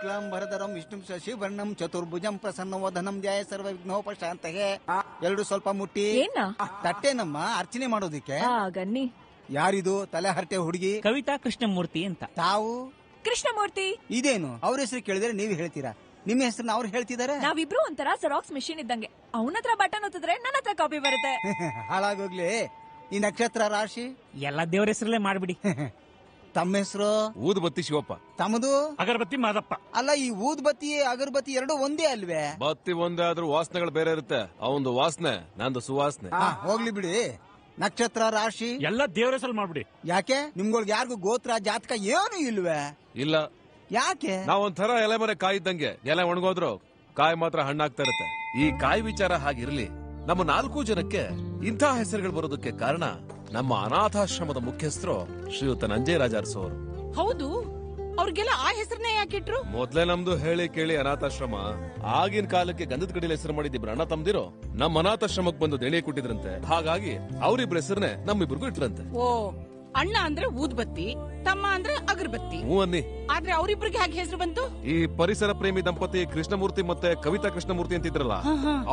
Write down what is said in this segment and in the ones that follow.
ಶುಕ್ಲಾಂಬರಧರಂ ವಿಷ್ಣು ಶಶಿವರ್ಣಂ ಚತುರ್ಭುಜಂ ಪ್ರಸನ್ನವದನಂ ಧ್ಯಾಯ ಸರ್ವ ವಿಘ್ನೋಪಶಾಂತಯೇ. ಎರಡು ಸ್ವಲ್ಪ ಮುಟ್ಟಿ. ತಟ್ಟೆನಮ್ಮ ಅರ್ಚನೆ ಮಾಡೋದಿಕ್ಕೆ. ಗನ್ನಿ. ಯಾರಿದು ತಲೆ ಹರಟೆ ಹುಡುಗಿ? ಕವಿತಾ ಕೃಷ್ಣಮೂರ್ತಿ ಅಂತ. ತಾವು? ಕೃಷ್ಣಮೂರ್ತಿ. ಇದೇನು ಅವ್ರ ಹೆಸರು ಕೇಳಿದ್ರೆ ನೀವು ಹೇಳ್ತೀರಾ, ನಿಮ್ಮ ಹೆಸರನ್ನ ಅವ್ರು ಹೇಳ್ತಿದಾರೆ? ನಾವಿಬ್ರು ಒಂಥರ ಜೆರಾಕ್ಸ್ ಮಿಷಿನ್ ಇದ್ದಂಗೆ. ಅವನ ಹತ್ರ ಬಟನ್ ಒತ್ತಿದ್ರೆ ನನ್ನ ಹತ್ರ ಕಾಪಿ ಬರುತ್ತೆ. ಹಾಳಾಗೋಗ್ಲಿ. ಈ ನಕ್ಷತ್ರ ರಾಶಿ ಎಲ್ಲ ದೇವ್ರ ಹೆಸರಲ್ಲೇ ಮಾಡ್ಬಿಡಿ. ತಮ್ಮ ಹೆಸರು? ಊದುಬತ್ತಿ ಶಿವಪ್ಪ. ತಮ್ಮದು? ಅಗರಬತ್ತಿ ಮಾದಪ್ಪ. ಅಲ್ಲ, ಈ ಊದ್ಬತ್ತಿ ಅಗರಬತ್ತಿ ಎರಡು ಒಂದೇ ಅಲ್ವೇ? ಬತ್ತಿ ಒಂದೇ ಆದ್ರೂ ವಾಸನೆಗಳು ಬೇರೆ ಇರುತ್ತೆ. ಅವಂದು ವಾಸನೆ, ನಂದು ಸುವಾಸನೆ. ಹೋಗ್ಲಿ ಬಿಡಿ. ನಕ್ಷತ್ರ ರಾಶಿ ಎಲ್ಲ ದೇವ್ರ ಹೆಸರು ಮಾಡ್ಬಿಡಿ. ಯಾಕೆ ನಿಮ್ಗಳಿಗೆ ಯಾರಿಗೂ ಗೋತ್ರ ಜಾತಕ ಏನು ಇಲ್ವೇ? ಇಲ್ಲ. ಯಾಕೆ? ನಾವೊಂಥರ ಎಲೆ ಮರೆ ಕಾಯಿ ಇದ್ದಂಗೆ. ಎಲೆ ಒಣಗೋದ್ರು ಕಾಯಿ ಮಾತ್ರ ಹಣ್ಣಾಗ್ತಾ ಇರುತ್ತೆ. ಈ ಕಾಯಿ ವಿಚಾರ ಹಾಗಿರ್ಲಿ, ನಮ್ಮ 4 ಜನಕ್ಕೆ ಇಂಥ ಹೆಸರುಗಳು ಬರೋದಕ್ಕೆ ಕಾರಣ ನಮ್ಮ ಅನಾಥಾಶ್ರಮದ ಮುಖ್ಯಸ್ಥರು ಶ್ರೀಯುತ ನಂಜೇರಾಜ ಅರಸು ಅವರು. ಹೌದು, ಅವ್ರಿಗೆಲ್ಲ ಆ ಹೆಸರನ್ನೇ ಯಾಕಿಟ್ರು? ಮೊದ್ಲೇ ನಮ್ದು ಹೇಳಿ ಕೇಳಿ ಅನಾಥಾಶ್ರಮ. ಆಗಿನ ಕಾಲಕ್ಕೆ ಗಂಧದ ಕಡಿಲಿ ಹೆಸರು ಮಾಡಿದ್ದಿಬ್ರು ಅಣ್ಣ ತಮ್ದಿರೋ ನಮ್ಮ ಅನಾಥಾಶ್ರಮಕ್ಕೆ ಬಂದು ದೇಣಿ ಕೊಟ್ಟಿದ್ರಂತೆ. ಹಾಗಾಗಿ ಅವರಿಬ್ರ ಹೆಸರನ್ನೇ ನಮ್ಮಿಬ್ರಿಗೂ ಇಟ್ರಂತೆ. ಓ, ಅಣ್ಣ ಅಂದ್ರೆ ಊದ್ಬತ್ತಿ, ತಮ್ಮ ಅಂದ್ರೆ ಅಗರಬತ್ತಿ. ಹ್ಞೂ ಅನ್ನಿ. ಆದ್ರೆ ಅವರಿಬ್ರಿಗೆ ಹೇಗೆ ಹೆಸರು ಬಂತು? ಈ ಪರಿಸರ ಪ್ರೇಮಿ ದಂಪತಿ ಕೃಷ್ಣಮೂರ್ತಿ ಮತ್ತೆ ಕವಿತಾ ಕೃಷ್ಣಮೂರ್ತಿ ಅಂತಿದ್ರಲ್ಲ,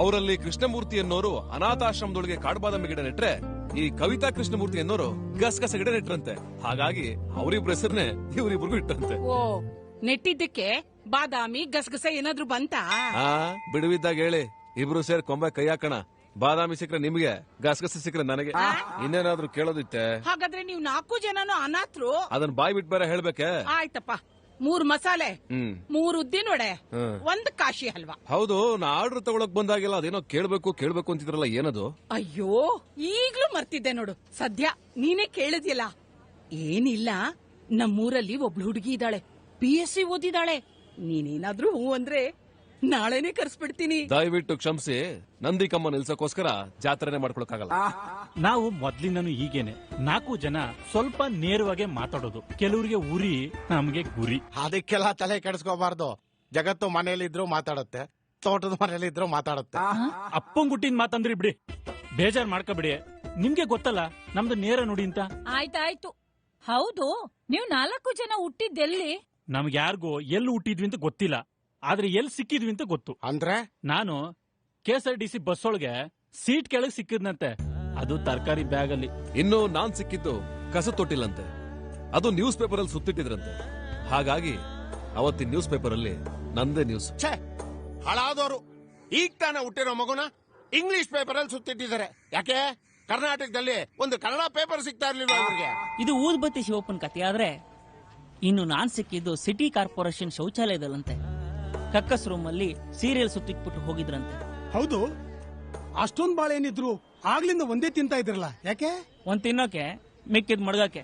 ಅವರಲ್ಲಿ ಕೃಷ್ಣಮೂರ್ತಿ ಅನ್ನೋರು ಅನಾಥಾಶ್ರಮದೊಳಗೆ ಕಾಡ್ಬಾದಾಮಿ ಗಿಡ ನೆಟ್ರೆ, ಈ ಕವಿತಾ ಕೃಷ್ಣಮೂರ್ತಿ ಅನ್ನೋರು ಗಸಗಸ ಗಿಡ ನೆಟ್ರಂತೆ. ಹಾಗಾಗಿ ಅವರಿಬ್ರ ಹೆಸರನ್ನೇ ಇವರಿಬ್ರಿಗೂ ಇಟ್ಟಂತೆ. ಓ, ನೆಟ್ಟಿದ್ದಕ್ಕೆ ಬಾದಾಮಿ ಗಸಗಸ ಏನಾದ್ರು ಬಂತಾ? ಬಿಡುವಿದ್ದಾಗ ಹೇಳಿ, ಇಬ್ರು ಸೇರ್ ಕೊಂಬೆ ಕೈ ಹಾಕೋಣ. ಬಾದಾಮಿ ಸಿಕ್ರೆ ನಿಮ್ಗೆ, ಗಸಗಸ ಸಿಕ್ರೆ ನನಗೆ. ಇನ್ನೇನಾದ್ರೂ ಕೇಳೋದಿತ್ತೆ? ಹಾಗಾದ್ರೆ ನೀವು 4 ಜನನು ಅನಾಥರು. ಅದನ್ನ ಬಾಯ್ ಬಿಟ್ ಬೇರೆ ಹೇಳ್ಬೇಕೆ? ಆಯ್ತಪ್ಪ. 3 ಮಸಾಲೆ, 3 ಉದ್ದಿನ ವಡೆ, 1 ಕಾಶಿ ಹಲ್ವಾ. ಹೌದು, ನಾ ಆರ್ಡರ್ ತಗೊಳಕ್ ಬಂದಾಗೆಲ್ಲ ಅದೇನೋ ಕೇಳ್ಬೇಕು ಅಂತಿದ್ರಲ್ಲ, ಏನದು? ಅಯ್ಯೋ, ಈಗ್ಲೂ ಮರ್ತಿದ್ದೆ ನೋಡು. ಸದ್ಯ ನೀನೇ ಕೇಳಿದ್ಯಲ್ಲ. ಏನಿಲ್ಲ, ನಮ್ಮೂರಲ್ಲಿ ಒಬ್ಳು ಹುಡುಗಿ ಇದ್ದಾಳೆ, BSc ಓದಿದಾಳೆ. ನೀನೇನಾದ್ರೂ ಹೂ ಅಂದ್ರೆ ನಾಳೆನೆ ಕರ್ಸ್ಬಿಡ್ತೀನಿ. ದಯವಿಟ್ಟು ಕ್ಷಮಿಸಿ, ನಂದಿಕಮ್ಮ ನಿಲ್ಸಕ್ಕೋಸ್ಕರ ಜಾತ್ರೆನೆ ಮಾಡ್ಕೊಳಕ್ಕಾಗಲ್ಲ. ನಾವು ಮೊದ್ಲಿಂದನೂ ಹೀಗೇನೆ. 4 ಜನ ಸ್ವಲ್ಪ ನೇರವಾಗಿ ಮಾತಾಡೋದು. ಕೆಲವರಿಗೆ ಉರಿ, ನಮ್ಗೆ ಗುರಿ. ಅದಕ್ಕೆಲ್ಲ ತಲೆ ಕೆಡಿಸ್ಕೋಬಾರ್ದು. ಜಗತ್ತು ಮನೇಲಿದ್ರು ಮಾತಾಡುತ್ತೆ, ತೋಟದ ಮನೇಲಿದ್ರು ಮಾತಾಡುತ್ತೆ. ಅಪ್ಪಂಗುಟ್ಟಿನ ಮಾತಂದ್ರಿ ಬಿಡಿ, ಬೇಜಾರ್ ಮಾಡ್ಕೋಬಿಡಿ. ನಿಮ್ಗೆ ಗೊತ್ತಲ್ಲ ನಮ್ದು ನೇರ ನುಡಿ ಅಂತ. ಆಯ್ತಾಯ್ತು. ಹೌದು, ನೀವು 4 ಜನ ಹುಟ್ಟಿದ್ದೆಲ್ಲಿ? ನಮ್ಗೆ ಯಾರಿಗೂ ಎಲ್ಲಿ ಹುಟ್ಟಿದ್ವಿ ಅಂತ ಗೊತ್ತಿಲ್ಲ, ಆದ್ರೆ ಎಲ್ಲಿ ಸಿಕ್ಕಿದ್ವಿ ಅಂತ ಗೊತ್ತು. ಅಂದ್ರೆ ನಾನು KSRTC ಬಸ್ ಒಳಗೆ ಸೀಟ್ ಕೆಳಗೆ ಸಿಕ್ಕಿದ್ನಂತೆ, ಅದು ತರಕಾರಿ ಬ್ಯಾಗ್ ಅಲ್ಲಿ. ಇನ್ನು ನಾನ್ ಸಿಕ್ಕಿದ್ದು ಕಸ ತೊಟ್ಟಿಲ್ಲಂತೆ, ಅದು ನ್ಯೂಸ್ ಪೇಪರ್ ಅಲ್ಲಿ ಸುತ್ತಿಟ್ಟಿದ್ರಂತೆ. ಹಾಗಾಗಿ ಅವತ್ತಿನ ನ್ಯೂಸ್ ಪೇಪರ್ ಅಲ್ಲಿ ನಂದೇ ನ್ಯೂಸ್. ಹಳಾದವರು ಈಗ ತಾನೇ ಹುಟ್ಟಿರೋ ಮಗುನ ಇಂಗ್ಲಿಷ್ ಪೇಪರ್ ಅಲ್ಲಿ ಸುತ್ತಿಟ್ಟಿದ್ದಾರೆ. ಯಾಕೆ ಕರ್ನಾಟಕದಲ್ಲಿ ಒಂದು ಕನ್ನಡ ಪೇಪರ್ ಸಿಗ್ತಾ ಇರ್ಲಿಲ್ಲ ಅವ್ರಿಗೆ? ಇದು ಊದ್ಬತ್ತಿ ಶಿವಪ್ಪನ ಕಥೆ. ಆದ್ರೆ ಇನ್ನು ನಾನ್ ಸಿಕ್ಕಿದ್ದು ಸಿಟಿ ಕಾರ್ಪೊರೇಷನ್ ಶೌಚಾಲಯದಲ್ಲಂತೆ. ಕಕ್ಕಸ್ ರೂಮ್ ಅಲ್ಲಿ ಸೀರಿಯಲ್ ಸುತ್ತಿಟ್ಬಿಟ್ಟು ಹೋಗಿದ್ರಂತೆ. ಹೌದು, ಅಷ್ಟೊಂದ್ ಬಾಳೆ ಏನಿದ್ರು ಆಗ್ಲಿಂದ ಒಂದೇ ತಿಂತಾ ಇದ್ರಲ್ಲ, ಯಾಕೆ? ಒಂದ್ ತಿನ್ನೋಕೆ, ಮಿಕ್ಕಿದ್ ಮಡ್ಗಕ್ಕೆ.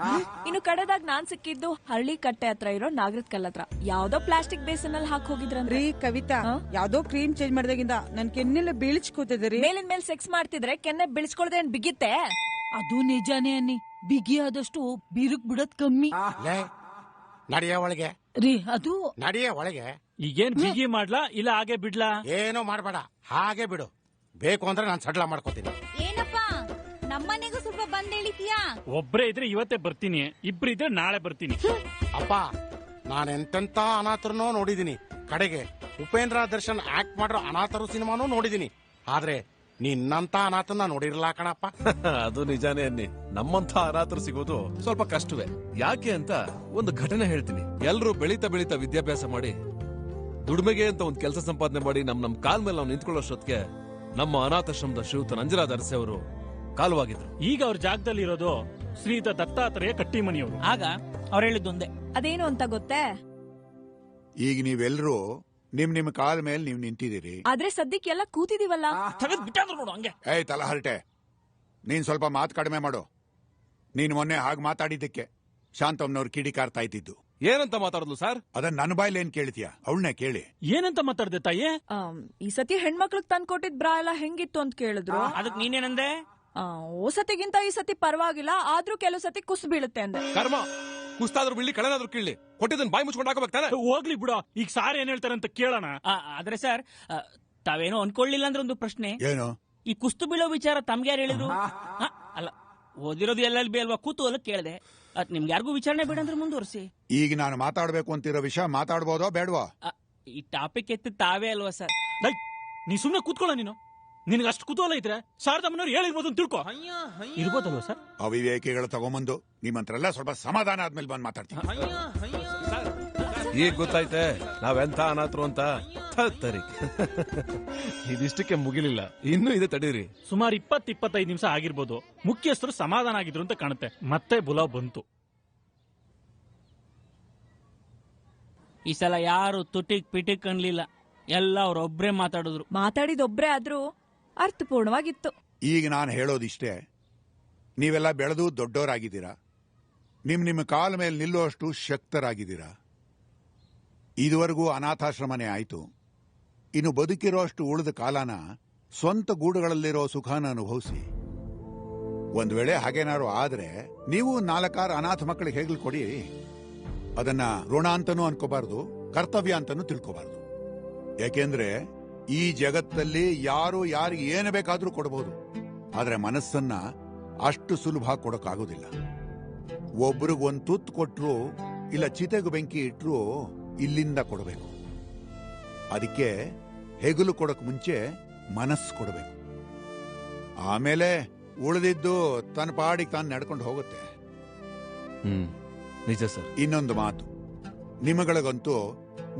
ಇನ್ನು ಕಡೆದಾಗ ನಾನ್ ಸಿಕ್ಕಿದ್ದು ಹಳ್ಳಿ ಕಟ್ಟೆ ಹತ್ರ ಇರೋ ನಾಗರದ ಕಲ್ ಹತ್ರ. ಯಾವ್ದೋ ಪ್ಲಾಸ್ಟಿಕ್ ಬೇಸನ್ ಅಲ್ಲಿ ಹಾಕಿ ಹೋಗಿದ್ರಂದ್ರೆ. ಕವಿತಾ, ಯಾವ್ದೋ ಕ್ರೀಮ್ ಚೇಂಜ್ ಮಾಡಿದಾಗಿಂದ ನನ್ ಕೆನ್ನೆಲ್ಲ ಬೀಳ್ಚ್ಕೋತಿದ್ರಿ. ಮೇಲಿನ ಮೇಲೆ ಸೆಕ್ಸ್ ಮಾಡ್ತಿದ್ರೆ ಕೆನ್ನೆ ಬೀಳ್ಸ್ಕೊಳ್ದೆ ಬಿಗಿತ್ತೆ. ಅದು ನಿಜಾನೇ ಅನ್ನಿ, ಬಿಗಿ ಆದಷ್ಟು ಬಿರುಕ್ ಬಿಡೋದ್ ಕಮ್ಮಿ. ನಡಿಯ ಒಳಗೆ ಅದು ನಡಿಯ ಒಳಗೆ. ಈಗೇನ್ ಬಿಗಿ ಮಾಡ್ಲಾ ಇಲ್ಲ ಹಾಗೆ ಬಿಡ್ಲಾ? ಏನೋ ಮಾಡ್ಬೇಡ, ಹಾಗೆ ಬಿಡು. ಬೇಕು ಅಂದ್ರೆ ನಾನು ಸಡ್ಲ ಮಾಡ್ಕೋತೀನಿ. ಏನಪ್ಪಾ, ನಮ್ಮನೆಗೂ ಸ್ವಲ್ಪ ಬಂದ್ ಹೇಳಿದ್ಯಾ? ಒಬ್ರೇ ಇದ್ರೆ ಇವತ್ತೇ ಬರ್ತೀನಿ, ಇಬ್ರು ಇದ್ರೆ ನಾಳೆ ಬರ್ತೀನಿ. ಅಪ್ಪ, ನಾನೆಂತೆಂತ ಅನಾಥರನ್ನೋ ನೋಡಿದೀನಿ. ಕಡೆಗೆ ಉಪೇಂದ್ರ ದರ್ಶನ್ ಆಕ್ಟ್ ಮಾಡೋ ಅನಾಥರು ಸಿನಿಮಾನೂ ನೋಡಿದೀನಿ. ಆದ್ರೆ ನಿನ್ನಂತ ಅನಾಥನ ನೋಡಿರ್ಲ ಕಣಪ್ಪ. ಅದು ನಿಜಾನೇ ಅನ್ನಿ. ನಮ್ಮಂತ ಅನಾಥರು ಸಿಗೋದು ಸ್ವಲ್ಪ ಕಷ್ಟವೇ. ಯಾಕೆ ಅಂತ ಒಂದು ಘಟನೆ ಹೇಳ್ತೀನಿ. ಎಲ್ರು ಬೆಳೀತಾ ವಿದ್ಯಾಭ್ಯಾಸ ಮಾಡಿ ದುಡಿಮೆಗೆ ಅಂತ ಒಂದು ಕೆಲಸ ಸಂಪಾದನೆ ಮಾಡಿ ನಮ್ ಕಾಲ್ ಮೇಲೆ ನಾವು ನಿಂತ್ಕೊಳ್ಳೋಷ್ಟೊತ್ತಿಗೆ ನಮ್ಮ ಅನಾಥಾಶ್ರಮದ ಶ್ರೀಯುತ ನಂಜರಾಜ ಅರಸೆ ಅವರು ಕಾಲವಾಗಿದ್ರು. ಈಗ ಅವ್ರ ಜಾಗದಲ್ಲಿ ಇರೋದು ಶ್ರೀಯುತ ದತ್ತಾತ್ರೇಯ ಕಟ್ಟಿಮನಿಯವರು. ಆಗ ಅವ್ರು ಹೇಳಿದ್ದೊಂದೇ. ಅದೇನು ಅಂತ ಗೊತ್ತೇ? ಈಗ ನೀವೆಲ್ಲರೂ ನಿಮ್ ಕಾಲ್ ಮೇಲೆ ನೀವು ನಿಂತಿದ್ದೀರಿ. ಆದ್ರೆ ಸದ್ಯಕ್ಕೆಲ್ಲ ಕೂತಿದೀವಲ್ಲ. ನೋಡು ಹಂಗೆ. ಏಯ್ ತಲಹರಟೆ, ನೀನ್ ಸ್ವಲ್ಪ ಮಾತು ಕಡಿಮೆ ಮಾಡು. ನೀನ್ ಮೊನ್ನೆ ಹಾಗೆ ಮಾತಾಡಿದ್ದಕ್ಕೆ ಶಾಂತಮ್ಮನವ್ರು ಕಿಡಿಕಾರ್ತಾ ಇದ್ದಿದ್ದು. ಏನಂತ ಮಾತಾಡಿದ್ಲು ಸರ್? ಅದನ್ನ ನನ್ನ ಬಾಯಲ್ಲಿ ಏನ್ ಕೇಳ್ತೀಯ? ಅವಳನ್ನೇ ಕೇಳಿ. ಏನಂತ ಮಾತಾಡ್ದೆ ತಾಯಿ? ಈ ಸತಿ ಹೆಣ್ಮಕ್ಳಿಗೆ ತಂದ್ಕೊಟ್ಟಿದ್ ಬ್ರಾ ಎಲ್ಲ ಹೆಂಗಿತ್ತು ಅಂತ ಕೇಳಿದ್ರು. ಅದಕ್ಕೆ ನೀನೇನಂದೆ? ಓ ಸತಿಗಿಂತ ಈ ಸತಿ ಪರವಾಗಿಲ್ಲ, ಆದ್ರೂ ಕೆಲವು ಸತಿ ಕುಸ್ ಬೀಳುತ್ತೆ ಅಂದೆ. ಕರ್ಮ, ಕುಸ್ತಾದ್ರೂ ಬೀಳಿ ಕಳೆನಾದ್ರೂ ಕೀಳಿ, ಕೊಟ್ಟಿದ್ದನ್ ಬಾಯಿ ಮುಚ್ಕೊಂಡು ಹಾಕಬೇಕಾನೆ. ಹೋಗ್ಲಿ ಬಿಡ, ಈಗ ಸಾರ್ ಏನ್ ಹೇಳ್ತಾರೆ ಅಂತ ಕೇಳೋಣ. ಆದ್ರೆ ಸರ್, ತಾವೇನೋ ಅನ್ಕೊಳ್ಳಿಲ್ಲ ಅಂದ್ರೆ ಒಂದು ಪ್ರಶ್ನೆ. ಏನು? ಈ ಕುಸ್ತು ಬೀಳೋ ವಿಚಾರ ತಮ್ಗೆ ಯಾರು ಹೇಳಿದ್ರು? ಅಲ್ಲ, ಓದಿರೋದು ಎಲ್ಲೆಲ್ಲಿ ಬಿ ಅಲ್ವಾ, ಕೂತು ಅಲ್ಲ ಕೇಳಿದೆ. ಅದ್ ನಿಮ್ಗೆ ಯಾರಿಗೂ ವಿಚಾರಣೆ ಬೇಡ ಅಂದ್ರೆ ಮುಂದುವರಿಸಿ. ಈಗ ನಾನು ಮಾತಾಡ್ಬೇಕು ಅಂತಿರೋ ವಿಷಯ ಮಾತಾಡ್ಬೋದೋ ಬೇಡವೋ? ಈ ಟಾಪಿಕ್ ಎತ್ತು ತಾವೇ ಅಲ್ವಾ ಸರ್? ನೀ ಸುಮ್ನೆ ಕೂತ್ಕೊಳ್ಳ. ನೀನು ನಿನಗೆ ಅಷ್ಟು ಕುತೂಹಲ ಇದ್ರೆ ಶಾರದಮ್ಮನವ್ರು ಹೇಳಿರ್ಬೋದು ಅಂತ ತಿಳ್ಕೊ. ಇರ್ಬೋದಲ್ವಾ ಸರ್? ಅವಿವೇಕಿಗಳು ತಗೊಂಬಂದು ನಿಮ್ಮಂತ್ರೆಲ್ಲ ಸ್ವಲ್ಪ ಸಮಾಧಾನ ಆದ್ಮೇಲೆ ಬಂದು ಮಾತಾಡ್ತೀನಿ. ಈಗ ಗೊತ್ತಾಯ್ತೆ ನಾವೆಂತ ಅನಾಥರು ಅಂತ. ತರಿ ಇದಿಷ್ಟಕ್ಕೆ ಮುಗಿಲಿಲ್ಲ, ಇನ್ನೂ ಇದೆ ತಡೀರಿ. ಸುಮಾರು 20-25 ನಿಮಿಷ ಆಗಿರ್ಬೋದು. ಮುಖ್ಯಸ್ಥರು ಸಮಾಧಾನ ಆಗಿದ್ರು ಅಂತ ಕಾಣುತ್ತೆ. ಮತ್ತೆ ಬುಲಾವ್ ಬಂತು. ಈ ಸಲ ಯಾರು ತುಟಿಕ್ ಪಿಟಿಕ್ ಅನ್ಲಿಲ್ಲ, ಎಲ್ಲ ಅವ್ರೊಬ್ರೇ ಮಾತಾಡಿದ್ರು. ಮಾತಾಡಿದೊಬ್ರೇ ಆದ್ರೂ ಅರ್ಥಪೂರ್ಣವಾಗಿತ್ತು. ಈಗ ನಾನು ಹೇಳೋದಿಷ್ಟೇ, ನೀವೆಲ್ಲ ಬೆಳೆದು ದೊಡ್ಡವರಾಗಿದ್ದೀರಾ, ನಿಮ್ಮ ಕಾಲ ಮೇಲೆ ನಿಲ್ಲುವಷ್ಟು ಶಕ್ತರಾಗಿದ್ದೀರಾ. ಇದುವರೆಗೂ ಅನಾಥಾಶ್ರಮನೇ ಆಯ್ತು, ಇನ್ನು ಬದುಕಿರೋಷ್ಟು ಉಳಿದ ಕಾಲನ ಸ್ವಂತ ಗೂಡುಗಳಲ್ಲಿರೋ ಸುಖಾನ ಅನುಭವಿಸಿ. ಒಂದ್ ವೇಳೆ ಹಾಗೇನಾರು ಆದ್ರೆ ನೀವು 4 ಅನಾಥ ಮಕ್ಕಳಿಗೆ ಹೆಗಲು ಕೊಡಿ. ಅದನ್ನ ಋಣ ಅಂತನೂ ಅನ್ಕೋಬಾರ್ದು, ಕರ್ತವ್ಯ ಅಂತನೂ ತಿಳ್ಕೋಬಾರ್ದು. ಯಾಕೆಂದ್ರೆ ಈ ಜಗತ್ತಲ್ಲಿ ಯಾರು ಯಾರಿಗೆ ಏನು ಬೇಕಾದ್ರೂ ಕೊಡಬಹುದು, ಆದ್ರೆ ಮನಸ್ಸನ್ನ ಅಷ್ಟು ಸುಲಭ ಕೊಡೋಕ್ಕಾಗೋದಿಲ್ಲ. ಒಬ್ರಿಗೊಂದು ತುತ್ತು ಕೊಟ್ರು ಇಲ್ಲ ಚಿತೆಗೂ ಬೆಂಕಿ ಇಟ್ರು ಇಲ್ಲಿಂದ ಕೊಡಬೇಕು. ಅದಕ್ಕೆ ಹೆಗಲು ಕೊಡಕ್ ಮುಂಚೆ ಮನಸ್ಸು ಕೊಡಬೇಕು. ಆಮೇಲೆ ಉಳಿದಿದ್ದು ತನ್ನ ಪಾಡಿಗೆ ತಾನು ನಡ್ಕೊಂಡು ಹೋಗುತ್ತೆ. ನಿಜ ಸರ್. ಇನ್ನೊಂದು ಮಾತು, ನಿಮಗಳಿಗಂತೂ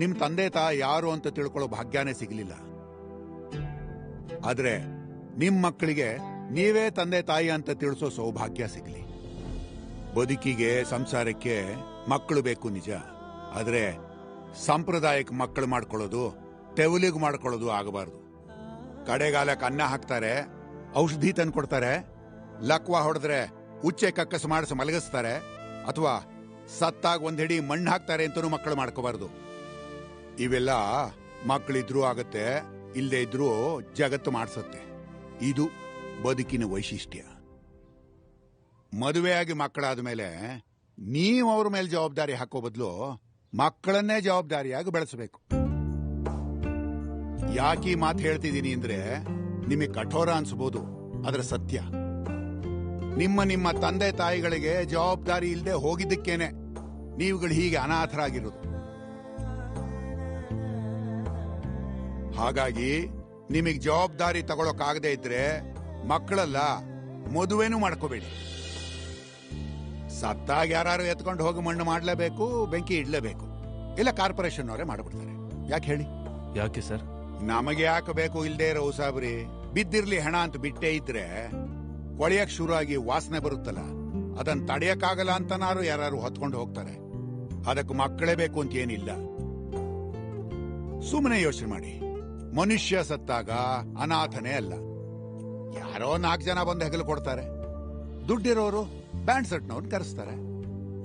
ನಿಮ್ ತಂದೆ ತಾಯಿ ಯಾರು ಅಂತ ತಿಳ್ಕೊಳ್ಳೋ ಭಾಗ್ಯನೇ ಸಿಗಲಿಲ್ಲ. ಆದ್ರೆ ನಿಮ್ ಮಕ್ಕಳಿಗೆ ನೀವೇ ತಂದೆ ತಾಯಿ ಅಂತ ತಿಳಿಸೋ ಸೌಭಾಗ್ಯ ಸಿಗಲಿ. ಬದುಕಿಗೆ ಸಂಸಾರಕ್ಕೆ ಮಕ್ಕಳು ಬೇಕು ನಿಜ, ಆದ್ರೆ ಸಾಂಪ್ರದಾಯಿಕ ಮಕ್ಕಳು ಮಾಡ್ಕೊಳ್ಳೋದು ತೆವಲಿಗೆ ಮಾಡ್ಕೊಳ್ಳೋದು ಆಗಬಾರ್ದು. ಕಡೆಗಾಲಕ್ಕೆ ಅನ್ನ ಹಾಕ್ತಾರೆ, ಔಷಧಿ ತಂದು ಕೊಡ್ತಾರೆ, ಲಕ್ವ ಹೊಡೆದ್ರೆ ಉಚ್ಚೆ ಕಕ್ಕಸ್ ಮಾಡಿಸಿ ಮಲಗಿಸ್ತಾರೆ, ಅಥವಾ ಸತ್ತಾಗ ಒಂದ್ ಹಿಡಿ ಮಣ್ಣು ಹಾಕ್ತಾರೆ ಅಂತನೂ ಮಕ್ಕಳು ಮಾಡ್ಕೋಬಾರ್ದು. ಇವೆಲ್ಲ ಮಕ್ಕಳಿದ್ರೂ ಆಗತ್ತೆ, ಇಲ್ಲದೆ ಇದ್ರೂ ಜಗತ್ತು ಮಾಡಿಸುತ್ತೆ. ಇದು ಬದುಕಿನ ವೈಶಿಷ್ಟ್ಯ. ಮದುವೆಯಾಗಿ ಮಕ್ಕಳಾದ ಮೇಲೆ ನೀವು ಅವ್ರ ಮೇಲೆ ಜವಾಬ್ದಾರಿ ಹಾಕೋ ಬದಲು ಮಕ್ಕಳನ್ನೇ ಜವಾಬ್ದಾರಿಯಾಗಿ ಬೆಳೆಸಬೇಕು. ಯಾಕೆ ಮಾತು ಹೇಳ್ತಿದ್ದೀನಿ ಅಂದ್ರೆ ನಿಮಗೆ ಕಠೋರ ಅನ್ಸಬಹುದು, ಆದ್ರೆ ಸತ್ಯ. ನಿಮ್ಮ ತಂದೆ ತಾಯಿಗಳಿಗೆ ಜವಾಬ್ದಾರಿ ಇಲ್ಲದೆ ಹೋಗಿದ್ದಕ್ಕೇನೆ ನೀವುಗಳು ಹೀಗೆ ಅನಾಥರಾಗಿರೋದು. ಹಾಗಾಗಿ ನಿಮಗೆ ಜವಾಬ್ದಾರಿ ತಗೊಳಕಾಗದೇ ಇದ್ರೆ ಮಕ್ಕಳಲ್ಲ, ಮದುವೆನೂ ಮಾಡ್ಕೋಬೇಡಿ. ಸತ್ತಾಗ ಯಾರು ಎತ್ಕೊಂಡು ಹೋಗಿ ಮಣ್ಣು ಮಾಡ್ಲೇಬೇಕು, ಬೆಂಕಿ ಇಡ್ಲೇಬೇಕು, ಇಲ್ಲ ಕಾರ್ಪೊರೇಷನ್ ಅವರೇ ಮಾಡ್ಬಿಡ್ತಾರೆ. ಯಾಕೆ ಹೇಳಿ? ಯಾಕೆ ಸರ್? ನಮಗೆ ಯಾಕೆ ಬೇಕು ಇಲ್ದೇ ಇರೋ ಉಸಾಬರಿ? ಬಿದ್ದಿರ್ಲಿ ಹೆಣ ಅಂತ ಬಿಟ್ಟೇ ಇದ್ರೆ ಕೊಳೆಯಕ್ ಶುರು ಆಗಿ ವಾಸನೆ ಬರುತ್ತಲ್ಲ, ಅದನ್ನ ತಡೆಯಕ್ಕಾಗಲ್ಲ ಅಂತನಾರು ಯಾರು ಹೊತ್ಕೊಂಡು ಹೋಗ್ತಾರೆ. ಅದಕ್ಕೆ ಮಕ್ಕಳೇ ಬೇಕು ಅಂತ ಏನಿಲ್ಲ. ಸುಮ್ಮನೆ ಯೋಚನೆ ಮಾಡಿ, ಮನುಷ್ಯ ಸತ್ತಾಗ ಅನಾಥನೇ ಅಲ್ಲ, ಯಾರೋ 4 ಜನ ಬಂದು ಹೆಗಲು ಕೊಡ್ತಾರೆ. ದುಡ್ಡಿರೋರು ಬ್ಯಾಂಡ್ ಸೆಟ್ನವ್ರನ್ನ ಕರೆಸ್ತಾರೆ.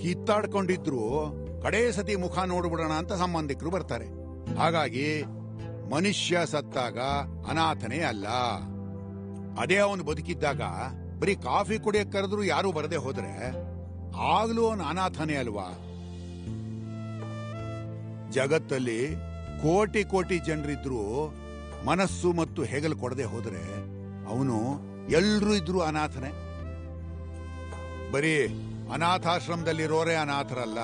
ಕಿತ್ತಾಡ್ಕೊಂಡಿದ್ರು ಕಡೇ ಸತಿ ಮುಖ ನೋಡ್ಬಿಡೋಣ ಅಂತ ಸಂಬಂಧಿಕರು ಬರ್ತಾರೆ. ಹಾಗಾಗಿ ಮನುಷ್ಯ ಸತ್ತಾಗ ಅನಾಥನೇ ಅಲ್ಲ. ಅದೇ ಅವನು ಬದುಕಿದ್ದಾಗ ಬರೀ ಕಾಫಿ ಕುಡಿಯಕ್ ಕರೆದ್ರು ಯಾರು ಬರದೆ ಹೋದ್ರೆ ಆಗ್ಲೂ ಅವನು ಅನಾಥನೇ ಅಲ್ವಾ? ಜಗತ್ತಲ್ಲಿ ಕೋಟಿ ಕೋಟಿ ಜನರಿದ್ರು ಮನಸ್ಸು ಮತ್ತು ಹೆಗಲು ಕೊಡದೆ ಹೋದ್ರೆ ಅವನು ಎಲ್ರೂ ಇದ್ರು ಅನಾಥನೇ. ಬರೀ ಅನಾಥಾಶ್ರಮದಲ್ಲಿರೋರೇ ಅನಾಥರಲ್ಲ.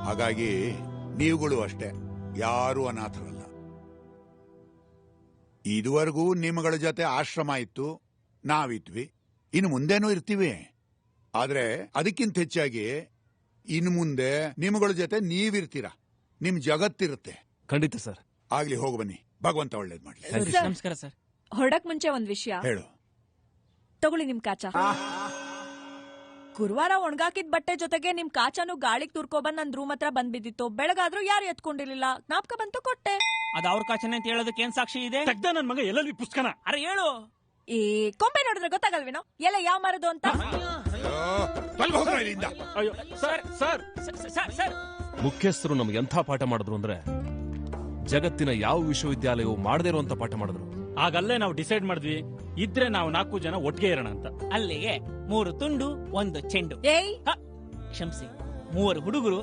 ಹಾಗಾಗಿ ನೀವುಗಳು ಅಷ್ಟೇ, ಯಾರೂ ಅನಾಥರಲ್ಲ. ಇದುವರೆಗೂ ನಿಮ್ಮಗಳ ಜೊತೆ ಆಶ್ರಮ ಇತ್ತು, ನಾವಿದ್ವಿ, ಇನ್ನು ಮುಂದೇನೂ ಇರ್ತೀವಿ. ಆದ್ರೆ ಅದಕ್ಕಿಂತ ಹೆಚ್ಚಾಗಿ ಇನ್ನು ಮುಂದೆ ನಿಮ್ಮಗಳ ಜೊತೆ ನೀವಿರ್ತೀರ, ನಿಮ್ ಜಗತ್ತಿರುತ್ತೆ. ಖಂಡಿತ ಸರ್. ಆಗ್ಲಿ, ಹೋಗಿ ಬನ್ನಿ, ಭಗವಂತ ಒಳ್ಳೇದ್ ಮಾಡ್ಲಿ. ನಮಸ್ಕಾರ ಸರ್. ಹೊರಡಕ್ ಮುಂಚೆ ಒಂದ್ ವಿಷಯ ಹೇಳು. ತಗೊಳ್ಳಿ ನಿಮ್ ಕಾಚ. ಗುರುವಾರ ಒಣಗಾಕಿದ್ ಬಟ್ಟೆ ಜೊತೆಗೆ ನಿಮ್ ಕಾಚನು ಗಾಳಿಗ್ ತುರ್ಕೊಬಂದ್ ನನ್ ರೂಮ್ ಹತ್ರ ಬಂದ್ಬಿದ್ದಿತ್ತು. ಬೆಳಗಾದ್ರೂ ಯಾರು ಎತ್ಕೊಂಡಿರ್ಲಿಲ್ಲ, ಜ್ಞಾಪಕ ಬಂತು, ಕೊಟ್ಟೆ. ಅದ್ ಅವ್ರ ಕಾಚನೆ ಅಂತ ಹೇಳೋದಕ್ಕೆ ಏನ್ ಸಾಕ್ಷಿ ಇದೆ? ತೆಗ್ದ ನನ್ ಮಗ ಎಲ್ಲೆಲ್ಲಿ ಪುಸ್ತಕನ? ಅರೆ ಹೇಳು. ಏ ಕೊಂಬೆ ನೋಡಿದ್ರೆ ಗೊತ್ತಾಗಲ್ವೇನೋ ಎಲ್ಲ ಯಾವ ಮರದು ಅಂತ? ಅಯ್ಯೋ ಸರ್ ಸರ್ ಸರ್ ಸರ್, ಮುಖ್ಯಸ್ಥರು ನಮ್ಗೆ ಎಂಥ ಪಾಠ ಮಾಡಿದ್ರು ಅಂದ್ರೆ ಜಗತ್ತಿನ ಯಾವ ವಿಶ್ವವಿದ್ಯಾಲಯವು ಮಾಡದೇ ಇರುವಂತ ಪಾಠ ಮಾಡಿದ್ರು. ಆಗಲ್ಲೇ ನಾವು ಡಿಸೈಡ್ ಮಾಡಿದ್ವಿ, ಇದ್ರೆ ನಾವು 4 ಜನ ಒಟ್ಟಿಗೆ ಇರೋಣ ಅಂತ. ಅಲ್ಲಿಗೆ 3 ತುಂಡು 1 ಚೆಂಡು. ಏಯ್ ಕ್ಷಮಿಸಿ, 3 ಹುಡುಗರು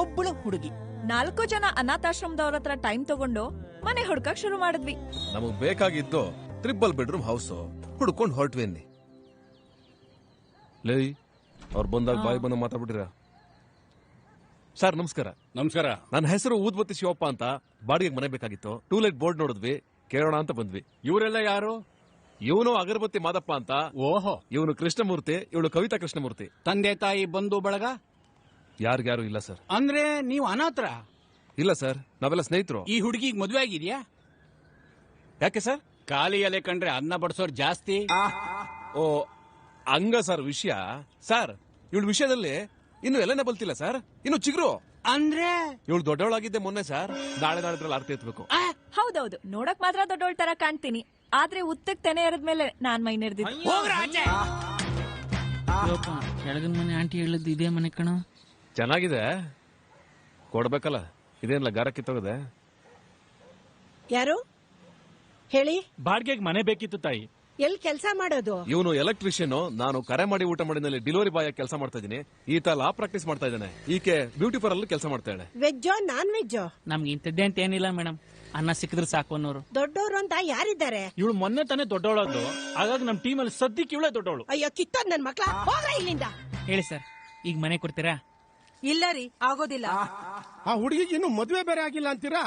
1 ಹುಡುಗಿ. 4 ಜನ ಅನಾಥಾಶ್ರಮದವ್ರ ಹತ್ರ ಟೈಮ್ ತಗೊಂಡು ಮನೆ ಹುಡ್ಕಕ್ ಶುರು ಮಾಡಿದ್ವಿ. ನಮಗ್ ಬೇಕಾಗಿದ್ದು 3 ಬೆಡ್ರೂಮ್ ಹೌಸ್ ಹುಡ್ಕೊಂಡು ಹೊರಟ್ವೇನಿ. ಲೈ ಅವ್ರು ಬಂದಾಗ ಬಾಯಿ ಬಂದ ಮಾತಾಡ್ಬಿಟ್ಟಿರ. ಸರ್ ನಮಸ್ಕಾರ. ನಮಸ್ಕಾರ. ನನ್ನ ಹೆಸರು ಊದ್ಬತ್ತಿ ಶಿವಪ್ಪ ಅಂತ. ಬಾಡಿಗೆ ಮನೆ ಬೇಕಾಗಿತ್ತು. ಟೂಲೆಟ್ ಬೋರ್ಡ್ ನೋಡಿದ್ವಿ, ಕೇಳೋಣ ಅಂತ ಬಂದ್ವಿ. ಇವರೆಲ್ಲ ಯಾರು? ಇವನು ಅಗರಬತ್ತಿ ಮಾದಪ್ಪ ಅಂತ. ಓಹೋ. ಇವನು ಕೃಷ್ಣಮೂರ್ತಿ, ಇವಳು ಕವಿತಾ ಕೃಷ್ಣಮೂರ್ತಿ. ತಂದೆ ತಾಯಿ ಬಂಧು ಬಳಗ ಯಾರಿಗ್ಯಾರು ಇಲ್ಲ ಸರ್. ಅಂದ್ರೆ ನೀವು ಅನಾಥರ? ಇಲ್ಲ ಸರ್, ನಾವೆಲ್ಲ ಸ್ನೇಹಿತರು. ಈ ಹುಡುಗಿಗೆ ಮದುವೆ ಆಗಿದ್ಯಾ? ಯಾಕೆ ಸರ್? ಖಾಲಿ ಎಲೆ ಕಂಡ್ರೆ ಅನ್ನ ಬಡಿಸೋರ್ ಜಾಸ್ತಿ. ಓ ಹಂಗ ಸರ್ ವಿಷಯ. ಸರ್ ಇವಳ ವಿಷಯದಲ್ಲಿ ಇನ್ನು ಎಲ್ಲನೇ ಬಲ್ತಿಲ್ಲ ಸರ್. ಇನ್ನು ಚಿಗ್ರು. ಅಂದ್ರೆ ಇವಳು ದೊಡ್ಡವಳಾಗಿದ್ದೆ ಮೊನ್ನೆ ಸರ್. ನಾಳೆ ಆರ್ತಿ ಎತ್ಬೇಕು. ಹೌದೌದು, ನೋಡಕ್ ಮಾತ್ರ ದೊಡ್ಡೋಳ್ ತರ ಕಾಣ್ತೀನಿ, ಆದ್ರೆ ಉತ್ತಕ್ ತೆನೆ ಎರದ್ಮೇಲೆ ನಾನ್ ಮೈ ನೆರೆದಿದ್ದು. ಕೆಳಗಿನ ಮನೆ ಆಂಟಿ ಹೇಳಿದ್ದು ಇದೇ ಮನೆ ಕಣ. ಚೆನ್ನಾಗಿದೆ, ಕೊಡ್ಬೇಕಲ್ಲ. ಇದೇನಿಲ್ಲ ಗಾರ ಕಿತ್ತೋಗದೆ. ಯಾರು ಹೇಳಿ? ಬಾಡ್ಗೆಗೆ ಮನೆ ಬೇಕಿತ್ತು ತಾಯಿ. ಎಲ್ ಕೆಲಸ ಮಾಡೋದು? ಇವನು ಎಲೆಕ್ಟ್ರಿಷಿಯನ್. ನಾನು ಕರೆ ಮಾಡಿ ಊಟ ಮಾಡಿದಲ್ಲಿ ಡೆಲಿವರಿ ಬಾಯ್ ಕೆಲಸ ಮಾಡ್ತಾ ಇದ್ದೀನಿ. ಈತ ಲಾ ಪ್ರಾಕ್ಟೀಸ್ ಮಾಡ್ತಾ ಇದ್ದಾನೆ. ಈಕೆ ಬ್ಯೂಟಿ ಪಾರ್ಲರ್ ಕೆಲಸ ಮಾಡ್ತಾಳೆ. ವೆಜ್ಜೋ ನಾನ್ ವೆಜ್ಜೋ? ನಮ್ಗೆ ಇಂಥದ್ದೇ ಅಂತ ಏನಿಲ್ಲ ಮೇಡಮ್, ಅನ್ನ ಸಿಕ್ಕಿದ್ರೆ ಸಾಕು ಅನ್ನೋರು. ದೊಡ್ಡವರು ಅಂತ ಯಾರಿದ್ದಾರೆ? ಇವಳು ಮೊನ್ನೆ ತಾನೇ ದೊಡ್ಡವಳದ್ದು, ಹಾಗಾಗಿ ನಮ್ ಟೀಮ್ ಅಲ್ಲಿ ಸದ್ಯಕ್ಕೆ ಇವಳೇ ದೊಡ್ಡವಳು. ಅಯ್ಯೋ ಕಿತ್ತೋದ್ ನನ್ ಮಕ್ಳ, ಹೋಗ್ರ ಇಲ್ಲಿಂದ. ಹೇಳಿ ಸರ್, ಈಗ ಮನೆ ಕೊಡ್ತೀರಾ? ಇಲ್ಲ ರೀ, ಆಗೋದಿಲ್ಲ. ಆ ಹುಡುಗಿಗೆ ಇನ್ನು ಮದುವೆ ಬೇರೆ ಆಗಿಲ್ಲ ಅಂತೀರಾ?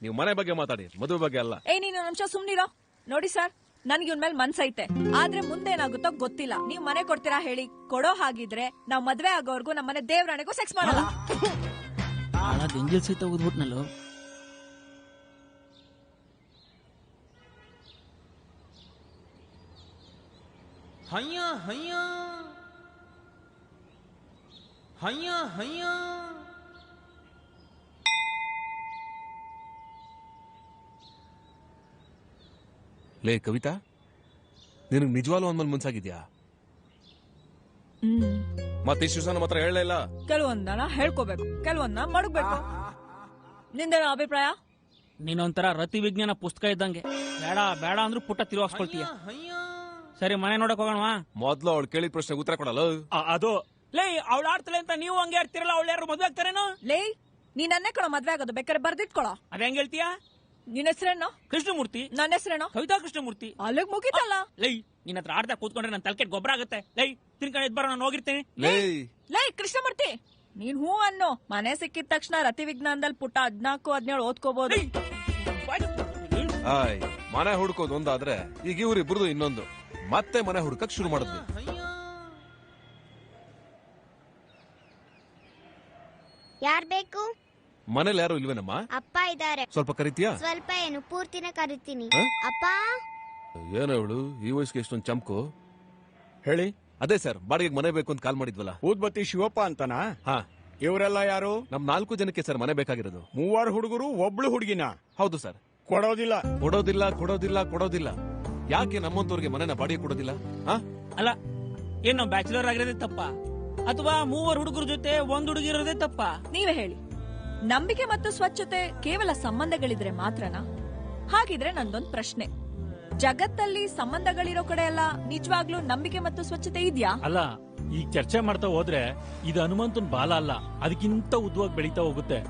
ನೀವು ಮನೆ ಬಗ್ಗೆ ಮಾತಾಡಿ, ಮದುವೆ ಬಗ್ಗೆ ಅಲ್ಲ. ನೀನು ನಿಮಿಷ ಸುಮ್ನಿರೋ. ನೋಡಿ ಸರ್, ನನ್ಗೆ ಇವ್ನ ಮೇಲೆ ಮನ್ಸೈತೆ, ಆದ್ರೆ ಮುಂದೇನಾಗುತ್ತೋ ಗೊತ್ತಿಲ್ಲ. ನೀವ್ ಮನೆ ಕೊಡ್ತೀರಾ ಹೇಳಿ? ಕೊಡೋ ಹಾಗಿದ್ರೆ ನಾವ್ ಮದ್ವೆ ಆಗೋರ್ಗು ನಮ್ಮನೆ ದೇವ್ರಾಣೆಗೂ ಸೆಕ್ಸ್ ಮಾಡಲ್ಲ. ಎಂಜಲ್ ಸಹಿತ ಓದ್ಬಿಟ್ನಲ್ಲೋ. ಹಯ್ಯ ಹಯ್ಯ ಹಯ್ಯ ಹಯ್ಯ. ಲೇ ಕವಿತಾ, ನಿನಗ್ ನಿಜವಾಗ್ಲೂ ಒಂದ್ ಮುನ್ಸಾಗಿದ್ಯಾ? ಮತ್ತೆ ಇಷ್ಟು ನಮ್ಮ ಹತ್ರ ಹೇಳಲೇ ಇಲ್ಲ. ಕೆಲವೊಂದನ ಹೇಳ್ಕೋಬೇಕು, ಕೆಲವೊಂದನ ಮಡಗ್ಬೇಕು. ನಿಂದೇನೋ ಅಭಿಪ್ರಾಯ? ನೀನೊಂಥರ ರತಿ ವಿಜ್ಞಾನ ಪುಸ್ತಕ ಇದ್ದಂಗೆ. ಬೇಡ ಬೇಡ ಅಂದ್ರೂ ಪುಟ್ಟ ತಿರುಗಿಸ್ಕೊಳ್ತೀಯ. ಸರಿ, ಮನೆ ನೋಡಕ್ ಹೋಗೋಣವಾ? ಮೊದ್ಲು ಅವಳು ಕೇಳಿದ ಪ್ರಶ್ನೆಗೆ ಉತ್ತರ ಕೊಡಲ್ಲ. ಅದು ಲೇ, ಅವಳು ಆಡ್ತಲೆ ಅಂತ ನೀವು ಹಂಗೆ ಆಡ್ತಿರಲ್ಲ. ಅವಳು ಯಾರು ಮದ್ವೆ ಆಗ್ತಾರೇನೋ? ಲೇ, ನೀನ್ ನನ್ನೇ ಕೊಡೋ ಮದ್ವೆ ಆಗೋದು, ಬೇಕಾದ್ರೆ ಬರ್ದಿಟ್ಕೊಳೋ. ಅದ ಹೆಂಗ್ ಹೇಳ್ತೀಯಾ? ನಿನ್ ಹೆಸರೇನೋ? ಕೃಷ್ಣಮೂರ್ತಿ. ನನ್ನ ಹೆಸರೇನೋ? ಕವಿತಾ ಕೃಷ್ಣಮೂರ್ತಿ. ಅಲ್ಲಿಗ್ ಮುಗಿತಲ್ಲ. ಲೈ, ನಿನ್ನ ಹತ್ರ ಆಡ್ತಾ ಕೂತ್ಕೊಂಡ್ರೆ ನನ್ ತಲೆಕೆಟ್ ಗೊಬ್ಬರ ಆಗುತ್ತೆ. ಲೈ, ತಿನ್ಕೊಂಡು ಎದ್ ಬರೋ, ನಾನು ಹೋಗಿರ್ತೇನೆ. ಲೇ ಕೃಷ್ಣಮೂರ್ತಿ, ನೀನ್ ಹೂ ಅನ್ನೋ. ಮನೆ ಸಿಕ್ಕಿದ ತಕ್ಷಣ ರತಿ ವಿಜ್ಞಾನದಲ್ಲಿ ಪುಟ್ಟ 14-17 ಓದ್ಕೋಬಹುದು. ಮನೆ ಹುಡ್ಕೋದು ಒಂದಾದ್ರೆ ಈಗ ಇವ್ರಿಬ್ರದು ಇನ್ನೊಂದು. ಮತ್ತೆ ಮನೆ ಹುಡ್ಕಕ್ ಶುರು ಮಾಡಿದ್ವಿ. ಯಾರ್ ಬೇಕು? ಮನೇಲಿ ಯಾರು ಇಲ್ವೇನಮ್ಮ? ಅಪ್ಪ ಇದ್ದಾರೆ. ಸ್ವಲ್ಪ ಕರಿತೀಯಾ? ಸ್ವಲ್ಪ ಏನು, ಪೂರ್ತಿನ ಕರಿತೀನಿ. ಅಪ್ಪ. ಏನೋ ಇವಳು ಈ ವಯಸ್ಸಿಗೆ ಎಷ್ಟೊಂದು ಚಮಕು. ಹೇಳಿ. ಅದೇ ಸರ್, ಬಾಡಿಗೆ ಮನೆ ಬೇಕು ಅಂತ ಕಾಲ್ ಮಾಡಿದ್ವಲ್ಲ. ಊದ್ಬತ್ತಿ ಶಿವಪ್ಪ ಅಂತನಾ? ಹಾ. ಇವರೆಲ್ಲ ಯಾರು? ನಮ್ 4 ಜನಕ್ಕೆ ಸರ್ ಮನೆ ಬೇಕಾಗಿರೋದು. 3 ಹುಡುಗರು, ಒಬ್ಳು ಹುಡುಗಿನ? ಹೌದು ಸರ್. ಕೊಡೋದಿಲ್ಲ ಕೊಡೋದಿಲ್ಲ ಕೊಡೋದಿಲ್ಲ ಕೊಡೋದಿಲ್ಲ. ಯಾಕೆ ನಮ್ಮಂತವ್ರಿಗೆ ಮನೆನ ಬಾಡಿಗೆ ಕೊಡೋದಿಲ್ಲ? ಅಲ್ಲ, ಏನು ಬ್ಯಾಚುಲರ್ ಆಗಿರೋದೇ ತಪ್ಪ, ಅಥವಾ 3 ಹುಡುಗರ ಜೊತೆ 1 ಹುಡುಗಿ ಇರೋದೇ ತಪ್ಪ? ನೀವೇ ಹೇಳಿ. ನಂಬಿಕೆ ಮತ್ತು ಸ್ವಚ್ಛತೆ ಕೇವಲ ಸಂಬಂಧಗಳಿದ್ರೆ ಮಾತ್ರನಾ? ಹಾಗಿದ್ರೆ ನಂದೊಂದ್ ಪ್ರಶ್ನೆ, ಜಗತ್ತಲ್ಲಿ ಸಂಬಂಧಗಳಿರೋ ಕಡೆ ಎಲ್ಲ ನಿಜವಾಗ್ಲೂ ನಂಬಿಕೆ ಮತ್ತು ಸ್ವಚ್ಛತೆ ಇದ್ಯಾ? ಅಲ್ಲ, ಈಗ ಚರ್ಚೆ ಮಾಡ್ತಾ ಹೋದ್ರೆ ಇದು ಹನುಮಂತನ್ ಬಾಲ ಅಲ್ಲ, ಅದಕ್ಕಿಂತ ಉದ್ದವಾಗಿ ಬೆಳೀತಾ ಹೋಗುತ್ತೆ.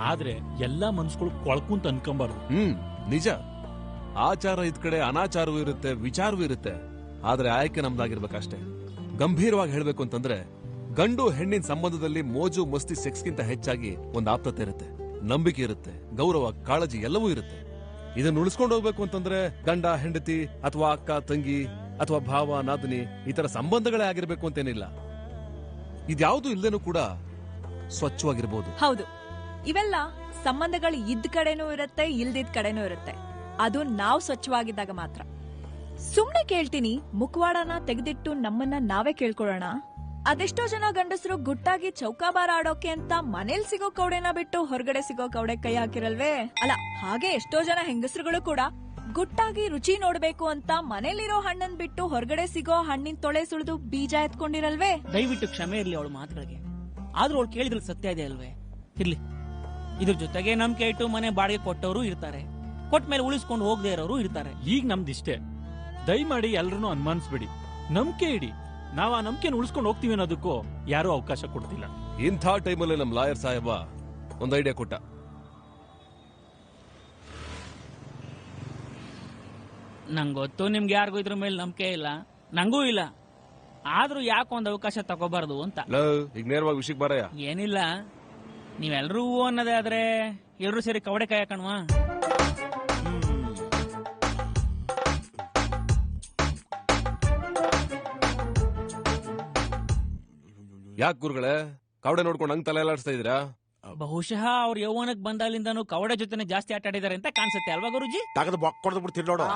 ಆದ್ರೆ ಎಲ್ಲಾ ಮನ್ಸುಗಳು ಕೊಳ್ಕುಂತ ಅನ್ಕೊಂಬಾರ್ದು. ನಿಜ. ಆಚಾರ ಇದ್ ಕಡೆ ಅನಾಚಾರವೂ ಇರುತ್ತೆ, ವಿಚಾರವೂ ಇರುತ್ತೆ. ಆದ್ರೆ ಆಯ್ಕೆ ನಮ್ದಾಗಿರ್ಬೇಕಷ್ಟೇ. ಗಂಭೀರವಾಗಿ ಹೇಳ್ಬೇಕು ಅಂತಂದ್ರೆ, ಗಂಡು ಹೆಣ್ಣಿನ ಸಂಬಂಧದಲ್ಲಿ ಮೋಜು ಮಸ್ತಿ ಸೆಕ್ಸ್ಗಿಂತ ಹೆಚ್ಚಾಗಿ ಒಂದು ಆಪ್ತತೆ ಇರುತ್ತೆ, ನಂಬಿಕೆ ಇರುತ್ತೆ, ಗೌರವ, ಕಾಳಜಿ ಎಲ್ಲವೂ ಇರುತ್ತೆ. ಇದನ್ನ ಉಳಿಸ್ಕೊಂಡು ಹೋಗ್ಬೇಕು ಅಂತಂದ್ರೆ ಗಂಡ ಹೆಂಡತಿ ಅಥವಾ ಅಕ್ಕ ತಂಗಿ ಅಥವಾ ಭಾವ ನಾದಿನಿ ಈ ತರ ಸಂಬಂಧಗಳೇ ಆಗಿರ್ಬೇಕು ಅಂತೇನಿಲ್ಲ. ಇದ್ಯಾವುದು ಇಲ್ದೇನೂ ಕೂಡ ಸ್ವಚ್ಛವಾಗಿರ್ಬೋದು. ಹೌದು, ಇವೆಲ್ಲ ಸಂಬಂಧಗಳು ಇದ್ದ ಕಡೆನೂ ಇರುತ್ತೆ, ಇಲ್ದಿದ್ ಕಡೆನೂ ಇರುತ್ತೆ. ಅದು ನಾವು ಸ್ವಚ್ಛವಾಗಿದ್ದಾಗ ಮಾತ್ರ. ಸುಮ್ನೆ ಕೇಳ್ತೀನಿ, ಮುಖವಾಡನ ತೆಗೆದಿಟ್ಟು ನಮ್ಮನ್ನ ನಾವೇ ಕೇಳ್ಕೊಳ್ಳೋಣ. ಅದೆಷ್ಟೋ ಜನ ಗಂಡಸರು ಗುಟ್ಟಾಗಿ ಚೌಕಾಬಾರ ಆಡೋಕೆ ಅಂತ ಮನೇಲಿ ಸಿಗೋ ಕೌಡೆನ ಬಿಟ್ಟು ಹೊರಗಡೆ ಸಿಗೋ ಕೌಡೆ ಕೈ ಹಾಕಿರಲ್ವೇ? ಅಲ್ಲ, ಹಾಗೆ ಎಷ್ಟೋ ಜನ ಹೆಂಗಸರುಗಳು ಕೂಡ ಗುಟ್ಟಾಗಿ ರುಚಿ ನೋಡ್ಬೇಕು ಅಂತ ಮನೇಲಿರೋ ಹಣ್ಣನ್ ಬಿಟ್ಟು ಹೊರಗಡೆ ಸಿಗೋ ಹಣ್ಣಿನ ತೊಳೆ ಸುಳಿದು ಬೀಜ ಎತ್ಕೊಂಡಿರಲ್ವೇ? ದಯವಿಟ್ಟು ಕ್ಷಮೆ ಇರ್ಲಿ ಅವಳ ಮಾತುಗಳಿಗೆ. ಆದ್ರೂ ಅವಳು ಕೇಳಿದ್ರಲ್ಲಿ ಸತ್ಯ ಇದೆ ಅಲ್ವೇ? ಇರ್ಲಿ. ಇದ್ರ ಜೊತೆಗೆ ನಂಬಿಕೆ ಇಟ್ಟು ಮನೆ ಬಾಡಿಗೆ ಕೊಟ್ಟವರು ಇರ್ತಾರೆ, ಕೊಟ್ಟ ಮೇಲೆ ಉಳಿಸ್ಕೊಂಡು ಹೋಗದೆ ಇರೋರು ಇರ್ತಾರೆ. ಈಗ ನಮ್ದಿಷ್ಟೇ. ದಯಮಾಡಿ ಎಲ್ರನ್ನೂ ಅನುಮಾನಿಸ್ಬೇಡಿ, ನಂಬಿಕೆ ಇಡಿ. ನಾವ್ ಆ ನಂಬಿಕೆನ ಉಳಿಸ್ಕೊಂಡು ಹೋಗ್ತೀವಿ ಅನ್ನೋದಕ್ಕೂ ಯಾರು ಅವಕಾಶ ಕೊಡ್ತಿಲ್ಲ. ಇಂಥ ಟೈಮಲ್ಲಿ ನಮ್ ಲಾಯರ್ ಸಾಹೇಬ ಒಂದ್ ಐಡಿಯಾ ಕೊಟ್ಟ. ನಂಗೊತ್ತು ನಿಮ್ಗೆ ಯಾರಿಗೂ ಇದ್ರ ಮೇಲೆ ನಂಬಿಕೆ ಇಲ್ಲ, ನಂಗೂ ಇಲ್ಲ. ಆದ್ರೂ ಯಾಕೆ ಒಂದ್ ಅವಕಾಶ ತಗೋಬಾರ್ದು ಅಂತ. ಈಗ ನೇರವಾಗಿ ವಿಷಯಕ್ಕೆ ಬರಯ್ಯ. ಏನಿಲ್ಲ, ನೀವೆಲ್ರೂ ಹೂ ಅನ್ನೋದೇ ಆದ್ರೆ ಎಲ್ರೂ ಸೇರಿ ಕವಡೆ ಕಾಯ ಕಣ್ವಾ. ಯಾಕೆ ಗುರುಗಳೇ ಕವಡೆ ನೋಡ್ಕೊಂಡು ಹಂಗ್ ತಲೆ ಎಲ್ಲಾಡ್ಸ್ತಾ ಇದ್ದೀರಾ? ಬಹುಶಃ ಅವ್ರ ಯೌವನಕ್ ಬಂದಾಲಿಂದನೂ ಕವಡೆ ಜೊತೆನೆ ಜಾಸ್ತಿ ಆಟ ಆಡಿದಾರೆ ಅಂತ ಕಾಣಿಸುತ್ತೆ ಅಲ್ವಾ ಗುರುಜಿ? ತಗದು ಬೊಕ್ಕೊಡ್ದು ಬಿಡ್ತೀನಿ ನೋಡು.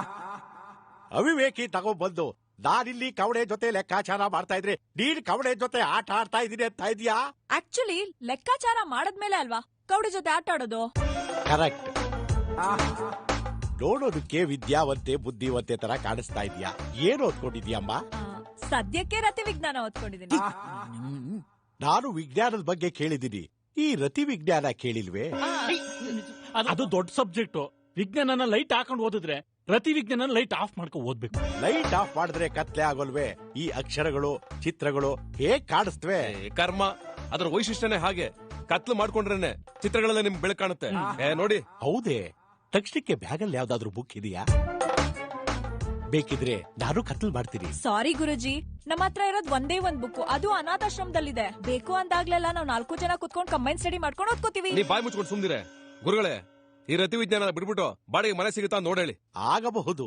ಅವಿವೇಕಿ ತಗೋ ಬಂದು ನಾನಿಲ್ಲಿ ಕವಡೆ ಜೊತೆ ಲೆಕ್ಕಾಚಾರ ಮಾಡ್ತಾ ಇದ್ರೆ ನೀನ್ ಕವಡೆ ಜೊತೆ ಆಟ ಆಡ್ತಾ ಇದೀನಿ ಅಂತ ಇದೀಯಾ? ಆಕ್ಚುಲಿ ಲೆಕ್ಕಾಚಾರ ಮಾಡದ್ಮೇಲೆ ಅಲ್ವಾ ಕವಡೆ ಜೊತೆ ಆಟ ಆಡೋದು. ಕರೆಕ್ಟ್. ನೋಡೋದಕ್ಕೆ ವಿದ್ಯಾವಂತೆ ಬುದ್ಧಿವಂತೆ ತರ ಕಾಣಿಸ್ತಾ ಇದೀಯಾ. ಏನು ಓದ್ಕೊಂಡಿದ್ಯಮ್ಮ? ಸದ್ಯಕ್ಕೆ ರತಿ ವಿಜ್ಞಾನ ಓದ್ಕೊಂಡಿದ್ದೀನಿ. ನಾನು ವಿಜ್ಞಾನದ ಬಗ್ಗೆ ಕೇಳಿದ್ದೀನಿ, ಈ ರತಿ ವಿಜ್ಞಾನ ಕೇಳಿಲ್ವೇ? ಅದು ದೊಡ್ಡ ಸಬ್ಜೆಕ್ಟ್. ವಿಜ್ಞಾನನ ಲೈಟ್ ಹಾಕೊಂಡು ಓದಿದ್ರೆ ರತಿ ವಿಜ್ಞಾನ ಲೈಟ್ ಆಫ್ ಮಾಡ್ಕೊಂಡು ಓದ್ಬೇಕು. ಲೈಟ್ ಆಫ್ ಮಾಡಿದ್ರೆ ಕತ್ಲೆ ಆಗೋಲ್ವೇ? ಈ ಅಕ್ಷರಗಳು ಚಿತ್ರಗಳು ಹೇಗ್ ಕಾಣಿಸ್ತವೆ? ಕರ್ಮ, ಅದ್ರ ವೈಶಿಷ್ಟ್ಯನೇ ಹಾಗೆ. ಕತ್ಲು ಮಾಡ್ಕೊಂಡ್ರೇನೆ ಚಿತ್ರಗಳೆಲ್ಲ ನಿಮ್ಗೆ ಬೆಳಕು ಕಾಣುತ್ತೆ. ನೋಡಿ. ಹೌದೇ? ತಕ್ಷಣಕ್ಕೆ ಬ್ಯಾಗಲ್ಲಿ ಯಾವ್ದಾದ್ರು ಬುಕ್ ಇದೆಯಾ? ಬೇಕಿದ್ರೆ ನಾನು ಕತ್ಲ್ ಮಾಡ್ತೀನಿ. ಸಾರಿ ಗುರುಜಿ, ನಮ್ಮ ಹತ್ರ ಇರೋದ್ ಒಂದೇ ಒಂದ್ ಬುಕ್, ಅದು ಅನಾಥಾಶ್ರಮದಲ್ಲಿದೆ. ಬೇಕು ಅಂದಾಗ್ಲೆಲ್ಲ ನಾವು 4 ಜನ ಕುತ್ಕೊಂಡು ಕಂಬೈನ್ ಸ್ಟಡಿ ಮಾಡ್ಕೊಂಡು ಓದ್ಕೋತೀವಿ. ನೀ ಬಾಯಿ ಮುಚ್ಕೊಂಡು ಸುಮ್ದಿರೆ. ಗುರುಗಳೇ, ಈ ರತಿ ವಿಜ್ಞಾನ ಬಿಡ್ಬಿಟ್ಟು ಬಾಡಿಗೆ ಮನೆ ಸಿಗುತ್ತಾ ನೋಡೇಳಿ. ಆಗಬಹುದು.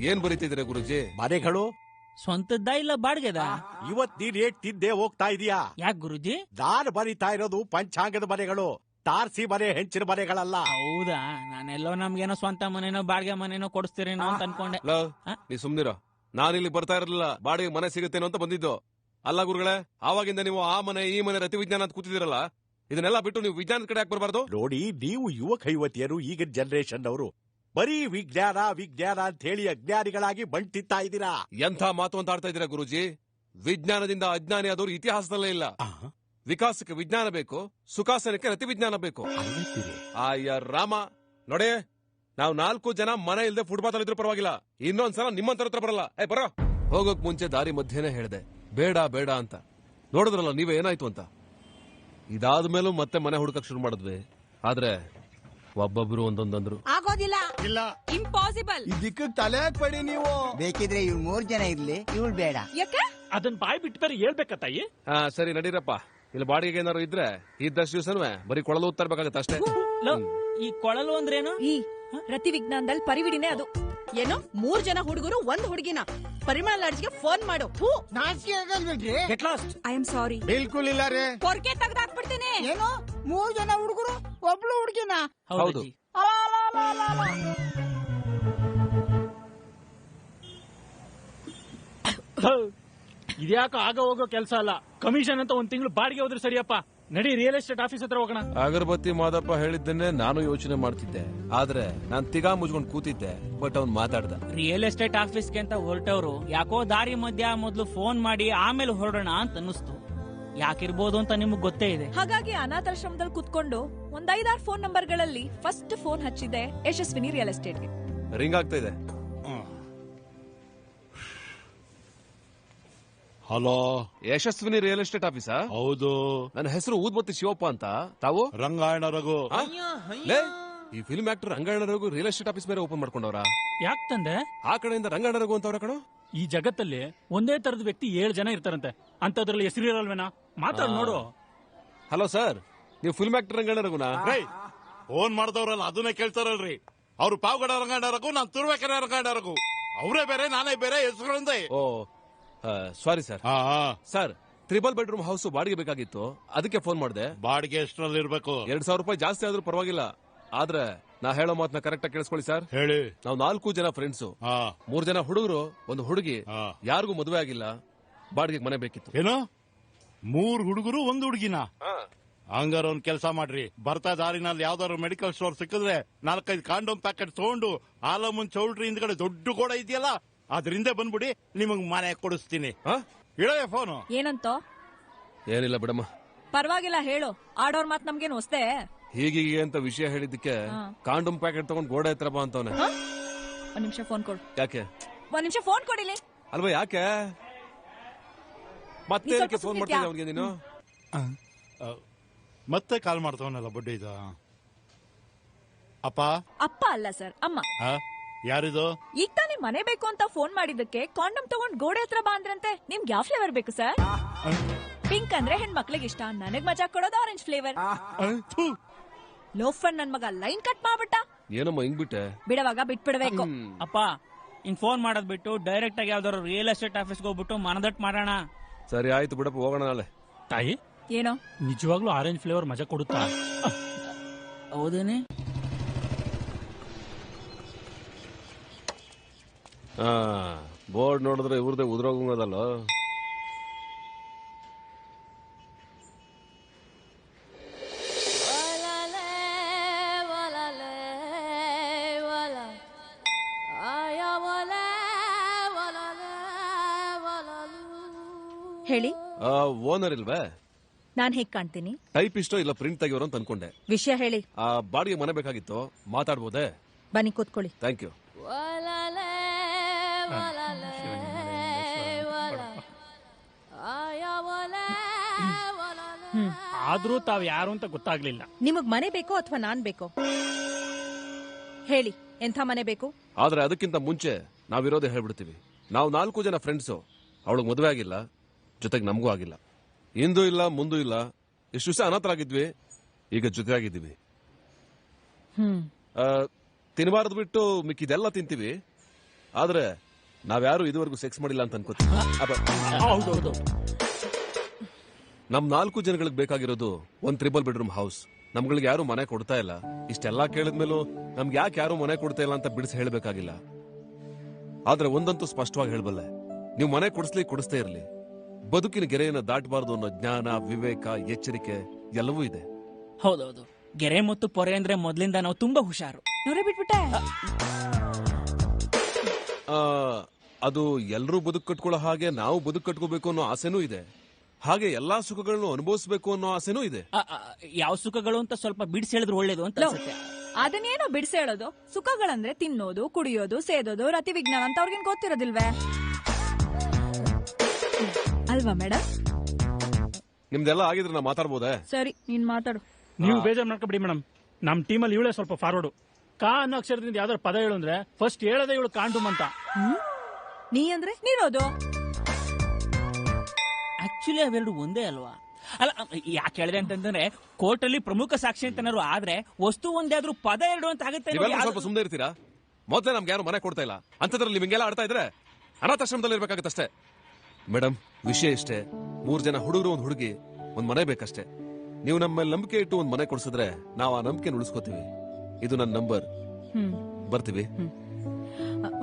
ಏನ್ ಬರೀತಿದ್ರೆ ಗುರುಜಿ? ಮನೆಗಳು ಸ್ವಂತದ್ದ ಇಲ್ಲ ಬಾಡಿಗೆದ? ಇವತ್ ನೀನ್ ಏಟ್ ತಿದ್ದೆ ಹೋಗ್ತಾ ಇದೀಯಾ? ಯಾಕೆ ಗುರುಜಿ? ನಾನು ಬರೀತಾ ಇರೋದು ಪಂಚಾಂಗದ ಮನೆಗಳು, ತಾರ್ಸಿ ಮನೆ, ಹೆಂಚಿನ ಮನೆಗಳಲ್ಲ. ಹೌದಾ? ನಾನೆಲ್ಲೋ ನಮ್ಗೇನೋ ಸ್ವಂತ ಮನೆನೋ ಬಾಡಿಗೆ ಮನೆನೋ ಕೊಡಿಸ್ತೀರೇನೋ ಅಂತ ಅನ್ಕೊಂಡೆ. ನೀ ಸುಮ್ನಿರೋ. ನಾನು ಇಲ್ಲಿ ಬರ್ತಾ ಇರಲಿಲ್ಲ, ಬಾಡಿಗೆ ಮನೆ ಸಿಗುತ್ತೇನೋ ಅಂತ ಬಂದಿದ್ದು. ಅಲ್ಲ ಗುರುಗಳೇ, ಆವಾಗಿಂದ ನೀವು ಆ ಮನೆ ಈ ಮನೆ ರತಿ ವಿಜ್ಞಾನ ಅಂತ ಕೂತಿದಿರಲ್ಲ, ಇದನ್ನೆಲ್ಲ ಬಿಟ್ಟು ನೀವು ವಿಜ್ಞಾನದ ಕಡೆ ಯಾಕೆ ಬರಬಾರ್ದು? ನೋಡಿ, ನೀವು ಯುವಕ ಯುವತಿಯರು, ಈಗಿನ ಜನರೇಷನ್ ಅವರು ಬರೀ ವಿಜ್ಞಾನ ವಿಜ್ಞಾನ ಅಂತ ಹೇಳಿ ಅಜ್ಞಾನಿಗಳಾಗಿ ಬಂಟಿತ್ತಾ ಇದ್ದೀರಾ. ಎಂಥ ಮಾತು ಅಂತ ಆಡ್ತಾ ಇದ್ದೀರಾ ಗುರುಜಿ? ವಿಜ್ಞಾನದಿಂದ ಅಜ್ಞಾನಿ ಆದವರು ಇತಿಹಾಸದಲ್ಲೇ ಇಲ್ಲ. ವಿಕಾಸಕ್ಕೆ ವಿಜ್ಞಾನ ಬೇಕು, ಸುಖಾಸನಕ್ಕೆ ರತಿ ವಿಜ್ಞಾನ ಬೇಕು. ಆಯ್ಯ ರಾಮ, ನೋಡೇ, ನಾವು 4 ಜನ ಮನೆ ಇಲ್ಲದೆ ಫುಟ್ಪಾತ್ ಅಲ್ಲಿ ಇದ್ರೂ ಪರವಾಗಿಲ್ಲ, ಇನ್ನೊಂದ್ಸಲ ನಿಮ್ಮಂತರ ಹತ್ರ ಬರಲ್ಲ. ಬರೋ. ಹೋಗೋಕ್ ಮುಂಚೆ ದಾರಿ ಮಧ್ಯೆನೆ ಹೇಳ್ದೆ ಬೇಡ ಬೇಡ ಅಂತ. ನೋಡಿದ್ರಲ್ಲ ನೀವೇ ಏನಾಯ್ತು ಅಂತ. ಇದಾದ್ಮೇಲೂ ಮತ್ತೆ ಮನೆ ಹುಡುಕಕ್ ಶುರು ಮಾಡಿದ್ವಿ. ಆದ್ರೆ ಒಬ್ಬೊಬ್ರು ಒಂದೊಂದಂದ್ರು. ಆಗೋದಿಲ್ಲ. ಇಲ್ಲ, ಇಂಪಾಸಿಬಲ್. ಇದಕ್ಕೆ ತಲೆ ಹಾಕ್ಬೇಡಿ ನೀವು. ಬೇಕಿದ್ರೆ ಇವ್ 3 ಜನ ಇರ್ಲಿ, ಇವಳು ಬೇಡ. ಯಾಕೆ? ಅದನ್ನ ಬಾಯ್ ಬಿಟ್ಟು ಬೇರೆ ಹೇಳ್ಬೇಕ ತಾಯಿ? ಸರಿ ನಡೀರಪ್ಪ. ಇಲ್ಲಿ ಬಾಡಿಗೆ ಏನಾರು ಇದ್ರೆ ಇದ್ದಷ್ಟು ದಿವಸನೂ ಬರೀ ಕೊಳಲು ತರ್ಬೇಕಾಗತ್ತೆ ಅಷ್ಟೇ. ಈ ಕೊಳಲು ಅಂದ್ರೇನು? ಈ ರತಿ ವಿಜ್ಞಾನದಲ್ಲಿ ಪರಿವಿಡಿನೇ ಅದು. ಏನೋ 3 ಜನ ಹುಡುಗರು 1 ಹುಡುಗಿನ. ಪರಿಮಳ ಲಾಡ್ಜ್ಗೆ ಫೋನ್ ಮಾಡು. ನಾಚಿಕೆ ಆಗಲ್ಬೇಡ್ರಿ. Get lost. I am sorry. ಬಿಲ್ಕುಲ್ ಇಲ್ಲ ರೀ. ಪೊರ್ಕೆ ತೆಗ್ದಾಕ್ಬಿಡ್ತೀನಿ. ಏನು 3 ಜನ ಹುಡುಗರು 1 ಹುಡುಗಿನ? ಹೌದು. ಇದ್ಯಾಕ ಆಗ ಹೋಗೋ ಕೆಲಸ ಅಲ್ಲ. ಕಮಿಷನ್ ಅಂತ 1 ತಿಂಗಳು ಬಾಡಿಗೆ ಹೋದ್ರೆ ಸರಿಯಪ್ಪ. ನಡಿ, ರಿಯಲ್ ಎಸ್ಟೇಟ್ ಆಫೀಸ್ ಹತ್ರ ಹೋಗೋಣ. ಅಗರಬತ್ತಿ ಮಾದಪ್ಪ ಹೇಳಿದ್ದನ್ನೇ ನಾನು ಯೋಚನೆ ಮಾಡ್ತಿದ್ದೆ. ಆದ್ರೆ ನಾನ್ ತಿಗಾ ಮುಚ್ಕೊಂಡು ಕೂತಿದ್ದೆ, ಬಟ್ ಅವ್ನ್ ಮಾತಾಡ್ದ. ರಿಯಲ್ ಎಸ್ಟೇಟ್ ಆಫೀಸ್ಗೆ ಅಂತ ಹೊರಟವ್ರು ಯಾಕೋ ದಾರಿ ಮಧ್ಯ ಮೊದ್ಲು ಫೋನ್ ಮಾಡಿ ಆಮೇಲೆ ಹೊರಡೋಣ ಅಂತ ಅನ್ನಿಸ್ತು. ಯಾಕಿರ್ಬೋದು ಅಂತ ನಿಮ್ಗೆ ಗೊತ್ತೇ ಇದೆ. ಹಾಗಾಗಿ ಅನಾಥಾಶ್ರಮದಲ್ಲಿ ಕುತ್ಕೊಂಡು 5-6 ಫೋನ್ ನಂಬರ್ಗಳಲ್ಲಿ ಫಸ್ಟ್ ಫೋನ್ ಹಚ್ಚಿದೆ ಯಶಸ್ವಿನಿ ರಿಯಲ್ ಎಸ್ಟೇಟ್ಗೆ. ರಿಂಗ್ ಆಗ್ತಾ ಇದೆ. ಹಲೋ, ಯಶಸ್ವಿನಿ ರಿಯಲ್ ಎಸ್ಟೇಟ್ ಆಫೀಸಾ? ಹೌದು. ನನ್ನ ಹೆಸರು ಊದ್ಬತ್ತಿ ಶಿವಪ್ಪ ಅಂತ. ತಾವು? ರಂಗಾಯಣ ರಘು. ಈ film actor Rangayana Raghu real estate office ಬೇರೆ ಓಪನ್ ಮಾಡ್ಕೊಂಡವ್ರ? ಯಾಕೆ ತಂದೆ? ಆ ಕಡೆಯಿಂದ ರಂಗಾಯಣ ರಘು ಅಂತವ್ರ ಕಣ. ಈ ಜಗತ್ತಲ್ಲಿ ಒಂದೇ ತರದ ವ್ಯಕ್ತಿ 7 ಜನ ಇರ್ತಾರಂತೆ. ಅಂತದ್ರಲ್ಲಿ ಹೆಸರು ಇರಲ್ವೇನಾ? ಮಾತಾಡ್ ನೋಡು. ಹಲೋ ಸರ್, ನೀವು ಫಿಲ್ಮ್ ಆಕ್ಟರ್ ರಂಗಾಯಣ ರಘುನಾ? ಫೋನ್ ಮಾಡಿದವ್ರಲ್ಲ ಅದನ್ನೇ ಕೇಳ್ತಾರಲ್ರಿ. ಅವ್ರು ಪಾವಗಡ ರಂಗಾಯಣ ರಘು, ನಾನ್ ತುರ್ಬೇಕರ ರಂಗಾಯಣ ರಘು. ಅವರೇ ಬೇರೆ ನಾನೇ ಬೇರೆ, ಹೆಸರುಗಳಂದೆ. Oh sorry sir. Sir, 3 bedroom house ಬಾಡಿಗೆ ಬೇಕಾಗಿತ್ತು, ಅದಕ್ಕೆ ಫೋನ್ ಮಾಡಿದೆ. ಬಾಡಿಗೆ ಎಷ್ಟರಲ್ಲಿ ಇರ್ಬೇಕು? 2,000 ರೂಪಾಯಿ ಜಾಸ್ತಿ ಆದ್ರೂ ಪರವಾಗಿಲ್ಲ. ಆದ್ರೆ ನಾ ಹೇಳೋ ಮಾತನ್ನ ಕರೆಕ್ಟ್ ಆಗಿ ಕೇಳಿಸ್ಕೊಳ್ಳಿ ಸರ್. ಹೇಳಿ. ನಾವು 4 ಜನ ಫ್ರೆಂಡ್ಸ್, 3 ಜನ ಹುಡುಗರು, 1 ಹುಡುಗಿ. ಯಾರಿಗೂ ಮದುವೆ ಆಗಿಲ್ಲ, ಬಾಡಿಗೆ ಮನೆ ಬೇಕಿತ್ತು. ಏನೋ 3 ಹುಡುಗರು 1 ಹುಡುಗಿನ? ಹಂಗಾರ ಒಂದ್ ಕೆಲಸ ಮಾಡ್ರಿ, ಬರ್ತಾ ದಾರಿನಲ್ಲಿ ಯಾವ್ದಾದ್ರು ಮೆಡಿಕಲ್ ಸ್ಟೋರ್ ಸಿಕ್ಕಿದ್ರೆ 4-5 ಕಾಂಡೋಮ್ ಪ್ಯಾಕೆಟ್ ತಗೊಂಡು ಆಲಮುನ್ ಚೌಲ್ಟ್ರಿ ಹಿಂದ್ಗಡೆ ದೊಡ್ಡ ಗೋಡ ಇದೆಯಲ್ಲ, ಅದ್ರಿಂದ ಬಂದ್ಬಿಡಿ, ನಿಮಗ್ ಮನೆ ಕೊಡಿಸ್ತೀನಿ. ಇಳಯ ಫೋನು. ಏನಂತ? ಏನಿಲ್ಲ ಬಿಡಮ್ಮ. ಪರವಾಗಿಲ್ಲ, ಹೇಳು. ಆಡೋರ್ ಮಾತ್ ನಮ್ಗೇನು ಹೊಸ್ತೆ? ಹೀಗೀಗೆ ಅಂತ ವಿಷಯ ಹೇಳಿದ್ದಕ್ಕೆ ಕಾಂಡೋಮ್ ಪ್ಯಾಕೆಟ್ ತಗೊಂಡ್ ಗೋಡೆ ಹತ್ರ ಬಾ ಅಂತವನೆ. 1 ನಿಮಿಷ ಫೋನ್ ಕೊಡು. ಯಾಕೆ? 1 ನಿಮಿಷ ಫೋನ್ ಕೊಡಿಲಿ. ಅಲ್ವಾ ಯಾಕೆ? ಮತ್ತೆ ನೀನ್ ಸ್ವಲ್ಪ ಫೋನ್ ಸುಮ್ನಿರ್ತ್ಯಾ? ಮಾಡ್ತಿದ್ದೆ ಅವ್ನಿಗೆ ನೀನು ಮತ್ತೆ ಕಾಲ್ ಮಾಡ್ತವನಲ್ಲ ಬಡ್ಡಿ ಇದು. ಅಪ್ಪ ಅಪ್ಪ ಅಲ್ಲ ಸರ್, ಅಮ್ಮ. ಯಾರಿದು? ಈಗ ತಾನೇ ಮನೆ ಬೇಕು ಅಂತ ಫೋನ್ ಮಾಡಿದ್ದಕ್ಕೆ ಕಾಂಡಮ್ ತಗೊಂಡ್ ಗೋಡೆ ಹತ್ರ ಬಾ ಅಂದ್ರಂತೆ. ನಿಮ್ಗೆ ಯಾವ ಫ್ಲೇವರ್ ಬೇಕು ಸರ್? ಪಿಂಕ್ ಅಂದ್ರೆ ಹೆಣ್ಮಕ್ಳಿಗೆ ಇಷ್ಟ, ನನಗ್ ಮಜಾ ಕೊಡೋದು ಆರೆಂಜ್ ಫ್ಲೇವರ್. ಲೋಫರ್ ನನ್ ಮಗ ಲೈನ್ ಕಟ್ ಮಾಡ್ಬಿಟ್ಟ. ಏನಮ್ಮ ಹಿಂಗ್ ಬಿಟ್ಟೆ? ಬಿಡವಾಗ ಬಿಟ್ಬಿಡ್ಬೇಕು. ಅಪ್ಪ ಹಿಂಗ್ ಫೋನ್ ಮಾಡೋದ್ ಬಿಟ್ಟು ಡೈರೆಕ್ಟ್ ಆಗಿ ಯಾವ್ದಾದ್ರು ರಿಯಲ್ ಎಸ್ಟೇಟ್ ಆಫೀಸ್ಗೆ ಹೋಗ್ಬಿಟ್ಟು ಮನದಟ್ ಮಾಡೋಣ. ಸರಿ ಆಯ್ತು ಬಿಡಪ್ಪ, ಹೋಗೋಣ ನಾಳೆ. ತಾಯಿ ಏನೋ ನಿಜವಾಗ್ಲೂ ಆರೆಂಜ್ ಫ್ಲೇವರ್ ಮಜಾ ಕೊಡುತ್ತಾ? ಹೌದೇನೆ? ಬೋರ್ಡ್ ನೋಡಿದ್ರೆ ಇವ್ರದೇ ಉದ್ರೋಗದಲ್ಲ. ಹೇಳಿ. ಓನರ್ ಇಲ್ವೇ? ನಾನ್ ಹೇಗ್ ಕಾಣ್ತೀನಿ? ಟೈಪ್ ಇಷ್ಟೋ ಇಲ್ಲ ಪ್ರಿಂಟ್ ತೆಗಿಯೋರು ಅಂತ ಅನ್ಕೊಂಡೆ. ವಿಷಯ ಹೇಳಿ. ಬಾಡಿಗೆ ಮನೆ ಬೇಕಾಗಿತ್ತು, ಮಾತಾಡ್ಬೋದೇ? ಬನ್ನಿ ಕೂತ್ಕೊಳ್ಳಿ. Thank you. ಆದ್ರೂ ತಾವ್ ಯಾರು ಅಂತ ಗೊತ್ತಾಗ್ಲಿಲ್ಲ. ನಿಮಗ್ ಮನೆ ಬೇಕೋ ಅಥವಾ ನಾನ್ ಬೇಕೋ ಹೇಳಿ, ಎಂಥ ಮನೆ ಬೇಕು? ಆದ್ರೆ ಅದಕ್ಕಿಂತ ಮುಂಚೆ ನಾವಿರೋದೇ ಹೇಳ್ಬಿಡ್ತೀವಿ. ನಾವು 4 ಜನ ಫ್ರೆಂಡ್ಸು. ಅವಳಿಗೆ ಮದುವೆ ಆಗಿಲ್ಲ, ಜೊತೆಗೆ ನಮಗೂ ಆಗಿಲ್ಲ. ಇಂದು ಇಲ್ಲ ಮುಂದೂ ಇಲ್ಲ. ಇಷ್ಟು ದಿವಸ ಅನಾಥರಾಗಿದ್ವಿ, ಈಗ ಜೊತೆ ಆಗಿದ್ದೀವಿ. ತಿನ್ನಬಾರದು ಬಿಟ್ಟು ಮಿಕ್ಕಿದೆಲ್ಲ ತಿಂತೀವಿ. ಆದ್ರೆ ನಾವ್ಯಾರು ಇದುವರೆಗೂ ಸೆಕ್ಸ್ ಮಾಡಿಲ್ಲ ಅಂತ ಅನ್ಕೋತೀವಿ. ನಮ್ 4 ಜನಗಳಿಗೆ ಬೇಕಾಗಿರೋದು ಒಂದು 3 ಬೆಡ್ರೂಮ್ ಹೌಸ್. ನಮ್ಗಳಿಗೆ ಯಾರು ಮನೆ ಕೊಡ್ತಾ ಇಲ್ಲ. ಇಷ್ಟೆಲ್ಲಾ ಕೇಳಿದ್ಮೇಲೂ ನಮ್ಗೆ ಯಾಕೆ ಯಾರು ಮನೆ ಕೊಡ್ತಾ ಇಲ್ಲ ಅಂತ ಬಿಡಿಸಿ ಹೇಳಬೇಕಾಗಿಲ್ಲ. ಆದ್ರೆ ಒಂದಂತೂ ಸ್ಪಷ್ಟವಾಗಿ ಹೇಳಬಲ್ಲೆ, ನೀವು ಮನೆ ಕೊಡಿಸ್ತೇ ಇರಲಿ, ಬದುಕಿನ ಗೆರೆಯನ್ನ ದಾಟಬಾರದು ಅನ್ನೋ ಜ್ಞಾನ, ವಿವೇಕ, ಎಚ್ಚರಿಕೆ ಎಲ್ಲವೂ ಇದೆ. ಹೌದೌದು, ಗೆರೆ ಮತ್ತು ಪೊರೆ ಅಂದ್ರೆ ಮೊದ್ಲಿಂದ ನಾವು ತುಂಬಾ ಹುಷಾರು. ನೋಡೇ ಬಿಟ್ಬಿಟ್ಟೆ. ಅದು ಎಲ್ಲರೂ ಬದುಕು ಕಟ್ಕೊಳ್ಳೋ ಹಾಗೆ ನಾವು ಬದುಕು ಕಟ್ಕೋಬೇಕು ಅನ್ನೋ ಆಸೆನೂ ಇದೆ. ಹಾಗೆ ಎಲ್ಲಾ ಸುಖಗಳನ್ನು ಅನುಭವಿಸಬೇಕು ಅನ್ನೋ ಆಸೆನೂ ಇದೆ. ಯಾವ ಸುಖಗಳು ಅಂತ ಸ್ವಲ್ಪ ಬಿಡಿಸಿ ಹೇಳಿದ್ರು ಒಳ್ಳೇದು ಅಂತ ಅನ್ಸುತ್ತೆ. ಅದನ್ನೇನೋ ಬಿಡಿಸಿ ಹೇಳೋದು. ಸುಖಗಳಂದ್ರೆ ತಿನ್ನೋದು, ಕುಡಿಯೋದು, ಸೇದೋದು, ರತಿ ವಿಜ್ಞಾನ ಅಂತ ಅವ್ರಿಗೇನ್ ಗೊತ್ತಿರೋದಿಲ್ವೇ? ಅಲ್ವಾ ಮೇಡಮ್? ನಿಮ್ದೆಲ್ಲ ಆಗಿದ್ರೆ ನಾ ಮಾತಾಡ್ಬೋದೇ? ಸರಿ, ನೀನ್ ಮಾತಾಡು. ನೀವು ಬೇಜಾರ್ ಮಾಡ್ಕೊಬಿಡಿ ಮೇಡಮ್. ನಮ್ ಟೀಮಲ್ಲಿ ಇವಳೇ ಸ್ವಲ್ಪ ಫಾರ್ವರ್ಡ್. ಕಾ ಅನ್ನೋ ಅಕ್ಷರದಿಂದ ಯಾವ್ದಾರು ಪದ ಹೇಳು ಅಂದ್ರೆ ಫಸ್ಟ್ ಹೇಳದೆ ಇವಳು ಕಾಂಡುಮ್ ಅಂತ. ನೀ ಅಂದ್ರೆ ನೀರೋದು. ಆಕ್ಚುಲಿ ಅವೆರಡು ಒಂದೇ ಅಲ್ವಾ? ಅಲ್ಲ, ಯಾಕೆ ಹೇಳಿದೆ ಅಂತಂದ್ರೆ ಕೋರ್ಟ್ ಅಲ್ಲಿ ಪ್ರಮುಖ ಸಾಕ್ಷಿ ಅಂತನಾರು ಆದ್ರೆ ವಸ್ತು ಒಂದೇ ಆದ್ರೂ ಪದ ಎರಡು ಅಂತ ಆಗುತ್ತೆ. ಸ್ವಲ್ಪ ಸುಮ್ಮನೆ ಇರ್ತೀರಾ? ಮೊದಲೇ ನಮ್ಗೆ ಯಾರು ಮನೆ ಕೊಡ್ತಾ ಇಲ್ಲ ಅಂತದ್ರಲ್ಲಿ ನಿಮ್ಗೆಲ್ಲ ಆಡ್ತಾ ಇದ್ರೆ ಅನಾಥಾಶ್ರಮದಲ್ಲಿ ಇರ್ಬೇಕಾಗತ್ತಷ್ಟೇ. ಮೇಡಮ್, ವಿಷಯ ಇಷ್ಟೇ. 3 ಜನ ಹುಡುಗರು, ಒಂದು ಹುಡುಗಿ, ಒಂದ್ ಮನೆ ಬೇಕಷ್ಟೇ. ನೀವು ನಮ್ಮ ಮೇಲೆ ನಂಬಿಕೆ ಇಟ್ಟು ಒಂದ್ ಮನೆ ಕೊಡ್ಸಿದ್ರೆ ನಾವು ಆ ನಂಬಿಕೆ ಉಳಿಸ್ಕೋತೀವಿ. ಇದು ನನ್ನ ನಂಬರ್. ಬರ್ತೀವಿ.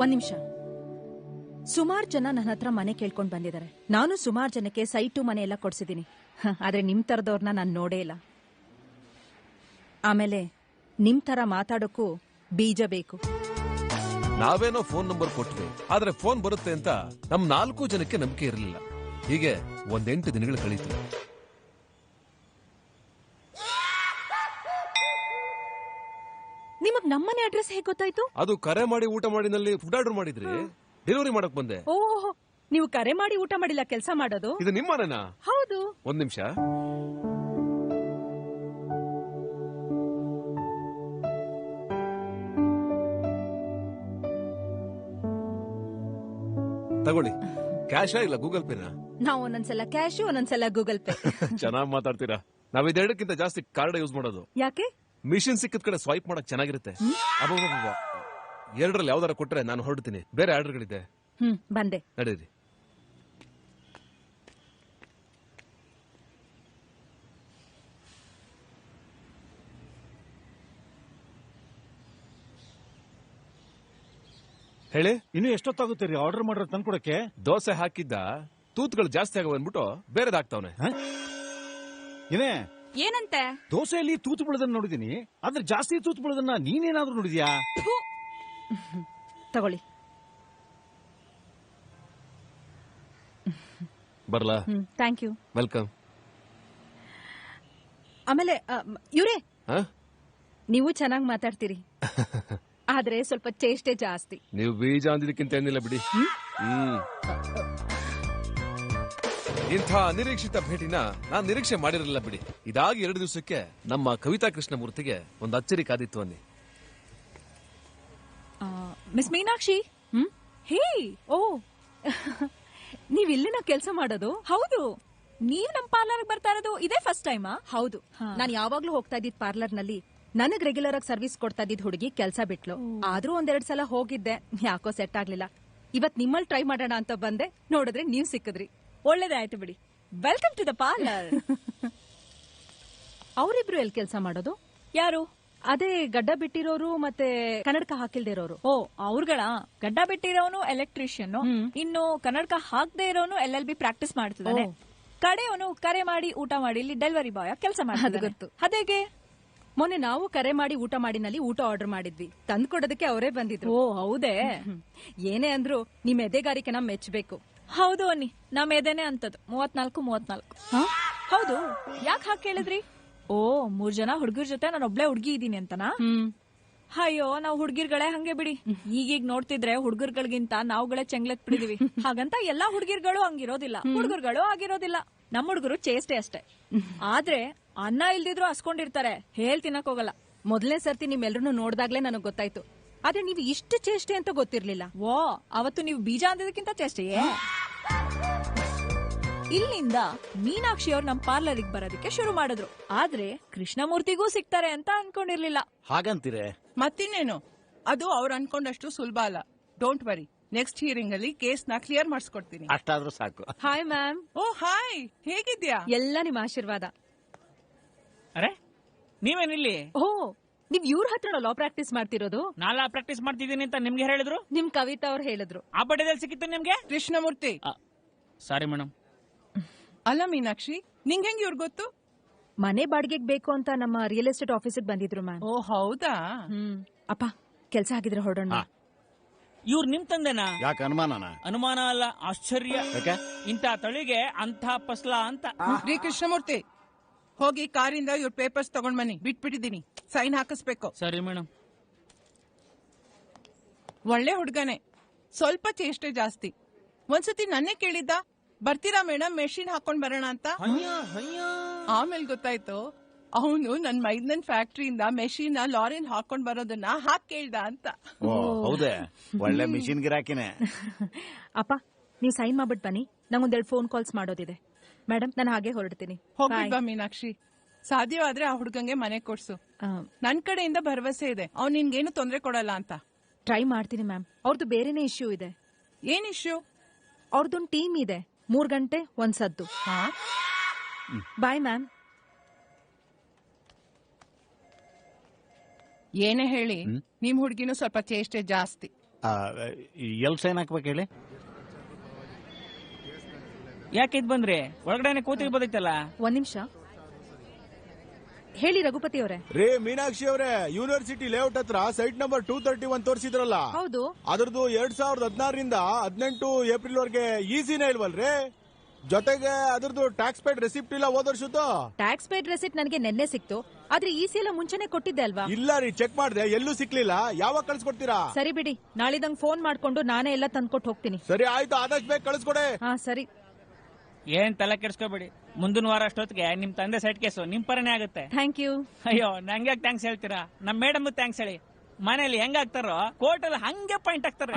ಒಂದ್ ನಿಮಿಷ. ಸುಮಾರು ಜನ ನನ್ನ ಹತ್ರ ಮನೆ ಕೇಳ್ಕೊಂಡ್ ಬಂದಿದ್ದಾರೆ. ನಾನು ಸುಮಾರು ಜನಕ್ಕೆ ಸೈಟು ಮನೆ ಎಲ್ಲ ಕೊಡ್ಸಿದ್ದೀನಿ. ಆದ್ರೆ ನಿಮ್ ತರದವ್ರನ್ನ ನಾನು ನೋಡೇ ಇಲ್ಲ. ಆಮೇಲೆ ನಿಮ್ ತರ ಮಾತಾಡೋಕ್ಕೂ ಬೀಜ ಬೇಕು. ನಾವೇನೋ ಫೋನ್ ನಂಬರ್ ಕೊಟ್ವಿ, ಆದ್ರೆ ಫೋನ್ ಬರುತ್ತೆ ಅಂತ ನಮ್ 4 ಜನಕ್ಕೆ ನಂಬಿಕೆ ಇರಲಿಲ್ಲ. ಹೀಗೆ 8 ದಿನಗಳು ಕಳೀತು. ನಿಮಗ್ ನಮ್ಮನೆ ಅಡ್ರೆಸ್ ಹೇಗೆ ಗೊತ್ತಾಯ್ತು? ಅದು ಕರೆ ಮಾಡಿ ಊಟ ಮಾಡಿನಲ್ಲಿ ಫುಡ್ ಆರ್ಡರ್ ಮಾಡಿದ್ರಿ, ಡೆಲಿವರಿ ಮಾಡಕ್ ಬಂದೆ. ಓಹೋ, ನೀವು ಕರೆ ಮಾಡಿ ಊಟ ಮಾಡಿಲ್ಲ, ಕೆಲಸ ಮಾಡೋದು. ಇದು ನಿಮ್ಮ ಮನೆನಾ? ಹೌದು. ಒಂದ್ ನಿಮಿಷ. ತಗೊಳ್ಳಿ. ಕ್ಯಾಶಾ ಇಲ್ಲ ಗೂಗಲ್ ಪೇನಾ? ನಾವು ಒಂದೊಂದ್ಸಲ ಕ್ಯಾಶ್, ಒಂದೊಂದ್ಸಲ ಗೂಗಲ್ ಪೇ. ಚೆನ್ನಾಗ್ ಮಾತಾಡ್ತೀರಾ. ನಾವ್ ಇದೆರಡಕ್ಕಿಂತ ಜಾಸ್ತಿ ಕಾರ್ಡ್ ಯೂಸ್ ಮಾಡೋದು. ಯಾಕೆ? ಮಿಷಿನ್ ಸಿಕ್ಕಿದ ಕಡೆ ಸ್ವೈಪ್ ಮಾಡಕ್ ಚೆನ್ನಾಗಿರುತ್ತೆ. ಎರಡರಲ್ಲಿ ಯಾವ್ದಾರ ಕೊಟ್ರೆ ನಾನು ಹೊರಡ್ತೀನಿ. ಬೇರೆ ಆರ್ಡರ್ಗಳಿದೆ. ಬಂದೆ. ನಡೀರಿ. ಹೇಳಿ. ಇನ್ನು ಎಷ್ಟೊತ್ತಾಗುತ್ತೀರಿ ಆರ್ಡರ್ ಮಾಡ್ರ ತಂದ್ಕೊಡಕ್ಕೆ? ದೋಸೆ ಹಾಕಿದ್ದ ತೂತ್ಗಳು ಜಾಸ್ತಿ ಆಗವ ಅಂದ್ಬಿಟ್ಟು ಬೇರೆದಾಗ್ತಾವನೆ. ಏನೇ ಏನಂತೆ? ದೋಸೆಯಲ್ಲಿ ತೂತು ಬೀಳದನ್ನ ನೋಡಿದೀನಿ, ಆದ್ರೆ ಜಾಸ್ತಿ ತೂತು ಬೀಳದನ್ನ ನೀನೇನಾದ್ರೂ ನೋಡಿದ್ಯಾ? ತಗೊಳ್ಳಿ. ಬರ್ಲಾ? Thank you. ವೆಲ್ಕಮ್. ಆಮೇಲೆ ಇವ್ರೇ, ನೀವು ಚೆನ್ನಾಗಿ ಮಾತಾಡ್ತೀರಿ, ಆದ್ರೆ ಸ್ವಲ್ಪ ಚೇಷ್ಟೆ ಜಾಸ್ತಿ. ನೀವು ಬೀಜ ಅಂದಿದ್ದಕ್ಕಿಂತ ಏನಿಲ್ಲ ಬಿಡಿ. ಇಂಥ ಅನಿರೀಕ್ಷಿತ ಭೇಟಿನ ನಾನ್ ನಿರೀಕ್ಷೆ ಮಾಡಿರಲಿಲ್ಲ ಬಿಡಿ. ಇದಾಗಿ 2 ದಿವಸಕ್ಕೆ ನಮ್ಮ ಕವಿತಾ ಕೃಷ್ಣಮೂರ್ತಿಗೆ ಒಂದು ಅಚ್ಚರಿ ಕಾದಿತ್ತು ಅನ್ನಿ. ಮಿಸ್ ಮೀನಾಕ್ಷಿ. ಹೇ, ಓ ನೀವ್ ಇಲ್ಲಿನ ಕೆಲಸ ಮಾಡೋದು? ಹೌದು. ನೀವ್ ನಮ್ ಪಾರ್ಲರ್ ಬರ್ತಾ ಇರೋದು ಇದೇ ಫಸ್ಟ್ ಟೈಮಾ? ಹೌದು. ನಾನು ಯಾವಾಗ್ಲೂ ಹೋಗ್ತಾ ಇದ್ದಿದ್ ಪಾರ್ಲರ್ ನಲ್ಲಿ ನನಗ್ ರೆಗ್ಯುಲರ್ ಆಗಿ ಸರ್ವಿಸ್ ಕೊಡ್ತಾ ಇದ್ದಿದ್ ಹುಡುಗಿ ಕೆಲಸ ಬಿಟ್ಲು. ಆದ್ರೂ 1-2 ಸಲ ಹೋಗಿದ್ದೆ, ಯಾಕೋ ಸೆಟ್ ಆಗ್ಲಿಲ್ಲ. ಇವತ್ ನಿಮ್ಮಲ್ಲಿ ಟ್ರೈ ಮಾಡೋಣ ಅಂತ ಬಂದೆ, ನೋಡಿದ್ರೆ ನೀವ್ ಸಿಕ್ಕಿದ್ರಿ. ಒಳ್ಳೇದಾಯ್ತು ಬಿಡಿ. Welcome to the parlour. ಅವರಿಬ್ರು ಎಲ್ಲಿ ಕೆಲಸ ಮಾಡೋದು? ಯಾರು? ಅದೇ ಗಡ್ಡ ಬಿಟ್ಟಿರೋರು ಮತ್ತೆ ಕನ್ನಡಕ ಹಾಕಿಲ್ದಿರೋರು. ಓ, ಅವ್ರಗಳ ಗಡ್ಡ ಬಿಟ್ಟಿರೋನು ಎಲೆಕ್ಟ್ರಿಷಿಯನ್, ಇನ್ನು ಕನ್ನಡಕ ಹಾಕದೇ ಇರೋನು LLB ಪ್ರಾಕ್ಟೀಸ್ ಮಾಡ್ತಿದ್ದಾನೆ. ಕಡೆಯವನು ಕರೆ ಮಾಡಿ ಊಟ ಮಾಡಿ ಇಲ್ಲಿ ಡೆಲಿವರಿ ಬಾಯ್ ಕೆಲಸ ಮಾಡ್ತಿದ್ದಾನೆ. ಗೊತ್ತು. ಅದೇಗೆ ಮೊನ್ನೆ ನಾವು ಕರೆ ಮಾಡಿ ಊಟ ಮಾಡಿನಲ್ಲಿ ಊಟ ಆರ್ಡರ್ ಮಾಡಿದ್ವಿ, ತಂದು ಕೊಡೋದಕ್ಕೆ ಅವರೇ ಬಂದಿದ್ರು. ಓ ಹೌದೇ? ಏನೇ ಅಂದ್ರು ನಿಮ್ ಎದೆಗಾರಿಕೆ ನಮ್ ಮೆಚ್ಚಬೇಕು. ಹೌದು ಅನ್ನಿ, ನಮ್ ಎದೆನೆ ಅಂತದ್ದು 34. ಹೌದು. ಯಾಕೆ ಹಾಕಿ ಕೇಳಿದ್ರಿ? ಓ, 3 ಜನ ಹುಡುಗರ ಜೊತೆ ನಾನು ಒಬ್ಳೆ ಹುಡುಗಿ ಇದೀನಿ ಅಂತನಾ? ಅಯ್ಯೋ, ನಾವ್ ಹುಡುಗಿರ್ಗಳೇ ಹಂಗೆ ಬಿಡಿ. ಈಗೀಗ ನೋಡ್ತಿದ್ರೆ ಹುಡುಗರ್ಗಳಿಗಿಂತ ನಾವುಗಳೇ ಚೆಂಗ್ಲೆತ್ ಬಿಡಿದೀವಿ. ಹಾಗಂತ ಎಲ್ಲಾ ಹುಡುಗಿರ್ಗಳು ಹಂಗಿರೋದಿಲ್ಲ, ಹುಡುಗರುಗಳು ಆಗಿರೋದಿಲ್ಲ. ನಮ್ ಹುಡುಗರು ಚೇಷ್ಟೆ ಅಷ್ಟೇ. ಆದ್ರೆ ಅನ್ನ ಇಲ್ದಿದ್ರು ಹಸ್ಕೊಂಡಿರ್ತಾರೆ, ಹೇಳ್ ತಿನ್ನಕ್ ಹೋಗಲ್ಲ. ಮೊದಲನೇ ಸರ್ತಿ ನಿಮ್ಮೆಲ್ರನ್ನೂ ನೋಡ್ದಾಗ್ಲೇ ನನಗ್ ಗೊತ್ತಾಯ್ತು. ಆದ್ರೆ ನೀವು ಇಷ್ಟು ಚೇಷ್ಟೆ ಅಂತ ಗೊತ್ತಿರ್ಲಿಲ್ಲ. ಓ, ಅವತ್ತು ನೀವು ಬೀಜ ಅಂದಿದ್ದಕ್ಕಿಂತ ಚೇಷ್ಟೆಯೇ? ಇಲ್ಲಿಂದ ಮೀನಾಕ್ಷಿ ಅವ್ರು ನಮ್ ಪಾರ್ಲರಿಗೆ ಬರೋದಕ್ಕೆ ಶುರು ಮಾಡಿದ್ರು. ಆದ್ರೆ ಕೃಷ್ಣಮೂರ್ತಿಗೂ ಸಿಗ್ತಾರೆ ಅಂತ ಅನ್ಕೊಂಡಿರ್ಲಿಲ್ಲ. ಹಾಗಂತೀರೆ? ಮತ್ತಿನ್ನೇನು, ಅದು ಅವ್ರು ಅನ್ಕೊಂಡಷ್ಟು ಸುಲಭ ಅಲ್ಲ. ಡೋಂಟ್ ವರಿ, ನೆಕ್ಸ್ಟ್ ಹಿಯರಿಂಗ್ ಅಲ್ಲಿ ಕೇಸ್ ನ ಕ್ಲಿಯರ್ ಮಾಡಿಸ್ಕೊಡ್ತೀನಿ. ಅಷ್ಟಾದ್ರೂ ಸಾಕು. Hi ma'am. ಓ ಹಾಯ್, ಹೇಗಿದ್ಯಾ? ಎಲ್ಲ ನಿಮ್ ಆಶೀರ್ವಾದ. ಅರೆ, ನೀವೇನಿಲ್ಲಿ? ಓ, ನೀವ್ ಇವ್ರ ಹತ್ರ ಲಾ ಪ್ರಾಕ್ಟೀಸ್ ಮಾಡ್ತಿರೋದು? ನಾಲಾ ಪ್ರಾಕ್ಟೀಸ್ ಮಾಡ್ತಿದ್ದೀನಿ ಅಂತ ನಿಮ್ಗೆ ಹೇಳಿದ್ರು? ನಿಮ್ ಕವಿತಾ ಅವ್ರು ಹೇಳಿದ್ರು. ಆ ಬಡ್ಡೆದಲ್ಲಿ ಸಿಕ್ಕಿತ್ತು ನಿಮ್ಗೆ? ಕೃಷ್ಣಮೂರ್ತಿ. Sorry madam. ಅಲ್ಲ ಮೀನಾಕ್ಷಿ, ನಿಂಗೆ ಹೆಂಗ್ ಇವ್ರು ಗೊತ್ತು? ಮನೆ ಬಾಡಿಗೆಗೆ ಬೇಕು ಅಂತ ನಮ್ಮ ರಿಯಲ್ ಎಸ್ಟೇಟ್ ಆಫೀಸಿಗೆ ಬಂದಿದ್ರು ಮ್ಯಾಮ್. ಓ ಹೌದಾ? ಅಪ್ಪ, ಕೆಲ್ಸ ಆಗಿದ್ರೆ ಹೊರಡೋಣ. ಇವ್ರು ನಿಮ್ ತಂದೆನಾ? ಯಾಕೆ ಅನುಮಾನನ? ಅನುಮಾನ ಅಲ್ಲ, ಆಶ್ಚರ್ಯ. ಇಂಥ ತಳಿಗೆ ಅಂತ ಫಸ್ಲ ಅಂತ. ರೀ ಕೃಷ್ಣಮೂರ್ತಿ, ಹೋಗಿ ಕಾರಿಂದ ಇವ್ರ ಪೇಪರ್ಸ್ ತಗೊಂಡ್ ಬನ್ನಿ. ಬಿಟ್ಬಿಟ್ಟಿದೀನಿ, ಸೈನ್ ಹಾಕಿಸ್ಬೇಕು. ಸರಿ ಮೇಡಮ್. ಒಳ್ಳೆ ಹುಡ್ಗನೆ, ಸ್ವಲ್ಪ ಚೇಷ್ಟೆ ಜಾಸ್ತಿ. ಒಂದ್ಸತಿ ನನ್ನೇ ಕೇಳಿದ್ದ, ಬರ್ತೀರಾ ಮೇಡಮ್ ಮೆಷಿನ್ ಹಾಕೊಂಡ್ ಬರೋಣ ಅಂತ. ಆಮೇಲೆ ಗೊತ್ತಾಯ್ತು ಅವನು ನನ್ ಮೈದನ್ ಫ್ಯಾಕ್ಟ್ರಿಯಿಂದ ಮೆಷಿನ್ ಲಾರಿನ್ ಹಾಕೊಂಡ್ ಬರೋದನ್ನ ಹಾಕ್ ಕೇಳ್ದ ಅಂತ. ಹೌದೇ? ಒಳ್ಳೆ ಮಿಷಿನ್ ಗಿರಾಕಿನೇ. ಅಪ್ಪ, ನೀವ್ ಸೈನ್ ಮಾಡ್ಬಿಟ್ ಬನ್ನಿ, ನಂಗೊಂದೆರಡು ಫೋನ್ ಕಾಲ್ಸ್ ಮಾಡೋದಿದೆ. ಮೇಡಮ್, ನಾನು ಹಾಗೆ ಹೊರಡ್ತೀನಿ. ಹೋಗ್ಬಿಡ್ಬಾ ಮೀನಾಕ್ಷಿ, ಸಾಧ್ಯವಾದ್ರೆ ಆ ಹುಡ್ಗಂಗೆ ಮನೆ ಕೊಡ್ಸು. ನನ್ ಕಡೆಯಿಂದ ಭರವಸೆ ಇದೆ, ಅವ್ನ್ ನಿನ್ಗೇನು ತೊಂದ್ರೆ ಕೊಡಲ್ಲ ಅಂತ. ಟ್ರೈ ಮಾಡ್ತೀನಿ ಮ್ಯಾಮ್. ಅವ್ರದ್ದು ಬೇರೆನೇ ಇಶ್ಯೂ ಇದೆ. ಏನ್ ಇಶ್ಯೂ? ಅವ್ರದ್ದೊಂದು ಟೀಮ್ ಇದೆ, 3 ಗಂಟೆ ಒಂದ್ ಸದ್ದು. Bye ma'am. ಏನೇ ಹೇಳಿ, ನಿಮ್ ಹುಡ್ಗಿನೂ ಸ್ವಲ್ಪ ಚೇಷ್ಟೆ ಜಾಸ್ತಿ. ಎಲ್ ಸೈನ್ ಹಾಕ್ಬೇಕು ಹೇಳಿ? ಯಾಕೆ ಇದ್ ಬಂದ್ರಿ? ಒಳಗಡೆ ಕೂತಿರ್ಬೋದೈತಲ್ಲ. 1 ನಿಮಿಷ ಹೇಳಿ ರಘುಪತಿ ಅವರೇ. ರೇ ಮೀನಾಕ್ಷಿ ಅವರೇ, ಯೂನಿವರ್ಸಿಟಿ ಲೇಔಟ್ ಹತ್ರ ಸೈಟ್ ನಂಬರ್ 231 ತೋರಿಸಿದ್ರಲ್ಲ? ಹೌದು. ಅದ್ರದ್ದು 2016ರಿಂದ 18 ಏಪ್ರಿಲ್ ವರೆಗೆ ಈಸಿನೇ ಇಲ್ವಲ್ರಿ? ಜೊತೆಗೆ ಅದ್ರದ್ದು ಟ್ಯಾಕ್ಸ್ ಪೇಡ್ ರೆಸಿಪ್ಟ್ ಇಲ್ಲ ಹೋದ ವರ್ಷದ್ದು. ಟ್ಯಾಕ್ಸ್ ಪೇಡ್ ರೆಸಿಪ್ಟ್ ನನಗೆ ನೆನ್ನೆ ಸಿಕ್ತು, ಆದ್ರೆ ಈ ಸಲ ಮುಂಚೆನೆ ಕೊಟ್ಟಿದ್ದೆ ಅಲ್ವಾ? ಇಲ್ಲ ರೀ, ಚೆಕ್ ಮಾಡಿದೆ, ಎಲ್ಲೂ ಸಿಕ್ಲಿಲ್ಲ. ಯಾವಾಗ ಕಳ್ಸಿಕೊಡ್ತೀರಾ? ಸರಿ ಬಿಡಿ, ನಾಳಿದಂಗ್ ಫೋನ್ ಮಾಡ್ಕೊಂಡು ನಾನೇ ಎಲ್ಲ ತಂದ್ಕೊಟ್ಟು ಹೋಗ್ತೀನಿ. ಸರಿ ಆಯ್ತು, ಆದಷ್ಟು ಬೇಗ ಕಳಿಸ್ಕೊಡೆ. ಹಾ ಸರಿ. ಏನ್ ತಲೆ ಕೆಡ್ಸ್ಕೋಬೇಡಿ, ಮುಂದಿನ ವಾರ ಅಷ್ಟೊತ್ತಿಗೆ ನಿಮ್ ತಂದೆ ಸೈಟ್ ಕೇಸು ನಿಮ್ ಪರನೇ ಆಗುತ್ತೆ. Thank you. ಅಯ್ಯೋ, ನಂಗೆ ಥ್ಯಾಂಕ್ಸ್ ಹೇಳ್ತೀರಾ? ನಮ್ ಮೇಡಮ್ ಥ್ಯಾಂಕ್ಸ್ ಹೇಳಿ. ಮನೇಲಿ ಹೆಂಗ್ ಆಗ್ತಾರೋ ಕೋರ್ಟ್ ಅಲ್ಲಿ ಹಂಗೆ ಪಾಯಿಂಟ್ ಆಗ್ತಾರೆ.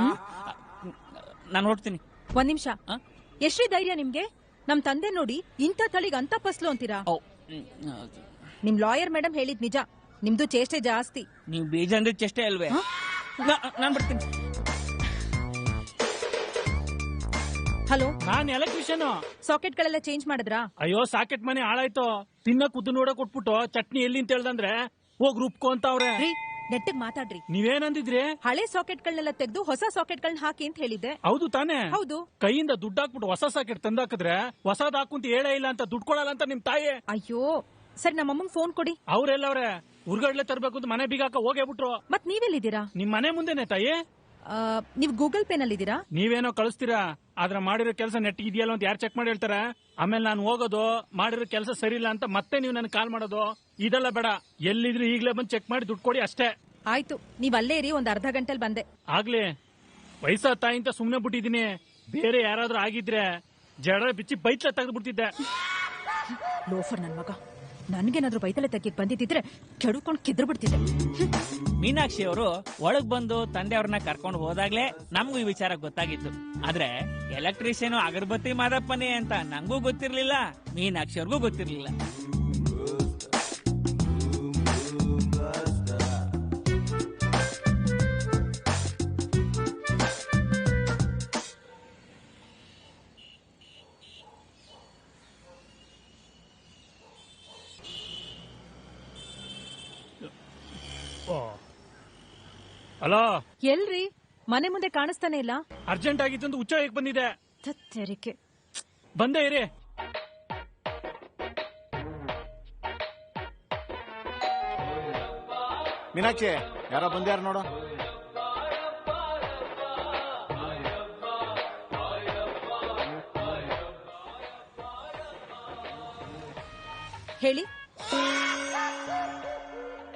ನಾನು ಹೊರಡ್ತೀನಿ. 1 ನಿಮಿಷ. ಎಷ್ಟ್ರಿ ಧೈರ್ಯ ನಿಮ್ಗೆ? ನಮ್ ತಂದೆ ನೋಡಿ ಇಂಥ ತಳಿಗ್ ಅಂತ ಫಸ್ಲು ಅಂತೀರಾ? ನಿಮ್ ಲಾಯರ್ ಮೇಡಮ್ ಹೇಳಿದ್ ನಿಜ, ನಿಮ್ದು ಚೇಷ್ಟೆ ಜಾಸ್ತಿ. ನೀವು ಬೀಜ ಅಂದ್ರೆ ಚೇಷ್ಟೆ ಅಲ್ವೇ? ನಾನ್ ಬರ್ತೀನಿ. ಹಲೋ, ನಾನ್ ಎಲೆಕ್ಟ್ರಿಷಿಯನ್. ಸಾಕೆಟ್ ಗಳೆಲ್ಲ ಚೇಂಜ್ ಮಾಡಿದ್ರಾ? ಅಯ್ಯೋ, ಸಾಕೆಟ್ ಮನೆ ಹಾಳಾಯ್ತು. ತಿನ್ನಕ್ ಉದ್ದು ನೋಡಕ್ ಕೊಟ್ಬಿಟ್ಟು ಚಟ್ನಿ ಎಲ್ಲಿ ಅಂತ ಹೇಳ್ದಂದ್ರೆ ಹೋಗ್ ರುಬ್ಕೋ ಅಂತ ಅವ್ರೆ. ನೆಟ್ಟಗ್ ಮಾತಾಡ್ರಿ. ನೀವೇನಂದಿದ್ರಿ? ಹಳೆ ಸಾಕೆಟ್ ಗಳನ್ನೆಲ್ಲ ತೆಗೆದು ಹೊಸ ಸಾಕೆಟ್ ಗಳನ್ನ ಹಾಕಿ ಅಂತ ಹೇಳಿದ್ದೆ. ಹೌದು ತಾನೇ? ಹೌದು. ಕೈಯಿಂದ ದುಡ್ಡು ಹಾಕ್ಬಿಟ್ಟು ಹೊಸ ಸಾಕೆಟ್ ತಂದಾಕಿದ್ರೆ ಹೊಸದ್ ಹಾಕುಂತ ಹೇಳೇ ಇಲ್ಲ ಅಂತ ದುಡ್ಡು ಕೊಡಲ್ಲ ಅಂತ ನಿಮ್ ತಾಯಿ. ಅಯ್ಯೋ, ಸರಿ, ನಮ್ಮಮ್ಮಂಗ್ ಫೋನ್ ಕೊಡಿ. ಅವ್ರೆಲ್ಲವ್ರೆ ಉರ್ಗಡ್ಲೆ ತರ್ಬೇಕು ಅಂತ ಮನೆ ಬೀಗಾಕ ಹೋಗೇ ಬಿಟ್ರು. ಮತ್ ನೀವೆಲ್ಲಿದ್ದೀರಾ? ನಿಮ್ ಮನೆ ಮುಂದೆನೆ ತಾಯಿ. ನೀವ್ ಗೂಗಲ್ ಪೇ ನಲ್ಲಿ ಇದ್ದೀರಾ? ನೀವೇನೋ ಕಳಿಸ್ತೀರಾ, ಆದ್ರೆ ಮಾಡಿರೋ ಕೆಲಸ ನೆಟ್ ಇದೆಯಲ್ಲ ಅಂತ ಯಾರು ಚೆಕ್ ಮಾಡಿ ಹೇಳ್ತಾರೆ? ಆಮೇಲೆ ನಾನು ಹೋಗೋದು, ಮಾಡಿರೋ ಕೆಲಸ ಸರಿ ಇಲ್ಲ ಅಂತ ಮತ್ತೆ ನೀವು ನನ್ ಕಾಲ್ ಮಾಡೋದು, ಇದೆಲ್ಲ ಬೇಡ. ಎಲ್ಲಿದ್ರು ಈಗಲೇ ಬಂದು ಚೆಕ್ ಮಾಡಿ ದುಡ್ಡು ಕೊಡಿ ಅಷ್ಟೇ. ಆಯ್ತು, ನೀವ್ ಅಲ್ಲೇ ಇರಿ, ಒಂದ್ ಅರ್ಧ ಗಂಟೆಲ್ ಬಂದೆ. ಆಗ್ಲಿ, ವಯಸ್ಸಾದ ತಾಯಿ ಅಂತ ಸುಮ್ನೆ ಬಿಟ್ಟಿದೀನಿ. ಬೇರೆ ಯಾರಾದ್ರೂ ಆಗಿದ್ರೆ ಜಡ ಬಿಚ್ಚಿ ಬೈತ್ಲ ತೆಗೆದು ಬಿಡ್ತಿದ್ದೆ. ಲೋಫರ್ ನನ್ ಮಗ, ನನ್ಗೇನಾದ್ರೂ ಬೈತಲೆ ತೆಗಿಕ್ ಬಂದಿದ್ರೆ ಕೆಡ್ಕೊಂಡು ಕಿದ್ರು ಬಿಡ್ತಿದ್ದೆ. ಮೀನಾಕ್ಷಿ ಅವರು ಒಳಗ್ ಬಂದು ತಂದೆಯವ್ರನ್ನ ಕರ್ಕೊಂಡು ಹೋದಾಗ್ಲೇ ನಮಗೂ ಈ ವಿಚಾರ ಗೊತ್ತಾಗಿತ್ತು. ಆದ್ರೆ ಎಲೆಕ್ಟ್ರಿಷಿಯನ್ ಅಗರಬತ್ತಿ ಮಾದಪ್ಪನೇ ಅಂತ ನಂಗೂ ಗೊತ್ತಿರ್ಲಿಲ್ಲ, ಮೀನಾಕ್ಷಿ ಅವ್ರಿಗೂ ಗೊತ್ತಿರ್ಲಿಲ್ಲ. ಹಲೋ, ಎಲ್ರಿ? ಮನೆ ಮುಂದೆ ಕಾಣಿಸ್ತಾನೆ ಇಲ್ಲ. ಅರ್ಜೆಂಟ್ ಆಗಿತ್ತು ಅಂತ ಹುಚ್ಚ ಹೇಗ್ ಬಂದಿದೆ. ತೆರಿಗೆ ಬಂದೇ ಇರಿ. ಮೀನಾಕ್ಷಿ, ಯಾರೋ ಬಂದ್ಯಾರ ನೋಡು. ಹೇಳಿ,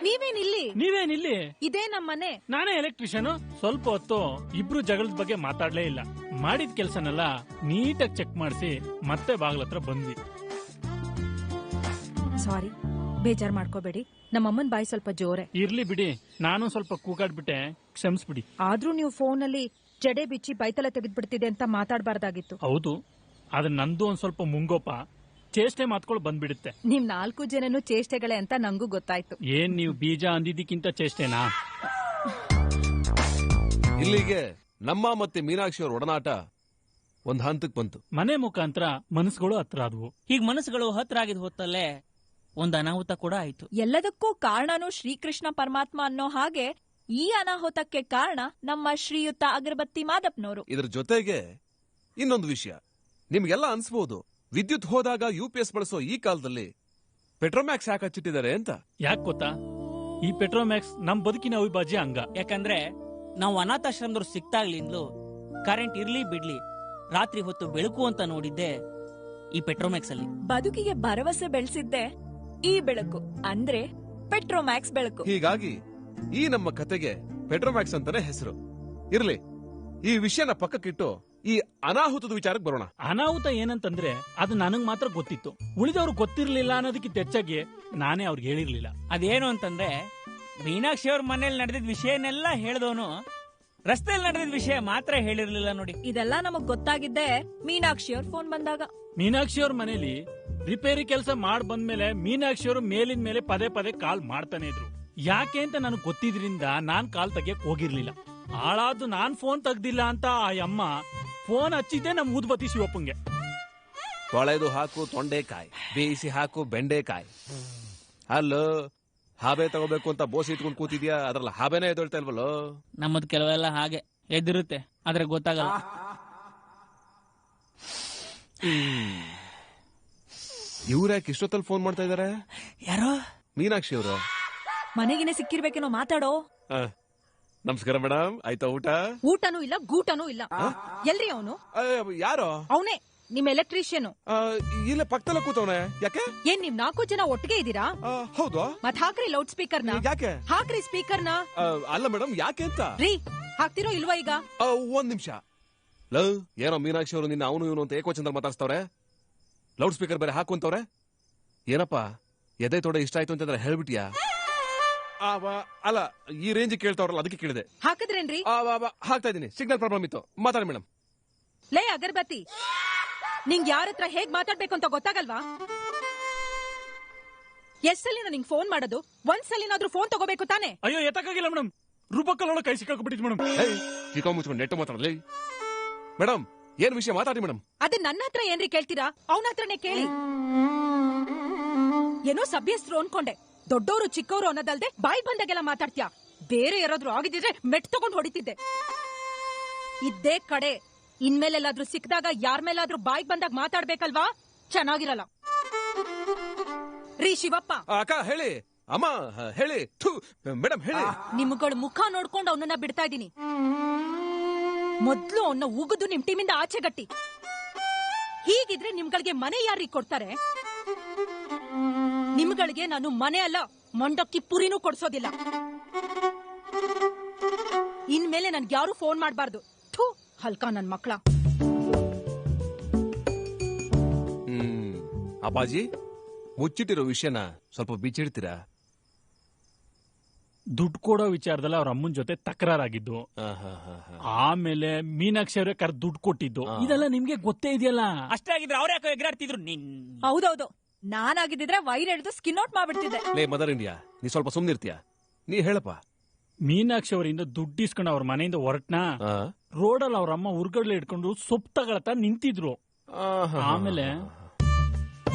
ನೀವೇನಿಲ್ಲಿ? ನೀವೇನಿಲ್ಲಿ? ಇದೇ ನಮ್ಮನೆ. ನಾನೇ ಎಲೆಕ್ಟ್ರಿಷಿಯನ್. ಸ್ವಲ್ಪ ಹೊತ್ತು ಇಬ್ರು ಜಗಳದ ಬಗ್ಗೆ ಮಾತಾಡ್ಲೇ ಇಲ್ಲ. ಮಾಡಿದ ಕೆಲ್ಸನೆಲ್ಲ ನೀಟಾಗಿ ಚೆಕ್ ಮಾಡಿಸಿ ಮತ್ತೆ ಬಾಗ್ಲತ್ರ ಬಂದ್ವಿ. ಸಾರಿ, ಬೇಜಾರ್ ಮಾಡ್ಕೋಬೇಡಿ. ನಮ್ಮಮ್ಮನ್ ಬಾಯಿ ಸ್ವಲ್ಪ ಜೋರೆ. ಇರ್ಲಿ ಬಿಡಿ, ನಾನು ಸ್ವಲ್ಪ ಕೂಗಾಡ್ಬಿಟ್ಟೆ, ಕ್ಷಮಿಸ್ಬಿಡಿ. ಆದ್ರೂ ನೀವು ಫೋನ್ ಅಲ್ಲಿ ಜಡೆ ಬಿಚ್ಚಿ ಬೈತಲ ತೆಗೆದ್ಬಿಡ್ತಿದೆ ಅಂತ ಮಾತಾಡಬಾರ್ದಾಗಿತ್ತು. ಹೌದು, ಆದ್ರೆ ನಂದು ಒಂದ್ ಸ್ವಲ್ಪ ಮುಂಗೋಪ, ಚೇಷ್ಟೆ ಮಾತ್ಕೊಳ್ ಬಂದ್ಬಿಡುತ್ತೆ. ನಿಮ್ 4 ಜನನು ಚೇಷ್ಟೆಗಳೇ ಅಂತ ನಂಗೂ ಗೊತ್ತಾಯ್ತು. ಏನ್ ನೀವು ಬೀಜ ಅಂದಿದ್ದಕ್ಕಿಂತ ಚೇಷ್ಟೆನಾ? ಇಲ್ಲಿಗೆ ನಮ್ಮ ಮತ್ತೆ ಮೀನಾಕ್ಷಿ ಅವ್ರ ಒಡನಾಟ ಒಂದ್ ಹಂತಕ್ಕೆ ಬಂತು. ಮನೆ ಮುಖಾಂತರ ಮನಸ್ಸುಗಳು ಹತ್ರ ಆದವು. ಈಗ ಮನಸ್ಸುಗಳು ಹತ್ರ ಆಗಿದ್ ಹೊತ್ತಲ್ಲೇ ಒಂದ್ ಅನಾಹುತ ಕೂಡ ಆಯ್ತು. ಎಲ್ಲದಕ್ಕೂ ಕಾರಣನೂ ಶ್ರೀಕೃಷ್ಣ ಪರಮಾತ್ಮ ಅನ್ನೋ ಹಾಗೆ ಈ ಅನಾಹುತಕ್ಕೆ ಕಾರಣ ನಮ್ಮ ಶ್ರೀಯುತ ಅಗರಬತ್ತಿ ಮಾದಪ್ಪನವರು. ಇದ್ರ ಜೊತೆಗೆ ಇನ್ನೊಂದು ವಿಷಯ, ನಿಮ್ಗೆಲ್ಲ ಅನ್ಸ್ಬೋದು, ವಿದ್ಯುತ್ ಹೋದಾಗ UPS ಬಳಸೋ ಈ ಕಾಲದಲ್ಲಿ ಪೆಟ್ರೋಮ್ಯಾಕ್ಸ್ ಯಾಕೆ ಹಚ್ಚಿಟ್ಟಿದ್ದಾರೆ ಅಂತ. ಯಾಕೆ ಗೊತ್ತಾ? ಈ ಪೆಟ್ರೋಮ್ಯಾಕ್ಸ್ ನಮ್ ಬದುಕಿನ ಅವಿಭಾಜ್ಯ ಅಂಗ. ಯಾಕಂದ್ರೆ ನಾವು ಅನಾಥಾಶ್ರಮದವ್ರು ಸಿಕ್ತಾಗ್ಲಿಂದಲೂ ಕರೆಂಟ್ ಇರ್ಲಿ ಬಿಡ್ಲಿ ರಾತ್ರಿ ಹೊತ್ತು ಬೆಳಕು ಅಂತ ನೋಡಿದ್ದೆ ಈ ಪೆಟ್ರೋಮ್ಯಾಕ್ಸ್ ಅಲ್ಲಿ. ಬದುಕಿಗೆ ಭರವಸೆ ಬೆಳೆಸಿದ್ದೆ ಈ ಬೆಳಕು, ಅಂದ್ರೆ ಪೆಟ್ರೋಮ್ಯಾಕ್ಸ್ ಬೆಳಕು. ಹೀಗಾಗಿ ಈ ನಮ್ಮ ಕತೆಗೆ ಪೆಟ್ರೋಮ್ಯಾಕ್ಸ್ ಅಂತಾನೆ ಹೆಸರು. ಇರ್ಲಿ, ಈ ವಿಷಯನ ಪಕ್ಕಕ್ಕಿಟ್ಟು ಈ ಅನಾಹುತದ ವಿಚಾರಕ್ಕೆ ಬರೋಣ. ಅನಾಹುತ ಏನಂತಂದ್ರೆ ಅದು ನನಗ್ ಮಾತ್ರ ಗೊತ್ತಿತ್ತು, ಉಳಿದವ್ರು ಗೊತ್ತಿರ್ಲಿಲ್ಲ ಅನ್ನೋದಕ್ಕಿಂತ ಹೆಚ್ಚಾಗಿ ನಾನೇ ಅವ್ರಿಗೆ ಹೇಳಿರ್ಲಿಲ್ಲ. ಅದೇನು ಅಂತಂದ್ರೆ, ಮೀನಾಕ್ಷಿ ಅವ್ರ ಮನೇಲಿ ನಡೆದಿದ್ ವಿಷಯನೆಲ್ಲ ಹೇಳ್ದವನು ರಸ್ತೆಯಲ್ಲಿ ನಡೆದಿದ್ ವಿಷಯ ಮಾತ್ರ ಹೇಳಿರ್ಲಿಲ್ಲ ನೋಡಿ. ಇದೆಲ್ಲ ನಮಗ್ ಗೊತ್ತಾಗಿದ್ದೆ ಮೀನಾಕ್ಷಿ ಅವ್ರ ಫೋನ್ ಬಂದಾಗ. ಮೀನಾಕ್ಷಿ ಅವ್ರ ಮನೇಲಿ ರಿಪೇರಿ ಕೆಲಸ ಮಾಡ್ ಬಂದ್ಮೇಲೆ ಮೀನಾಕ್ಷಿ ಅವರು ಮೇಲಿನ ಮೇಲೆ ಪದೇ ಪದೇ ಕಾಲ್ ಮಾಡ್ತಾನೆ ಇದ್ರು. ಯಾಕೆ ಅಂತ ನನಗ್ ಗೊತ್ತಿದ್ರಿಂದ ನಾನ್ ಕಾಲ್ ತೆಗಿಯಕ್ ಹೋಗಿರ್ಲಿಲ್ಲ. ಹಾಳಾದ್ದು ನಾನ್ ಫೋನ್ ತೆಗ್ದಿಲ್ಲ ಅಂತ ಆ ಅಮ್ಮ ಫೋನ್ ಹಚ್ಚಿದ್ದೆ ನಮ್ ಊದ್ಬತ್ತಿ ಶಿವಪ್ಪಂಗೆ. ತೊಳೆದು ಹಾಕು ತೊಂಡೆಕಾಯಿ, ಬೇಯಿಸಿ ಹಾಕು ಬೆಂಡೆಕಾಯಿ. ಅಲ್ಲೋ, ಹಾಬೆ ತಗೋಬೇಕು ಅಂತ ಬೋಸಿ ಇಟ್ಕೊಂಡು ಕೂತಿದ್ಯಾ, ಅದ್ರಲ್ಲ ಹಾಬೇನೆ ಎದೊಳ್ತಾ ಇಲ್ವಲ್ಲೋ. ನಮ್ಮದ್ ಕೆಲವೆಲ್ಲ ಹಾಗೆ ಎದ್ದಿರುತ್ತೆ, ಆದ್ರೆ ಗೊತ್ತಾಗಲ್ಲ. ಇವ್ರ್ಯಾಕೆ ಇಷ್ಟೊತ್ತಲ್ಲಿ ಫೋನ್ ಮಾಡ್ತಾ ಇದಾರೆ? ಯಾರೋ ಮೀನಾಕ್ಷಿ ಅವರು. ಮನೆಗಿನೇ ಸಿಕ್ಕಿರ್ಬೇಕೇನೋ, ಮಾತಾಡೋ. ನಮಸ್ಕಾರ ಮೇಡಮ್, ಆಯ್ತಾ ಊಟ? ಊಟನೂ ಇಲ್ಲ ಗೂಟನೂ ಇಲ್ಲ. ಎಲ್ರಿ ಅವನು? ಯಾರೋ? ಅವನೇ ನಿಮ್ ಎಲೆಕ್ಟ್ರಿಷಿಯನ್. ಇಲ್ಲ, ಪಕ್ಕದಲ್ಲ ಕೂತವನೆ. ಯಾಕೆ? ಏನ್ ನಿಮ್ 4 ಜನ ಒಟ್ಟಿಗೆ ಇದೀರಾ? ಹೌದು. ಮತ್ ಹಾಕ್ರಿ ಲೌಡ್ ಸ್ಪೀಕರ್ ನ. ಯಾಕೆ? ಹಾಕ್ರಿ ಸ್ಪೀಕರ್ ನ. ಅಲ್ಲ ಮೇಡಮ್, ಯಾಕೆ ಅಂತ. ರೀ, ಹಾಕ್ತಿರೋ ಇಲ್ವಾ ಈಗ? ಒಂದ್ ನಿಮಿಷ. ಲವ್, ಏನೋ ಮೀನಾಕ್ಷಿ ಅವರು ನಿನ್ನ ಅವನು ಇವನು ಅಂತ ಏಕವಚನದಲ್ಲಿ ಮಾತಾಡ್ಸ್ತವ್ರೆ. ಲೌಡ್ ಸ್ಪೀಕರ್ ಬೇರೆ ಹಾಕುವಂತವ್ರೆ. ಏನಪ್ಪಾ ಎದೆ ತೊಡೆ ಇಷ್ಟ ಆಯ್ತು ಅಂತಂದ್ರೆ ಹೇಳ್ಬಿಟ್ಯಾ? ಅಲ್ಲ, ಈ ರೇಂಜ್ ಕೇಳ್ತಾವ್ರಲ್ಲ ಅದಕ್ಕೆ ಕೇಳಿದೆ. ಹಾಕಿದ್ರೇನ್ರಿ? ಹಾಕ್ತಾ ಇದೀನಿ, ಸಿಗ್ನಲ್ ಪ್ರಾಬ್ಲಮ್ ಇತ್ತು. ಮಾತಾಡಿ ಮೇಡಮ್. ಲೇ ಅಗರ್ಬತ್ತಿ, ನಿಂಗ್ ಯಾರ ಹತ್ರ ಹೇಗ್ ಮಾತಾಡ್ಬೇಕು ಅಂತ ಗೊತ್ತಾಗಲ್ವಾ? ಎಷ್ಟಲ್ಲಿನ ನಿಂಗ್ ಫೋನ್ ಮಾಡೋದು? ಒಂದ್ಸಲಿನಾದ್ರೂ ಫೋನ್ ತಗೋಬೇಕು ತಾನೆ? ಅಯ್ಯೋ, ಎತ್ತಕ್ಕಾಗಿಲ್ಲ ಮೇಡಮ್, ರೂಪಕ್ಕಲ್ಲೊಳ ಕೈ ಸಿಕ್ಕಾಕ್ಬಿಟ್ಟಿದ್ ಮೇಡಮ್. ಚಿಕ್ಕ ಮುಚ್ಕೊಂಡು ನೆಟ್ಟು ಮಾತಾಡಲಿ ಮೇಡಮ್. ಏನ್ ವಿಷಯ ಮಾತಾಡಿ ಮೇಡಮ್. ಅದೇ ನನ್ನ ಹತ್ರ ಏನ್ರಿ ಕೇಳ್ತೀರಾ? ಅವನ ಹತ್ರನೇ ಕೇಳಿ. ಏನೋ ಸಭ್ಯಸ್ಥರು ಅನ್ಕೊಂಡೆ, ದೊಡ್ಡವರು ಚಿಕ್ಕವರು ಅನ್ನೋದಲ್ದೆ ಬಾಯಿ ಬಂದಾಗೆಲ್ಲ ಮಾತಾಡ್ತೀಯಾ. ಬೇರೆ ಯಾರಾದ್ರೂ ಆಗಿದ್ರೆ ಮೆಟ್ ತಗೊಂಡ್ ಹೊಡಿತಿದ್ದೆ. ಇದ್ದೇ ಕಡೆ ಇನ್ಮೇಲೆಲ್ಲಾದ್ರೂ ಸಿಕ್ಕಿದಾಗ ಯಾರ ಮೇಲಾದ್ರೂ ಬಾಯಿಗೆ ಬಂದಾಗ ಮಾತಾಡ್ಬೇಕಲ್ವಾ? ಚೆನ್ನಾಗಿರಲ್ಲ. ರೀ ಶಿವಪ್ಪ. ಅಕ್ಕ ಹೇಳಿ. ಅಮ್ಮ ಹೇಳಿ. ಮೇಡಮ್ ಹೇಳಿ. ನಿಮ್ಗಳ ಮುಖ ನೋಡ್ಕೊಂಡು ಅವನನ್ನ ಬಿಡ್ತಾ ಇದೀನಿ. ಮೊದ್ಲು ಅವನ್ನ ಉಗಿದು ನಿಮ್ ಟೀಮಿಂದ ಆಚೆ ಗಟ್ಟಿ. ಹೀಗಿದ್ರೆ ನಿಮ್ಗಳಿಗೆ ಮನೆ ಯಾರಿಗೆ ಕೊಡ್ತಾರೆ? ನಿಮ್ಗಳಿಗೆ ನಾನು ಮನೆ ಅಲ್ಲ, ಮಂಡಕ್ಕಿ ಪುರಿನೂ ಕೊಡ್ಸೋದಿಲ್ಲ. ಇನ್ಮೇಲೆ ನನ್ಗೆ ಯಾರು ಫೋನ್ ಮಾಡ್ಬಾರ್ದು. ಥೂ, ಹಲ್ಕ ನನ್ ಮಕ್ಳ. ಅಪ್ಪಾಜಿ, ಮುಚ್ಚಿಟ್ಟಿರೋ ವಿಷಯನ ಸ್ವಲ್ಪ ಬಿಚ್ಚಿಡ್ತೀರಾ? ದುಡ್ಡು ಕೊಡೋ ವಿಚಾರದಲ್ಲಿ ಅವ್ರ ಅಮ್ಮನ ಜೊತೆ ತಕರಾರಾಗಿದ್ದು, ಆಮೇಲೆ ಮೀನಾಕ್ಷಿ ಅವರೇ ಕರ್ ದುಡ್ಡು ಕೊಟ್ಟಿದ್ದು, ಇದೆಲ್ಲ ನಿಮ್ಗೆ ಗೊತ್ತೇ ಇದೆಯಲ್ಲ. ಅಷ್ಟೇ ಆಗಿದ್ರೆ ಅವ್ರ ಯಾಕೋ ಎಗರಾಡ್ತಿದ್ರು. ಹೌದೌದು, ನಾನಾಗಿದ್ದಿದ್ರೆ ವೈರ್ ಹಿಡಿದು ಸ್ಕಿನ್ ಔಟ್ ಮಾಡ್ಬಿಡ್ತಿದ್ದೆ. ಲೇ ಮದರ್ ಇಂಡಿಯಾ, ನೀ ಸ್ವಲ್ಪ ಸುಮ್ನಿರ್ತೀಯ? ನೀ ಹೇಳಪ್ಪ. ಮೀನಾಕ್ಷಿ ಅವರಿಂದ ದುಡ್ಡು ಇಸ್ಕೊಂಡು ಅವ್ರ ಮನೆಯಿಂದ ಹೊರಟ್ನಾ, ರೋಡಲ್ಲಿ ಅವ್ರ ಅಮ್ಮ ಉರ್ಗಡ್ಲೆ ಇಟ್ಕೊಂಡು ಸೊಪ್ಪು ತಗೊಳತ್ತ ನಿಂತಿದ್ರು. ಆಮೇಲೆ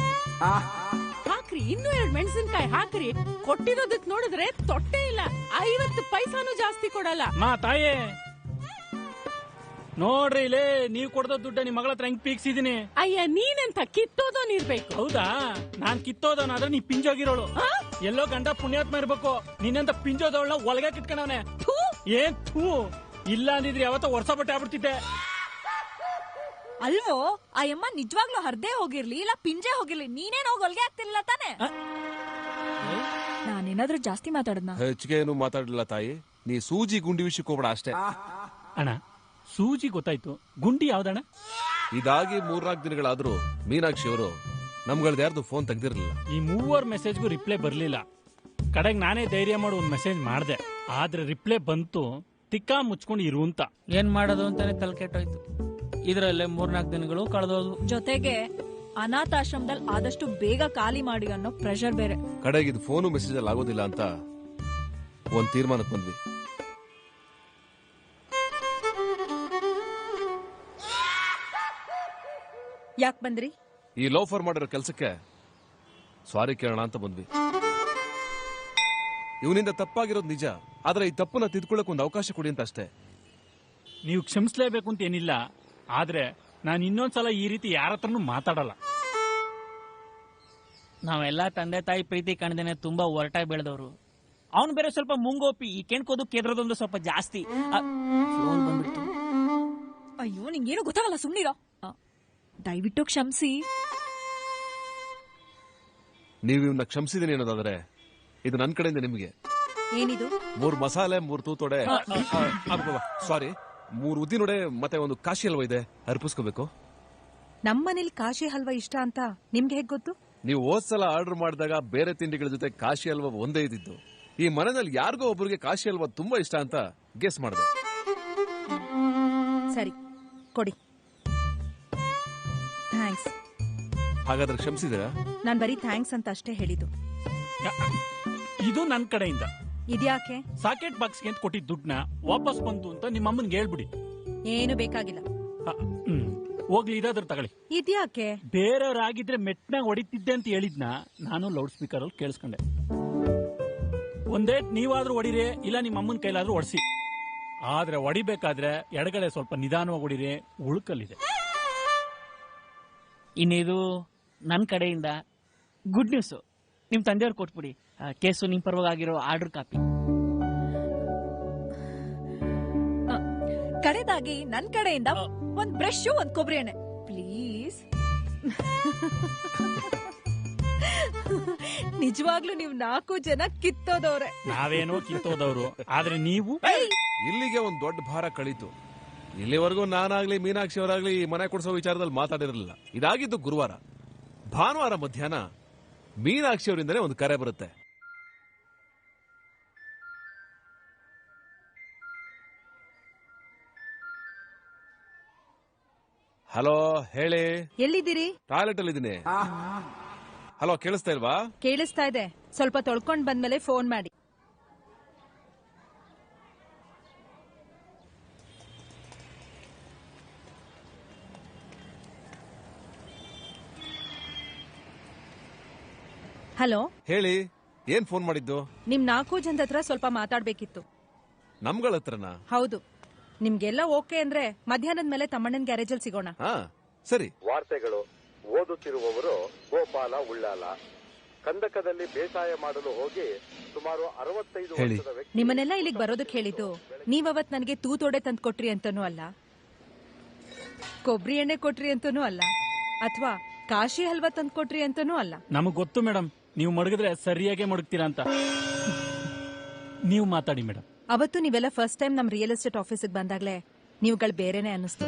ಹಾಕ್ರಿ, ಇನ್ನೂ 2 ಮೆಣಸಿನ್ಕಾಯಿ ಹಾಕ್ರಿ. ಕೊಟ್ಟಿರೋದಕ್ ನೋಡಿದ್ರೆ ತೊಟ್ಟೆ ಇಲ್ಲ, 50 ಪೈಸಾನು ಜಾಸ್ತಿ ಕೊಡಲ್ಲ. ಮಾ ತಾಯೇ ನೋಡ್ರಿ ಇಲ್ಲೇ, ನೀವ್ ಕೊಡದ ದುಡ್ಡ ನಿಮ್ ಮಗಳ ಹತ್ರ ಹೆಂಗ್ ಪೀಕ್ಸಿದೀನಿ. ಅಯ್ಯ, ನೀನೆಂತ ಕಿತ್ತೋದೋನಿರ್ಬೇಕು. ಹೌದಾ? ನಾನ್ ಕಿತ್ತೋದವನಾದ್ರೆ ನೀ ಪಿಂಜೋಗಿರೋಳು. ಎಲ್ಲೋ ಗಂಡ ಪುಣ್ಯಾತ್ಮ ಇರ್ಬೇಕು. ನಿನ್ನಂತ ಪಿಂಜೋದವಳನ್ನ ಒಳಗೆ ಕಿತ್ಕೊಂಡವನೆ. ಏನ್ ಥೂ, ಇಲ್ಲ ಅಂದಿದ್ರಿ ಯಾವತ್ತ ವರ್ಷ ಬಟ್ಟೆ ಆಗ್ಬಿಡ್ತಿದ್ದೆ. ಅಲ್ವೋ, ಆ ಅಮ್ಮ ನಿಜವಾಗ್ಲೂ ಹರ್ದೇ ಹೋಗಿರ್ಲಿ ಇಲ್ಲ ಪಿಂಜೆ ಹೋಗಿರ್ಲಿ, ನೀನೇನ್ ಹೋಗಿ ಹೊಲ್ಗೆ ಆಗ್ತಿರ್ಲಿಲ್ಲ ತಾನೆ? ನಾನೇನಾದ್ರೂ ಜಾಸ್ತಿ ಮಾತಾಡದ್ನ? ಹೆಚ್ಚಿಗೆ ಏನು ಮಾತಾಡಲಿಲ್ಲ ತಾಯಿ. ನೀ ಸೂಜಿ ಗುಂಡಿ ವಿಷಯಕ್ಕೆ ಹೋಗ್ಬೇಡ ಅಷ್ಟೇ. ಅಣ್ಣ, ಸೂಜಿ ಗೊತ್ತಾಯ್ತು, ಗುಂಡಿ ಯಾವ್ದಣ್ಣ? ಇದಾಗಿ 3-4 ದಿನಗಳಾದ್ರೂ ಮೀನಾಕ್ಷಿ ಅವರು ನಮ್ಗಳ್ದ ಯಾರ್ದು ಫೋನ್ ತೆಗ್ದಿರ್ಲಿಲ್ಲ. ಈ 3 ಮೆಸೇಜ್ಗೂ ರಿಪ್ಲೈ ಬರ್ಲಿಲ್ಲ. ಕಡೆಗೆ ನಾನೇ ಧೈರ್ಯ ಮಾಡಿ ಒಂದ್ ಮೆಸೇಜ್ ಮಾಡ್ದೆ, ಆದ್ರೆ ರಿಪ್ಲೈ ಬಂತು ತಿಕ್ಕಾ ಮುಚ್ಕೊಂಡು ಇರು ಅಂತ. ಏನ್ ಮಾಡೋದು ಅಂತಾನೆ ತಲೆ ಕೆಟ್ಟೋಯ್ತು. ಇದ್ರಲ್ಲೇ 3-4 ದಿನಗಳು ಕಳೆದೋದು. ಜೊತೆಗೆ ಅನಾಥಾಶ್ರಮದಲ್ಲಿ ಆದಷ್ಟು ಬೇಗ ಖಾಲಿ ಮಾಡಿ ಅನ್ನೋ ಪ್ರೆಷರ್ ಬೇರೆ. ಕಡೆಗೆ ಇದು ಫೋನು ಮೆಸೇಜ್ ಅಲ್ಲಿ ಆಗೋದಿಲ್ಲ ಅಂತ ಒಂದ್ ತೀರ್ಮಾನಕ್ಕೆ ಬಂದ್ವಿ. ಯಾಕೆ ಬಂದ್ರಿ? ಈ ಲೋಫರ್ ಮಾಡಿರೋ ಕೆಲಸಕ್ಕೆ ಸಾರಿ ಕೇಳೋಣ ಅಂತ ಬಂದ್ವಿ. ಇವನಿಂದ ತಪ್ಪಾಗಿರೋದು ನಿಜ, ಆದ್ರೆ ಈ ತಪ್ಪನ್ನ ತಿದ್ಕೊಳ್ಳಕ್ ಒಂದು ಅವಕಾಶ ಕೊಡಿ ಅಂತ ಅಷ್ಟೇ. ನೀವು ಕ್ಷಮಿಸ್ಲೇಬೇಕು ಅಂತ ಏನಿಲ್ಲ, ಆದ್ರೆ ನಾನು ಇನ್ನೊಂದ್ಸಲ ಈ ರೀತಿ ಯಾರ ಹತ್ರನೂ ಮಾತಾಡಲ್ಲ. ನಾವೆಲ್ಲ ತಂದೆ ತಾಯಿ ಪ್ರೀತಿ ಕಾಣ್ದೇನೆ ತುಂಬಾ ಒರಟಾಗಿ ಬೆಳೆದವರು. ಅವನು ಬೇರೆ ಸ್ವಲ್ಪ ಮುಂಗೋಪಿ, ಈ ಕೆಣ್ಕೋದು ಕೇದ್ರದೊಂದು ಸ್ವಲ್ಪ ಜಾಸ್ತಿ. ಬಂದ್ಬಿಡ್ತು. ಅಯ್ಯೋ, ನಿಂಗೇನು ಗೊತ್ತಾಗಲ್ಲ, ಸುಮ್ನಿರೋ. ದಯವಿಟ್ಟು ಕ್ಷಮಿಸಿ. ನೀವು ಇವನ್ನ ಕ್ಷಮಿಸಿದೀನಿ ಅನ್ನೋದಾದ್ರೆ ಇದು ನನ್ ಕಡೆಯಿಂದ ನಿಮಗೆ. ಏನಿದು? 3 ಮಸಾಲೆ, 3 ತೂತೊಡೆ, ಸಾರಿ 3 ಉದ್ದಿನೊಡೆ ಮತ್ತೆ ಒಂದು ಕಾಶಿ ಹಲ್ವಾ ಇದೆ, ಅರ್ಪಿಸ್ಕೋಬೇಕು. ನಮ್ಮನೇಲಿ ಕಾಶಿ ಹಲ್ವಾ ಇಷ್ಟ ಅಂತ ನಿಮ್ಗೆ ಹೇಗ್ ಗೊತ್ತು? ನೀವು ಹೋದ್ಸಲ ಆರ್ಡರ್ ಮಾಡಿದಾಗ ಬೇರೆ ತಿಂಡಿಗಳ ಜೊತೆ ಕಾಶಿ ಹಲ್ವಾ ಒಂದೇ ಇದ್ದಿದ್ದು. ಈ ಮನೆಯಲ್ಲಿ ಯಾರಿಗೋ ಒಬ್ಬರಿಗೆ ಕಾಶಿ ಹಲ್ವಾ ತುಂಬಾ ಇಷ್ಟ ಅಂತ ಗೆಸ್ ಮಾಡಿದೆ. ಸರಿ, ಕೊಡಿ. ಥ್ಯಾಂಕ್ಸ್. ಹಾಗಾದ್ರೆ ಕ್ಷಮಿಸಿದಿರಾ? ನಾನ್ ಬರೀ ಥ್ಯಾಂಕ್ಸ್ ಅಂತ ಅಷ್ಟೇ ಹೇಳಿದ್ದು. ಇದು ನನ್ ಕಡೆಯಿಂದ. ಇದ್ಯಾಕೆ? ಸಾಕೆಟ್ ಬಾಕ್ಸ್ಗೆ ಅಂತ ಕೊಟ್ಟಿದ್ದ ದುಡ್ಡನ್ನ ವಾಪಸ್ ಬಂತು ಅಂತ ನಿಮ್ಮ ಅಮ್ಮನ್ಗೆ ಹೇಳ್ಬಿಡಿ. ಏನು ಬೇಕಾಗಿಲ್ಲ. ಹೋಗ್ಲಿ, ಇದಾದ್ರೂ ತಗೊಳ್ಳಿ. ಇದ್ಯಾಕೆ? ಬೇರೆಯವ್ರಾಗಿದ್ರೆ ಮೆಟ್ನಾಗ ಹೊಡಿತಿದ್ದೆ ಅಂತ ಹೇಳಿದ್ನ ನಾನು ಲೌಡ್ ಸ್ಪೀಕರ್ ಅಲ್ಲಿ ಕೇಳಿಸ್ಕೊಂಡೆ. ಒಂದೇ ನೀವಾದ್ರೂ ಹೊಡಿರಿ, ಇಲ್ಲ ನಿಮ್ಮ ಅಮ್ಮನ ಕೈಲಾದ್ರೂ ಹೊಡ್ಸಿ. ಆದ್ರೆ ಹೊಡಿಬೇಕಾದ್ರೆ ಎಡಗಡೆ ಸ್ವಲ್ಪ ನಿಧಾನವಾಗಿ ಹೊಡಿರಿ, ಉಳುಕಲ್ಲಿದೆ. ಇನ್ನಿದು ನನ್ನ ಕಡೆಯಿಂದ ಗುಡ್ ನ್ಯೂಸ್. ನಿಮ್ ತಂದೆಯವ್ರು ಕೊಟ್ಬಿಡಿ. ಕೇಸು ನಿಮ್ ಪರವಾಗಿರೋ ಆರ್ಡರ್ ಕಾಪಿ. ಕಡೆದಾಗಿ ನನ್ ಕಡೆಯಿಂದ ಒಂದ್ ಬ್ರಷ್, ಒಂದ್ ಕೊಬ್ಬರಿ ಎಣ್ಣೆ ಪ್ಲೀಸ್. ನಿಜವಾಗ್ಲೂ ನೀವು 4 ಜನ ಕಿತ್ತೋದವ್ರೆ. ನಾವೇನೋ ಕಿತ್ತೋದವ್ರು, ಆದ್ರೆ ನೀವು. ಇಲ್ಲಿಗೆ ಒಂದ್ ದೊಡ್ಡ ಭಾರ ಕಳೀತು. ಇಲ್ಲಿವರೆಗೂ ನಾನಾಗ್ಲಿ ಮೀನಾಕ್ಷಿ ಅವರಾಗ್ಲಿ ಈ ಮನೆ ಕೊಡಿಸೋ ವಿಚಾರದಲ್ಲಿ ಮಾತಾಡಿರಲಿಲ್ಲ. ಇದಾಗಿದ್ದು ಗುರುವಾರ. ಭಾನುವಾರ ಮಧ್ಯಾಹ್ನ ಮೀನಾಕ್ಷಿ ಅವರಿಂದನೇ ಒಂದು ಕರೆ ಬರುತ್ತೆ. ಹಲೋ, ಹೇಳಿ. ಎಲ್ಲಿದ್ದೀರಿ? ಟಾಯ್ಲೆಟ್ ಅಲ್ಲಿ ಇದ್ದೀನಿ. ಹಲೋ, ಕೇಳಿಸ್ತಾ ಇಲ್ವಾ? ಕೇಳಿಸ್ತಾ ಇದೆ. ಸ್ವಲ್ಪ ತೊಳ್ಕೊಂಡ್ ಬಂದ್ಮೇಲೆ ಫೋನ್ ಮಾಡಿ. ಹಲೋ, ಹೇಳಿ. ಏನ್ ಫೋನ್ ಮಾಡಿದ್ದು? ನಿಮ್ 4 ಜನದ ಹತ್ರ ಸ್ವಲ್ಪ ಮಾತಾಡ್ಬೇಕಿತ್ತು. ನಮ್ಗಳ ಹತ್ರನಾ? ಹೌದು. ನಿಮ್ಗೆಲ್ಲ ಓಕೆ ಅಂದ್ರೆ ಮಧ್ಯಾಹ್ನದ ಮೇಲೆ ತಮ್ಮಣ್ಣನ ಗ್ಯಾರೇಜ್ ಅಲ್ಲಿ ಸಿಗೋಣ. ಸರಿ. ವಾರ್ತೆಗಳು ಓದುತ್ತಿರುವವರು ಗೋಪಾಲ ಉಳ್ಳಾಲ. ಕಂದಕದಲ್ಲಿ ಬೇಸಾಯ ಮಾಡಲು ಹೋಗಿ ಸುಮಾರು 65 ವರ್ಷದ ವ್ಯಕ್ತಿ. ನಿಮ್ಮನ್ನೆಲ್ಲ ಇಲ್ಲಿಗೆ ಬರೋದಕ್ಕೆ ಹೇಳಿದ್ದು ನೀವವತ್ ನನಗೆ ತೂತೋಡೆ ತಂದು ಕೊಟ್ರಿ ಅಂತಾನೂ ಅಲ್ಲ, ಕೊಬ್ಬರಿ ಎಣ್ಣೆ ಕೊಟ್ರಿ ಅಂತಾನೂ ಅಲ್ಲ, ಅಥವಾ ಕಾಶಿ ಹಲ್ವಾ ತಂದು ಕೊಟ್ರಿ ಅಂತಾನೂ ಅಲ್ಲ. ನಮಗ್ ಗೊತ್ತು ಮೇಡಮ್, ನೀವು ಮಡಗಿದ್ರೆ ಸರಿಯಾಗಿ ಮಡಗ್ತೀರಾ ಅಂತ. ನೀವು ಮಾತಾಡಿ ಮೇಡಮ್. ಅವತ್ತು ನೀವೆಲ್ಲ ಫಸ್ಟ್ ಟೈಮ್ ನಮ್ ರಿಯಲ್ ಎಸ್ಟೇಟ್ ಆಫೀಸಿಗೆ ಬಂದಾಗ್ಲೇ ನೀವುಗಳು ಬೇರೆನೆ ಅನ್ನಿಸ್ತು.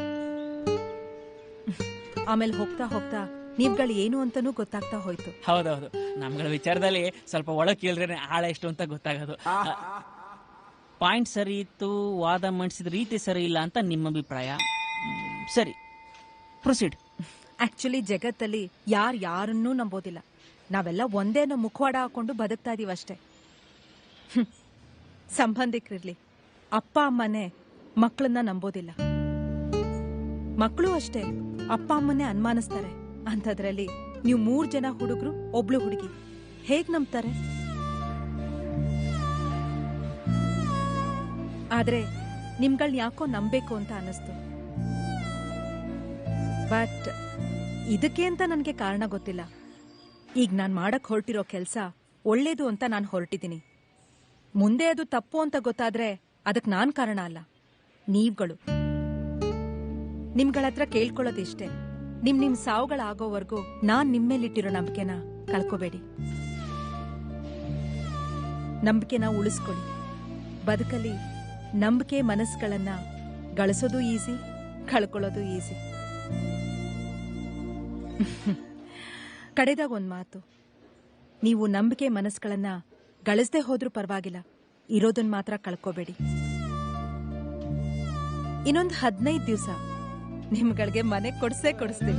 ಆಮೇಲೆ ಹೋಗ್ತಾ ಹೋಗ್ತಾ ನೀವ್ಗಳು ಏನು ಅಂತಾನೂ ಗೊತ್ತಾಗ್ತಾ ಹೋಯ್ತು. ಹೌದೌದು, ನಮ್ಗಳ ವಿಚಾರದಲ್ಲಿ ಸ್ವಲ್ಪ ಒಳಗೆ ಕೇಳಿದ್ರೆ ಆಳ ಎಷ್ಟು ಅಂತ ಗೊತ್ತಾಗೋದು. ಪಾಯಿಂಟ್ ಸರಿ ಇತ್ತು, ವಾದ ಮಂಡಿಸಿದ ರೀತಿ ಸರಿ ಇಲ್ಲ ಅಂತ ನಿಮ್ಮ ಅಭಿಪ್ರಾಯ. ಸರಿ, ಪ್ರೊಸೀಡ್. ಆಕ್ಚುಲಿ ಜಗತ್ತಲ್ಲಿ ಯಾರನ್ನೂ ನಂಬೋದಿಲ್ಲ. ನಾವೆಲ್ಲ ಒಂದೇ ಮುಖವಾಡ ಹಾಕೊಂಡು ಬದುಕ್ತಾ ಇದೀವಷ್ಟೇ. ಸಂಬಂಧಿಕರಿರ್ಲಿ, ಅಪ್ಪ ಅಮ್ಮನೇ ಮಕ್ಕಳನ್ನ ನಂಬೋದಿಲ್ಲ. ಮಕ್ಕಳು ಅಷ್ಟೇ ಅಪ್ಪ ಅಮ್ಮನೇ ಅನುಮಾನಿಸ್ತಾರೆ. ಅಂಥದ್ರಲ್ಲಿ ನೀವು 3 ಜನ ಹುಡುಗರು, ಒಬ್ಳು ಹುಡುಗಿ, ಹೇಗ್ ನಂಬ್ತಾರೆ? ಆದ್ರೆ ನಿಮ್ಗಳನ್ನ ಯಾಕೋ ನಂಬೇಕು ಅಂತ ಅನ್ನಿಸ್ತು. ಬಟ್ ಇದಕ್ಕೆ ಅಂತ ನನಗೆ ಕಾರಣ ಗೊತ್ತಿಲ್ಲ. ಈಗ ನಾನು ಮಾಡಕ್ ಹೊರಟಿರೋ ಕೆಲಸ ಒಳ್ಳೇದು ಅಂತ ನಾನು ಹೊರಟಿದ್ದೀನಿ. ಮುಂದೆ ಅದು ತಪ್ಪು ಅಂತ ಗೊತ್ತಾದ್ರೆ ಅದಕ್ಕೆ ನಾನ್ ಕಾರಣ ಅಲ್ಲ, ನೀವ್ಗಳು. ನಿಮ್ಗಳ ಹತ್ರ ಕೇಳ್ಕೊಳ್ಳೋದಿಷ್ಟೇ, ನಿಮ್ ಸಾವುಗಳಾಗೋವರೆಗೂ ನಾನ್ ನಿಮ್ಮೇಲಿಟ್ಟಿರೋ ನಂಬಿಕೆನ ಕಳ್ಕೋಬೇಡಿ. ನಂಬಿಕೆನ ಉಳಿಸ್ಕೊಳ್ಳಿ. ಬದುಕಲ್ಲಿ ನಂಬಿಕೆ ಮನಸ್ಸುಗಳನ್ನ ಗಳಿಸೋದು ಈಸಿ, ಕಳ್ಕೊಳ್ಳೋದು ಈಸಿ. ಕಡೆದಾಗ ಒಂದ್ ಮಾತು, ನೀವು ನಂಬಿಕೆ ಮನಸ್ಸುಗಳನ್ನ ಗಳಿಸದೆ ಹೋದ್ರೂ ಪರವಾಗಿಲ್ಲ, ಇರೋದನ್ನ ಮಾತ್ರ ಕಳ್ಕೋಬೇಡಿ. ಇನ್ನೊಂದು 15 ದಿವಸ ನಿಮ್ಗಳಿಗೆ ಮನೆ ಕೊಡಿಸ್ತೀನಿ.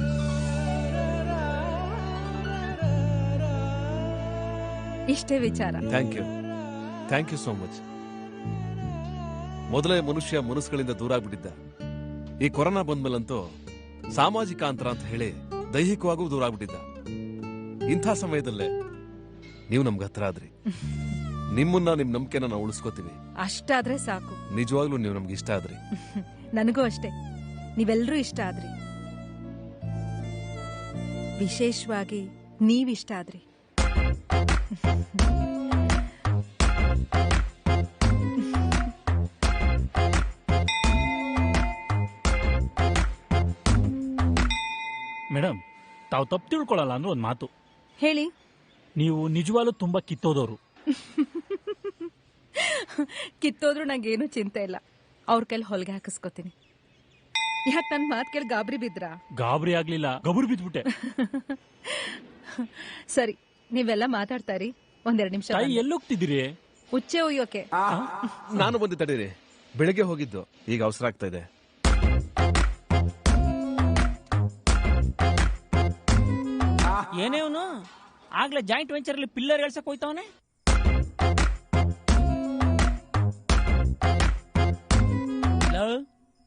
ಇಷ್ಟೇ ವಿಚಾರ. Thank you so much. ಮೊದಲೇ ಮನುಷ್ಯ ಮನಸ್ಸುಗಳಿಂದ ದೂರ ಆಗ್ಬಿಟ್ಟಿದ್ದ. ಈ ಕೊರೋನಾ ಬಂದ್ಮೇಲಂತೂ ಸಾಮಾಜಿಕ ಅಂತರ ಅಂತ ಹೇಳಿ ದೈಹಿಕವಾಗೂ ದೂರ ಆಗ್ಬಿಟ್ಟಿದ್ದ. ಇಂಥ ಸಮಯದಲ್ಲೇ ನೀವು ನಮ್ಗೆ ಹತ್ರ ಆದ್ರಿ. ನಿಮ್ಮನ್ನ ನಿಮ್ ನಂಬಿಕೆನ ನಾವು ಉಳಿಸ್ಕೋತೀವಿ. ಅಷ್ಟಾದ್ರೆ ಸಾಕು. ನಿಜವಾಗ್ಲೂ ನೀವು ನಮ್ಗೆ ಇಷ್ಟ ಆದ್ರಿ. ನನಗೂ ಅಷ್ಟೇ, ನೀವೆಲ್ಲರೂ ಇಷ್ಟ ಆದ್ರಿ. ವಿಶೇಷವಾಗಿ ನೀವಿಷ್ಟ ಆದ್ರಿ. ಮೇಡಮ್, ತಾವು ತಪ್ಪು ತಿಳ್ಕೊಳ್ಳಲ್ಲ ಅಂದ್ರೆ ಒಂದು ಮಾತು ಹೇಳಿ. ನೀವು ನಿಜವಾಗ್ಲೂ ತುಂಬಾ ಕಿತ್ತೋದವರು. ಕಿತ್ತೋದ್ರು ನಂಗೇನು ಚಿಂತೆ ಇಲ್ಲ. ಅವ್ರ ಕೈಲಿ ಹೊಲಿಗೆ ಹಾಕಿಸ್ಕೋತೀನಿ. ಯಾಕೆ ನನ್ನ ಮಾತು ಕೇಳಿ ಗಾಬರಿ ಬಿದ್ರಾ? ಗಾಬರಿ ಆಗ್ಲಿಲ್ಲ, ಗಬರು ಬಿದ್ಬಿಟ್ಟೆ. ಸರಿ, ನೀವೆಲ್ಲ ಮಾತಾಡ್ತಾರಿ, 1-2 ನಿಮಿಷ. ಎಲ್ಲೋಗ್ತಿದ್ದೀರಿ? ಉಚ್ಚೆ ಉಯ್ಯೋಕೆ. ನಾನು ಬಂದು ತಡೀರಿ, ಬೆಳಗ್ಗೆ ಹೋಗಿದ್ದು, ಈಗ ಅವಸರ ಆಗ್ತಾ ಇದೆ. ಏನೇವನು ಆಗ್ಲೇ ಜಾಯಿಂಟ್ ವೆಂಚರ್ ಅಲ್ಲಿ ಪಿಲ್ಲರ್ ಎಳ್ಸಕ್ ಹೋಯ್ತವನೆ.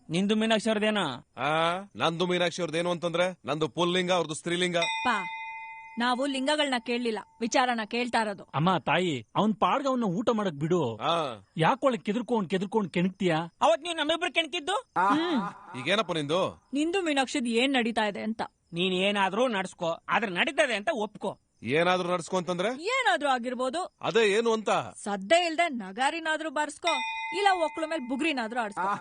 ನಿಂದು ಮೀನಾಕ್ಷಿ ಅವ್ರದೇನ? ನಂದು ಮೀನಾಕ್ಷಿ ಅವ್ರದ್ದೇನು ಅಂತಂದ್ರೆ, ನಂದು ಪುಲ್ಲಿಂಗ, ಅವ್ರದ್ದು ಸ್ತ್ರೀಲಿಂಗ. ನಾವು ಲಿಂಗಗಳನ್ನ ಕೇಳಲಿಲ್ಲ, ವಿಚಾರನ ಕೇಳ್ತಾ ಇರೋದು. ಅಮ್ಮ ತಾಯಿ, ಅವನ್ ಪಾಡ್ಗ ಅವನ್ನ ಊಟ ಮಾಡಕ್ ಬಿಡು. ಯಾಕೊಳಕ್ ಕೆದರ್ಕೊಂಡ್ ಕೆಣಕ್ತೀಯ? ಅವತ್ ನೀವ್ ನಮ್ಮಿಬ್ರು ಕೆಣಕಿದ್ದು. ಈಗೇನಪ್ಪ ನಿಂದು? ನಿಂದು ಮೀನಾಕ್ಷಿದ್ ಏನ್ ನಡೀತಾ ಇದೆ ಅಂತ. ನೀನ್ ಏನಾದ್ರೂ ನಡ್ಸ್ಕೋ, ಆದ್ರೆ ನಡೀತದೆ ಅಂತ ಒಪ್ಕೋ. ಏನಾದ್ರೂ ನಡ್ಸ್ಕೊ ಅಂತಂದ್ರೆ? ಏನಾದ್ರೂ ಆಗಿರ್ಬೋದು. ಅದೇ ಏನು ಅಂತ? ಸದ್ದೆ ಇಲ್ದೆ ನಗಾರಿನಾದ್ರೂ ಬಾರಿಸ್ಕೋ, ಇಲ್ಲ ಒಕ್ಳು ಮೇಲೆ ಬುಗ್ರಿನಾದ್ರೂ ಆಡ್ಸ್ಕೋ.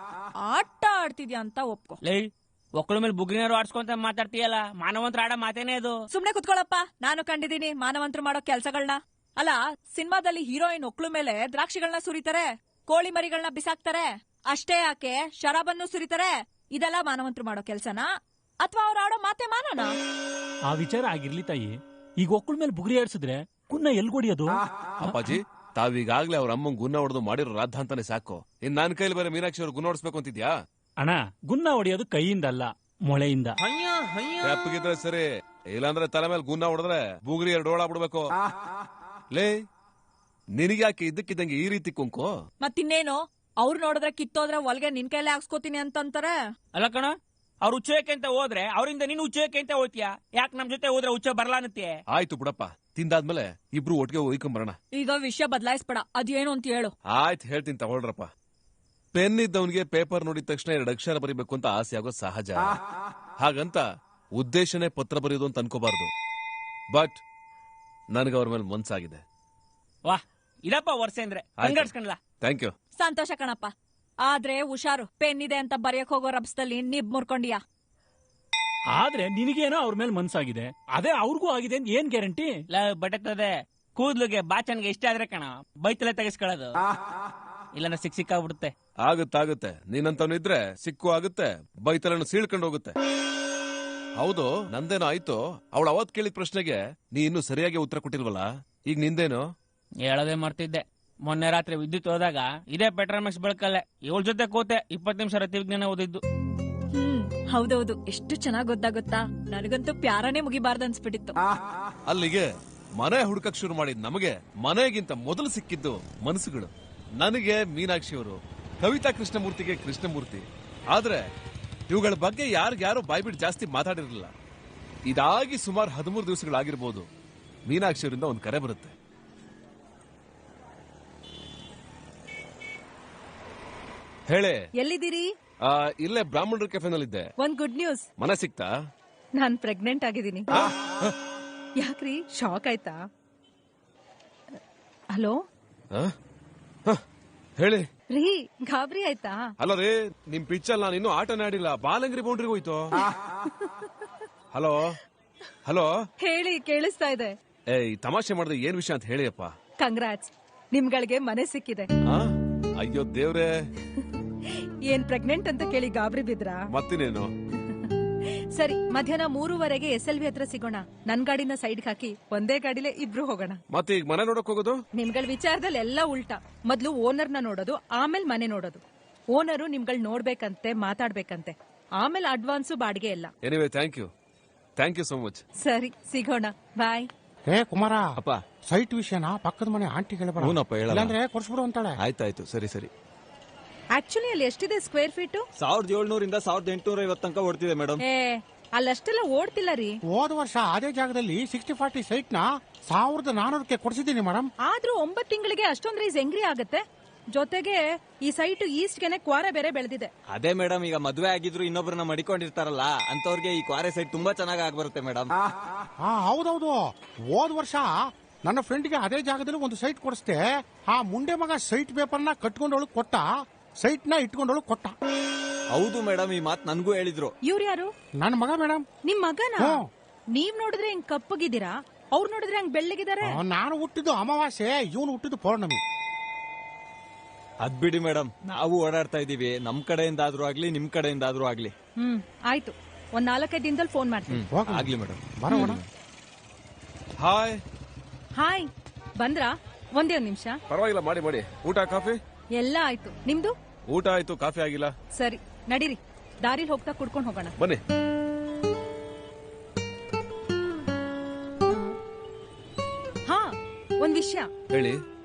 ಆಟ ಆಡ್ತಿದ್ಯಾ ಅಂತ ಒಪ್ಕೋ. ಒಕ್ಕಳ ಮೇಲೆ ಬುಗ್ರಿನಾರು ಆಡ್ಸ್ಕೊಂತ ಮಾತಾಡ್ತೀಯಲ್ಲ, ಮಾನವಂತರ ಆಡ ಮಾತೇನೆ ಅದು. ಸುಮ್ನೆ ಕುತ್ಕೊಳಪ್ಪ, ನಾನು ಕಂಡಿದ್ದೀನಿ ಮಾನವಂತರು ಮಾಡೋ ಕೆಲ್ಸಗಳನ್ನ. ಅಲ್ಲ, ಸಿನಿಮಾದಲ್ಲಿ ಹೀರೋಯಿನ್ ಒಕ್ಳು ಮೇಲೆ ದ್ರಾಕ್ಷಿಗಳನ್ನ ಸುರಿತಾರೆ, ಕೋಳಿ ಮರಿಗಳನ್ನ ಬಿಸಾಕ್ತಾರೆ, ಅಷ್ಟೇ ಯಾಕೆ ಶರಾಬನ್ನು ಸುರಿತಾರೆ. ಇದೆಲ್ಲ ಮಾನವಂತರು ಮಾಡೋ ಕೆಲ್ಸನಾ, ಅಥವಾ ಅವ್ರು ಆಡೋ ಮಾತೆ ಮಾನನ? ಆ ವಿಚಾರ ಆಗಿರ್ಲಿ ತಾಯಿ. ಈಗ ಒಕ್ಕಳ ಮೇಲೆ ಬುಗ್ರಿ ಆಡ್ಸಿದ್ರೆ ಗುನ್ನ ಎಲ್ಗೊಡಿಯೋದು? ಅಪ್ಪಾಜಿ, ತಾವೀಗಾಗ್ಲೇ ಅವ್ರ ಅಮ್ಮಂಗ್ ಗುನ್ನ ಹೊಡೆದು ಮಾಡಿರೋ ರಾಧ ಅಂತಾನೆ ಸಾಕು. ಇನ್ ನನ್ ಕೈಲಿ ಬೇರೆ ಮೀನಾಕ್ಷಿ ಅವ್ರು ಗುನ್ನ ಹೊಡಿಸ್ಬೇಕು ಅಂತಿದ್ಯಾ? ಅಣ್ಣ, ಗುನ್ನ ಹೊಡಿಯೋದು ಕೈಯಿಂದಲ್ಲ, ಮೊಳೆಯಿಂದ. ತೆಪ್ಪಗಿದ್ರೆ ಸರಿ, ಇಲ್ಲಾಂದ್ರೆ ತಲೆ ಮೇಲೆ ಗುನ್ನ ಹೊಡೆದ್ರೆ ಬುಗ್ರಿ 2 ಓಳ ಬಿಡ್ಬೇಕು. ಲೇ, ನಿನಗ್ಯಾಕೆ ಇದ್ದಕ್ಕಿದ್ದಂಗೆ ಈ ರೀತಿ ಕುಂಕು? ಮತ್ತಿನ್ನೇನು, ಅವ್ರು ನೋಡಿದ್ರೆ ಕಿತ್ತೋದ್ರೆ ಒಳಗೆ ನಿನ್ ಕೈಲೇ ಹಾಕ್ಸ್ಕೋತೀನಿ ಅಂತಂತಾರೆ. ಅಲ್ಲ ಕಣ, ಅವ್ರು ಉಚ್ಚೋಕೆ ಅಂತ ಹೋದ್ರೆ ಅವರಿಂದ ನೀನು ಉಚ್ಚೋಕೆ ಅಂತ ಹೋಗ್ತೀಯಾ? ಯಾಕೆ ನಮ್ ಜೊತೆ ಹೋದ್ರೆ ಉಚ್ಚ ಬರ್ಲಾನತ್ತೆ? ಆಯ್ತು ಬಿಡಪ್ಪ, ತಿಂದಾದ್ಮೇಲೆ ಇಬ್ರು ಒಟ್ಟಿಗೆ ಒಯ್ಕೊಂಬರೋಣ. ಈಗ ವಿಷಯ ಬದಲಾಯಿಸ್ಬೇಡ, ಅದೇನು ಅಂತ ಹೇಳು. ಆಯ್ತು, ಹೇಳ್ತೀನಿ ತಗೊಳ್ರಪ್ಪ. ಪೆನ್ ಇದ್ದವನಿಗೆ ಪೇಪರ್ ನೋಡಿದ ತಕ್ಷಣ 2 ಅಕ್ಷರ ಬರೀಬೇಕು ಅಂತ ಆಸೆ ಆಗೋ ಸಹಜ. ಹಾಗಂತ ಉದ್ದೇಶನೇ ಪತ್ರ ಬರೆಯೋದು ಅಂತ ಅನ್ಕೋಬಾರ್ದು. ಬಟ್ ನನಗೆ ಅವ್ರ ಮೇಲೆ ಮನ್ಸಾಗಿದೆ. ವಾಹ್, ಇದಪ್ಪ ವರ್ಷ ಅಂದ್ರೆ ಥ್ಯಾಂಕ್ ಯು. ಸಂತೋಷ ಕಣಪ್ಪ. ಆದ್ರೆ ಹುಷಾರು, ಪೆನ್ ಇದೆ ಅಂತ ಬರೆಯಕ್ ಹೋಗೋ ರಬ್ಸದಲ್ಲಿ ನಿಬ್ ಮುರ್ಕೊಂಡಿಯಾ. ಆದ್ರೆ ನಿನಗೇನೋ ಅವ್ರ ಮೇಲೆ ಮನ್ಸಾಗಿದೆ, ಅದೇ ಅವ್ರಿಗೂ ಆಗಿದೆ ಅಂತ ಏನ್ ಗ್ಯಾರಂಟಿ? ಬಟತದೆ ಕೂದ್ಲಿಗೆ ಬಾಚನ್ಗೆ ಇಷ್ಟ ಆದ್ರೆ ಕಣ ಬೈತಲೆ ತೆಗಿಸ್ಕೊಳ್ಳೋದು, ಇಲ್ಲಾಂದ್ರೆ ಸಿಕ್ಕಾಗ್ಬಿಡುತ್ತೆ. ಆಗುತ್ತೆ, ನೀನಂತವನಿದ್ರೆ ಸಿಕ್ಕು ಆಗುತ್ತೆ, ಬೈತಲನ್ನು ಸೀಳ್ಕೊಂಡು ಹೋಗುತ್ತೆ. ಹೌದು, ನಂದೇನೋ ಆಯ್ತು. ಅವಳು ಅವತ್ ಕೇಳಿದ ಪ್ರಶ್ನೆಗೆ ನೀ ಇನ್ನು ಸರಿಯಾಗಿ ಉತ್ತರ ಕೊಟ್ಟಿಲ್ವಲ್ಲ, ಈಗ ನಿಂದೇನು? ಹೇಳೋದೇ ಮರ್ತಿದ್ದೆ. ಮೊನ್ನೆ ರಾತ್ರಿ ವಿದ್ಯುತ್ ಹೋದಾಗ ಇದೇ ಪೆಟ್ರೋಮ್ಯಾಕ್ಸ್ ಬೆಳಕಲ್ಲೇ ಇವಳ ಜೊತೆ ಕೂತೆ 20 ನಿಮಿಷ ರತಿ ವಿಜ್ಞಾನ ಓದಿದ್ದು. ಹೌದೌದು, ಎಷ್ಟು ಚೆನ್ನಾಗ್ ಗೊತ್ತಾ. ನನಗಂತೂ ಪ್ಯಾರನೇ ಮುಗಿಬಾರ್ದು ಅನ್ಸ್ಬಿಟ್ಟಿತ್ತು. ಅಲ್ಲಿಗೆ ಮನೆ ಹುಡುಕಕ್ ಶುರು ಮಾಡಿದ್ ನಮಗೆ ಮನೆಗಿಂತ ಮೊದಲು ಸಿಕ್ಕಿದ್ದು ಮನಸ್ಸುಗಳು. ನನಗೆ ಮೀನಾಕ್ಷಿ ಅವರು, ಕವಿತಾ ಕೃಷ್ಣಮೂರ್ತಿಗೆ ಕೃಷ್ಣಮೂರ್ತಿ. ಆದ್ರೆ ಇವುಗಳ ಬಗ್ಗೆ ಯಾರು ಬಾಯ್ಬಿಟ್ಟು ಜಾಸ್ತಿ ಮಾತಾಡಿರಲಿಲ್ಲ. ಇದಾಗಿ ಸುಮಾರು 13 ದಿವಸಗಳಾಗಿರ್ಬೋದು. ಮೀನಾಕ್ಷಿ ಅವರಿಂದ ಒಂದು ಕರೆ ಬರುತ್ತೆ. ಹೇಳೆ, ಎಲ್ಲಿದ್ದೀರಿ? ಇಲ್ಲೇ ಬ್ರಾಹ್ಮಣರ ಕೆಫೆನಲ್ಲಿದ್ದೆ. ಒಂದ್ ಗುಡ್ ನ್ಯೂಸ್. ಮನೆ ಸಿಕ್ತಾ? ನಾನ್ ಪ್ರೆಗ್ನೆಂಟ್ ಆಗಿದ್ದೀನಿ. ಯಾಕ್ರಿ, ಶಾಕ್ ಆಯ್ತಾ? ಹಲೋ ಹೇಳಿ ರೀ, ಗಾಬರಿ ಆಯ್ತಾ? ಅಲ್ಲ ರೀ, ನಿಮ್ ಪಿಚ್ಚಲ್ಲಿ ನಾನು ಇನ್ನೂ ಆಟನೇ ಆಡಿಲ್ಲ, ಬಾಲಂಗ್ರಿ ಬೌಂಡ್ರಿಗೆ ಹೋಯ್ತು. ಹಲೋ ಹಲೋ ಹೇಳಿ, ಕೇಳಿಸ್ತಾ ಇದೆ. ಏಯ್, ತಮಾಷೆ ಮಾಡಿದ್ರೆ ಏನ್ ವಿಷಯ ಅಂತ ಹೇಳಿಯಪ್ಪ. ಕಂಗ್ರಾಟ್ಸ್, ನಿಮ್ಗಳಿಗೆ ಮನೆ ಸಿಕ್ಕಿದೆ. ಅಯ್ಯೋ ದೇವ್ರೆ, ಏನ್ ಪ್ರೆಗ್ನೆಂಟ್ ಅಂತ ಕೇಳಿ ಗಾಬರಿ ಬಿದ್ರಾ? ಮತ್ತಿನೇನು? ಸರಿ, ಮಧ್ಯಾಹ್ನ 3:15 SLV ಹತ್ರ ಸಿಗೋಣ. ನನ್ ಗಾಡಿನ ಸೈಡ್ ಹಾಕಿ ಒಂದೇ ಗಾಡಿಲೇ ಇಬ್ರು ಹೋಗೋಣ. ಮತ್ತೆ ಈಗ ಮನೆ ನೋಡಕ್ ಹೋಗೋದು? ನಿಮ್ಗಳ ವಿಚಾರದಲ್ಲಿ ಎಲ್ಲ ಉಲ್ಟಾ. ಮೊದ್ಲು ಓನರ್ನ ನೋಡೋದು, ಆಮೇಲೆ ಮನೆ ನೋಡೋದು. ಓನರು ನಿಮ್ಗಳ್ ನೋಡ್ಬೇಕಂತೆ, ಮಾತಾಡ್ಬೇಕಂತೆ, ಆಮೇಲೆ ಅಡ್ವಾನ್ಸು ಬಾಡಿಗೆ ಎಲ್ಲ. Anyway, thank you so much. ಸರಿ, ಸಿಗೋಣ, ಬಾಯ್. ಏ ಕುಮಾರ, ಅಪ್ಪ ಸೈಟ್ ವಿಷಯನ ಪಕ್ಕದ ಮನೆ ಆಂಟಿ ಹೇಳಲ್ಲ. ಕೊಡ್ಸ್ಬಿಡು ಅಂತಾಳೆ. ಆಯ್ತಾಯ್ತು, ಸರಿ ಸರಿ. ಆಕ್ಚುಲಿ ಅಲ್ಲಿ ಎಷ್ಟಿದೆ ಸ್ಕ್ವೇರ್ ಫೀಟ್? 1700 1850 ತನಕ ಓಡ್ತಿದೆ ಮೇಡಮ್. ಅಲ್ಲಷ್ಟೆಲ್ಲ ಓಡ್ತಿಲ್ಲ ರೀ. ಹೋದ ವರ್ಷ ಅದೇ ಜಾಗದಲ್ಲಿ 60-40 ಸೈಟ್ ನ 1400ಕ್ಕೆ ಕೊಡ್ಸಿದ್ದೀನಿ ಮೇಡಮ್. ಆದ್ರೂ 9 ತಿಂಗಳಿಗೆ ಅಷ್ಟೊಂದ್ ರೈಸ್ ಹೆಂಗ್ರಿ ಆಗತ್ತೆ? ಜೊತೆಗೆ ಈ ಸೈಟ್ ಈಸ್ಟ್ ಗೆನೆ ಕ್ವಾರೆ ಬೇರೆ ಬೆಳೆದಿದೆ. ಅದೇ ಮೇಡಮ್, ಈಗ ಮದ್ವೆ ಆಗಿದ್ರು ಇನ್ನೊಬ್ರನ್ನ ಮಡಿಕೊಂಡಿರ್ತಾರಲ್ಲ ಅಂತವ್ರಿಗೆ ಈ ಕ್ವಾರೆ ಸೈಟ್ ತುಂಬಾ ಚೆನ್ನಾಗಿ ಆಗ್ಬರುತ್ತೆ ಮೇಡಮ್. ಹೌದೌದು, ಹೋದ ವರ್ಷ ನನ್ನ ಫ್ರೆಂಡ್ಗೆ ಅದೇ ಜಾಗದಲ್ಲಿ ಒಂದು ಸೈಟ್ ಕೊಡಿಸ್ದೆ. ಆ ಮುಂಡೆ ಮಗ ಸೈಟ್ ಪೇಪರ್ನ ಕಟ್ಕೊಂಡವಳು ಕೊಟ್ಟ, ಸೈಟ್ ನ ಇಟ್ಕೊಂಡವಳು ಕೊಟ್ಟ. ಹೌದು ಮೇಡಮ್, ಈ ಮಾತು ನನ್ಗೂ ಹೇಳಿದ್ರು. ಇವ್ರು ಯಾರು? ನನ್ನ ಮಗ ಮೇಡಮ್. ನಿಮ್ ಮಗನ? ನೀವ್ ನೋಡಿದ್ರೆ ಹಿಂಗ್ ಕಪ್ಪಗಿದ್ದೀರಾ, ಅವ್ರು ನೋಡಿದ್ರೆ ಹಂಗ್ ಬೆಳ್ಳಗಿದ್ದಾರೆ. ನಾನು ಹುಟ್ಟಿದ್ದು ಅಮಾವಾಸ್ಯೆ, ಇವನು ಹುಟ್ಟಿದ್ದು ಪೌರ್ಣಮಿ. ಅದ್ ಬಿಡಿ ಮೇಡಮ್, ನಾವು ಓಡಾಡ್ತಾ ಇದೀವಿ. ನಮ್ ಕಡೆಯಿಂದ ಆದ್ರೂ ಆಗ್ಲಿ, ನಿಮ್ ಕಡೆಯಿಂದ ಆದ್ರೂ ಆಗ್ಲಿ. ಆಯ್ತು, ಒಂದ್ 4-5 ದಿನದಲ್ಲಿ ಫೋನ್ ಮಾಡ್ತೀನಿ. ಆಗ್ಲಿ ಮೇಡಮ್. ಬರೋಣ. ಹಾಯ್ ಹಾಯ್, ಬಂದ್ರಾ? ಒಂದೇ ಒಂದ್ ನಿಮಿಷ. ಪರವಾಗಿಲ್ಲ, ಮಾಡಿ. ಊಟ ಕಾಫಿ ಎಲ್ಲ ಆಯ್ತು, ನಿಮ್ದು? ಊಟ ಆಯ್ತು, ಕಾಫಿ ಆಗಿಲ್ಲ. ಸರಿ, ನಡೀರಿ, ದಾರಿಲಿ ಹೋಗ್ತಾ ಕುಡ್ಕೊಂಡು ಹೋಗೋಣ. ಬನ್ನಿ. ಹಾ, ಒಂದ್ ವಿಷಯ ಹೇಳಿ.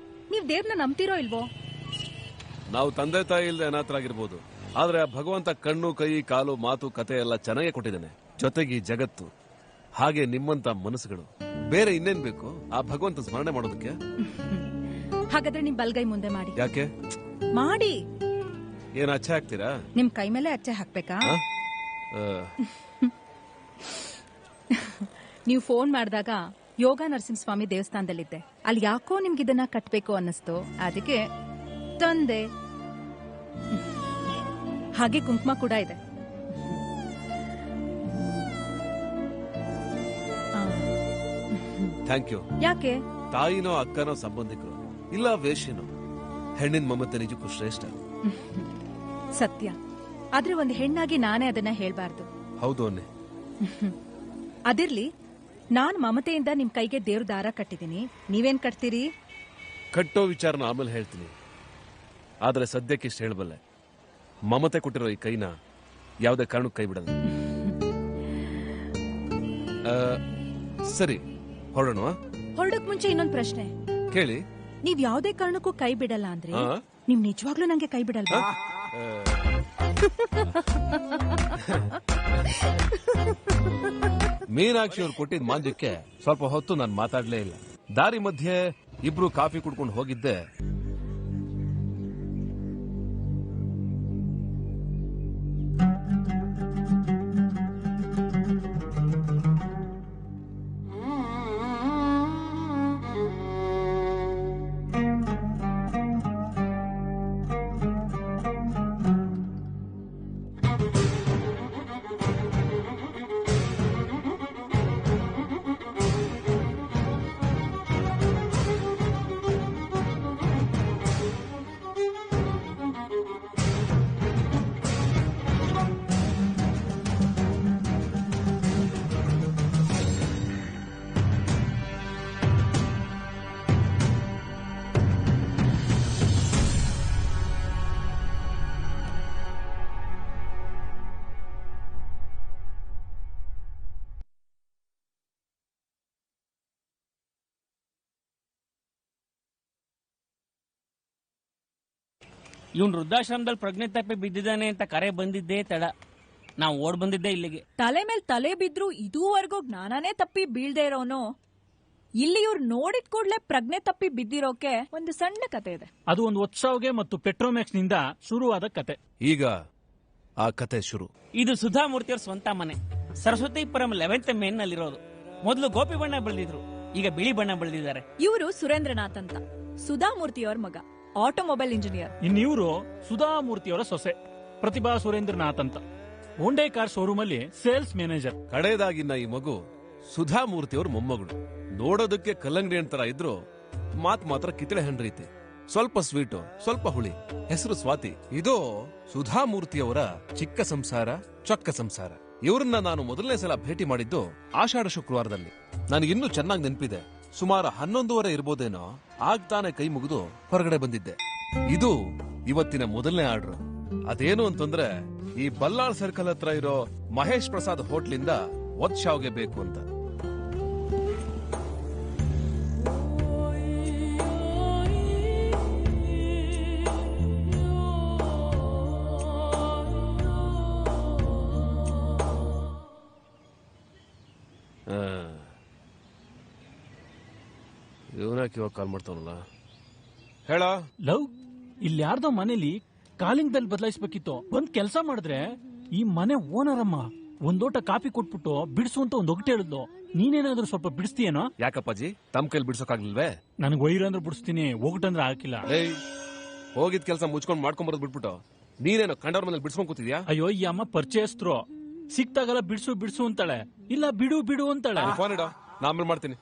ನೀವ್ ದೇವ್ರನ್ನ ನಂಬ್ತಿರೋ ಇಲ್ವೋ? ನಾವು ತಂದೆ ತಾಯಿ ಇಲ್ಲದೆ ಅನಾಥರಾಗಿರ್ಬೋದು, ಆದ್ರೆ ಆ ಭಗವಂತ ಕಣ್ಣು, ಕೈ, ಕಾಲು, ಮಾತು, ಕತೆ ಎಲ್ಲ ಚೆನ್ನಾಗೇ ಕೊಟ್ಟಿದ್ದಾನೆ. ಜೊತೆಗೆ ಈ ಜಗತ್ತು, ಹಾಗೆ ನಿಮ್ಮಂತ ಮನಸ್ಸುಗಳು. ಬೇರೆ ಇನ್ನೇನ್ ಬೇಕು ಆ ಭಗವಂತ ಸ್ಮರಣೆ ಮಾಡೋದಕ್ಕೆ? ಹಾಗಾದ್ರೆ ನಿಮ್ ಬಲ್ಗೈ ಮುಂದೆ ಮಾಡಿ. ಯಾಕೆ ಮಾಡಿ? ಏನ್ ಅಚ್ಚೆ ಹಾಕ್ತೀರಾ? ನಿಮ್ ಕೈ ಮೇಲೆ ಅಚ್ಚೆ ಹಾಕ್ಬೇಕಾ? ನೀವು ಫೋನ್ ಮಾಡಿದಾಗ ಯೋಗ ನರಸಿಂಹಸ್ವಾಮಿ ದೇವಸ್ಥಾನದಲ್ಲಿದ್ದೆ. ಅಲ್ಲಿ ಯಾಕೋ ನಿಮ್ಗಿದನ್ನ ಕಟ್ಬೇಕು ಅನ್ನಿಸ್ತು, ಅದಕ್ಕೆ ತಂದೆ. ಹಾಗೆ ಕುಂಕುಮ ಕೂಡ ಇದೆ. Thank you. ಯಾಕೆ? ತಾಯಿನೋ ಅಕ್ಕನೋ ಸಂಬಂಧಿಕರು ಇಲ್ಲ ವೇಶ್ಯನೋ, ಹೆಣ್ಣಿನ ಮಮತೆ ನಿಜಕ್ಕೂ ಶ್ರೇಷ್ಠ. ಸತ್ಯ, ಆದ್ರೆ ಒಂದು ಹೆಣ್ಣಾಗಿ ನಾನೇ ಅದನ್ನ ಹೇಳ್ಬಾರ್ದು. ಹೌದು ಅನ್ನೆ. ಅದಿರ್ಲಿ, ನಾನ್ ಮಮತೆಯಿಂದ ನಿಮ್ ಕೈಗೆ ದೇವ್ರ ದಾರ ಕಟ್ಟಿದೀನಿ, ನೀವೇನ್ ಕಟ್ತೀರಿ? ಕಟ್ಟೋ ವಿಚಾರನ ಆಮೇಲೆ ಹೇಳ್ತೀನಿ, ಆದ್ರೆ ಸದ್ಯಕ್ಕೆ ಇಷ್ಟು ಹೇಳಬಲ್ಲೆ, ಮಮತೆ ಕೊಟ್ಟಿರೋ ಈ ಕೈನ ಯಾವುದೇ ಕಾರಣಕ್ಕೂ ಕೈ ಬಿಡಲ್ಲ. ಸರಿ, ಹೊರಡೋಣ. ಹೊರಡಕ್ ಮುಂಚೆ ಇನ್ನೊಂದ್ ಪ್ರಶ್ನೆ ಕೇಳಿ. ನೀವ್ ಯಾವ್ದೇ ಕಾರಣಕ್ಕೂ ಕೈ ಬಿಡಲ್ಲ ಅಂದ್ರೆ ನೀವ್ ನಿಜವಾಗ್ಲೂ ನಂಗೆ ಕೈ ಬಿಡಲ್ವಾ? ಮೀನಾಕ್ಷಿ ಅವ್ರು ಕೊಟ್ಟಿದ್ ಮಾಂದ್ಯಕ್ಕೆ ಸ್ವಲ್ಪ ಹೊತ್ತು ನಾನು ಮಾತಾಡ್ಲೇ ಇಲ್ಲ. ದಾರಿ ಮಧ್ಯೆ ಇಬ್ರು ಕಾಫಿ ಕುಡ್ಕೊಂಡು ಹೋಗಿದ್ದೆ. ಇವನ್ ವೃದ್ಧಾಶ್ರಮದಲ್ಲಿ ಪ್ರಜ್ಞೆ ತಪ್ಪಿ ಬಿದ್ದಿದ್ದಾನೆ ಅಂತ ಕರೆ ಬಂದಿದ್ದೇ ತಡ. ನಾವು ಓಡ್ ಬಂದಿದ್ದೆ ಇಲ್ಲಿಗೆ. ತಲೆ ಮೇಲೆ ತಲೆ ಬಿದ್ರು ಇದುವರೆಗೂ ಜ್ಞಾನನೇ ತಪ್ಪಿ ಬೀಳ್ದೇ ಇರೋನು ಇಲ್ಲಿ ಇವ್ರು ನೋಡಿದ ಕೂಡ್ಲೆ ಪ್ರಜ್ಞೆ ತಪ್ಪಿ ಬಿದ್ದಿರೋಕೆ ಒಂದು ಸಣ್ಣ ಕತೆ ಇದೆ. ಅದು ಒಂದು ಉತ್ಸವಗೆ ಮತ್ತು ಪೆಟ್ರೋಮ್ಯಾಕ್ಸ್ ನಿಂದ ಶುರುವಾದ ಕತೆ. ಈಗ ಆ ಕತೆ ಶುರು. ಇದು ಸುಧಾಮೂರ್ತಿಯವ್ರ ಸ್ವಂತ ಮನೆ. ಸರಸ್ವತಿಪುರಂ 11th ಮೇನ್ ನಲ್ಲಿರೋದು. ಮೊದಲು ಗೋಪಿ ಬಣ್ಣ ಬೆಳೆದಿದ್ರು, ಈಗ ಬಿಳಿ ಬಣ್ಣ ಬೆಳೆದಿದ್ದಾರೆ. ಇವರು ಸುರೇಂದ್ರನಾಥ್ ಅಂತ, ಸುಧಾಮೂರ್ತಿಯವರ ಮಗ, ಆಟೋಮೊಬೈಲ್ ಇಂಜಿನಿಯರ್. ಇನ್ನಿವರು ಸುಧಾಮೂರ್ತಿಯವರ ಸೊಸೆ ಪ್ರತಿಭಾ ಸುರೇಂದ್ರನಾಥ್ ಅಂತ, ಹೋಂಡೈ ಕಾರ್ ಶೋರೂಮ್ ಅಲ್ಲಿ ಸೇಲ್ಸ್ ಮ್ಯಾನೇಜರ್. ಕಡೆಯದಾಗಿನ್ನ ಈ ಮಗು ಸುಧಾಮೂರ್ತಿಯವ್ರ ಮೊಮ್ಮಗಳು. ನೋಡೋದಕ್ಕೆ ಕಲ್ಲಂಗಡಿ ತರ ಇದ್ರು ಮಾತ್ ಮಾತ್ರ ಕಿತ್ತಳೆ ಹಣ್ಣು ರೀತಿ. ಸ್ವಲ್ಪ ಸ್ವೀಟು, ಸ್ವಲ್ಪ ಹುಳಿ. ಹೆಸರು ಸ್ವಾತಿ. ಇದು ಸುಧಾಮೂರ್ತಿಯವರ ಚಿಕ್ಕ ಸಂಸಾರ, ಚೊಕ್ಕ ಸಂಸಾರ. ಇವ್ರನ್ನ ನಾನು ಮೊದಲನೇ ಸಲ ಭೇಟಿ ಮಾಡಿದ್ದು ಆಷಾಢ ಶುಕ್ರವಾರದಲ್ಲಿ. ನನಗಿನ್ನೂ ಚೆನ್ನಾಗಿ ನೆನಪಿದೆ. ಸುಮಾರು 11:30 ಇರ್ಬೋದೇನೋ. ಆಗ್ತಾನೆ ಕೈ ಮುಗಿದು ಹೊರಗಡೆ ಬಂದಿದ್ದೆ. ಇದು ಇವತ್ತಿನ ಮೊದಲನೇ ಆರ್ಡರ್. ಅದೇನು ಅಂತಂದ್ರೆ ಈ ಬಲ್ಲಾಳ್ ಸರ್ಕಲ್ ಹತ್ರ ಇರೋ ಮಹೇಶ್ ಪ್ರಸಾದ್ ಹೋಟ್ಲಿಂದ ಒತ್ಶಾವ್ಗೆ ಬೇಕು ಅಂತ. ಇವನಾಕಿ ಇವಾಗ ಕಾಲ್ ಮಾಡ್ತಾವನಲ್ಲ. ಹೇಳ ಲವ್, ಇಲ್ಲಿ ಯಾರ್ದೋ ಮನೇಲಿ ಕಾಲಿಂಗ್ ಬೆಲ್ ಬದಲಾಯಿಸ್ಬೇಕಿತ್ತು. ಒಂದ್ ಕೆಲಸ ಮಾಡಿದ್ರೆ ಈ ಮನೆ ಓನರ್ ಅಮ್ಮ ಒಂದೋಟ ಕಾಫಿ ಕೊಟ್ಬಿಟ್ಟು ಬಿಡಿಸು ಅಂತ ಒಂದ್ ಒಗಟೆ ಹೇಳಿದ್ಲು. ನೀನೇನಾದ್ರೂ ಸ್ವಲ್ಪ ಬಿಡಿಸ್ತೀಯೇನೋ? ಯಾಕಪ್ಪಾಜಿ, ತಮ್ಮ ಕೈಲಿ ಬಿಡ್ಸೋಕಾಗ್ಲಿಲ್ವೇ? ನನಗೆ ವೈರಂದ್ರೆ ಬಿಡಿಸ್ತೀನಿ, ಒಗಟಂದ್ರೆ ಹಾಕಿಲ್ಲ. ಹೋಗಿದ್ ಕೆಲಸ ಮುಚ್ಕೊಂಡ್ ಮಾಡ್ಕೊಂಬರೋದ್ ಬಿಟ್ಬಿಟ್ಟು ನೀನೇನೋ ಕಂಡವ್ರ ಮನೇಲಿ ಬಿಡ್ಸ್ಕೊಂಡ್ ಕೂತಿದ್ಯಾ? ಅಯ್ಯೋ, ಈ ಅಮ್ಮ ಪರಿಚಯಸ್ಥರು, ಸಿಕ್ತಾಗಲ್ಲ ಬಿಡಿಸು ಬಿಡಿಸು ಅಂತಾಳೆ, ಇಲ್ಲ ಬಿಡು ಬಿಡು ಅಂತಾಳೆ. ಫೋನ್ ಇಡೋ, ನಾ ಆಮೇಲೆ ಮಾಡ್ತೀನಿ.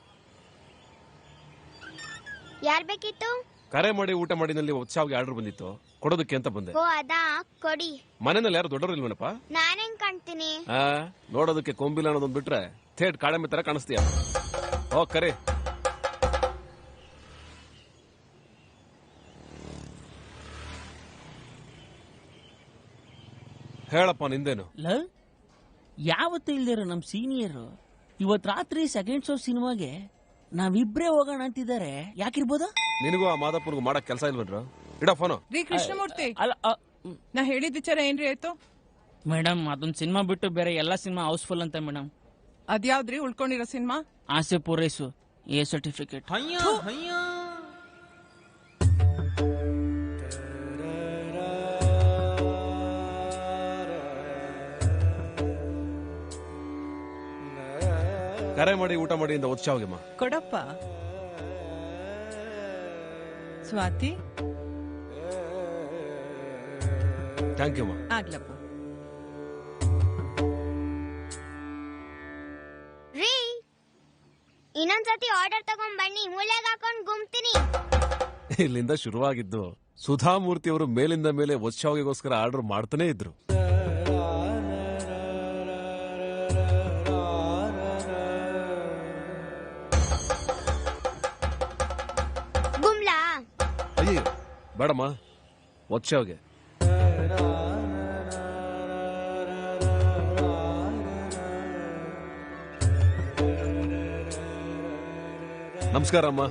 ಯಾರ್ ಬೇಕಿತ್ತು? ಕರೆ ಮಾಡಿ ಊಟ ಮಾಡಿನಲ್ಲಿ ಉತ್ಸವಕ್ಕೆ ಆರ್ಡರ್ ಬಂದಿತ್ತು, ಕೊಡೋದಕ್ಕೆ ಅಂತ ಬಂದೆ. ಓ ಅದಾ, ಕೊಡಿ. ಮನೆಯಲ್ಲಿ ಯಾರು ದೊಡ್ಡವರು ಇಲ್ವನಪ್ಪ? ನಾನೇನ್ ಕಾಣ್ತೀನಿ? ನೋಡೋದಕ್ಕೆ ಕೊಂಬಿಲ್ಲ ಅನ್ನೋದೊಂದ್ ಬಿಟ್ರೆ ಥೇಟ್ ಕಾಡಮೆ ತರ ಕಾಣಿಸ್ತೀಯ. ಓ ಕರೆ. ಹೇಳಪ್ಪ ನಿಂದೇನು? ಯಾವತ್ತೂ ಇಲ್ದಿರೋ ನಮ್ ಸೀನಿಯರ್ ಇವತ್ ರಾತ್ರಿ ಸೆಕೆಂಡ್ ಶೋ ಸಿನಿಮಾಗೆ ನಾವಿಬ್ರೇ ಹೋಗೋಣ ಅಂತಿದ್ದಾರೆ. ಯಾಕಿರ್ಬೋದ? ನಿನಗೂ ಆ ಮಾದಪ್ಪನಿಗೂ ಮಾಡಕ್ ಕೆಲಸ ಇಲ್ವನ್ರು? ಇಡ ಫೋನು. ರೀ ಕೃಷ್ಣಮೂರ್ತಿ, ನಾ ಹೇಳಿದ ವಿಚಾರ ಏನ್ರಿ ಆಯ್ತು? ಮೇಡಮ್, ಅದೊಂದ್ ಸಿನಿಮಾ ಬಿಟ್ಟು ಬೇರೆ ಎಲ್ಲಾ ಸಿನಿಮಾ ಹೌಸ್ಫುಲ್ ಅಂತ ಮೇಡಮ್. ಅದ್ಯಾವ್ದ್ರಿ ಉಳ್ಕೊಂಡಿರೋ ಸಿನಿಮಾ? ಆಸೆ ಪೂರೈಸು, ಎ ಸರ್ಟಿಫಿಕೇಟ್. ಕರೆ ಮಾಡಿ ಊಟ ಮಾಡಿ ಇಂದ ಉತ್ಸವಗೆಮ್ಮ. ಕೊಡಪ್ಪ. Swathi, thank you. ಆಗ್ಲಪ್ಪ. ರೀ, ಇನ್ನೊಂದ್ಸತಿ ಆರ್ಡರ್ ತಗೊಂಡ್ ಬನ್ನಿ, ಮೂಲೆಗೆ ಹಾಕೊಂಡ್ ಗುಮ್ತೀನಿ. ಇಲ್ಲಿಂದ ಶುರುವಾಗಿದ್ದು ಸುಧಾಮೂರ್ತಿ ಅವರು ಮೇಲಿಂದ ಮೇಲೆ ಉತ್ಸವಗೋಸ್ಕರ ಆರ್ಡರ್ ಮಾಡ್ತಾನೆ ಇದ್ರು. ಅಯ್ಯೋ ಬೇಡಮ್ಮ, ಉತ್ಸವಗೆ. ನಮಸ್ಕಾರ ಅಮ್ಮ.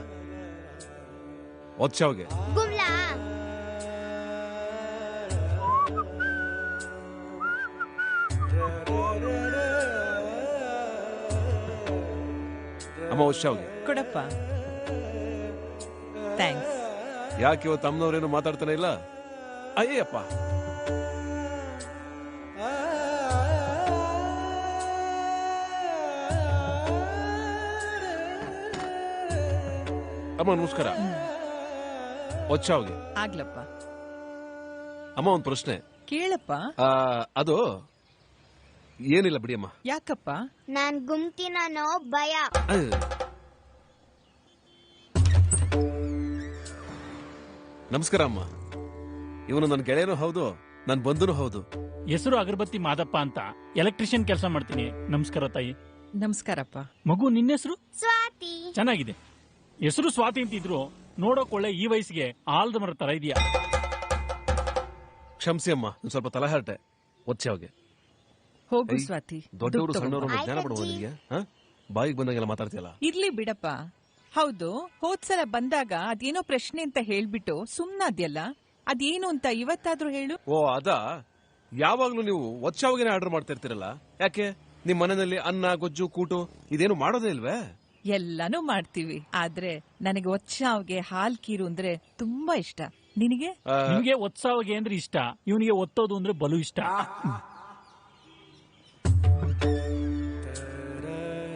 ಉತ್ಸವಗೆ. ಅಮ್ಮ ಉತ್ಸವಗೆ ಕೊಡಪ್ಪ. ಥ್ಯಾಂಕ್ಸ್. ಯಾಕೆ ಇವತ್ತು ಅಮ್ಮನವ್ರೇನು ಮಾತಾಡ್ತಾನೆ ಇಲ್ಲ? ಅಯ್ಯಪ್ಪ, ಅಮ್ಮ ನಮಸ್ಕಾರ. ಉತ್ಸವಗೆ. ಆಗ್ಲಪ್ಪ. ಅಮ್ಮ ಒಂದ್ ಪ್ರಶ್ನೆ ಕೇಳಪ್ಪ. ಅದು ಏನಿಲ್ಲ ಬಿಡಿ ಅಮ್ಮ. ಯಾಕಪ್ಪ? ನಾನ್ ಗುಮ್ತಿನೋ ಭಯ. ನಮಸ್ಕಾರ ಅಮ್ಮ. ಇವನು ನನ್ನ ಗೆಳೆಯನೂ ಹೌದು, ನನ್ ಬಂಧುನೂ ಹೌದು. ಹೆಸರು ಅಗರಬತ್ತಿ ಮಾದಪ್ಪ ಅಂತ, ಎಲೆಕ್ಟ್ರಿಷಿಯನ್ ಕೆಲಸ ಮಾಡ್ತೀನಿ. ನಮಸ್ಕಾರ ತಾಯಿ. ನಮಸ್ಕಾರಪ್ಪ. ಮಗು, ನಿನ್ನ ಹೆಸರು? ಸ್ವಾತಿ. ಚೆನ್ನಾಗಿದೆ. ಹೆಸರು ಸ್ವಾತಿ ಅಂತಿದ್ರು ನೋಡೋಕೊಳ್ಳೆ ಈ ವಯಸ್ಸಿಗೆ ಆಲ್ದ ಮರ ತರ ಇದೆಯಾ? ಕ್ಷಮಿಸಿ ಅಮ್ಮ, ಸ್ವಲ್ಪ ತಲಹರಟೆ. ಉತ್ಸವಗೆ ಹೋಗು ಸ್ವಾತಿ. ದೊಡ್ಡವರು ಸಣ್ಣವರು ಜ್ಞಾನ ಪಡುವ ನಿಮಗೆ ಬಾಯಿಗೆ ಬಂದಂಗೆಲ್ಲ ಮಾತಾಡ್ತಿಯಲ್ಲ. ಇರ್ಲಿ ಬಿಡಪ್ಪ. ಹೌದು, ಹೋದ್ಸಲ ಬಂದಾಗ ಅದೇನೋ ಪ್ರಶ್ನೆ ಅಂತ ಹೇಳ್ಬಿಟ್ಟು ಸುಮ್ನಾದ್ಯಲ್ಲ. ಅದೇನು ಅಂತ ಇವತ್ತಾದ್ರೂ ಹೇಳು. ಓ ಅದಾ, ಯಾವಾಗ್ಲೂ ನೀವು ಒಚ್ಚಾವಾಗೇನೆ ಆರ್ಡರ್ ಮಾಡ್ತಾ ಇರ್ತೀರಲ್ಲ, ಯಾಕೆ ನಿಮ್ ಮನೆಯಲ್ಲಿ ಅನ್ನ ಗೊಜ್ಜು ಕೂಟು ಇದೇನು ಮಾಡೋದೇ ಇಲ್ವೇ? ಎಲ್ಲಾನು ಮಾಡ್ತೀವಿ, ಆದ್ರೆ ನನಗೆ ಒಚ್ಚಾವ್ಗೆ ಹಾಲ್ ಕೀರು ಅಂದ್ರೆ ತುಂಬಾ ಇಷ್ಟ. ನಿನಗೆ? ನಿಮ್ಗೆ ಒತ್ಸಾವಿಗೆ ಅಂದ್ರೆ ಇಷ್ಟ, ಇವನಿಗೆ ಒತ್ತೋದು ಅಂದ್ರೆ ಬಲು ಇಷ್ಟ.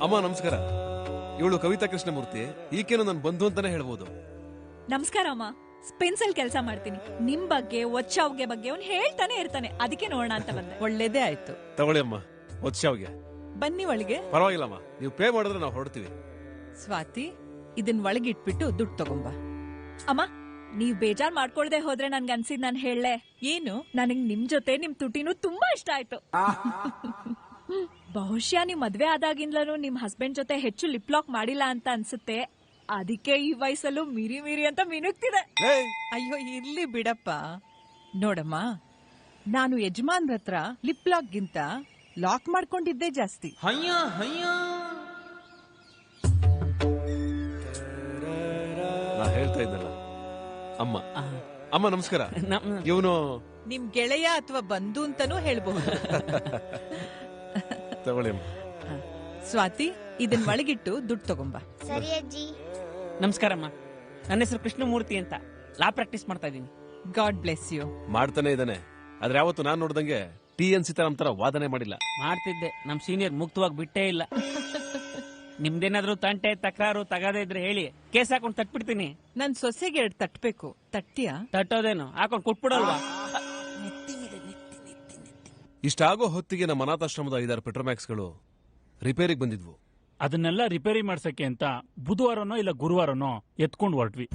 ಅಮ್ಮ ನಮಸ್ಕಾರ. ಇವಳು ಕವಿತಾ ಕೃಷ್ಣಮೂರ್ತಿ, ಈಕೇನು ನನ್ನ ಬಂಧು ಅಂತಾನೆ ಹೇಳ್ಬೋದು. ನಮಸ್ಕಾರ ಅಮ್ಮ. ಸ್ಪೆನ್ಸಲ್ ಕೆಲಸ ಮಾಡ್ತೀನಿ. ನಿಮ್ ಬಗ್ಗೆ ಒಚ್ಚಾವ್ಗೆ ಬಗ್ಗೆ ಅವ್ನು ಹೇಳ್ತಾನೆ ಇರ್ತಾನೆ, ಅದಕ್ಕೆ ನೋಡೋಣ ಅಂತ ಬಂದೆ. ಒಳ್ಳೇದೇ ಆಯ್ತು. ತಗೊಳ್ಳಿ ಅಮ್ಮ ಒಚ್ಚಾವ್ಗೆ. ಬನ್ನಿ ಒಳಗೆ. ಪರವಾಗಿಲ್ಲಮ್ಮ, ನೀವು ಪೇ ಮಾಡಿದ್ರೆ ನಾವು ಹೊರಡ್ತೀವಿ. ಸ್ವಾತಿ, ಇದನ್ ಒಳಗಿಟ್ಬಿಟ್ಟು ದುಡ್ಡು ತಗೊಂಬ. ಅಮ್ಮ, ನೀವ್ ಬೇಜಾರ್ ಮಾಡ್ಕೊಳ್ದೆ ಹೋದ್ರೆ ನನ್ಗೆ ಅನ್ಸಿದ್ ನಾನು ಹೇಳಲೆ. ಏನು? ನನಗ್ ನಿಮ್ ಜೊತೆ ನಿಮ್ ತುಟಿನೂ ತುಂಬಾ ಇಷ್ಟ ಆಯ್ತು. ಬಹುಶಃ ನೀವ್ ಮದ್ವೆ ಆದಾಗಿಂದಲೂ ನಿಮ್ ಹಸ್ಬೆಂಡ್ ಜೊತೆ ಹೆಚ್ಚು ಲಿಪ್ ಲಾಕ್ ಮಾಡಿಲ್ಲ ಅಂತ ಅನ್ಸುತ್ತೆ. ಅದಕ್ಕೆ ಈ ವಯಸ್ಸಲ್ಲೂ ಮೀರಿ ಮೀರಿ ಅಂತ ಮಿನುಗ್ತಿದೆ. ಅಯ್ಯೋ ಇರ್ಲಿ ಬಿಡಪ್ಪ. ನೋಡಮ್ಮ, ನಾನು ಯಜಮಾನ್ರ ಹತ್ರ ಲಿಪ್ ಲಾಕ್ ಗಿಂತ ಲಾಕ್ ಮಾಡ್ಕೊಂಡಿದ್ದೆ ಜಾಸ್ತಿ. ನಾ ಹೇಳ್ತಾ ಇದ್ದಲ್ಲ ಅಮ್ಮ. ಅಮ್ಮ ನಮಸ್ಕಾರ. ಇವನು ನಿಮ್ ಗೆಳೆಯ ಅಥವಾ ಬಂಧು ಅಂತಾನೂ ಹೇಳ್ಬಹುದು. ತಗೊಳ್ಳಿ ಅಮ್ಮ. ಸ್ವಾತಿ, ಇದನ್ ಒಳಗಿಟ್ಟು ದುಡ್ಡು ತಗೊಂಬ. ಸರಿ ಅಜ್ಜಿ. ನಮಸ್ಕಾರಮ್ಮ, ನನ್ನ ಹೆಸರು ಕೃಷ್ಣಮೂರ್ತಿ ಅಂತ, ಲಾ ಪ್ರಾಕ್ಟೀಸ್ ಮಾಡ್ತಾ ಇದ್ದೀನಿ. God bless you. ಮಾಡ್ತಾನೆ ಇದ್ದಾನೆ, ಆದ್ರೆ ಯಾವತ್ತು ನಾನ್ ನೋಡ್ದಂಗೆ TNC ನಮ್ ತರ ವಾದನೆ ಮಾಡಿಲ್ಲ. ಮಾಡ್ತಿದ್ದೆ, ನಮ್ ಸೀನಿಯರ್ ಮುಕ್ತವಾಗಿ ಬಿಟ್ಟೇ ಇಲ್ಲ. ನಿಮ್ದೇನಾದ್ರೂ ತಂಟೆ ತಕರಾರು ತಗದೇ ಇದ್ರೆ ಹೇಳಿ, ಕೇಸ್ ಹಾಕೊಂಡ್ ತಟ್ಬಿಡ್ತೀನಿ. ನನ್ ಸೊಸೆಗೆ 2 ತಟ್ಬೇಕು. ತಟ್ಟಿಯಾ? ತಟ್ಟೋದೇನು, ಹಾಕೊಂಡ್ ಕೊಟ್ಬಿಡಲ್ವಾ? ಇಷ್ಟಾಗೋ ಹೊತ್ತಿಗೆ ನಮ್ಮ ಅನಾಥಾಶ್ರಮದ 5-6 ಪೆಟ್ರೋಮ್ಯಾಕ್ಸ್ಗಳು ರಿಪೇರಿಗೆ ಬಂದಿದ್ವು. ಅದನ್ನೆಲ್ಲ ರಿಪೇರಿ ಮಾಡ್ಸಕ್ಕೆ ಅಂತ ಬುಧವಾರನೋ ಇಲ್ಲ ಗುರುವಾರನೋ ಎತ್ಕೊಂಡು ಹೊರಟ್ವಿ.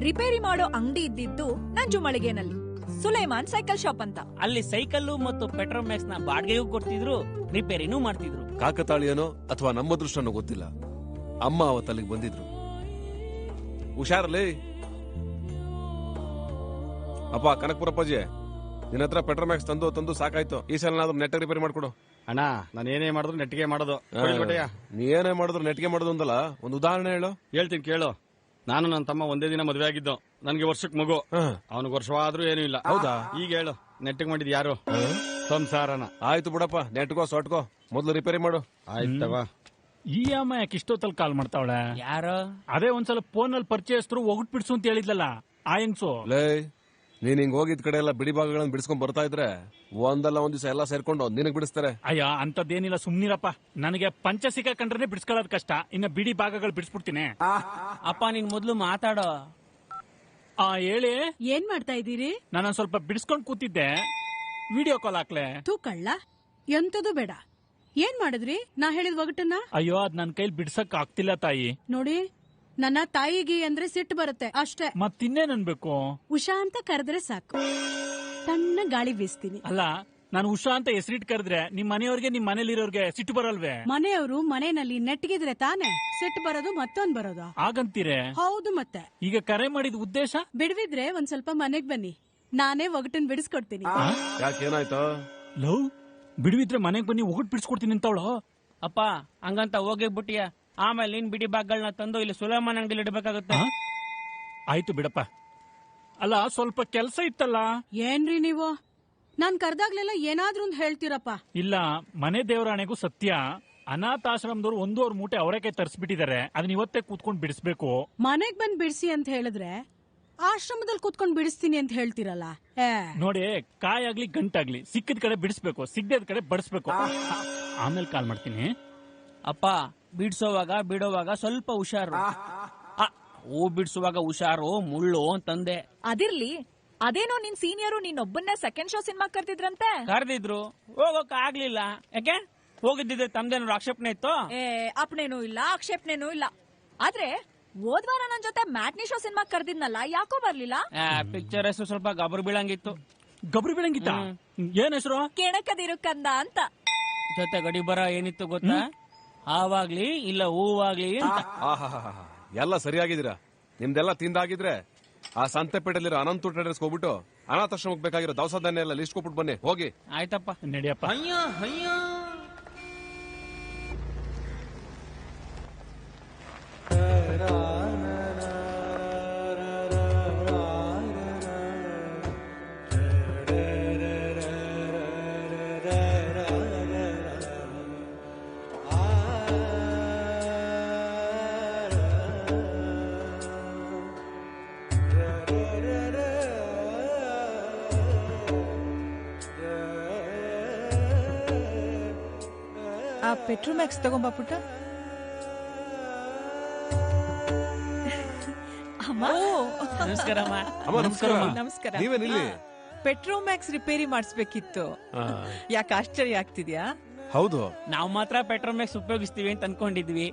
ರಿಪೇರಿ ಮಾಡೋ ಅಂಗಡಿ ಇದ್ದಿದ್ದು ನಂಜುಮಳಿಗೆನಲ್ಲಿ, ಸುಲೈಮಾನ್ ಸೈಕಲ್ ಶಾಪ್ ಅಂತ. ಅಲ್ಲಿ ಸೈಕಲ್ಲು ಮತ್ತು ಪೆಟ್ರೋಮ್ಯಾಕ್ಸ್ ನ ಬಾಡಿಗೆಗೂ ಕೊಡ್ತಿದ್ರು, ರಿಪೇರಿನೂ ಮಾಡ್ತಿದ್ರು. ಕಾಕತಾಳಿಯನೋ ಅಥವಾ ನಮ್ಮ ದೃಷ್ಟನೋ ಗೊತ್ತಿಲ್ಲ, ಅಮ್ಮ ಅವತ್ತಲ್ಲಿಗೆ ಬಂದಿದ್ರು. ಹುಷಾರಲ್ಲಿ ಅಪ್ಪ. ಕನಕಪುರಪ್ಪಾಜಿ, ನಿನ್ನ ಹತ್ರ ಪೆಟ್ರೋಮ್ಯಾಕ್ಸ್ ತಂದು ಸಾಕಾಯ್ತು. ಈ ಸಲ ಏನಾದ್ರು ನೆಟ್ ರಿಪೇರಿ ಮಾಡ್ಕೊಡು. ಅಣ್ಣ, ನಾನು ಏನೇ ಮಾಡಿದ್ರು ನೆಟ್ಗೆ ಮಾಡೋದು. ನೀ ಏನೇ ಮಾಡಿದ್ರು ನೆಟ್ಗೆ ಮಾಡೋದು ಅಂದಲ್ಲ, ಒಂದು ಉದಾಹರಣೆ ಹೇಳು. ಹೇಳ್ತೀನಿ ಕೇಳು. ನಾನು ನನ್ನ ತಮ್ಮ ಒಂದೇ ದಿನ ಮದುವೆ ಆಗಿದ್ದು. ನನ್ಗೆ ವರ್ಷಕ್ಕೆ ಮಗು, ಅವನಿಗೆ ವರ್ಷವಾದ್ರೂ ಏನೂ ಇಲ್ಲ. ಹೌದಾ? ಈಗ ಹೇಳು, ನೆಟ್ಗೆ ಮಾಡಿದ್ ಯಾರು? ಸಂಸಾರನ. ಆಯ್ತು ಬಿಡಪ್ಪ, ನೆಟ್ಗೋ ಸೊಟ್ಕೋ, ಮೊದ್ಲು ರಿಪೇರಿ ಮಾಡು. ಆಯ್ತವ. ಈ ಅಮ್ಮ ಯಾಕೆ ಇಷ್ಟೊತ್ತಲ್ಲಿ ಕಾಲ್ ಮಾಡ್ತಾವಳೆ? ಯಾರು? ಅದೇ ಒಂದ್ಸಲ ಫೋನ್ ಅಲ್ಲಿ ಪರಿಚಯಸ್ಥರು ಒಗಟ್ ಬಿಡ್ಸು ಅಂತ ಹೇಳಿದ್ಲಲ್ಲ ಆ ಹೆಂಗ್ಸು. ಲೇ, ನೀನ್ ಹಿಂಗ್ ಹೋಗಿದ್ ಕಡೆ ಎಲ್ಲ ಬಿಡಿ ಭಾಗಗಳನ್ನ ಬಿಡಿಸ್ಕೊಂಡ್ ಬರ್ತಾ ಇದ್ರೆ ಒಂದಲ್ಲ ಒಂದ್ ದಿವಸ ಎಲ್ಲ ಸೇರ್ಕೊಂಡು ನಿನಗ್ ಬಿಡಿಸ್ತಾರೆ. ಅಯ್ಯ, ಅಂತದ್ದೇನಿಲ್ಲ, ಸುಮ್ನಿರಪ್ಪ. ನನಗೆ ಪಂಚ ಸಿಕ್ಕಾಕೊಂಡ್ರೆ ಬಿಡಿಸ್ಕೊಳ್ಳೋದ್ ಕಷ್ಟ, ಇನ್ನ ಬಿಡಿ ಭಾಗಗಳು ಬಿಡಿಸ್ಬಿಡ್ತೀನಿ. ಅಪ್ಪ, ನೀನ್ ಮೊದ್ಲು ಮಾತಾಡೋ. ಹೇಳಿ. ಏನ್ ಮಾಡ್ತಾ ಇದ್ದೀರಿ? ನಾನು ಸ್ವಲ್ಪ ಬಿಡಿಸ್ಕೊಂಡ್ ಕೂತಿದ್ದೆ, ವಿಡಿಯೋ ಕಾಲ್ ಹಾಕ್ಲೆ. ತೂ ಕಳ್ಳ, ಎಂತದು ಬೇಡ. ಏನ್ ಮಾಡಿದ್ರಿ ನಾ ಹೇಳಿದ ಒಗಟನ್ನ? ಅಯ್ಯೋ, ಅದ್ ನನ್ ಕೈಲಿ ಬಿಡ್ಸಕ್ ಆಗ್ತಿಲ್ಲ ತಾಯಿ. ನೋಡಿ, ನನ್ನ ತಾಯಿಗೆ ಅಂದ್ರೆ ಸಿಟ್ಟು ಬರುತ್ತೆ ಅಷ್ಟೇ. ಮತ್ತಿನ್ನೇನ್ ಅನ್ಬೇಕು? ಉಷಾ ಅಂತ ಕರೆದ್ರೆ ಸಾಕು, ತಣ್ಣ ಗಾಳಿ ಬೀಸ್ತೀನಿ. ಅಲ್ಲ, ನಾನು ಉಷಾ ಅಂತ ಹೆಸರಿಟ್ ಕರೆದ್ರೆ ನಿಮ್ ಮನೆಯವ್ರಿಗೆ ನಿಮ್ ಮನೇಲಿರೋರ್ಗೆ ಸಿಟ್ಟು ಬರಲ್ವೇ? ಮನೆಯವರು ಮನೆಯಲ್ಲಿ ನೆಟ್ಗಿದ್ರೆ ತಾನೇ ಸಿಟ್ಟು ಬರೋದು, ಮತ್ತೊಂದ್ ಬರೋದು. ಆಗಂತೀರೆ? ಹೌದು. ಮತ್ತೆ ಈಗ ಕರೆ ಮಾಡಿದ ಉದ್ದೇಶ? ಬಿಡ್ವಿದ್ರೆ ಒಂದ್ ಸ್ವಲ್ಪ ಮನೆಗ್ ಬನ್ನಿ, ನಾನೇ ಒಗಟನ್ ಬಿಡಿಸ್ಕೊಡ್ತೀನಿ. ಯಾಕೇನಾಯ್ತು? ಲವ್, ಬಿಡ್ವಿದ್ರೆ ಮನೆಗ್ ಬನ್ನಿ, ಒಗಟ್ ಬಿಡಿಸ್ಕೊಡ್ತೀನಿ ಅಂತವಳು. ಅಪ್ಪ, ಹಂಗಂತ ಹೋಗಿಬಿಟ್ಟಿಯ, ಆಮೇಲೆ ನೀನ್ ಬಿಡಿ ಭಾಗಗಳನ್ನ ತಂದು ಇಲ್ಲಿ ಸುಲೈಮಾನ್ ಅಂಗಡಿಲಿ ಇಡಬೇಕಾಗುತ್ತೆ. ಆಯ್ತು ಬಿಡಪ್ಪ. ಅಲ್ಲ, ಸ್ವಲ್ಪ ಕೆಲ್ಸ ಇತ್ತಲ್ಲ. ಏನ್ರಿ ನೀವು, ನಾನ್ ಕರ್ದಾಗ್ಲೆಲ್ಲ ಏನಾದ್ರೂ ಹೇಳ್ತೀರಪ್ಪ. ಇಲ್ಲ, ಮನೆ ದೇವರಾಣೆಗೂ ಸತ್ಯ, ಅನಾಥಾಶ್ರಮದವ್ರು 1.5 ಮೂಟೆ ಅವರೇಕಾಯಿ ತರಿಸ್ಬಿಟ್ಟಿದ್ದಾರೆ. ಅದನ್ನ ಇವತ್ತೇ ಕೂತ್ಕೊಂಡ್ ಬಿಡಿಸ್ಬೇಕು. ಮನೆಗ್ ಬಂದ್ ಬಿಡಿಸಿ ಅಂತ ಹೇಳಿದ್ರೆ ಆಶ್ರಮದಲ್ಲಿ ಕೂತ್ಕೊಂಡ್ ಬಿಡಿಸ್ತೀನಿ ಅಂತ ಹೇಳ್ತೀರಲ್ಲ. ನೋಡಿ, ಕಾಯಾಗ್ಲಿ ಗಂಟಾಗ್ಲಿ ಸಿಕ್ಕಿದ ಕಡೆ ಬಿಡಿಸ್ಬೇಕು, ಸಿಗ್ದೇದ ಕಡೆ ಬಡಿಸ್ಬೇಕು. ಆಮೇಲೆ ಕಾಲ್ ಮಾಡ್ತೀನಿ. ಅಪ್ಪ, ಬಿಡ್ಸೋವಾಗ ಬಿಡೋವಾಗ ಸ್ವಲ್ಪ ಹುಷಾರು. ಹೂ ಬಿಡ್ಸುವಾಗ ಹುಷಾರು, ಮುಳ್ಳು ಅಂತಂದೆ. ಅದಿರ್ಲಿ, ಅದೇನೋ ನಿನ್ ಸೀನಿಯರು ನಿನ್ನೊಬ್ಬನ್ನೇ ಸೆಕೆಂಡ್ ಶೋ ಸಿನಿಮಾ ಕರ್ತಿದ್ರಂತೆ. ಕರೆದಿದ್ರು, ಹೋಗೋಕ್ ಆಗ್ಲಿಲ್ಲ. ಯಾಕೆ? ಹೋಗಿದ್ದಿದ್ರೆ ತಮ್ದೇನಾದ್ರು ಆಕ್ಷೇಪಣೆ ಇತ್ತು? ಅಪ್ನೇನೂ ಇಲ್ಲ, ಆಕ್ಷೇಪಣೆನೂ ಇಲ್ಲ. ಆದ್ರೆ ಹೋದ್ವಾರ ನನ್ ಜೊತೆ ಮ್ಯಾಟ್ನಿ ಶೋ ಸಿನಿಮಾ ಕರ್ದಿದ್ನಲ್ಲ, ಯಾಕೋ ಬರ್ಲಿಲ್ಲ? ಪಿಕ್ಚರ್ ಹೆಸರು ಸ್ವಲ್ಪ ಗಬ್ರು ಬೀಳಂಗಿತ್ತು. ಗಬ್ರು ಬೀಳಂಗಿತ್ತ? ಏನ್ ಹೆಸರು? ಕೆಣಕದಿರು ಕಂದ ಅಂತ. ಜೊತೆ ಗಡಿ ಬರ ಏನಿತ್ತು ಗೊತ್ತಾ? ಹಾವಾಗ್ಲಿ ಇಲ್ಲ ಹೂವಾಗ್ಲಿ ಅಂತ. ಎಲ್ಲ ಸರಿಯಾಗಿದ್ದೀರಾ? ನಿಮ್ದೆಲ್ಲ ತಿಂದಾಗಿದ್ರೆ ಆ ಸಂತೆಪೇಟೆಲಿರೋ ಅನಂತ ಟ್ರೇಡರ್ಸ್ ಹೋಗ್ಬಿಟ್ಟು ಅನಾಥಾಶ್ರಮಕ್ಕೆ ಬೇಕಾಗಿರೋ ದವಸ ಧಾನ್ಯ ಎಲ್ಲ ಲಿಸ್ಟ್ ಕೊಟ್ಬಿಟ್ಟು ಬನ್ನಿ. ಹೋಗಿ. ಆಯ್ತಪ್ಪ, ನಡಿಯಪ್ಪ. ಆ ಪೆಟ್ರೋಮ್ಯಾಕ್ಸ್ ತಗೊಂಬಾ ಪುಟ್ಟ. ನಮಸ್ಕಾರಮ್ಮ. ನಮಸ್ಕಾರ. ನೀವೇನಿಲ್ಲಿ? ಪೆಟ್ರೋಮ್ಯಾಕ್ಸ್ ರಿಪೇರಿ ಮಾಡಿಸ್ಬೇಕಿತ್ತು. ಯಾಕೆ ಆಶ್ಚರ್ಯ ಆಗ್ತಿದ್ಯಾ? ಹೌದು, ನಾವು ಮಾತ್ರ ಪೆಟ್ರೋಮ್ಯಾಕ್ಸ್ ಉಪಯೋಗಿಸ್ತೀವಿ ಅಂತ ಅನ್ಕೊಂಡಿದ್ವಿ.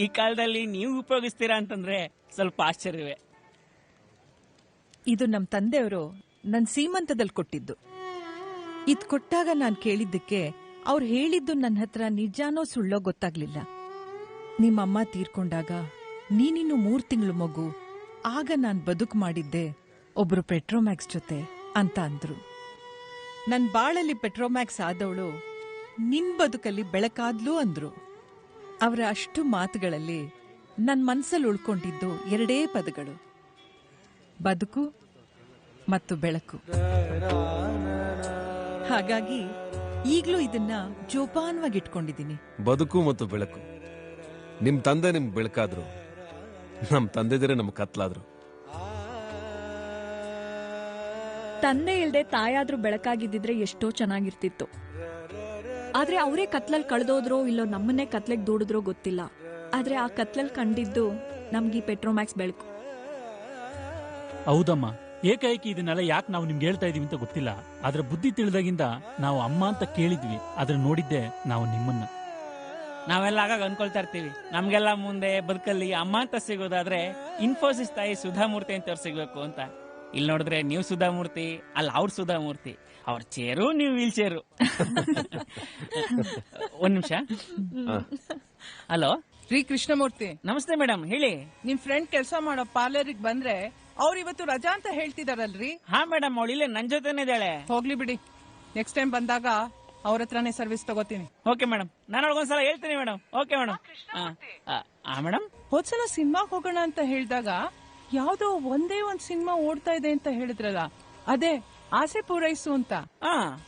ಈ ಕಾಲದಲ್ಲಿ ನೀವು ಉಪಯೋಗಿಸ್ತೀರಾ ಅಂತಂದ್ರೆ ಸ್ವಲ್ಪ ಆಶ್ಚರ್ಯವೇ. ಇದು ನಮ್ ತಂದೆಯವರು ನನ್ ಸೀಮಂತದಲ್ಲಿ ಕೊಟ್ಟಿದ್ದು. ಇದ್ ಕೊಟ್ಟಾಗ ನಾನ್ ಕೇಳಿದ್ದಕ್ಕೆ ಅವ್ರು ಹೇಳಿದ್ದು ನನ್ನ ಹತ್ರ ನಿಜಾನೋ ಸುಳ್ಳೋ ಗೊತ್ತಾಗ್ಲಿಲ್ಲ. ನಿಮ್ಮಮ್ಮ ತೀರ್ಕೊಂಡಾಗ ನೀನಿನ್ನು 3 ತಿಂಗಳು ಮಗು, ಆಗ ನಾನ್ ಬದುಕು ಮಾಡಿದ್ದೆ ಒಬ್ರು ಪೆಟ್ರೋಮ್ಯಾಕ್ಸ್ ಜೊತೆ ಅಂತ ಅಂದ್ರು. ನನ್ ಬಾಳಲ್ಲಿ ಪೆಟ್ರೋಮ್ಯಾಕ್ಸ್ ಆದವಳು ನಿನ್ ಬದುಕಲ್ಲಿ ಬೆಳಕಾದ್ಲು ಅಂದ್ರು. ಅವರ ಅಷ್ಟು ಮಾತುಗಳಲ್ಲಿ ನನ್ ಮನ್ಸಲ್ಲಿ ಉಳ್ಕೊಂಡಿದ್ದು 2 ಪದಗಳು, ಬದುಕು ಮತ್ತು ಬೆಳಕು. ಹಾಗಾಗಿ ಈಗ್ಲೂ ಇದನ್ನ ಜೋಪಾನವಾಗಿಟ್ಕೊಂಡಿದ್ದೀನಿ. ಬದುಕು ಮತ್ತು ಬೆಳಕು. ನಿಮ್ ತಂದೆ ನಿಮ್ ಬೆಳಕಾದ್ರು, ನಮ್ ತಂದೆದಿರೇ ನಮ್ ಕತ್ಲಾದ್ರು. ತಂದೆ ಇಲ್ದೆ ತಾಯಾದ್ರೂ ಬೆಳಕಾಗಿದ್ದಿದ್ರೆ ಎಷ್ಟೋ ಚೆನ್ನಾಗಿರ್ತಿತ್ತು. ಆದ್ರೆ ಅವರೇ ಕತ್ಲಲ್ಲಿ ಕಳೆದೋದ್ರೋ ಇಲ್ಲೋ ನಮ್ಮನ್ನೇ ಕತ್ಲೆಗೆ ದೂಡಿದ್ರೋ ಗೊತ್ತಿಲ್ಲ. ಆದ್ರೆ ಆ ಕತ್ಲಲ್ಲಿ ಕಂಡಿದ್ದು ನಮ್ಗೆ ಪೆಟ್ರೋಮ್ಯಾಕ್ಸ್ ಬೆಳಕು. ಹೌದಮ್ಮ, ಏಕಾಏಕಿ ಇದನ್ನೆಲ್ಲ ಯಾಕೆ ನಾವು ನಿಮ್ಗೆ ಹೇಳ್ತಾ ಇದೀವಿ ಅಂತ ಗೊತ್ತಿಲ್ಲ. ಆದ್ರೆ ಬುದ್ಧಿ ತಿಳಿದಾಗಿಂದ ನಾವು ಅಮ್ಮ ಅಂತ ಕೇಳಿದ್ವಿ, ಆದ್ರೆ ನೋಡಿದ್ದೆ ನಾವು ನಿಮ್ಮನ್ನ. ನಾವೆಲ್ಲ ಆಗಾಗ ಅನ್ಕೊಳ್ತಾ ಇರ್ತೀವಿ, ನಮ್ಗೆಲ್ಲ ಮುಂದೆ ಬದುಕಲ್ಲಿ ಅಮ್ಮ ಅಂತ ಸಿಗೋದಾದ್ರೆ ಇನ್ಫೋಸಿಸ್ ತಾಯಿ ಸುಧಾಮೂರ್ತಿ ಅಂತ ಸಿಗ್ಬೇಕು ಅಂತ. ಇಲ್ಲಿ ನೋಡಿದ್ರೆ ನೀವು ಸುಧಾಮೂರ್ತಿ, ಅಲ್ಲ ಅವ್ರ ಸುಧಾಮೂರ್ತಿ. ಅವ್ರ ಚೇರು, ನೀವು ವೀಲ್ ಚೇರು. ಒಂದ್ ನಿಮಿಷ. ಹಲೋ ರೀ ಕೃಷ್ಣಮೂರ್ತಿ. ನಮಸ್ತೆ ಮೇಡಮ್, ಹೇಳಿ. ನಿಮ್ ಫ್ರೆಂಡ್ ಕೆಲಸ ಮಾಡೋ ಪಾರ್ಲರ್ಗೆ ಬಂದ್ರೆ ಅವ್ರು ಇವತ್ತು ರಜಾ ಅಂತ ಹೇಳ್ತಿದಾರಲ್ರಿ? ಹಾ ಮೇಡಮ್, ಅವಳು ಇಲ್ಲೇ ನನ್ ಜೊತೆನೇ ಇದ್ದಾಳೆ. ಹೋಗ್ಲಿ ಬಿಡಿ, ನೆಕ್ಸ್ಟ್ ಟೈಮ್ ಬಂದಾಗ ಅವ್ರ ಹತ್ರನೇ ಸರ್ವಿಸ್ ತಗೋತೀನಿ. ಓಕೆ ಮೇಡಮ್, ನಾನು ಅವ್ರಿಗೊಂದ್ಸಲ ಹೇಳ್ತೀನಿ ಮೇಡಮ್. Okay madam. ಮೇಡಮ್, ಹೋದ್ಸಲ ಸಿನಿಮಾಗ್ ಹೋಗೋಣ ಅಂತ ಹೇಳಿದಾಗ ಯಾವ್ದೋ ಒಂದೇ ಒಂದ್ ಸಿನಿಮಾ ಓಡ್ತಾ ಇದೆ ಅಂತ ಹೇಳಿದ್ರಲ್ಲ, ಅದೇ ಆಸೆ ಪೂರೈಸು ಅಂತ.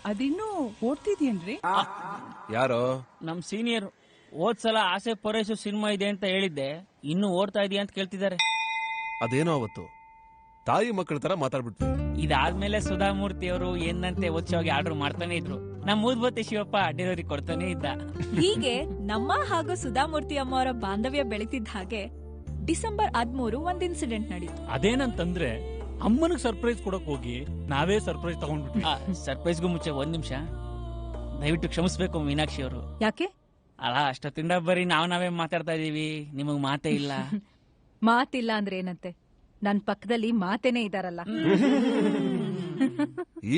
ಅದಿನ್ನೂ ಓಡ್ತಿದ್ಯೇನ್ರಿ? ಯಾರೋ ನಮ್ ಸೀನಿಯರ್ ಹೋದ್ಸಲ ಆಸೆ ಪೂರೈಸು ಸಿನಿಮಾ ಇದೆ ಅಂತ ಹೇಳಿದ್ದೆ, ಇನ್ನು ಓಡ್ತಾ ಇದೆಯಾ ಅಂತ ಕೇಳ್ತಿದ್ದಾರೆ. ಅದೇನೋ ಅವತ್ತು ತಾಯಿ ಮಕ್ಕಳ ತರ ಮಾತಾಡ್ಬಿಟ್ವಿ. ಇದಾದ್ಮೇಲೆ ಸುಧಾಮೂರ್ತಿ ಅವರು ಏನಂತೆ ಒಚ್ಚವಾಗಿ ಆರ್ಡರ್ ಮಾಡ್ತಾನೆ ಇದ್ರು. ನಮ್ಮ ಮೂದ್ಬತ್ತಿ ಶಿವಪ್ಪ ಡೆಲಿವರಿ ಕೊಡ್ತಾನೆ ಇದ್ದ. ಹೀಗೆ ನಮ್ಮ ಹಾಗೂ ಸುಧಾಮೂರ್ತಿ ಅಮ್ಮ ಅವರ ಬಾಂಧವ್ಯ ಬೆಳೀತಿದ್ದ ಹಾಗೆ ಡಿಸೆಂಬರ್ 13 ಒಂದ್ ಇನ್ಸಿಡೆಂಟ್ ನಡೀತು. ಅದೇನಂತಂದ್ರೆ ಅಮ್ಮನಿಗೆ ಸರ್ಪ್ರೈಸ್ ಕೊಡಕ್ ಹೋಗಿ ನಾವೇ ಸರ್ಪ್ರೈಸ್ ತಗೊಂಡ್ಬಿಟ್ವಿ. ಸರ್ಪ್ರೈಸ್ಗೂ ಮುಂಚೆ ಒಂದ್ ನಿಮಿಷ ದಯವಿಟ್ಟು ಕ್ಷಮಿಸ್ಬೇಕು ಮೀನಾಕ್ಷಿ ಅವರು. ಯಾಕೆ? ಅಲ್ಲ, ಅಷ್ಟೊತ್ತಿಂದ ಬರೀ ನಾವೇ ಮಾತಾಡ್ತಾ ಇದೀವಿ, ನಿಮಗ್ ಮಾತೇ ಇಲ್ಲ. ಮಾತಿಲ್ಲ ಅಂದ್ರೆ ಏನಂತೆ? ನನ್ ಪಕ್ಕದಲ್ಲಿ ಮಾತೇನೆ ಇದಾರಲ್ಲ.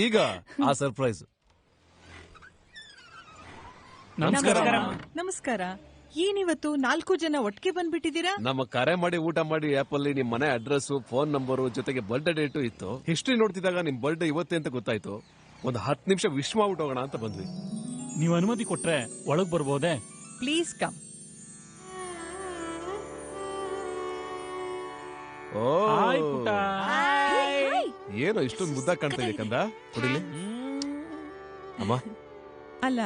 ಈಗ ಆ ಸರ್ಪ್ರೈಸ್. ನಮಸ್ಕಾರ. ಏನಿವತ್ತು 4 ಜನ ಒಟ್ಟಿಗೆ ಬಂದ್ಬಿಟ್ಟಿದ್ದೀರಾ? ನಮ್ಮ ಕರೆ ಮಾಡಿ ಊಟ ಮಾಡಿ ಆಪ್ ಅಲ್ಲಿ ನಿಮ್ ಮನೆ ಅಡ್ರೆಸ್, ಫೋನ್ ನಂಬರ್ ಜೊತೆಗೆ ಬರ್ಡೇ ಡೇಟು ಇತ್ತು. ಹಿಸ್ಟ್ರಿ ನೋಡ್ತಿದ್ದಾಗ ನಿಮ್ ಬರ್ಡೇ ಇವತ್ತೇ ಅಂತ ಗೊತ್ತಾಯ್ತು. ಒಂದು 10 ನಿಮಿಷ ವಿಶ್ ಮಾಡ್ಬಿಟ್ಟು ಹೋಗೋಣ ಅಂತ ಬಂದ್ವಿ. ನೀವು ಅನುಮತಿ ಕೊಟ್ರೆ ಒಳಗ್ ಬರ್ಬೋದೇ? Please come. ಏನೋ ಇಷ್ಟೊಂದು ಮುದ್ದ ಕಾಣ್ತಾ ಇದೆ ಕಂದ, ಕುಡಿಲಿ. ಅಮ್ಮ, ಅಲ್ಲ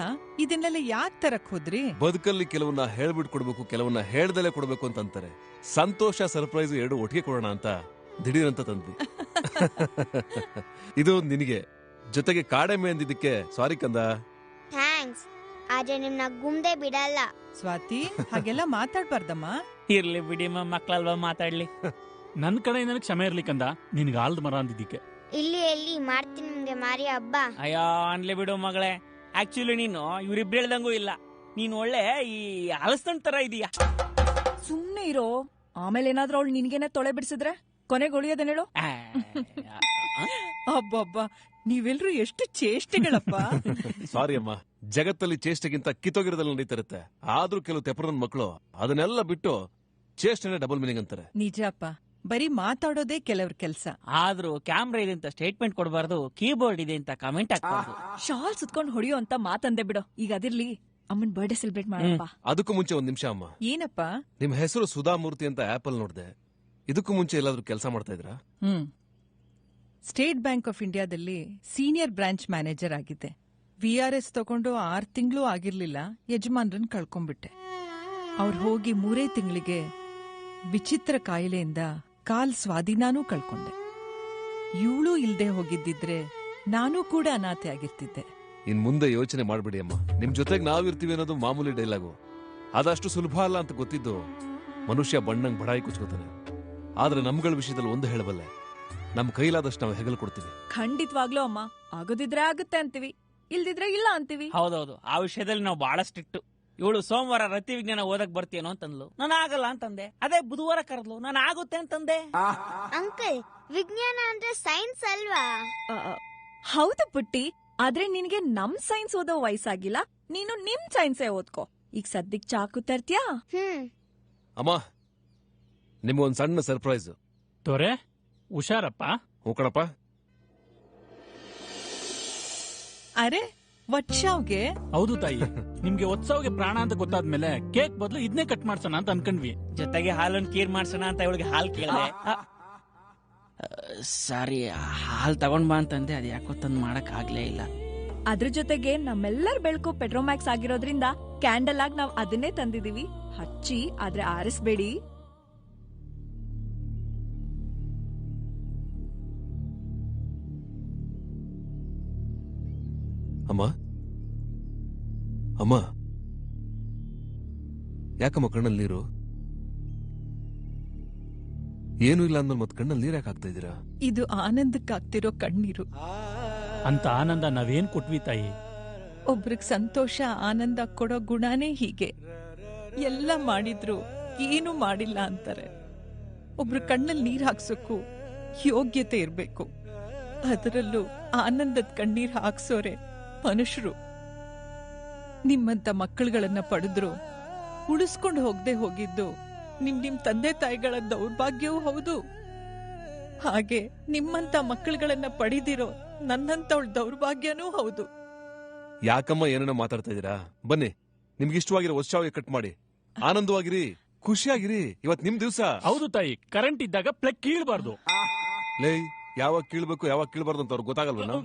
ಇದನ್ನೆಲ್ಲ ಯಾಕೆ ತರಕ್ ಹೋದ್ರಿ? ಬದುಕಲ್ಲಿ ಕೆಲವನ್ನ ಹೇಳ್ಬಿಟ್ಟು ಕೊಡ್ಬೇಕು, ಕೆಲವನ್ನ ಹೇಳ್ದಲೆ ಕೊಡ್ಬೇಕು ಅಂತ ಅಂತಾರೆ. ಸಂತೋಷ, ಸರ್ಪ್ರೈಸ್ 2 ಒಟ್ಟಿಗೆ ಕೊಡೋಣ ಅಂತ ದಿಢೀರಂತ ತಂದ್ವಿ. ಇದು ನಿನಗೆ, ಜೊತೆಗೆ ಕಾಡೆಮ್ಮೆ ಅಂದಿದ್ದಕ್ಕೆ ಸಾರಿ ಕಂದ. ಥ್ಯಾಂಕ್ಸ್. ಆದ್ರೆ ನಿಮ್ನ ಗುಮ್ದೆ ಬಿಡಲ್ಲ. ಸ್ವಾತಿ, ಹಾಗೆಲ್ಲ ಮಾತಾಡ್ಬಾರ್ದಮ್ಮ. ಇರ್ಲಿ ಬಿಡಿ, ಮಕ್ಕಳಲ್ವಾ ಮಾತಾಡ್ಲಿ. ನನ್ ಕಡೆ ನನಗೆ ಕ್ಷಮೆ ಇರ್ಲಿ ಕಂದ, ನಿನ್ಗೆ ಆಲ್ದ ಮರ ಅಂದಿದ್ದಕ್ಕೆ. ಇಲ್ಲಿ ಎಲ್ಲಿ ಮಾಡ್ತೀನಿ ನಿಮ್ಗೆ ಮಾರಿ ಹಬ್ಬ. ಅಯ್ಯೋ ಅನ್ಲಿ ಬಿಡು ಮಗಳೇ. ಆಕ್ಚುಲಿ ನೀನು ಇವ್ರಿಬ್ರು ಹೇಳ್ದಂಗೂ ಇಲ್ಲ, ನೀನ್ ಒಳ್ಳೆ ಈ ಹಲಸನ್ ತರ ಇದೀಯ. ಸುಮ್ನೆ ಇರೋ, ಆಮೇಲೆ ಏನಾದ್ರೂ ಅವಳು ನಿನ್ಗೇನೆ ತೊಳೆ ಬಿಡಿಸಿದ್ರೆ ಕೊನೆಗೆ ಉಳಿಯೋದೇನೇಳು. ಅಬ್ಬಬ್ಬ, ನೀವೆಲ್ರೂ ಎಷ್ಟು ಚೇಷ್ಟೆಗಳಪ್ಪ. ಸಾರಿ ಅಮ್ಮ, ಜಗತ್ತಲ್ಲಿ ಚೇಷ್ಟೆಗಿಂತ ಕಿತ್ತೋಗಿರೋದಲ್ಲಿ ನಡೀತಿರುತ್ತೆ. ಆದ್ರೂ ಕೆಲವು ತೆಪರದ ಮಕ್ಕಳು ಅದನ್ನೆಲ್ಲ ಬಿಟ್ಟು ಚೇಷ್ಟೆನೆ ಡಬಲ್ ಮೀನಿಂಗ್ ಅಂತಾರೆ. ನಿಜಪ್ಪ, ಬರೀ ಮಾತಾಡೋದೇ ಕೆಲವ್ರ ಕೆಲ್ಸ. ಆದ್ರೂ ಕ್ಯಾಮ್ರಾ ಇದೆ ಅಂತ ಸ್ಟೇಟ್ಮೆಂಟ್ ಕೊಡಬಾರ್ದು, ಕೀಬೋರ್ಡ್ ಇದೆ ಅಂತ ಕಮೆಂಟ್ ಹಾಕ್ಬಾರ್ದು. ಶಾಲ್ ಸುತ್ಕೊಂಡು ಹೊಡಿಯೋ ಅಂತ ಮಾತಂದೆ ಬಿಡು. ಈಗ ಅದಿರ್ಲಿ, ಅಮ್ಮನ್ ಬರ್ಡೇ ಸೆಲೆಬ್ರೇಟ್ ಮಾಡಪ್ಪ. ಅದಕ್ಕೂ ಮುಂಚೆ 1 ನಿಮಿಷ ಅಮ್ಮ. ಏನಪ್ಪ? ನಿಮ್ ಹೆಸರು ಸುಧಾಮೂರ್ತಿ ಅಂತ ಆಪಲ್ ನೋಡ್ದೆ. ಇದಕ್ಕೂ ಮುಂಚೆ ಎಲ್ಲಾದ್ರೂ ಕೆಲಸ ಮಾಡ್ತಾ ಇದ್ರಾ? ಸ್ಟೇಟ್ ಬ್ಯಾಂಕ್ ಆಫ್ ಇಂಡಿಯಾದಲ್ಲಿ ಸೀನಿಯರ್ ಬ್ರಾಂಚ್ ಮ್ಯಾನೇಜರ್ ಆಗಿದ್ದೆ. VRS ತಗೊಂಡು 6 ತಿಂಗಳು ಆಗಿರ್ಲಿಲ್ಲ, ಯಜಮಾನ್ರನ್ ಕಳ್ಕೊಂಡ್ಬಿಟ್ಟೆ. ಅವ್ರು ಹೋಗಿ 3 ತಿಂಗಳಿಗೆ ವಿಚಿತ್ರ ಕಾಯಿಲೆಯಿಂದ ಕಾಲ್ ಸ್ವಾಧೀನಾನೂ ಕಳ್ಕೊಂಡೆ. ಇವಳು ಇಲ್ದೆ ಹೋಗಿದ್ದಿದ್ರೆ ನಾನೂ ಕೂಡ ಅನಾಥೆ ಆಗಿರ್ತಿದ್ದೆ. ಇನ್ ಮುಂದೆ ಯೋಚನೆ ಮಾಡ್ಬಿಡಿ ಅಮ್ಮ. ನಿಮ್ ಜೊತೆಗೆ ನಾವಿರ್ತೀವಿ ಅನ್ನೋದು ಮಾಮೂಲಿ ಡೈಲಾಗು. ಅದಷ್ಟು ಸುಲಭ ಅಲ್ಲ ಅಂತ ಗೊತ್ತಿದ್ದು ಮನುಷ್ಯ ಬಣ್ಣಂಗ್ ಬಡಾಯಿ ಕುಚ್ಕೋತಾನೆ. ಆದ್ರೆ ನಮ್ಗಳ ವಿಷಯದಲ್ಲಿ ಒಂದು ಹೇಳಬಲ್ಲೆ, ನಮ್ ಕೈಲಾದಷ್ಟು ನಾವು ಹೆಗಲು ಕೊಡ್ತೀವಿ. ಖಂಡಿತವಾಗ್ಲೂ ಅಮ್ಮ, ಆಗೋದಿದ್ರೆ ಆಗುತ್ತೆ ಅಂತೀವಿ, ಇಲ್ದಿದ್ರೆ ಇಲ್ಲ ಅಂತೀವಿ. ಹೌದೌದು, ಆ ವಿಷಯದಲ್ಲಿ ನಾವು ಬಹಳ ಸ್ಟ್ರಿಕ್ಟ್. ಇವಳು ಸೋಮವಾರ ರತಿ ವಿಜ್ಞಾನ ಓದಕ್ ಬರ್ತೀನೋ ಅಂತಂದ್ಲು, ನಾನು ಆಗಲ್ಲ ಅಂತಂದೆ. ಅದೇ ಬುಧವಾರ ಕರೆದ್ಲು, ನಾನು ಆಗುತ್ತೆ ಅಂತಂದೆ. ಅಂಕಲ್, ವಿಜ್ಞಾನ ಅಂದ್ರೆ ಸೈನ್ಸ್ ಅಲ್ವಾ? ಹೌದು ಪುಟ್ಟಿ, ಆದ್ರೆ ನಿನಗೆ ನಮ್ ಸೈನ್ಸ್ ಓದೋ ವಯಸ್ಸಾಗಿಲ್ಲ. ನೀನು ನಿಮ್ ಸೈನ್ಸೇ ಓದ್ಕೋ. ಈಗ ಸದ್ಯಕ್ ಚಾಕು ತರ್ತ್ಯಾ? ಅಮ್ಮ, ನಿಮ್ಗೊಂದ್ ಸಣ್ಣ ಸರ್ಪ್ರೈಸ್. ತೋರೆ ಹುಷಾರಪ್ಪ. ಹೋಕಣಪ್ಪ. ಅರೆ ವಟ್ಸಾವ್ಗೆ? ಹೌದು ತಾಯಿ, ನಿಮ್ಗೆ ಉತ್ಸವಗೆ ಪ್ರಾಣ ಅಂತ ಗೊತ್ತಾದ್ಮೇಲೆ ಕೇಕ್ ಬದಲು ಇದನ್ನೇ ಕಟ್ ಮಾಡ್ಸೋಣ ಅಂತ ಅನ್ಕೊಂಡ್ವಿ. ಜೊತೆಗೆ ಹಾಲನ್ನು ಕೀರ್ ಮಾಡ್ಸೋಣ ಅಂತ ಇವಳಿಗೆ ಹಾಲ್ ಕೇಳಿದೆ. ಸಾರಿ, ಹಾಲ್ ತಗೊಂಡ್ ಬಾ ಅಂತಂದೆ, ಅದ್ ಯಾಕೋ ತಂದ್ ಮಾಡಕ್ ಆಗ್ಲೇ ಇಲ್ಲ. ಅದ್ರ ಜೊತೆಗೆ ನಮ್ಮೆಲ್ಲರ ಬೆಳಕು ಪೆಟ್ರೋಮ್ಯಾಕ್ಸ್ ಆಗಿರೋದ್ರಿಂದ ಕ್ಯಾಂಡಲ್ ಆಗಿ ನಾವ್ ಅದನ್ನೇ ತಂದಿದೀವಿ. ಹಚ್ಚಿ, ಆದ್ರೆ ಆರಿಸ್ಬೇಡಿ. ಅಮ್ಮ, ಅಮ್ಮ, ಯಾಕಮ್ಮ ಕಣ್ಣಲ್ಲಿ ನೀರು? ಏನೂ ಇಲ್ಲ ಅಂದ್ಮೇಲೆ ಮತ್ತೆ ಕಣ್ಣಲ್ಲಿ ನೀರ್ ಯಾಕೆ ಹಾಕ್ತಾ ಇದ್ದೀರಾ? ಇದು ಆನಂದಕ್ಕಾಗ್ತಿರೋ ಕಣ್ಣೀರು. ಅಂತ ಆನಂದ ನಾವೇನ್ ಕೊಟ್ವಿ ತಾಯಿ? ಒಬ್ರಿಗೆ ಸಂತೋಷ ಆನಂದ ಕೊಡೋ ಗುಣನೇ ಹೀಗೆ. ಎಲ್ಲ ಮಾಡಿದ್ರು ಏನು ಮಾಡಿಲ್ಲ ಅಂತಾರೆ. ಒಬ್ರು ಕಣ್ಣಲ್ಲಿ ನೀರ್ ಹಾಕ್ಸೋಕು ಯೋಗ್ಯತೆ ಇರ್ಬೇಕು. ಅದರಲ್ಲೂ ಆನಂದದ ಕಣ್ಣೀರ್ ಹಾಕ್ಸೋರೆ ಮನುಷ್ಯರು. ನಿಮ್ಮಂತ ಮಕ್ಕಳುಗಳನ್ನ ಪಡೆದ್ರು ಉಳಿಸ್ಕೊಂಡು ಹೋಗದೆ ಹೋಗಿದ್ದು ನಿಮ್ ತಂದೆ ತಾಯಿಗಳ ದೌರ್ಭಾಗ್ಯವೂ ಹೌದು. ಹಾಗೆ ನಿಮ್ಮಂತ ಮಕ್ಕಳುಗಳನ್ನ ಪಡೆದಿರೋ ನನ್ನಂತವಳ ದೌರ್ಭಾಗ್ಯನೂ ಹೌದು. ಯಾಕಮ್ಮ ಏನೇನೋ ಮಾತಾಡ್ತಾ ಇದ್ದೀರಾ? ಬನ್ನಿ, ನಿಮ್ಗೆ ಇಷ್ಟವಾಗಿರೋ ಉತ್ಸವ ಕಟ್ ಮಾಡಿ ಆನಂದವಾಗಿರಿ, ಖುಷಿಯಾಗಿರಿ. ಇವತ್ ನಿಮ್ ದಿವ್ಸ. ಹೌದು ತಾಯಿ, ಕರೆಂಟ್ ಇದ್ದಾಗ ಪ್ಲಗ್ ಕೀಳ್ಬಾರ್ದು. ಲೇ, ಯಾವಾಗ ಕೀಳ್ಬೇಕು ಯಾವಾಗ ಕೀಳ್ಬಾರ್ದು ಅಂತ ಅವ್ರಿಗೆ ಗೊತ್ತಾಗಲ್ವನ?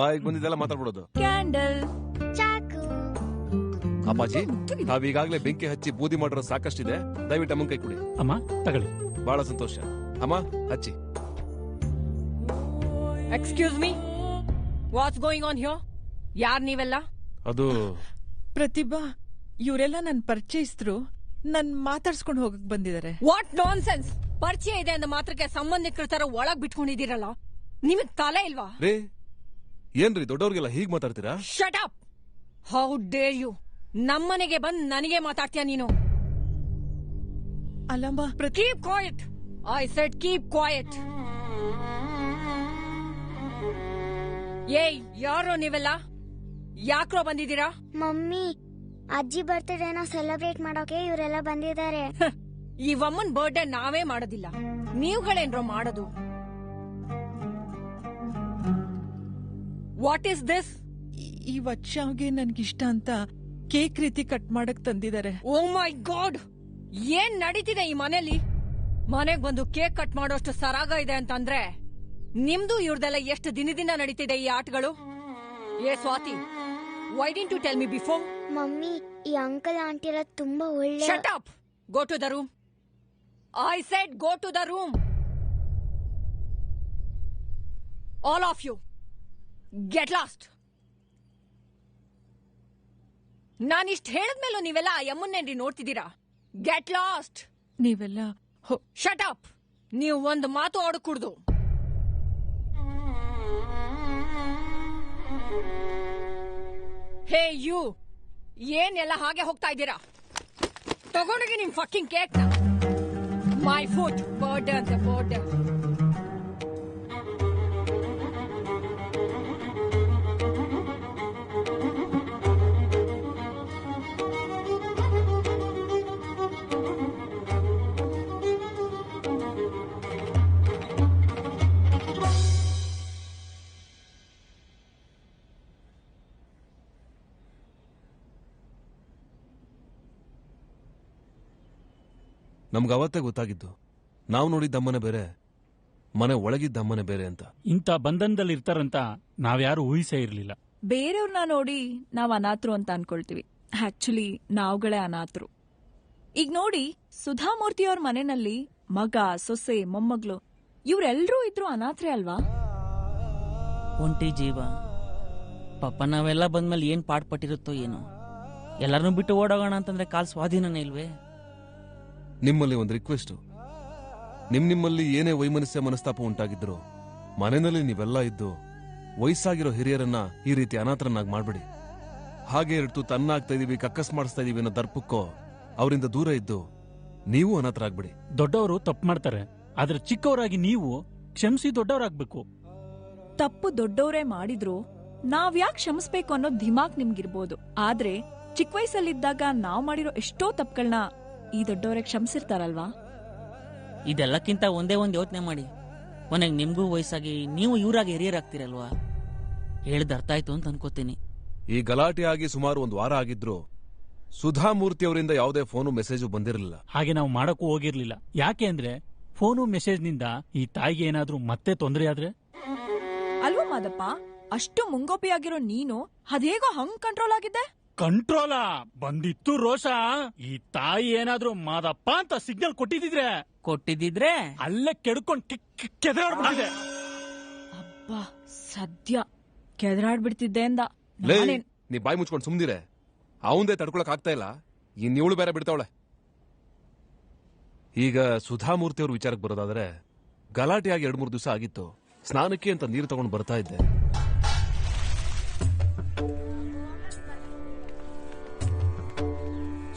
ಬಾಯಿಗೆ ಬಂದಿದ್ದೆಲ್ಲ ಮಾತಾಡ್ಬಿಡೋದು. ಕ್ಯಾಂಡಲ್, ಚಾಕು. ಅಪ್ಪಾಜಿ, ನಾವೀಗಾಗ್ಲೇ ಬೆಂಕಿ ಹಚ್ಚಿ ಬೂದಿ ಮಾಡಿರೋ ಸಾಕಷ್ಟಿದೆ. ದಯವಿಟ್ಟು ಅಮ್ಮನ ಕೈ ಕೊಡಿ. ಅಮ್ಮ ತಗೊಳ್ಳಿ. ಬಹಳ ಸಂತೋಷ. ಅಮ್ಮ ಹಚ್ಚಿ. Excuse me, what's going on here? ಯಾರ್ ನೀವೆಲ್ಲ? ಅದು ಪ್ರತಿಭಾ, ಇವರೆಲ್ಲ ನನ್ ಪರಿಚಯಿಸಿದ್ರು. ನನ್ ಮಾತಾಡ್ಸ್ಕೊಂಡು ಹೋಗಕ್ ಬಂದಿದ್ದಾರೆ. What non sense! ಪರಿಚಯ ಇದೆ ಅಂದ ಮಾತ್ರಕ್ಕೆ ಸಂಬಂಧಿಕರ ತರ ಒಳಗ್ ಬಿಟ್ಕೊಂಡಿದ್ದೀರಲ್ಲ, ನಿಮಗ್ ತಲೆ ಇಲ್ವಾ? ರೇ, ಏನ್ರಿ ದೊಡ್ಡವ್ರಿಗೆಲ್ಲ ಹೀಗ್ ಮಾತಾಡ್ತೀರಾ? Shut up! How dare you! ನಮ್ಮನೆಗೆ ಬಂದ್ ನನಗೆ ಮಾತಾಡ್ತೀಯ ನೀನು? ಅಲ್ಲಮ್ಮ, keep quiet! I said keep quiet! ಏಯ್, ಯಾರೋ ನೀವೆಲ್ಲ? ಯಾಕ್ರೋ ಬಂದಿದ್ದೀರಾ? ಮಮ್ಮಿ, ಅಜ್ಜಿ ಬರ್ತ್ಡೇನ ಸೆಲೆಬ್ರೇಟ್ ಮಾಡೋಕೆ ಇವರೆಲ್ಲ ಬಂದಿದ್ದಾರೆ. ಈ ಅಮ್ಮನ್ ಬರ್ಡೇ ನಾವೇ ಮಾಡೋದಿಲ್ಲ, ನೀವುಗಳೇನ್ರೋ ಮಾಡೋದು. What is this? ಈ ವರ್ಷಗೆ ನನ್ಗಿಷ್ಟ ಅಂತ ಕೇಕ್ ರೀತಿ ಕಟ್ ಮಾಡಕ್ ತಂದಿದ್ದಾರೆ. ಓ ಮೈ ಗಾಡ್! ಏನ್ ನಡೀತಿದೆ ಈ ಮನೇಲಿ? ಮನೆಗ್ ಬಂದು ಕೇಕ್ ಕಟ್ ಮಾಡೋಷ್ಟು ಸರಾಗ ಇದೆ ಅಂತಂದ್ರೆ ನಿಮ್ದು ಇವ್ರದೆಲ್ಲ ಎಷ್ಟು ದಿನದಿಂದ ನಡೀತಿದೆ ಈ ಆಟಗಳು? ಏ Swathi, why didn't you tell me before? Mummy, ಈ ಅಂಕಲ್ ಆಂಟಿ ಇರೋದು ತುಂಬಾ ಒಳ್ಳೆ. Shut up! Go to the room. I said go to the room. All of you get lost. ನಾನಿಷ್ಟ್ ಹೇಳಿದ್ಮೇಲೂ ನೀವೆಲ್ಲ ಆ ಯಮ್ಮನ್ನೇನ್ರಿ ನೋಡ್ತಿದ್ದೀರಾ? Get lost. ನೀವೆಲ್ಲ ಶಟ್ ಅಪ್! ನೀವು ಒಂದು ಮಾತು ಆಡಕೂಡ್ದು. ಹೇ ಯು, ಏನೆಲ್ಲ ಹಾಗೆ ಹೋಗ್ತಾ ಇದ್ದೀರಾ? ತಗೊಂಡೋಗಿ ನಿಮ್ ಫಕ್ಕಿಂಗ್ ಕೇಕ್ ನ. ಮೈ ಫುಡ್ ಬರ್ಡೇ ಅಂತ ಬರ್ಡೇ. ನಮ್ಗೆ ಅವತ್ತೇ ಗೊತ್ತಾಗಿದ್ದು, ನಾವು ನೋಡಿದ್ದ ಅಮ್ಮನೆ ಬೇರೆ, ಮನೆ ಒಳಗಿದ್ದ ಅಮ್ಮನೆ ಬೇರೆ ಅಂತ. ಇಂಥ ಬಂಧನದಲ್ಲಿ ಇರ್ತಾರಂತ ನಾವ್ಯಾರು ಊಹಿಸೇ ಇರ್ಲಿಲ್ಲ. ಬೇರೆಯವ್ರನ್ನ ನೋಡಿ ನಾವ್ ಅನಾಥರು ಅಂತ ಅನ್ಕೊಳ್ತೀವಿ. ಆಕ್ಚುಲಿ ನಾವುಗಳೇ ಅನಾಥರು. ಈಗ ನೋಡಿ, ಸುಧಾಮೂರ್ತಿಯವ್ರ ಮನೆಯಲ್ಲಿ ಮಗ, ಸೊಸೆ, ಮೊಮ್ಮಗಳು ಇವ್ರೆಲ್ರೂ ಇದ್ರು ಅನಾಥರೇ ಅಲ್ವಾ? ಒಂಟಿ ಜೀವ ಪಾಪ ನಾವೆಲ್ಲ ಬಂದ್ಮೇಲೆ ಏನ್ ಪಾಠ ಪಟ್ಟಿರುತ್ತೋ ಏನೋ. ಎಲ್ಲರನ್ನೂ ಬಿಟ್ಟು ಓಡೋಗೋಣ ಅಂತಂದ್ರೆ ಕಾಲ್ ಸ್ವಾಧೀನನೇ ಇಲ್ವೇ? ನಿಮ್ಮಲ್ಲಿ ಒಂದು ರಿಕ್ವೆಸ್ಟ್, ನಿಮ್ಮಲ್ಲಿ ಏನೇ ವೈಮನಸ್ಯ ಮನಸ್ತಾಪ ಉಂಟಾಗಿದ್ರು ಮನೆಯಲ್ಲಿ ನೀವೆಲ್ಲ ಇದ್ದು ವಯಸ್ಸಾಗಿರೋ ಹಿರಿಯರನ್ನ ಈ ರೀತಿ ಅನಾಥರನ್ನಾಗಿ ಮಾಡ್ಬೇಡಿ. ಹಾಗೆ ಇರ್ತು ತನ್ನಾಗ್ತಾ ಇದೀವಿ, ಕಕ್ಕಸ್ ಮಾಡಿಸ್ತಾ ಇದೀವಿ ಅನ್ನೋ ದರ್ಪಕ್ಕೋ ಅವರಿಂದ ದೂರ ಇದ್ದು ನೀವು ಅನಾಥರಾಗ್ಬಿಡಿ. ದೊಡ್ಡವರು ತಪ್ಪು ಮಾಡ್ತಾರೆ, ಆದ್ರೆ ಚಿಕ್ಕವರಾಗಿ ನೀವು ಕ್ಷಮಿಸಿ ದೊಡ್ಡವರಾಗ್ಬೇಕು. ತಪ್ಪು ದೊಡ್ಡವರೇ ಮಾಡಿದ್ರು ನಾವ್ಯಾಕೆ ಕ್ಷಮಿಸ್ಬೇಕು ಅನ್ನೋ ಧಿಮಾಕ್ ನಿಮ್ಗಿರ್ಬೋದು. ಆದ್ರೆ ಚಿಕ್ಕ ವಯಸ್ಸಲ್ಲಿದ್ದಾಗ ನಾವ್ ಮಾಡಿರೋ ಎಷ್ಟೋ ತಪ್ಪುಗಳನ್ನ ಈ ದೊಡ್ಡವರೇ ಕ್ಷಮಿಸಿರ್ತಾರಲ್ವಾ? ಇದೆಲ್ಲಕ್ಕಿಂತ ಒಂದೇ ಒಂದ್ ಯೋಚನೆ ಮಾಡಿ, ಕೊನೆಗೆ ನಿಮ್ಗೂ ವಯಸ್ಸಾಗಿ ನೀವು ಇವರಾಗಿ ಹಿರಿಯರಾಗ್ತಿರಲ್ವಾ? ಹೇಳ್ದ ಅರ್ಥ ಆಯ್ತು ಅಂತ ಅನ್ಕೋತೀನಿ. ಈ ಗಲಾಟೆ ಆಗಿ ಸುಮಾರು ಒಂದು ವಾರ ಆಗಿದ್ರು ಸುಧಾಮೂರ್ತಿ ಅವರಿಂದ ಯಾವುದೇ ಫೋನು ಮೆಸೇಜು ಬಂದಿರಲಿಲ್ಲ. ಹಾಗೆ ನಾವು ಮಾಡಕ್ಕೂ ಹೋಗಿರ್ಲಿಲ್ಲ. ಯಾಕೆ ಅಂದ್ರೆ ಫೋನು ಮೆಸೇಜ್ ನಿಂದ ಈ ತಾಯಿಗೆ ಏನಾದ್ರೂ ಮತ್ತೆ ತೊಂದರೆ ಆದ್ರೆ ಅಲ್ವಾ ಮಾದಪ್ಪ? ಅಷ್ಟು ಮುಂಗೋಪಿಯಾಗಿರೋ ನೀನು ಅದೇಗೋ ಹಂಗ್ ಕಂಟ್ರೋಲ್ ಆಗಿದ್ದೆ? ಕಂಟ್ರೋಲಾ ಬಂದಿತ್ತು ರೋಷ. ಈ ತಾಯಿ ಏನಾದ್ರೂ ಮಾದಪ್ಪ ಅಂತ ಸಿಗ್ನಲ್ ಕೊಟ್ಟಿದ್ರೆ ಅಲ್ಲೇ ಕೆಡ್ಕೊಂಡ್ ಕೆದರಾಡ್ಬಿಟ್ಟಿದೆ. ಅಬ್ಬಾ ಸದ್ಯ ಕೆದರಾಡ್ಬಿಡ್ತಿದ್ದೆ ಅಂದ. ನೀ ಬಾಯಿ ಮುಚ್ಕೊಂಡು ಸುಮ್ದಿರೆ. ಅವಂದೇ ತಡ್ಕೊಳಕ್ ಆಗ್ತಾ ಇಲ್ಲ, ಇನ್ನಿವಳು ಬೇರೆ ಬಿಡ್ತಾವಳೆ. ಈಗ ಸುಧಾಮೂರ್ತಿ ಅವ್ರ ವಿಚಾರಕ್ಕೆ ಬರೋದಾದ್ರೆ, ಗಲಾಟೆಯಾಗಿ 2-3 ದಿವಸ ಆಗಿತ್ತು. ಸ್ನಾನಕ್ಕೆ ಅಂತ ನೀರು ತಗೊಂಡು ಬರ್ತಾ ಇದ್ದೆ.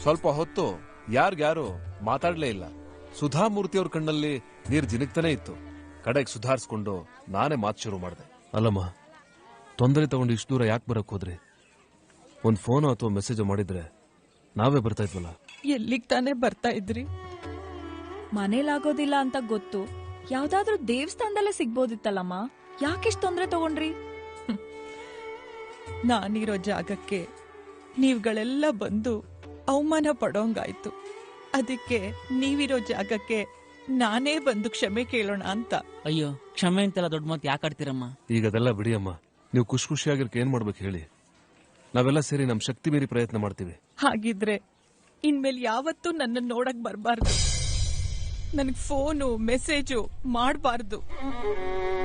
ಸ್ವಲ್ಪ ಹೊತ್ತು ಯಾರ್ಯಾರು ಮಾತಾಡ್ಲೇ ಇಲ್ಲ. ಸುಧಾಮೂರ್ತಿ ಅವ್ರ ಕಣ್ಣಲ್ಲಿ ನೀರು ಜಿನಗ್ತಾನೆ ಇತ್ತು. ಕಡೆಗೆ ಸುಧಾರಿಸ್ಕೊಂಡು ನಾನೇ ಮಾತು ಶುರು ಮಾಡಿದೆ. ಅಲ್ಲಮ್ಮ, ತೊಂದರೆ ತಗೊಂಡು ಇಷ್ಟು ದೂರ ಯಾಕೆ ಬರಕ್ ಹೋದ್ರಿ? ಒಂದ್ ಫೋನ್ ಅಥವಾ ಮೆಸೇಜ್ ಮಾಡಿದ್ರೆ ನಾವೇ ಬರ್ತಾ ಇದ್ವಲ್ಲ. ಎಲ್ಲಿಗ್ ತಾನೇ ಬರ್ತಾ ಇದ್ರಿ? ಮನೇಲಾಗೋದಿಲ್ಲ ಅಂತ ಗೊತ್ತು, ಯಾವ್ದಾದ್ರೂ ದೇವಸ್ಥಾನದಲ್ಲೇ ಸಿಗ್ಬೋದಿತ್ತಲ್ಲಮ್ಮ. ಯಾಕೆಷ್ಟು ತೊಂದರೆ ತಗೊಂಡ್ರಿ? ನಾನಿರೋ ಜಾಗಕ್ಕೆ ನೀವುಗಳೆಲ್ಲ ಬಂದು ಅವಮಾನ ಪಡೋಂಗಾಯ್ತು. ಅದಕ್ಕೆ ನೀವಿರೋ ಜಾಗಕ್ಕೆ ನಾನೇ ಬಂದು ಕ್ಷಮೆ ಕೇಳೋಣ ಅಂತ. ಅಯ್ಯೋ, ಕ್ಷಮೆ ಅಂತೆಲ್ಲ ದೊಡ್ಡ ಮಾತು ಯಾಕೆ ಆಡ್ತೀರಮ್ಮ? ಈಗ ಅದೆಲ್ಲ ಬಿಡಿಯಮ್ಮ. ನೀವು ಖುಷಿಯಾಗಿರ್ಕೆ ಏನ್ ಮಾಡ್ಬೇಕು ಹೇಳಿ? ನಾವೆಲ್ಲ ಸೇರಿ ನಮ್ ಶಕ್ತಿ ಮೀರಿ ಪ್ರಯತ್ನ ಮಾಡ್ತೀವಿ. ಹಾಗಿದ್ರೆ ಇನ್ಮೇಲೆ ಯಾವತ್ತೂ ನನ್ನ ನೋಡಕ್ ಬರ್ಬಾರ್ದು, ನನಗ್ ಫೋನು ಮೆಸೇಜು ಮಾಡಬಾರ್ದು,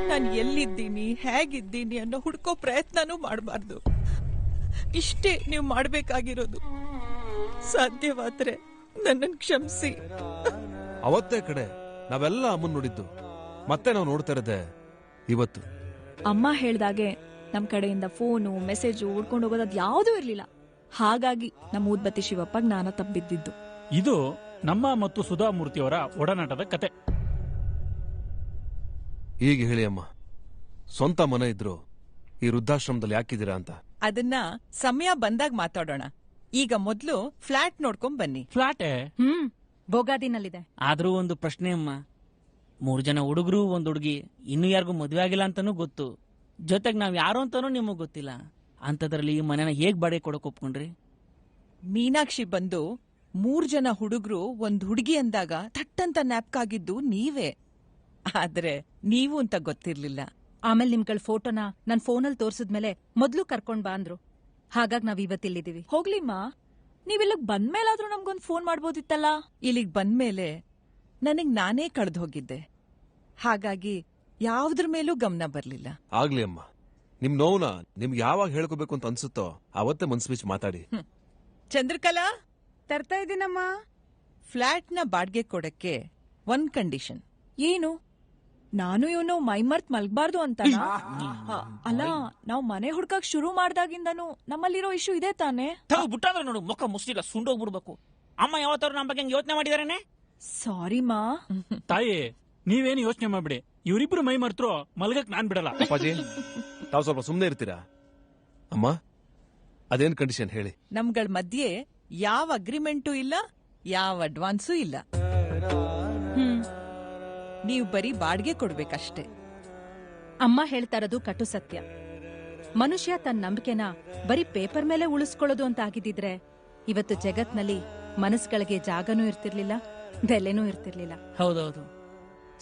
ನಾನು ಎಲ್ಲಿದ್ದೀನಿ ಹೇಗಿದ್ದೀನಿ ಅನ್ನೋ ಹುಡ್ಕೋ ಪ್ರಯತ್ನನೂ ಮಾಡಬಾರ್ದು. ಇಷ್ಟೇ ನೀವು ಮಾಡ್ಬೇಕಾಗಿರೋದು. ಸಾಧ್ಯವಾದ್ರೆ ನನ್ನನ್ನು ಕ್ಷಮಿಸಿ. ಅವತ್ತೇ ಕಡೆ ನಾವೆಲ್ಲ ಅಮ್ಮನ್ ನೋಡಿದ್ದು, ಮತ್ತೆ ನಾವು ನೋಡ್ತಾ ಇರೋದೆ ಇವತ್ತು. ಅಮ್ಮ ಹೇಳ್ದಾಗೆ ನಮ್ ಕಡೆಯಿಂದ ಫೋನು ಮೆಸೇಜು ಉಡ್ಕೊಂಡು ಹೋಗೋದ್ ಯಾವ್ದೂ ಇರ್ಲಿಲ್ಲ. ಹಾಗಾಗಿ ನಮ್ಮ ಊದ್ಬತ್ತಿ ಶಿವಪ್ಪ ಜ್ಞಾನ ತಪ್ಪಿದ್ದಿದ್ದು. ಇದು ನಮ್ಮ ಮತ್ತು ಸುಧಾಮೂರ್ತಿಯವರ ಒಡನಾಟದ ಕತೆ. ಈಗ ಹೇಳಿ ಅಮ್ಮ, ಸ್ವಂತ ಮನೆ ಇದ್ರು ಈ ವೃದ್ಧಾಶ್ರಮದಲ್ಲಿ ಯಾಕಿದ್ದೀರಾ ಅಂತ. ಅದನ್ನ ಸಮಯ ಬಂದಾಗ ಮಾತಾಡೋಣ. ಈಗ ಮೊದ್ಲು ಫ್ಲಾಟ್ ನೋಡ್ಕೊಂಡ್ ಬನ್ನಿ. ಫ್ಲಾಟೇ? ಬೋಗಾದಿನಲ್ಲಿದೆ. ಆದ್ರೂ ಒಂದು ಪ್ರಶ್ನೆ ಅಮ್ಮ. 3 ಜನ ಹುಡುಗರು, 1 ಹುಡುಗಿ, ಇನ್ನೂ ಯಾರಿಗೂ ಮದುವೆ ಆಗಿಲ್ಲ ಅಂತಾನೂ ಗೊತ್ತು. ಜೊತೆಗೆ ನಾವ್ ಯಾರು ಅಂತಾನೂ ನಿಮಗ್ ಗೊತ್ತಿಲ್ಲ. ಅಂತದ್ರಲ್ಲಿ ಈ ಮನೆನ ಹೇಗ್ ಬಾಡಿಗೆ ಕೊಡಕ್ ಒಪ್ಕೊಂಡ್ರಿ? ಮೀನಾಕ್ಷಿ ಬಂದು 3 ಜನ ಹುಡುಗರು 1 ಹುಡುಗಿ ಅಂದಾಗ ಥಟ್ಟಂತ ನ್ಯಾಪ್ಕಾಗಿದ್ದು ನೀವೇ. ಆದ್ರೆ ನೀವು ಅಂತ ಗೊತ್ತಿರ್ಲಿಲ್ಲ. ಆಮೇಲೆ ನಿಮ್ಗಳ ಫೋಟೋನ ನನ್ ಫೋನಲ್ಲಿ ತೋರ್ಸಿದ್ಮೇಲೆ ಮೊದ್ಲು ಕರ್ಕೊಂಡ್ ಬಾ ಅಂದ್ರು. ಹಾಗಾಗಿ ನಾವ್ ಇವತ್ತಿಲ್ಲಿದ್ದೀವಿ. ಹೋಗ್ಲಿಮ್ಮ, ನೀವಿಲ್ಲಿಗ್ ಬಂದ್ಮೇಲಾದ್ರೂ ನಮ್ಗೊಂದ್ ಫೋನ್ ಮಾಡ್ಬೋದಿತ್ತಲ್ಲ. ಇಲ್ಲಿಗ್ ಬಂದ್ಮೇಲೆ ನನಗ್ ನಾನೇ ಕಳ್ದು ಹೋಗಿದ್ದೆ. ಹಾಗಾಗಿ ಯಾವ್ದ್ರ ಮೇಲೂ ಗಮನ ಬರ್ಲಿಲ್ಲ. ಆಗ್ಲಿ ಅಮ್ಮ, ನಿಮ್ ನೋವುನ ನಿಮ್ಗೆ ಯಾವಾಗ ಹೇಳ್ಕೋಬೇಕು ಅಂತ ಅನ್ಸುತ್ತೋ ಅವತ್ತೇ ಮನ್ಸು ಬಿಚ್ಚಿ ಮಾತಾಡಿ. ಚಂದ್ರಕಲಾ, ತರ್ತಾ ಇದೀನಮ್ಮ. ಫ್ಲಾಟ್ನ ಬಾಡ್ಗೆ ಕೊಡಕ್ಕೆ 1 ಕಂಡೀಷನ್. ಏನು? ನಾನು ಇವನು ಮೈಮರ್ತ್ ಮಲ್ಗಬಾರ್ದು ಅಂತ? ಅಲ್ಲ, ನಾವ್ ಮನೆ ಹುಡ್ಕಕ್ ಶುರು ಮಾಡ್ದಾಗಿಂದನು ನಮ್ಮಲ್ಲಿರೋ ಇಶ್ಯೂ ಇದೆ ತಾನೆ? ಬಿಟ್ಟಾದ್ರೆ ನೋಡು, ಮುಖ ಮುಸ್ಲಿಲ್ಲ ಸುಂಡೋಗ್ಬಿಡ್ಬೇಕು. ಅಮ್ಮ ಯಾವತ್ತಾರು ನಮ್ಮ ಬಗ್ಗೆ ಯೋಚನೆ ಮಾಡಿದಾರೇನೆ? ಸಾರಿ ಮಾ. ತಾಯಿ, ನೀವೇನು ಯೋಚನೆ ಮಾಡ್ಬಿಡಿ. ಇವರಿಬ್ರು ಮೈ ಮರ್ತರು ಮಲ್ಗಕ್ ನಾನ್ ಬಿಡಲ್ಲ. ಅಪ್ಪಾಜಿ, ತಾವು ಸ್ವಲ್ಪ ಸುಮ್ನೆ ಇರ್ತೀರಾ? ಅಮ್ಮ, ಅದೇನ್ ಕಂಡೀಷನ್ ಹೇಳಿ. ನಮ್ಗಳ ಮಧ್ಯೆ ಯಾವ ಅಗ್ರಿಮೆಂಟು ಇಲ್ಲ, ಯಾವ ಅಡ್ವಾನ್ಸು ಇಲ್ಲ. ನೀವು ಬರೀ ಬಾಡ್ಗೆ ಕೊಡ್ಬೇಕಷ್ಟೇ. ಅಮ್ಮ ಹೇಳ್ತಾ ಇರೋದು ಕಟು ಸತ್ಯ. ಮನುಷ್ಯ ತನ್ನ ನಂಬಿಕೆನ ಬರೀ ಪೇಪರ್ ಮೇಲೆ ಉಳಿಸ್ಕೊಳ್ಳೋದು ಅಂತ ಆಗಿದ್ದಿದ್ರೆ ಇವತ್ತು ಜಗತ್ನಲ್ಲಿ ಮನಸ್ಸುಗಳಿಗೆ ಜಾಗನೂ ಇರ್ತಿರ್ಲಿಲ್ಲ, ಬೆಲೆನೂ ಇರ್ತಿರ್ಲಿಲ್ಲ. ಹೌದೌದು.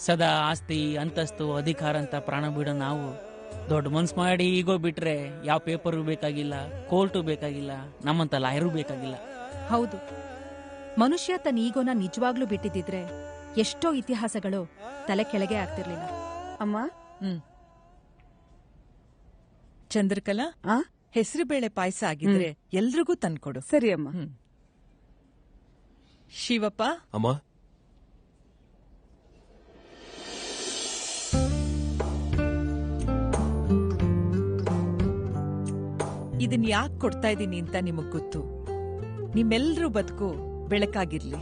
ಸದಾ ಆಸ್ತಿ, ಅಂತಸ್ತು, ಅಧಿಕಾರ ಅಂತ ಪ್ರಾಣ ಬಿಡೋ ನಾವು ದೊಡ್ಡ ಮನ್ಸ್ ಮಾಡಿ ಈಗೋ ಬಿಟ್ರೆ ಯಾವ ಪೇಪರು ಬೇಕಾಗಿಲ್ಲ, ಕೋರ್ಟು ಬೇಕಾಗಿಲ್ಲ, ನಮ್ಮಂತ ಲಾಯರು ಬೇಕಾಗಿಲ್ಲ. ಹೌದು, ಮನುಷ್ಯ ತನ್ನ ಈಗೋನ ನಿಜವಾಗ್ಲೂ ಬಿಟ್ಟಿದ್ದಿದ್ರೆ ಎಷ್ಟೋ ಇತಿಹಾಸಗಳು ತಲೆ ಕೆಳಗೆ ಆಗ್ತಿರ್ಲಿಲ್ಲ. ಅಮ್ಮ, ಚಂದ್ರಕಲಾ, ಹೆಸರುಬೇಳೆ ಪಾಯಸ ಆಗಿದ್ರೆ ಎಲ್ರಿಗೂ ತಂದ್ಕೊಡು. ಸರಿ ಅಮ್ಮ. ಶಿವಪ್ಪ, ಅಮ್ಮ, ಇದನ್ ಯಾಕೆ ಕೊಡ್ತಾ ಇದ್ದೀನಿ ಅಂತ ನಿಮಗ್ ಗೊತ್ತು. ನಿಮ್ಮೆಲ್ರೂ ಬದುಕು ಬೆಳಕಾಗಿರ್ಲಿ.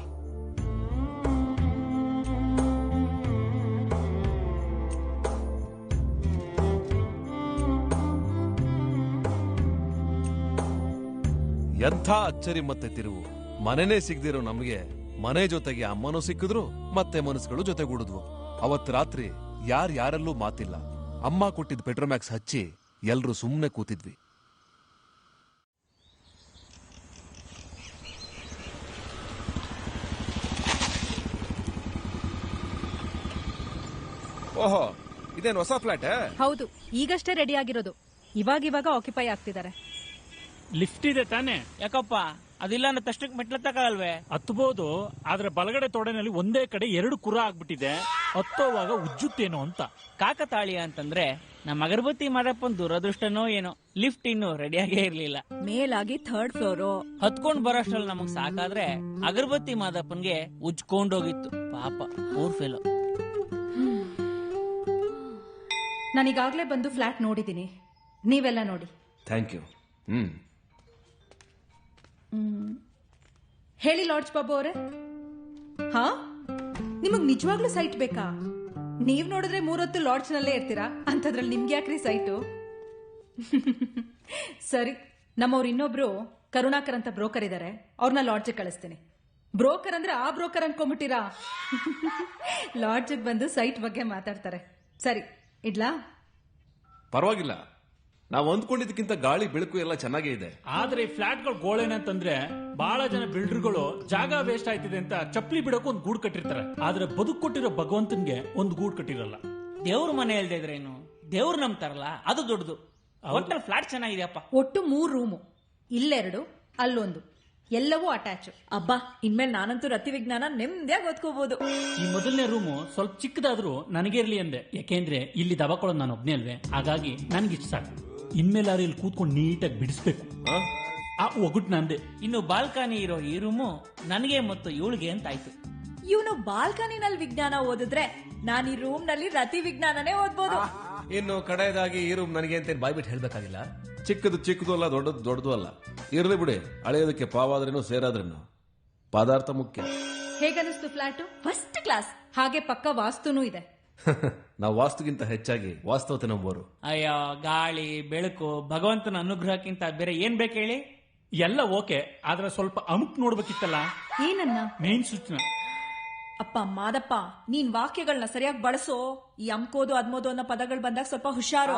ಎಂಥ ಅಚ್ಚರಿ ಮತ್ತೆ ತಿರುವು. ಮನೆನೇ ಸಿಗದಿರೋ ನಮಗೆ ಮನೆ ಜೊತೆಗೆ ಅಮ್ಮನೂ ಸಿಕ್ಕಿದ್ರು, ಮತ್ತೆ ಮನಸ್ಸುಗಳು ಜೊತೆಗೂಡಿದ್ವು. ಅವತ್ ರಾತ್ರಿ ಯಾರಲ್ಲೂ ಮಾತಿಲ್ಲ. ಅಮ್ಮ ಕೊಟ್ಟಿದ್ದ ಪೆಟ್ರೋಮ್ಯಾಕ್ಸ್ ಹಚ್ಚಿ ಎಲ್ರೂ ಸುಮ್ಮನೆ ಕೂತಿದ್ವಿ. ಓಹೋ, ಇದೇನು ಹೊಸ ಫ್ಲಾಟ್? ಹೌದು, ಈಗಷ್ಟೇ ರೆಡಿ ಆಗಿರೋದು. ಇವಾಗ ಆಕ್ಯುಪೈ ಆಗ್ತಿದ್ದಾರೆ. ಲಿಫ್ಟ್ ಇದೆ ತಾನೆ? ಯಾಕಪ್ಪ ಅದಿಲ್ಲ ಅಂದ್ರೆ ತಷ್ಟಕ್ಕೆ ಮೆಟ್ಲತ್ತಕ್ಕಾಗಲ್ವೇ? ಹತ್ಬೋದು, ಆದ್ರೆ ಬಲಗಡೆ ತೊಡೆನಲ್ಲಿ ಒಂದೇ ಕಡೆ 2 ಕುರ ಆಗ್ಬಿಟ್ಟಿದೆ. ಹತ್ತೋವಾಗ ಉಜ್ಜುತ್ತೇನೋ ಅಂತ. ಕಾಕತಾಳೀಯ ಅಂತಂದ್ರೆ ನಮ್ಮ ಅಗರಬತ್ತಿ ಮಾದಪ್ಪನ್ ದುರದೃಷ್ಟನೋ ಏನೋ, ಲಿಫ್ಟ್ ಇನ್ನು ರೆಡಿಯಾಗೇ ಇರ್ಲಿಲ್ಲ. ಮೇಲಾಗಿ 3rd ಫ್ಲೋರು. ಹತ್ಕೊಂಡ್ ಬರೋಷ್ಟ್ರಲ್ಲಿ ನಮಗ್ ಸಾಕಾದ್ರೆ ಅಗರಬತ್ತಿ ಮಾದಪ್ಪನ್ಗೆ ಉಜ್ಕೊಂಡೋಗಿತ್ತು. ಪಾಪ ಪೂರ್ ಫೇಲು. ನಾನೀಗಾಗ್ಲೇ ಬಂದು ಫ್ಲಾಟ್ ನೋಡಿದ್ದೀನಿ, ನೀವೆಲ್ಲ ನೋಡಿ. Thank you. ಹೇಳಿ ಲಾಡ್ಜ್ ಬಾಬು ಅವರೇ. ಹಾ, ನಿಮಗ್ ನಿಜವಾಗ್ಲೂ ಸೈಟ್ ಬೇಕಾ? ನೀವ್ ನೋಡಿದ್ರೆ 3 ಹೊತ್ತು ಲಾಡ್ಜ್ ನಲ್ಲೇ ಇರ್ತೀರಾ, ಅಂತದ್ರಲ್ಲಿ ನಿಮ್ಗೆ ಯಾಕ್ರಿ ಸೈಟು? ಸರಿ, ನಮ್ಮವ್ರು ಇನ್ನೊಬ್ರು ಕರುಣಾಕರ್ ಅಂತ ಬ್ರೋಕರ್ ಇದಾರೆ, ಅವ್ರನ್ನ ಲಾಡ್ಜ್ ಕಳಿಸ್ತೀನಿ. ಬ್ರೋಕರ್ ಅಂದ್ರೆ ಆ ಬ್ರೋಕರ್ ಅನ್ಕೊಂಬಿಟ್ಟಿರಾ? ಲಾಡ್ಜ್ ಬಂದು ಸೈಟ್ ಬಗ್ಗೆ ಮಾತಾಡ್ತಾರೆ. ಸರಿ, ಇಡ್ಲಾ? ಪರವಾಗಿಲ್ಲ, ನಾವು ಅಂದ್ಕೊಂಡಿದ್ದಕ್ಕಿಂತ ಗಾಳಿ ಬೆಳಕು ಎಲ್ಲ ಚೆನ್ನಾಗೇ ಇದೆ. ಆದ್ರೆ ಈ ಫ್ಲಾಟ್ಗಳು ಗೋಳೇನಂತಂದ್ರೆ ಬಹಳ ಜನ ಬಿಲ್ಡರ್ಗಳು ಜಾಗ ವೇಸ್ಟ್ ಆಯ್ತಿದೆ ಅಂತ ಚಪ್ಪಲಿ ಬಿಡೋಕೆ ಒಂದು ಗೂಡು ಕಟ್ಟಿರ್ತಾರೆ. ಆದ್ರೆ ಬದುಕು ಕೊಟ್ಟಿರೋ ಭಗವಂತನ್ಗೆ ಒಂದು ಗೂಡು ಕಟ್ಟಿರಲ್ಲ. ದೇವ್ರ ಮನೆ ಇಲ್ದೇ ಇದ್ರೇನು, ದೇವ್ರು ನಂಬ್ತಾರಲ್ಲ ಅದು ದೊಡ್ಡದು. ಒಟ್ಟಲ್ಲಿ ಫ್ಲಾಟ್ ಚೆನ್ನಾಗಿದೆಯಪ್ಪ. ಒಟ್ಟು 3 ರೂಮು, ಇಲ್ಲೆರಡು, ಅಲ್ಲೊಂದು, ಎಲ್ಲವೂ ಅಟ್ಯಾಚ್. ಅಬ್ಬಾ, ಇನ್ಮೇಲೆ ನಾನಂತೂ ರತಿ ವಿಜ್ಞಾನ ನೆಮ್ಮದಿಯಾಗಿ ಓದ್ಕೋಬಹುದು. ಈ ಮೊದಲನೇ ರೂಮು ಸ್ವಲ್ಪ ಚಿಕ್ಕದಾದ್ರೂ ನನಗಿರ್ಲಿ ಅಂದೆ, ಯಾಕೆಂದ್ರೆ ಇಲ್ಲಿ ದಬಕೊಳ್ಳೋದು ನಾನು ಒಬ್ನೇ ಅಲ್ವೇ, ಹಾಗಾಗಿ ನನ್ಗಿಷ್ಟ ಸಾಕು. ಇನ್ಮೇಲೆ ಇಲ್ಲಿ ಕೂತ್ಕೊಂಡು ನೀಟಾಗಿ ಬಿಡಿಸ್ಬೇಕು. ಒಗ್ಗುಟ್ ನಂದೆ. ಇನ್ನು ಬಾಲ್ಕನಿ ಇರೋ ಈ ರೂಮು ನನಗೆ ಮತ್ತು ಇವಳಿಗೆ ಅಂತ ಆಯ್ತು. ಇವನು ಬಾಲ್ಕನಿನಲ್ಲಿ ವಿಜ್ಞಾನ ಓದಿದ್ರೆ ನಾನು ಈ ರೂಮ್ ನಲ್ಲಿ ರತಿ ವಿಜ್ಞಾನನೇ ಓದ್ಬೋದು. ಇನ್ನು ಕಡೆಯದಾಗಿ ಈ ರೂಮ್ ನನಗೆ ಅಂತ ಬಾಯ್ಬಿಟ್ಟು ಹೇಳ್ಬೇಕಾಗಿಲ್ಲ. ಚಿಕ್ಕದು ಅಲ್ಲ, ದೊಡ್ಡದು ಅಲ್ಲ. ಇರ್ಲಿ ಬಿಡಿ, ಅಳೆಯೋದಕ್ಕೆ ಪಾವಾದ್ರೇನು ಸೇರಾದ್ರೇನು, ಪದಾರ್ಥ ಮುಖ್ಯ. ಹೇಗನಿಸ್ತು ಫ್ಲಾಟು? First class. ಹಾಗೆ ಪಕ್ಕ ವಾಸ್ತುನೂ ಇದೆ. ನಾವು ವಾಸ್ತುಗಿಂತ ಹೆಚ್ಚಾಗಿ ವಾಸ್ತವತೆ ನಂಬೋರು. ಅಯ್ಯೋ, ಗಾಳಿ ಬೆಳಕು ಭಗವಂತನ ಅನುಗ್ರಹಕ್ಕಿಂತ ಬೇರೆ ಏನ್ ಬೇಕು ಹೇಳಿ? ಎಲ್ಲ ಓಕೆ, ಆದ್ರೆ ಸ್ವಲ್ಪ ಅಮುಕ್ ನೋಡ್ಬೇಕಿತ್ತಲ್ಲ. ಏನನ್ನ? ಮೇನ್ ಸ್ವಿಚ್ ನ. ಅಪ್ಪ ಮಾದಪ್ಪ, ನೀನ್ ವಾಕ್ಯಗಳನ್ನ ಸರಿಯಾಗಿ ಬಳಸೋ. ಈ ಅಮ್ಕೋದು ಅದ್ಮೋದು ಅನ್ನೋ ಪದಗಳು ಬಂದಾಗ ಸ್ವಲ್ಪ ಹುಷಾರು.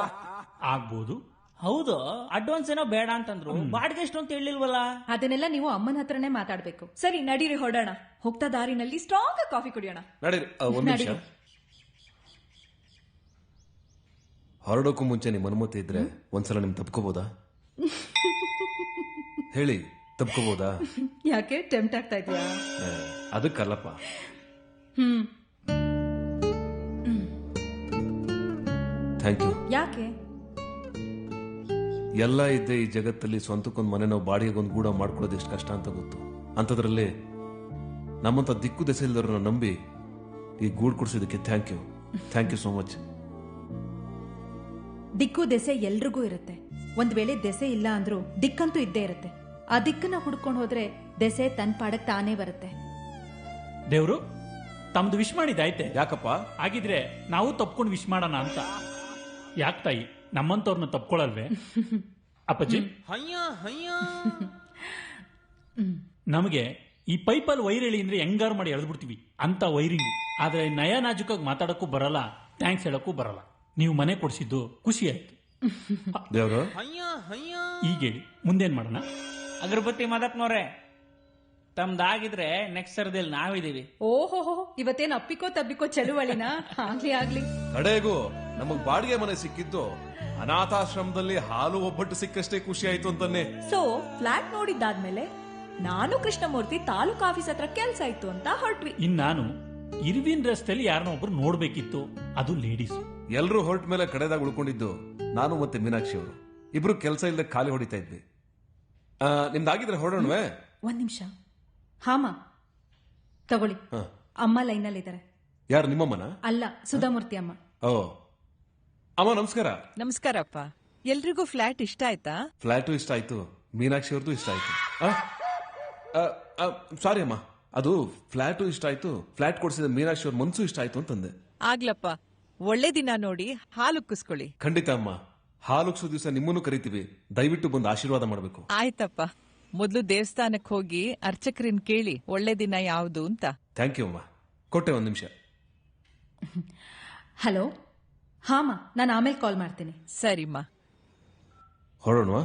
ಆಗ್ಬೋದು. ಹೌದು, ಅಡ್ವಾನ್ಸ್ ಏನೋ ಬೇಡ ಅಂತಂದ್ರು, ಬಾಡಿಗೆ ಎಷ್ಟು ಅಂತ ಹೇಳಿಲ್ವಲ್ಲ. ಅದನ್ನೆಲ್ಲ ನೀವು ಅಮ್ಮನ ಹತ್ರನೇ ಮಾತಾಡ್ಬೇಕು. ಸರಿ, ನಡೀರಿ ಹೊರಡೋಣ. ಹೋಗ್ತಾ ದಾರಿನಲ್ಲಿ ಸ್ಟ್ರಾಂಗ್ ಕಾಫಿ ಕುಡಿಯೋಣ. ನಡೀರಿ. ಒಂದ್ ನಿಮಿಷ, ಹೊರಡೋಕ್ಕೂ ಮುಂಚೆ ನಿಮ್ ಅನುಮತಿ ಇದ್ರೆ ಒಂದ್ಸಲ ನಿಮ್ ತಪ್ಕೋಬೋದಾ? ಹೇಳಿ, ತಪ್ಕೋಬೋದಾ? ಯಾಕೆ ಟೆಂಪ್ಟ್ ಆಗ್ತಾ ಇದೆಯಾ? ಅದಕ್ಕಲ್ಲಪ್ಪ. Thank you. ಯಾಕೆ? ಎಲ್ಲ ಇದ್ದೆ ಈ ಜಗತ್ತಲ್ಲಿ ಸ್ವಂತಕ್ಕೊಂದು ಮನೆ ನಾವು ಬಾಡಿಗೆಗೊಂದು ಗೂಡ ಮಾಡ್ಕೊಳ್ಳೋದು ಎಷ್ಟು ಕಷ್ಟ ಅಂತ ಗೊತ್ತು. ಅಂಥದ್ರಲ್ಲಿ ನಮ್ಮಂತ ದಿಕ್ಕು ದೆಸೆ ಇಲ್ದವ್ರನ್ನ ನಂಬಿ ಈ ಗೂಡು ಕೊಡ್ಸಿದ್ದಕ್ಕೆ ಥ್ಯಾಂಕ್ ಯು ಸೋ ಮಚ್. ದಿಕ್ಕು ದೆಸೆ ಎಲ್ರಿಗೂ ಇರುತ್ತೆ. ಒಂದ್ ವೇಳೆ ದೆಸೆ ಇಲ್ಲ ಅಂದ್ರೂ ದಿಕ್ಕಂತೂ ಇದ್ದೇ ಇರುತ್ತೆ. ಆ ದಿಕ್ಕನ್ನ ಹುಡ್ಕೊಂಡು ಹೋದ್ರೆ ದೆಸೆ ತನ್ ಪಾಡಕ್ ತಾನೇ ಬರುತ್ತೆ. ದೇವ್ರು ತಮ್ದು ವಿಶ್ ಮಾಡಿದಾಯ್ತೆ. ಯಾಕಪ್ಪ? ಆಗಿದ್ರೆ ನಾವು ತಪ್ಕೊಂಡು ವಿಶ್ ಮಾಡೋಣ ಅಂತ. ಯಾಕೆ ತಾಯಿ, ನಮ್ಮಂತವ್ರನ್ನ ತಪ್ಕೊಳಲ್ವೇ? ಅಪ್ಪಾಜಿ, ನಮಗೆ ಈ ಪೈಪಲ್ಲಿ ವೈರ್ ಎಳಿ ಅಂದ್ರೆ ಹೆಂಗಾರು ಮಾಡಿ ಎಳೆದ್ಬಿಡ್ತೀವಿ ಅಂತ ವೈರಿಂಗ್. ಆದ್ರೆ ನಯ ನಾಜುಕಾಗಿ ಮಾತಾಡಕ್ಕೂ ಬರಲ್ಲ, ಥ್ಯಾಂಕ್ಸ್ ಹೇಳಕ್ಕೂ ಬರಲ್ಲ. ನೀವು ಮನೆ ಕೊಡ್ಸಿದ್ದು ಖುಷಿ ಆಯ್ತು. ದೇವ್ರು, ಈಗ ಹೇಳಿ ಮುಂದೇನ್ ಮಾಡೋಣ? ಅಗರಬತ್ತಿ ಮಾದಪ್ಪನವ್ರೆ, ತಮ್ದಾಗಿದ್ರೆ ನೆಕ್ಸ್ಟ್ ಸರ್ದಲ್ಲಿ ನಾವಿದೀವಿ. ಓಹೋ, ಇವತ್ತೇನು ಅಪ್ಪಿಕೋ ತಬ್ಬಿಕೋ ಚಳುವಳಿನಾ? ಆಗ್ಲಿ. ಕಡೆಗೂ ನಮಗ್ ಬಾಡಿಗೆ ಮನೆ ಸಿಕ್ಕಿದ್ದು ಅನಾಥಾಶ್ರಮದಲ್ಲಿ ಹಾಲು ಒಬ್ಬಟ್ಟು ಸಿಕ್ಕಷ್ಟೇ ಖುಷಿ ಆಯ್ತು ಅಂತಾನೆ. ಸೊ ಫ್ಲಾಟ್ ನೋಡಿದ್ದಾದ್ಮೇಲೆ ನಾನು ಕೃಷ್ಣಮೂರ್ತಿ ತಾಲೂಕು ಆಫೀಸ್ ಹತ್ರ ಕೆಲ್ಸ ಇತ್ತು ಅಂತ ಹೊರಟ್ವಿ. ನಾನು ಇರ್ವಿನ್ ರಸ್ತೆಯಲ್ಲಿ ಯಾರನ್ನ ಒಬ್ರು ನೋಡ್ಬೇಕಿತ್ತು, ಅದು ಲೇಡೀಸ್. ಎಲ್ರು ಹೊರಟ ಮೇಲೆ ಕಡೆದಾಗ ಉಳ್ಕೊಂಡಿದ್ದು ನಾನು ಮತ್ತೆ ಮೀನಾಕ್ಷಿ ಅವರು. ಇಬ್ರು ಕೆಲಸ ಇಲ್ಲದೆ ಖಾಲಿ ಹೊಡಿತಾ ಇದ್ವಿ. ನಿಮ್ದಾಗಿದ್ರೆ ಹೊರಡೋಣವೇ? ಒಂದ್ ನಿಮಿಷ. ಹಾಮ ತಗೊಳ್ಳಿ. ಅಮ್ಮ ಲೈನಲ್ಲಿದ್ದಾರೆ. ಯಾರು, ನಿಮ್ಮಮ್ಮನ? ಅಲ್ಲ, ಸುಧಾಮೂರ್ತಿ ಅಮ್ಮ. ಓ ಅಮ್ಮ ನಮಸ್ಕಾರ. ನಮಸ್ಕಾರಪ್ಪ. ಎಲ್ರಿಗೂ ಫ್ಲಾಟ್ ಇಷ್ಟ ಆಯ್ತಾ? ಫ್ಲಾಟು ಇಷ್ಟ ಆಯ್ತು, ಮೀನಾಕ್ಷಿ ಅವ್ರದ್ದು ಇಷ್ಟ ಆಯ್ತು. ಸಾರಿ ಅಮ್ಮ, ಅದು ಫ್ಲಾಟು ಇಷ್ಟ ಆಯ್ತು, ಫ್ಲಾಟ್ ಕೊಡಿಸಿದ ಮೀನಾಕ್ಷಿ ಅವ್ರ ಮನ್ಸು ಇಷ್ಟ ಆಯ್ತು ಅಂತಂದೆ. ಆಗ್ಲಪ್ಪ, ಒಳ್ಳೆ ದಿನ ನೋಡಿ ಹಾಲು ಉಕ್ಕಿಸ್ಕೊಳ್ಳಿ. ಖಂಡಿತ ಅಮ್ಮ, ಹಾಲು ಉಕ್ಸೋ ದಿವಸ ನಿಮ್ಮನ್ನು ಕರಿತೀವಿ, ದಯವಿಟ್ಟು ಬಂದು ಆಶೀರ್ವಾದ ಮಾಡಬೇಕು. ಆಯ್ತಪ್ಪ. ಮೊದಲು ದೇವಸ್ಥಾನಕ್ಕೆ ಹೋಗಿ ಅರ್ಚಕರನ್ನ ಕೇಳಿ ಒಳ್ಳೆ ದಿನ ಯಾವುದು ಅಂತ. ಥ್ಯಾಂಕ್ ಯು ಅಮ್ಮ. ಕೊಟ್ಟೆ, ಒಂದ್ ನಿಮಿಷ. ಹಲೋ. ಹಾಮ, ನಾನು ಆಮೇಲೆ ಕಾಲ್ ಮಾಡ್ತೀನಿ. ಸರಿಮ್ಮ. ಹೊರಡೋಣ?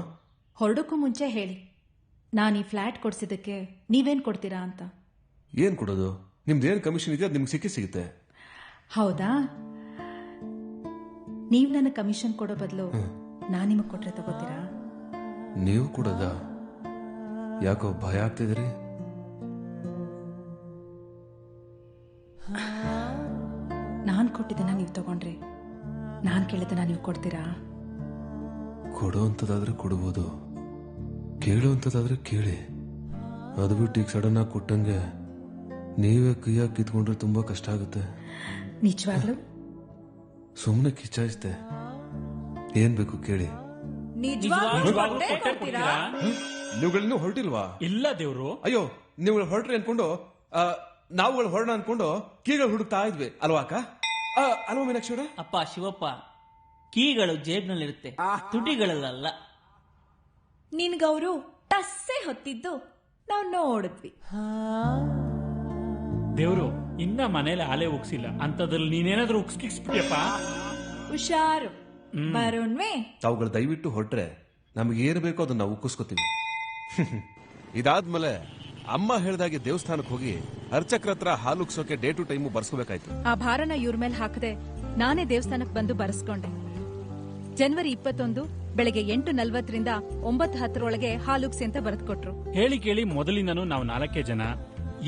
ಹೊರಡಕ್ಕೂ ಮುಂಚೆ ಹೇಳಿ, ನಾನು ಈ ಫ್ಲಾಟ್ ಕೊಡ್ಸಿದ್ದಕ್ಕೆ ನೀವೇನ್ ಕೊಡ್ತೀರಾ ಅಂತ. ಏನ್ ಕೊಡೋದು? ನಿಮ್ದೇನ್ ಕಮಿಷನ್ ಇದೆ ಅದು ನಿಮ್ಗೆ ಸಿಗುತ್ತೆ. ಹೌದಾ? ನೀವ್ ನನಗೆ ಕಮಿಷನ್ ಕೊಡೋ ಬದಲು ನಾನ್ ನಿಮಗ್ ಕೊಟ್ರೆ ತಗೋತೀರಾ? ನೀವು ಕೊಡೋದ? ಯಾಕೋ ಭಯ ಆಗ್ತಿದ್ರಿ? ನಾನ್ ಕೊಟ್ಟಿದ್ದನ್ನ ನೀವು ತಗೊಂಡ್ರಿ, ನಾನ್ ಕೇಳಿದ್ದನ್ನ ನೀವು ಕೊಡ್ತೀರಾ? ಕೊಡುವಂಥದ್ದಾದ್ರೆ ಕೊಡ್ಬೋದು, ಕೇಳುವಂಥದ್ದಾದ್ರೆ ಕೇಳಿ. ಅದು ಬಿಟ್ಟು ಈಗ ಸಡನ್ ಆಗಿ ಕೊಟ್ಟಂಗೆ ನೀವೇ ಕೈಯಾಗಿ ಕಿತ್ಕೊಂಡ್ರೆ ತುಂಬಾ ಕಷ್ಟ ಆಗುತ್ತೆ. ನಿಜವಾಗ್ಲು? ಸುಮ್ಮನೆ ಕಿಚ್ಚಾಯಿಸ್ತೆ. ಏನ್ ಬೇಕು ಕೇಳಿ. ನೀವುಗಳಿನ್ನೂ ಹೊರಟಿಲ್ವಾ? ಇಲ್ಲ ದೇವ್ರು. ಅಯ್ಯೋ, ನೀವು ಹೊರಟ್ರಿ ಅನ್ಕೊಂಡು ನಾವುಗಳು ಹೊರಡ ಅನ್ಕೊಂಡು ಕೀಗಳು ಹುಡುಕ್ತಾ ಇದ್ವಿ ಅಲ್ವಾ ಅಕ್ಕ? ಅಲ್ವಾ ಮೀನಾಕ್ಷಿ ಅವರ? ಅಪ್ಪ ಶಿವಪ್ಪ, ಕೀಗಳು ಜೇಬ್ನಲ್ಲಿರುತ್ತೆ, ತುಟಿಗಳಲ್ಲ. ನಿನ್ಗವರು ಟಸ್ಸೆ ಹೊತ್ತಿದ್ದು ನಾವು ನೋಡಿದ್ವಿ. ದೇವ್ರು, ಇನ್ನ ಮನೇಲಿ ಆಲೆ ಉಗ್ಸಿಲ್ಲ ಅಂತದ್ರಲ್ಲಿ ನೀನೇನಾದ್ರೂ ಉಗ್ಸ್ಕಿಸ್ಬಿಟ್ಟಿಯಪ್ಪ. ಹುಷಾರು, ಬರೋಣ್ವೇ? ತಾವುಗಳು ದಯವಿಟ್ಟು ಹೊರಟ್ರೆ ನಮ್ಗೆ ಏನ್ ಬೇಕೋ ಅದನ್ನ ನಾವು ಉಕ್ಕಿಸ್ಕೊತೀವಿ. ಇದಾದ್ಮೇಲೆ ಅಮ್ಮ ಹೇಳ್ದಾಗೆ ದೇವಸ್ಥಾನಕ್ಕೆ ಹೋಗಿ ಅರ್ಚಕ್ರ ಹತ್ರ ಹಾಲು ಉಕ್ಸೋಕೆ ಡೇ ಟು ಟೈಮು ಬರ್ಸ್ಕೋಬೇಕಾಯ್ತು. ಆ ಭಾರನ ಇವ್ರ ಮೇಲೆ ಹಾಕದೆ ನಾನೇ ದೇವಸ್ಥಾನಕ್ಕೆ ಬಂದು ಬರ್ಸ್ಕೊಂಡೆ. ಜನವರಿ 21 ಬೆಳಗ್ಗೆ 8:40ರಿಂದ 9:10 ಹಾಲುಕ್ಸಿ ಅಂತ ಬರೆದು ಕೊಟ್ರು. ಹೇಳಿ ಕೇಳಿ ಮೊದಲಿನೂ ನಾವು 4 ಜನ.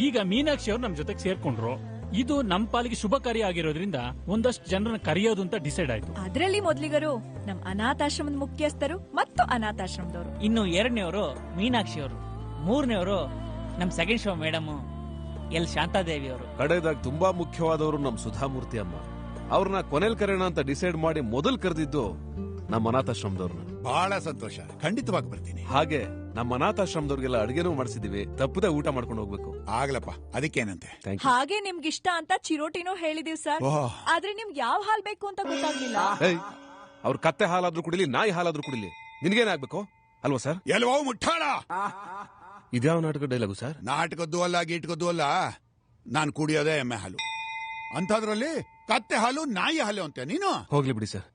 ಈಗ ಮೀನಾಕ್ಷಿ ಅವ್ರು ನಮ್ ಜೊತೆಗೆ ಸೇರ್ಕೊಂಡ್ರು. ಇದು ನಮ್ ಪಾಲಿಗೆ ಶುಭ ಕಾರ್ಯ ಆಗಿರೋದ್ರಿಂದ ಒಂದಷ್ಟು ಜನರನ್ನ ಕರೆಯೋದು ಅಂತ ಡಿಸೈಡ್ ಆಯ್ತು. ಅದ್ರಲ್ಲಿ ಮೊದಲಿಗರು ನಮ್ ಅನಾಥಾಶ್ರಮದ ಮುಖ್ಯಸ್ಥರು ಮತ್ತು ಅನಾಥಾಶ್ರಮದವರು. ಇನ್ನು 2ನೇವರು ಮೀನಾಕ್ಷಿ ಅವರು, 3ನೇವರು ನಮ್ second show madam L Shantadevi ಅವರು. ಕಡೆದಾಗ ತುಂಬಾ ಮುಖ್ಯವಾದವರು ನಮ್ ಸುಧಾಮೂರ್ತಿ ಅಮ್ಮ. ಅವ್ರನ್ನ ಕೊನೆಲ್ ಕರೆಯೋಣ ಅಂತ ಡಿಸೈಡ್ ಮಾಡಿ ಮೊದಲ್ ಕರೆದಿದ್ದು ನಮ್ಮ ಅನಾಥಾಶ್ರಮದವ್ರನ್ನ. ಬಹಳ ಸಂತೋಷ, ಖಂಡಿತವಾಗಿ ಬರ್ತೀನಿ. ಹಾಗೆ ನಮ್ಮ ಅನಾಥಾಶ್ರಮದವ್ರಿಗೆಲ್ಲ ಅಡಿಗೆನೂ ಮಾಡಿಸಿದೀವಿ, ತಪ್ಪದೆ ಊಟ ಮಾಡ್ಕೊಂಡು ಹೋಗ್ಬೇಕು. ಆಗ್ಲಪ್ಪ, ಅದಕ್ಕೇನಂತೆ. ಹಾಗೆ ನಿಮ್ಗಿಷ್ಟ ಅಂತ ಚಿರೋಟಿನೂ ಹೇಳಿದೀವಿ ಸರ್. ಆದ್ರೆ ನಿಮ್ಗೆ ಯಾವ ಹಾಲ್ ಬೇಕು ಅಂತ ಗೊತ್ತಾಗ್ಲಿಲ್ಲ. ಅವ್ರ ಕತ್ತೆ ಹಾಲಾದ್ರೂ ಕುಡಿಲಿ, ನಾಯಿ ಹಾಲಾದ್ರೂ ಕುಡಿಲಿ, ನಿನ್ಗೇನಾಗ್ಬೇಕು ಅಲ್ವಾ ಸರ್? ಎಲ್ಲವೋ ಮುಟ್ಟಾಳ. ಇದ್ಯಾವ ನಾಟಕ ಡೈಲಾಗು ಸರ್? ನಾಟಕದ್ದು ಅಲ್ಲ, ಗೀಟ್ಕದ್ದು ಅಲ್ಲ, ನಾನು ಕುಡಿಯೋದೇ ಎಮ್ಮೆ ಹಾಲು. ಅಂಥದ್ರಲ್ಲಿ ಕತ್ತೆ ಹಾಲು, ನಾಯಿ ಹಾಲು ಅಂತ ನೀನು? ಹೋಗ್ಲಿ ಬಿಡಿ ಸರ್,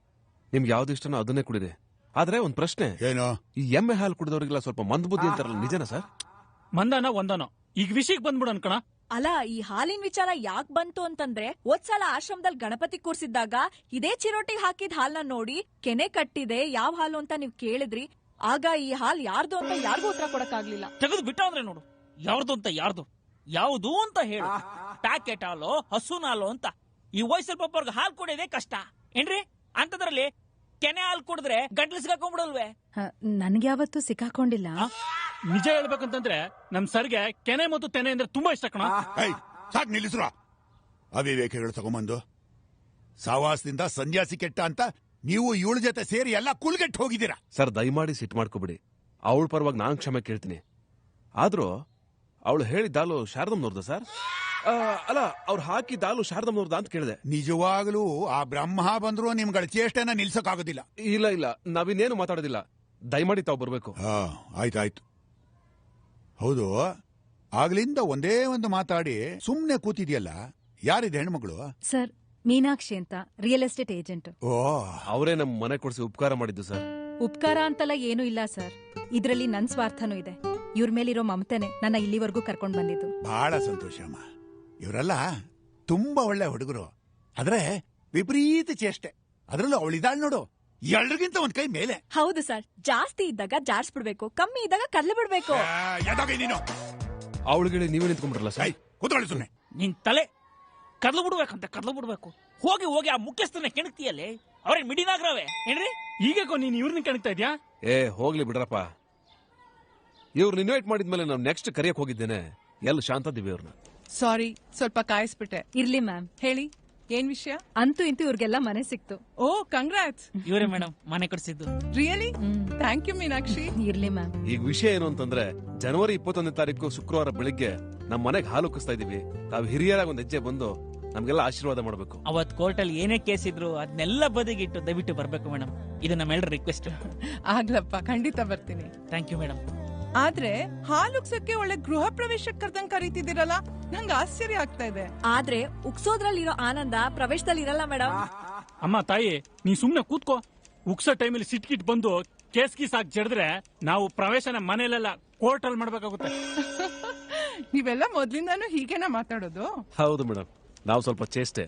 ನಿಮ್ಗೆ ಯಾವ್ದು ಇಷ್ಟನೋ ಅದನ್ನೇ ಕುಡಿದೆ. ಆದ್ರೆ ಒಂದ್ ಪ್ರಶ್ನೆ, ಏನು? ಈ ಎಮ್ಮೆ ಹಾಲು ಕುಡಿದವ್ರಿಗೆಲ್ಲ ಸ್ವಲ್ಪ ಮಂದಬುದ್ಧಿ ಅಂತಾರಲ್ಲ, ನಿಜನಾ ಸರ್? ಮಂದನ ಒಂದನೋ ಈಗ ವಿಷಯಕ್ಕೆ ಬಂದ್ಬಿಡು ಅನ್ಕಣ. ಅಲ್ಲ, ಈ ಹಾಲಿನ ವಿಚಾರ ಯಾಕೆ ಬಂತು ಅಂತಂದ್ರೆ, ಹೋದ್ಸಲ ಆಶ್ರಮದಲ್ಲಿ ಗಣಪತಿ ಕೂರ್ಸಿದ್ದಾಗ ಇದೇ ಚಿರೋಟಿ ಹಾಕಿದ ಹಾಲ್ನ ನೋಡಿ ಕೆನೆ ಕಟ್ಟಿದೆ ಯಾವ ಹಾಲು ಅಂತ ನೀವ್ ಕೇಳಿದ್ರಿ. ಆಗ ಈ ಹಾಲ್ ಯಾರ್ದು ಅಂತ ಯಾರಿಗೂ ಉತ್ತರ ಕೊಡಕ್ಕಾಗ್ಲಿಲ್ಲ. ತೆಗೆದು ಬಿಟ್ಟ ಅಂದ್ರೆ ನೋಡು, ಯಾರ್ದು ಅಂತ ಯಾವ್ದು ಅಂತ ಹೇಳು. ಪ್ಯಾಕೆಟ್ ಹಾಲು, ಹಸುನ ಹಾಲು ಅಂತ ಈ ವಯಸ್ಸಲ್ಲಿ ಪಾಪವ್ರಿಗೆ ಹಾಲು ಕುಡಿಯೋದೇ ಕಷ್ಟ ಏನ್ರಿ? ಅಂತದ್ರಲ್ಲಿ ಕೆನೆ ಹಾಲು ಕುಡಿದ್ರೆ ಗಂಟ್ಲು ಸಿಗಾಕೊಂಡ್ಬಿಡಲ್ವೇ? ನನ್ಗೆ ಯಾವತ್ತೂ ಸಿಕ್ಕಾಕೊಂಡಿಲ್ಲ. ನಿಜ ಹೇಳ್ಬೇಕಂತಂದ್ರೆ ನಮ್ ಸರ್ಗೆ ಕೆನೆ ಮತ್ತು ತೆನೆ ಅಂದ್ರೆ ತುಂಬಾ ಇಷ್ಟ ಕಣ. ಸಾಕ್ ನಿಲ್ಲಿಸ್ರ. ಅವಿವೇಕಗಳು ತಗೊಂಬಂದು ಸಾವಾಸದಿಂದ ಸನ್ಯಾಸಿ ಕೆಟ್ಟ ಅಂತ ನೀವು ಇವಳ ಜೊತೆ ಸೇರಿ ಎಲ್ಲ ಕುಲ್ಗೆಟ್ಟು ಹೋಗಿದ್ದೀರಾ. ಸರ್, ದಯಮಾಡಿ ಸಿಟ್ಟು ಮಾಡ್ಕೋಬಿಡಿ. ಅವಳ ಪರವಾಗಿ ನಾನು ಕ್ಷಮೆ ಕೇಳ್ತೀನಿ. ಆದ್ರೂ ಅವಳು ಹೇಳಿದ್ದಾಲು ಶಾರದಮ್ನವ್ರದ ಸರ್? ಅಲ್ಲ, ಅವ್ರು ಹಾಕಿದ್ದಾಲು ಶಾರದಮ್ನವ್ರದ ಅಂತ ಕೇಳಿದೆ. ನಿಜವಾಗ್ಲೂ ಆ ಬ್ರಹ್ಮ ಬಂದ್ರು ನಿಮ್ಗಳ ಚೇಷ್ಟೆನ ನಿಲ್ಸಕ್ಕಾಗೋದಿಲ್ಲ. ಇಲ್ಲ, ನಾವಿನ್ನೇನು ಮಾತಾಡೋದಿಲ್ಲ. ದಯಮಾಡಿ ತಾವು ಬರ್ಬೇಕು. ಆಯ್ತಾಯ್ತು. ಹೌದು, ಆಗ್ಲಿಂದ ಒಂದೇ ಒಂದು ಮಾತಾಡಿ ಸುಮ್ನೆ ಕೂತಿದ್ಯಲ್ಲ, ಯಾರಿದೆ ಹೆಣ್ಮಗಳು? ಸರ್, ಮೀನಾಕ್ಷಿ ಅಂತ, ರಿಯಲ್ ಎಸ್ಟೇಟ್ ಏಜೆಂಟ್. ಓ, ಅವರೇ ನಮ್ಮ ಮನೆ ಕೊಡಿಸಿ ಉಪಕಾರ ಮಾಡಿದ್ದು ಸರ್. ಉಪಕಾರ ಅಂತಲ್ಲ ಏನೂ ಇಲ್ಲ ಸರ್, ಇದ್ರಲ್ಲಿ ನನ್ ಸ್ವಾರ್ಥನೂ ಇದೆ. ಇವ್ರ ಮೇಲಿರೋ ಮಮತೆನೆ ನನ್ನ ಇಲ್ಲಿವರೆಗೂ ಕರ್ಕೊಂಡ್ ಬಂದಿದ್ದು. ಬಹಳ ಸಂತೋಷ ಅಮ್ಮ. ಇವರೆಲ್ಲ ತುಂಬಾ ಒಳ್ಳೆ ಹುಡುಗರು, ಆದ್ರೆ ವಿಪರೀತ ಚೇಷ್ಟೆ. ಅದ್ರಲ್ಲೂ ಅವಳಿದಾಳ್ ನೋಡು, ಎಲ್ರಿಗಿಂತ ಒಂದ್ ಕೈ ಮೇಲೆ. ಹೌದು ಸರ್, ಜಾಸ್ತಿ ಇದ್ದಾಗ ಜಾರ್ಸ್ಬಿಡ್ಬೇಕು, ಕಮ್ಮಿ ಇದ್ದಾಗ ಕದ್ಲು ಬಿಡ್ಬೇಕು. ನೀನು ಅವಳಿಗೆ ನೀವೇ ನಿಂತ್ಕೊಂಡ್ಬಿಡ್ರಲ್ಲ ಸರ್? ಕೂತ್ಕೊಳ್ಳಿ ಸುಮ್ನೆ. ನಿನ್ ತಲೆ ಕದ್ಲು ಬಿಡ್ಬೇಕಂತ ಕದ್ಲು ಬಿಡ್ಬೇಕು. ಹೋಗಿ ಆ ಮುಖ್ಯಸ್ಥನ ಕೆಣಕ್ತಿಯಲ್ಲೇ, ಅವ್ರಿಗೆ ಮಿಡಿನಾಗ್ರವೆ ಏನ್ರಿ? ಈಗೇಕೋ ನೀನ್ ಇವ್ರನ್ನ ಕಾಣ್ತಾ ಇದ್ಯಾ? ಏ ಹೋಗ್ಲಿ ಬಿಡ್ರಪ್ಪ. ಇವ್ರನ್ನ ಇನ್ವೈಟ್ ಮಾಡಿದ್ಮೇಲೆ ನಾವು ನೆಕ್ಸ್ಟ್ ಕರಿಯಕ್ ಹೋಗಿದ್ದೇನೆ ಎಲ್ಲ ಶಾಂತ ದಿವ್ಯ ಅವ್ರನ್ನ. ಸಾರಿ, ಸ್ವಲ್ಪ ಕಾಯಿಸ್ಬಿಟ್ಟೆ. ಇರ್ಲಿ ಮ್ಯಾಮ್. ಹೇಳಿ, ಏನ್ ವಿಷಯ? ಅಂತೂ ಇಂತೂ ಇವ್ರಿಗೆಲ್ಲ ಮನೆ ಸಿಕ್ತು. ಓ, ಕಂಗ್ರಾಟ್ಸ್. ಇವರೇ ಮೇಡಮ್ ಮನೆ ಕೊಡ್ಸಿದ್ದು. ರಿಯಲಿ? Thank you Meenakshi. ಇರ್ಲಿ ಮ್ಯಾಮ್. ಈಗ ವಿಷಯ ಏನು ಅಂತಂದ್ರೆ ಜನವರಿ 21ನೇ ತಾರೀಕು ಶುಕ್ರವಾರ ಬೆಳಿಗ್ಗೆ ನಮ್ಮ ಮನೆಗೆ ಹಾಲು ಉಕ್ಕಿಸ್ತಾ ಇದೀವಿ. ತಾವು ಹಿರಿಯರಾಗ ಒಂದ್ ಹೆಜ್ಜೆ ಬಂದು ನಮ್ಗೆಲ್ಲ ಆಶೀರ್ವಾದ ಮಾಡಬೇಕು. ಅವತ್ ಕೋರ್ಟ್ ಅಲ್ಲಿ ಏನೇ ಕೇಸ್ ಇದ್ರು ಅದನ್ನೆಲ್ಲ ಬದಿಗಿಟ್ಟು ದಯವಿಟ್ಟು ಬರ್ಬೇಕು ಮೇಡಮ್. ಇದು ನಮ್ಮೆಲ್ಲರ ರಿಕ್ವೆಸ್ಟ್. ಆಗ್ಲಪ್ಪ, ಖಂಡಿತ ಬರ್ತೀನಿ. Thank you madam. ಆದ್ರೆ ಹಾಲುಕ್ಸಕ್ಕೆ ಒಳ್ಳೆ ಗೃಹ ಪ್ರವೇಶಕ್ಕೆ ಕರ್ದಂಗ್ ಕರೀತಿದ್ದೀರಲ್ಲ, ನಂಗೆ ಆಶ್ಚರ್ಯ ಆಗ್ತಾ ಇದೆ. ಆದ್ರೆ ಉಕ್ಸೋದ್ರಲ್ಲಿರೋ ಆನಂದ ಪ್ರವೇಶದಲ್ಲಿ ಇರಲ್ಲ ಮೇಡಮ್. ಅಮ್ಮ ತಾಯಿ, ನೀ ಸುಮ್ನೆ ಕೂತ್ಕೋ. ಉಕ್ಸೋ ಟೈಮಲ್ಲಿ ಸಿಟ್ಕಿಟ್ ಬಂದು ಕೇಸ್ ಗೀಸ್ ಹಾಕಿ ಜಡಿದ್ರೆ ನಾವು ಪ್ರವೇಶನ ಮನೇಲೆಲ್ಲ ಕೋರ್ಟ್ ಅಲ್ಲಿ ಮಾಡ್ಬೇಕಾಗುತ್ತೆ. ನೀವೆಲ್ಲ ಮೊದ್ಲಿಂದಾನು ಹೀಗೇನ ಮಾತಾಡೋದು? ಹೌದು ಮೇಡಮ್, ನಾವು ಸ್ವಲ್ಪ ಚೇಷ್ಟೆ,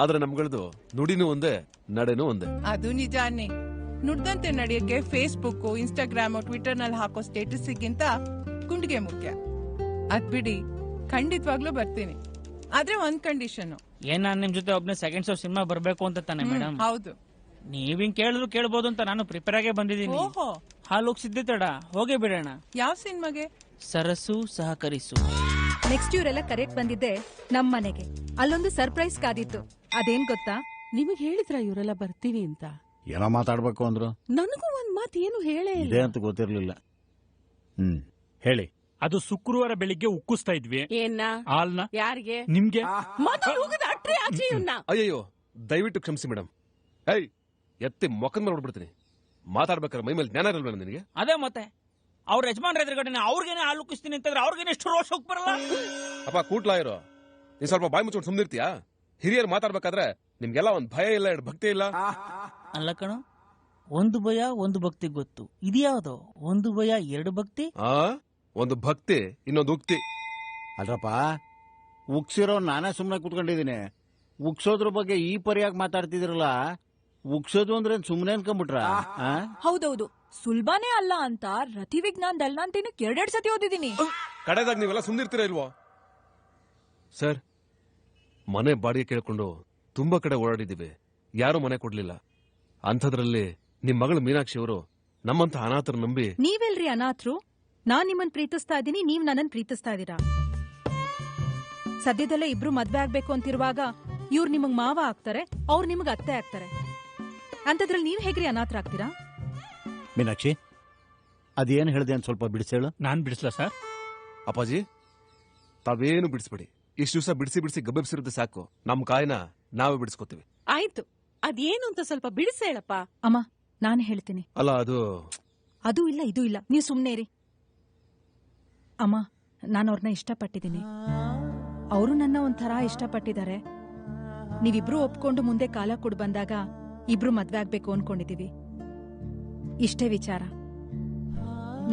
ಆದ್ರೆ ನಮ್ಗಳದು ನುಡಿನೂ ಒಂದೇ ನಡೆನೂ ಒಂದೇ. ಅದು ನಿಜಾನೇ. ನುಡ್ದಂತೆ ನಡೆಯಕ್ಕೆ ಫೇಸ್ಬುಕ್, ಇನ್ಸ್ಟಾಗ್ರಾಮ್, ಟ್ವಿಟರ್ ನಲ್ಲಿ ಹಾಕೋ ಸ್ಟೇಟಸ್ಗಿಂತ ಗುಂಡಿಗೆ ಮುಖ್ಯ. ಅದ್ ಬಿಡಿ, ಖಂಡಿತವಾಗ್ಲೂ ಬರ್ತೀನಿ. ಆದ್ರೆ ಒಂದ್ ಕಂಡೀಷನ್. ಏನ್ ನಾನ್ ನಿಮ್ ಜೊತೆ ಒಬ್ನೇ ಸೆಕೆಂಡ್ ಶೋ ಸಿನಿಮಾ ಬರ್ಬೇಕು ಅಂತ ತಾನೆ ಮೇಡಮ್? ಹೌದು. ನೀವಿಂಗ್ ಕೇಳಿದ್ರು ಕೇಳ್ಬೋದು ಅಂತ ನಾನು ಪ್ರಿಪೇರ್ ಆಗೇ ಬಂದಿದ್ದೀನಿ. ಓಹೋ, ಹಾಲು ಸಿದ್ದೆ ತಡ ಹೋಗೇ ಬಿಡೋಣ. ಯಾವ ಸಿನಿಮಾಗೆ? ಸರಸು ಸಹಕರಿಸು. ನೆಕ್ಸ್ಟ್ ಇವರೆಲ್ಲ ಕರೆಕ್ಟ್ ಬಂದಿದ್ದೆ ನಮ್ ಮನೆಗೆ. ಅಲ್ಲೊಂದು ಸರ್ಪ್ರೈಸ್ ಕಾದಿತ್ತು. ಅದೇನ್ ಗೊತ್ತಾ? ನಿಮಗ್ ಹೇಳಿದ್ರ ಇವರೆಲ್ಲ ಬರ್ತೀವಿ ಅಂತ? ಏನೋ ಮಾತಾಡ್ಬೇಕು ಅಂದ್ರು. ನನಗೂ ಒಂದ್ ಮಾತು ಏನು ಹೇಳೇ ಇಲ್ಲ. ಇದೆ ಅಂತ ಗೊತ್ತಿರ್ಲಿಲ್ಲ. ಹೇಳಿ. ಅದು ಶುಕ್ರವಾರ ಬೆಳಿಗ್ಗೆ ಉಕ್ಕಿಸ್ತಾ ಇದ್ವಿ. ಏನ್ನ? ಹಾಲ್ನ. ಯಾರಿಗೆ? ನಿಮ್ಗೆ. ಅಯ್ಯಯ್ಯೋ, ದಯವಿಟ್ಟು ಕ್ಷಮಿಸಿ ಮೇಡಮ್. ಏಯ್, ಎತ್ತಿ ಮೊಕ್ಕದ ಮೇಲೆ ನೋಡ್ಬಿಡ್ತೀನಿ. ಮಾತಾಡ್ಬೇಕಾದ್ರೆ ಮೈ ಮೇಲೆ ಜ್ಞಾನ ಇರಲ್ವೇನ ನಿನಗೆ? ಅದೇ ಮತ್ತೆ ಅವ್ರ ಯಜಮಾನ್ರ ಎದುರುಗಡೆ ಅವ್ರಿಗೇನೆ ಹಾಲು ಉಕ್ಕಿಸ್ತೀನಿ ಅಂತಂದ್ರೆ ಅವ್ರಿಗೇನೆ ಎಷ್ಟು ರೋಷ ಹೋಗ್ ಬರಲ್ಲ. ಅಪ್ಪ ಕೂಟ್ಲಾ ಇರೋ, ನೀನ್ ಸ್ವಲ್ಪ ಬಾಯಿ ಮುಚ್ಕೊಂಡು ಸುಮ್ನಿರ್ತೀಯಾ? ಹಿರಿಯರು ಮಾತಾಡ್ಬೇಕಾದ್ರೆ ನಿಮ್ಗೆಲ್ಲ ಒಂದ್ ಭಯ ಇಲ್ಲ, ಎರಡು ಭಕ್ತಿ ಇಲ್ಲ. ಅಲ್ಲ ಕಣ, ಒಂದು ಭಯ ಒಂದು ಭಕ್ತಿ ಗೊತ್ತು. ಇದ್ಯಾವ್ದು ಒಂದು ಭಯ ಎರಡು ಭಕ್ತಿ? ಒಂದು ಭಕ್ತಿ, ಇನ್ನೊಂದು ಉಕ್ತಿ. ಅಲ್ರಪ್ಪ, ಉಕ್ಸಿರೋ ನಾನೇ ಸುಮ್ನೆ ಕುತ್ಕೊಂಡಿದೀನಿ. ಉಕ್ಸೋದ್ರ ಬಗ್ಗೆ ಈ ಪರಿಯಾಗಿ ಮಾತಾಡ್ತಿದಿರಲ್ಲ. ಉಕ್ಸೋದು ಅಂದ್ರೆ ಸುಮ್ನೆ ಅನ್ಕೊಂಡ್ಬಿಟ್ರ? ಹೌದೌದು, ಸುಲ್ಭಾನೇ ಅಲ್ಲ ಅಂತ ರತಿ ವಿಜ್ಞಾನ್ ದಲ್ನಾಂತಿನ 2 ಸತಿ ಓದಿದೀನಿ. ಕಡೆದಾಗ ನೀವೆಲ್ಲ ಸುಮ್ನಿರ್ತೀರಾ ಇಲ್ವೋ? ಸರ್, ಮನೆ ಬಾಡಿಗೆ ಕೇಳ್ಕೊಂಡು ತುಂಬಾ ಕಡೆ ಓಡಾಡಿದ್ದೀವಿ, ಯಾರು ಮನೆ ಕೊಡ್ಲಿಲ್ಲ. ಅಂಥದ್ರಲ್ಲಿ ನಿಮ್ ಮಗಳು ಮೀನಾಕ್ಷಿ ಅವರು ನಮ್ಮಂತ ಅನಾಥರು ನಂಬಿ. ನೀವೆಲ್ರಿ ಅನಾಥರು? ನಾನ್ ನಿಮ್ಮನ್ ಪ್ರೀತಿಸ್ತಾ ಇದ್ದೀನಿ, ನೀವ್ ನನ್ನನ್ ಪ್ರೀತಿಸ್ತಾ ಇದೀರಾ. ಸದ್ಯದಲ್ಲೇ ಇಬ್ರು ಮದ್ವೆ ಆಗ್ಬೇಕು ಅಂತಿರುವಾಗ ಇವ್ರು ನಿಮಗ್ ಮಾವ ಆಗ್ತಾರೆ, ಅವ್ರು ನಿಮಗ್ ಅತ್ತೆ ಆಗ್ತಾರೆ. ಅಂತದ್ರಲ್ಲಿ ನೀವ್ ಹೇಗ್ರಿ ಅನಾಥರಾಗ್ತೀರಾ? ಮೀನಾಕ್ಷಿ, ಅದೇನ್ ಹೇಳ್ದೆ ಅಂತ ಸ್ವಲ್ಪ ಬಿಡಿಸೇಳು. ನಾನ್ ಬಿಡಿಸ್ಲಾ ಸರ್? ಅಪ್ಪಾಜಿ, ತಾವೇನು ಬಿಡಿಸ್ಬೇಡಿ. ಇಷ್ಟು ದಿವಸ ಬಿಡಿಸಿ ಬಿಡಿಸಿ ಗಬ್ಬೆಬ್ಸಿರುತ್ತೆ ಸಾಕು. ನಮ್ ಕಾಯಿನ ನಾವೇ ಬಿಡಿಸ್ಕೋತೀವಿ. ಆಯ್ತು, ಅದೇನು ಅಂತ ಸ್ವಲ್ಪ ಬಿಡಿಸಿ ಹೇಳಪ್ಪ. ಅಮ್ಮ, ನಾನು ಹೇಳ್ತೀನಿ. ಅಲ್ಲ, ಅದು ಇಲ್ಲ, ಇದು ಇಲ್ಲ, ನೀವು ಸುಮ್ನೆ ಇರಿ. ಅಮ್ಮ, ನಾನು ಅವ್ರನ್ನ ಇಷ್ಟಪಟ್ಟಿದ್ದೀನಿ, ಅವರು ನನ್ನ ಒಂಥರ ಇಷ್ಟಪಟ್ಟಿದ್ದಾರೆ. ನೀವಿಬ್ರು ಒಪ್ಕೊಂಡು ಮುಂದೆ ಕಾಲ ಕೊಡ್ ಬಂದಾಗ ಇಬ್ರು ಮದ್ವೆ ಆಗ್ಬೇಕು ಅನ್ಕೊಂಡಿದೀವಿ. ಇಷ್ಟೇ ವಿಚಾರ.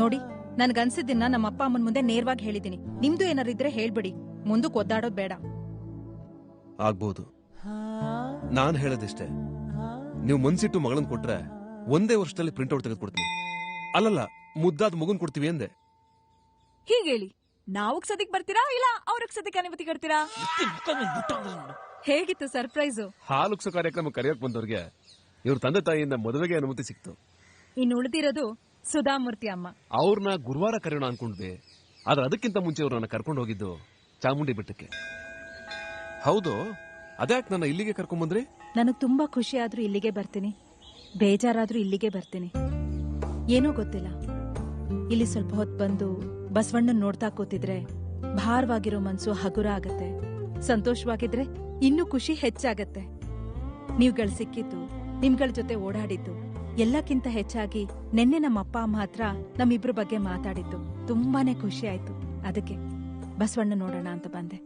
ನೋಡಿ, ನನ್ಗನ್ಸಿದ್ದನ್ನ ನಮ್ಮ ಅಪ್ಪ ಅಮ್ಮನ ಮುಂದೆ ನೇರವಾಗಿ ಹೇಳಿದೀನಿ. ನಿಮ್ದು ಏನಾರಿದ್ರೆ ಹೇಳ್ಬಿಡಿ, ಮುಂದಕ್ಕೆ ಒದ್ದಾಡೋದ್ ಬೇಡ. ಆಗ್ಬಹುದು. ನಾನ್ ಹೇಳೋದಿಷ್ಟೇ, ನೀವು ಮನ್ಸಿಟ್ಟು ಮಗಳನ್ ಕೊಟ್ರೆ ಒಂದೇ ವರ್ಷದಲ್ಲಿ ಪ್ರಿಂಟ್ಔಟ್ ತೆಗೆದುಕೊಡ್ತೀನಿ. ಅಲ್ಲಲ್ಲ, ಮುದ್ದಾದ ಮಗುನ್ ಕೊಡ್ತೀವಿ ಅಂದೆ. ಹೀಗೇಳಿ, ನಾವು ಸದ್ಯಕ್ ಬರ್ತೀರಾ ಇಲ್ಲ ಅವ್ರಿಗೆ ಸದ್ಯಕ್ಕೆ ಅನುಮತಿ ಕೊಡ್ತೀರಾ? ಹೇಗಿತ್ತು ಸರ್ಪ್ರೈಸು? ಹಾಲುಕ್ಸೋ ಕಾರ್ಯಕ್ರಮ ಕರೆಯಕ್ ಬಂದವ್ರಿಗೆ ಇವ್ರ ತಂದೆ ತಾಯಿಯಿಂದ ಮದುವೆಗೆ ಅನುಮತಿ ಸಿಕ್ತು. ಇನ್ನು ಉಳಿದಿರೋದು ಸುಧಾಮೂರ್ತಿ ಅಮ್ಮ. ಅವ್ರನ್ನ ಗುರುವಾರ ಕರೆಯೋಣ ಅನ್ಕೊಂಡ್ವಿ, ಆದ್ರೆ ಅದಕ್ಕಿಂತ ಮುಂಚೆ ಅವ್ರನ್ನ ಕರ್ಕೊಂಡು ಹೋಗಿದ್ದು ಚಾಮುಂಡಿ ಬೆಟ್ಟಕ್ಕೆ. ಹೌದು, ಅದ್ಯಾಕ್ ನನ್ನ ಇಲ್ಲಿಗೆ ಕರ್ಕೊಂಡ್ ಬಂದ್ರಿ? ನನಗ್ ತುಂಬಾ ಖುಷಿ ಆದ್ರೂ ಇಲ್ಲಿಗೆ ಬರ್ತೀನಿ, ಬೇಜಾರಾದ್ರೂ ಇಲ್ಲಿಗೆ ಬರ್ತೀನಿ. ಏನೋ ಗೊತ್ತಿಲ್ಲ, ಇಲ್ಲಿ ಸ್ವಲ್ಪ ಹೊತ್ತು ಬಂದು ಬಸವಣ್ಣನ್ ನೋಡ್ತಾ ಕೂತಿದ್ರೆ ಭಾರವಾಗಿರೋ ಮನ್ಸು ಹಗುರ ಆಗತ್ತೆ. ಸಂತೋಷವಾಗಿದ್ರೆ ಇನ್ನೂ ಖುಷಿ ಹೆಚ್ಚಾಗತ್ತೆ. ನೀವ್ಗಳು ಸಿಕ್ಕಿದ್ದು, ನಿಮ್ಗಳ ಜೊತೆ ಓಡಾಡಿದ್ದು, ಎಲ್ಲಕ್ಕಿಂತ ಹೆಚ್ಚಾಗಿ ನೆನ್ನೆ ನಮ್ಮ ಅಪ್ಪ ಅಮ್ಮ ಹತ್ರ ನಮ್ಮಿಬ್ರ ಬಗ್ಗೆ ಮಾತಾಡಿದ್ದು ತುಂಬಾನೇ ಖುಷಿ ಆಯ್ತು. ಅದಕ್ಕೆ ಬಸವಣ್ಣ ನೋಡೋಣ ಅಂತ ಬಂದೆ.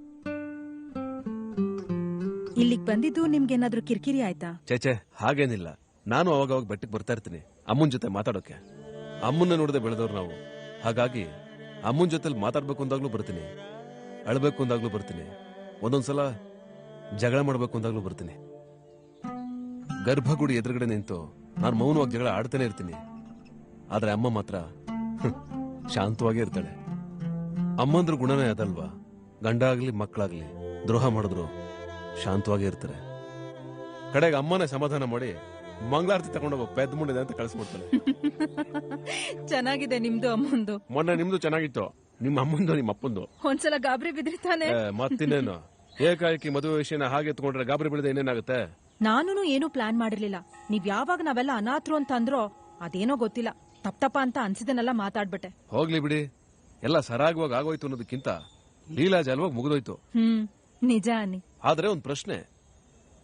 ಇಲ್ಲಿಗ್ ಬಂದಿದ್ದು ನಿಮ್ಗೇನಾದ್ರೂ ಕಿರಿಕಿರಿ ಆಯ್ತಾ? ಚೇಚೆ, ಹಾಗೇನಿಲ್ಲ. ನಾನು ಅವಾಗ ಬೆಟ್ಟಕ್ಕೆ ಬರ್ತಾ ಇರ್ತೀನಿ ಅಮ್ಮನ್ ಜೊತೆ ಮಾತಾಡೋಕೆ. ಅಮ್ಮನ್ನ ನೋಡದೆ ಬೆಳೆದವ್ರು ನಾವು. ಹಾಗಾಗಿ ಅಮ್ಮನ್ ಜೊತೆಲಿ ಮಾತಾಡ್ಬೇಕು ಅಂದಾಗ್ಲೂ ಬರ್ತೀನಿ, ಅಳ್ಬೇಕು ಅಂದಾಗ್ಲೂ ಬರ್ತೀನಿ, ಒಂದೊಂದ್ಸಲ ಜಗಳ ಮಾಡ್ಬೇಕು ಅಂದಾಗ್ಲೂ ಬರ್ತೀನಿ. ಗರ್ಭಗುಡಿ ಎದುರುಗಡೆ ನಿಂತು ನಾನು ಮೌನವಾಗಿ ಜಗಳ ಆಡ್ತಾನೆ ಇರ್ತೀನಿ. ಆದ್ರೆ ಅಮ್ಮ ಮಾತ್ರ ಶಾಂತವಾಗೇ ಇರ್ತಾಳೆ. ಅಮ್ಮಂದ್ರ ಗುಣನೇ ಅದಲ್ವಾ? ಗಂಡ ಆಗ್ಲಿ ಮಕ್ಕಳಾಗ್ಲಿ ದ್ರೋಹ ಮಾಡಿದ್ರು ಶಾಂತವಾಗೇ ಇರ್ತಾರೆ. ಕಡೆಗೆ ಅಮ್ಮನೇ ಸಮಾಧಾನ ಮಾಡಿ ಮಂಗಳಾರತಿ ತಗೊಂಡೋಗ ಪೆದ್ ಮುಂಡಿದೆ ಅಂತ ಕಳಿಸ್ಬಿಡ್ತಾನೆ. ಚೆನ್ನಾಗಿದೆ ನಿಮ್ದು ಅಮ್ಮಂದು. ಮೊನ್ನೆ ನಿಮ್ದು ಚೆನ್ನಾಗಿತ್ತು, ನಿಮ್ಮ ಅಮ್ಮಂದು ನಿಮ್ಮ ಅಪ್ಪಂದು. ಒಂದ್ಸಲ ಗಾಬರಿ ಬಿದ್ರಿತಾನೆ. ಮತ್ತಿನ್ನೇನು, ಏಕಾಏಕಿ ಮದುವೆ ವಿಷಯನ ಹಾಗೆ ಎತ್ಕೊಂಡ್ರೆ ಗಾಬರಿ ಬಿಡದೆ ಇನ್ನೇನಾಗುತ್ತೆ? ನಾನು ಏನು ಪ್ಲಾನ್ ಮಾಡಿರ್ಲಿಲ್ಲ. ನೀವ್ ಯಾವಾಗ ನಾವೆಲ್ಲ ಅನಾಥರು ಅಂತ ಅಂದ್ರೋ ಅದೇನೋ ಗೊತ್ತಿಲ್ಲ, ತಪ್ಪ ಅಂತ ಅನ್ಸಿದನೆಲ್ಲ ಮಾತಾಡ್ಬಿಟ್ಟೆ. ಹೋಗ್ಲಿ ಬಿಡಿ, ಎಲ್ಲ ಸರಾಗವಾಗಿ ಆಗೋಯ್ತು ಅನ್ನೋದಕ್ಕಿಂತ ಲೀಲಾಜಾಲವಾಗಿ ಮುಗಿದೋಯ್ತು. ನಿಜ ಅನ್ನಿ. ಆದ್ರೆ ಒಂದ್ ಪ್ರಶ್ನೆ,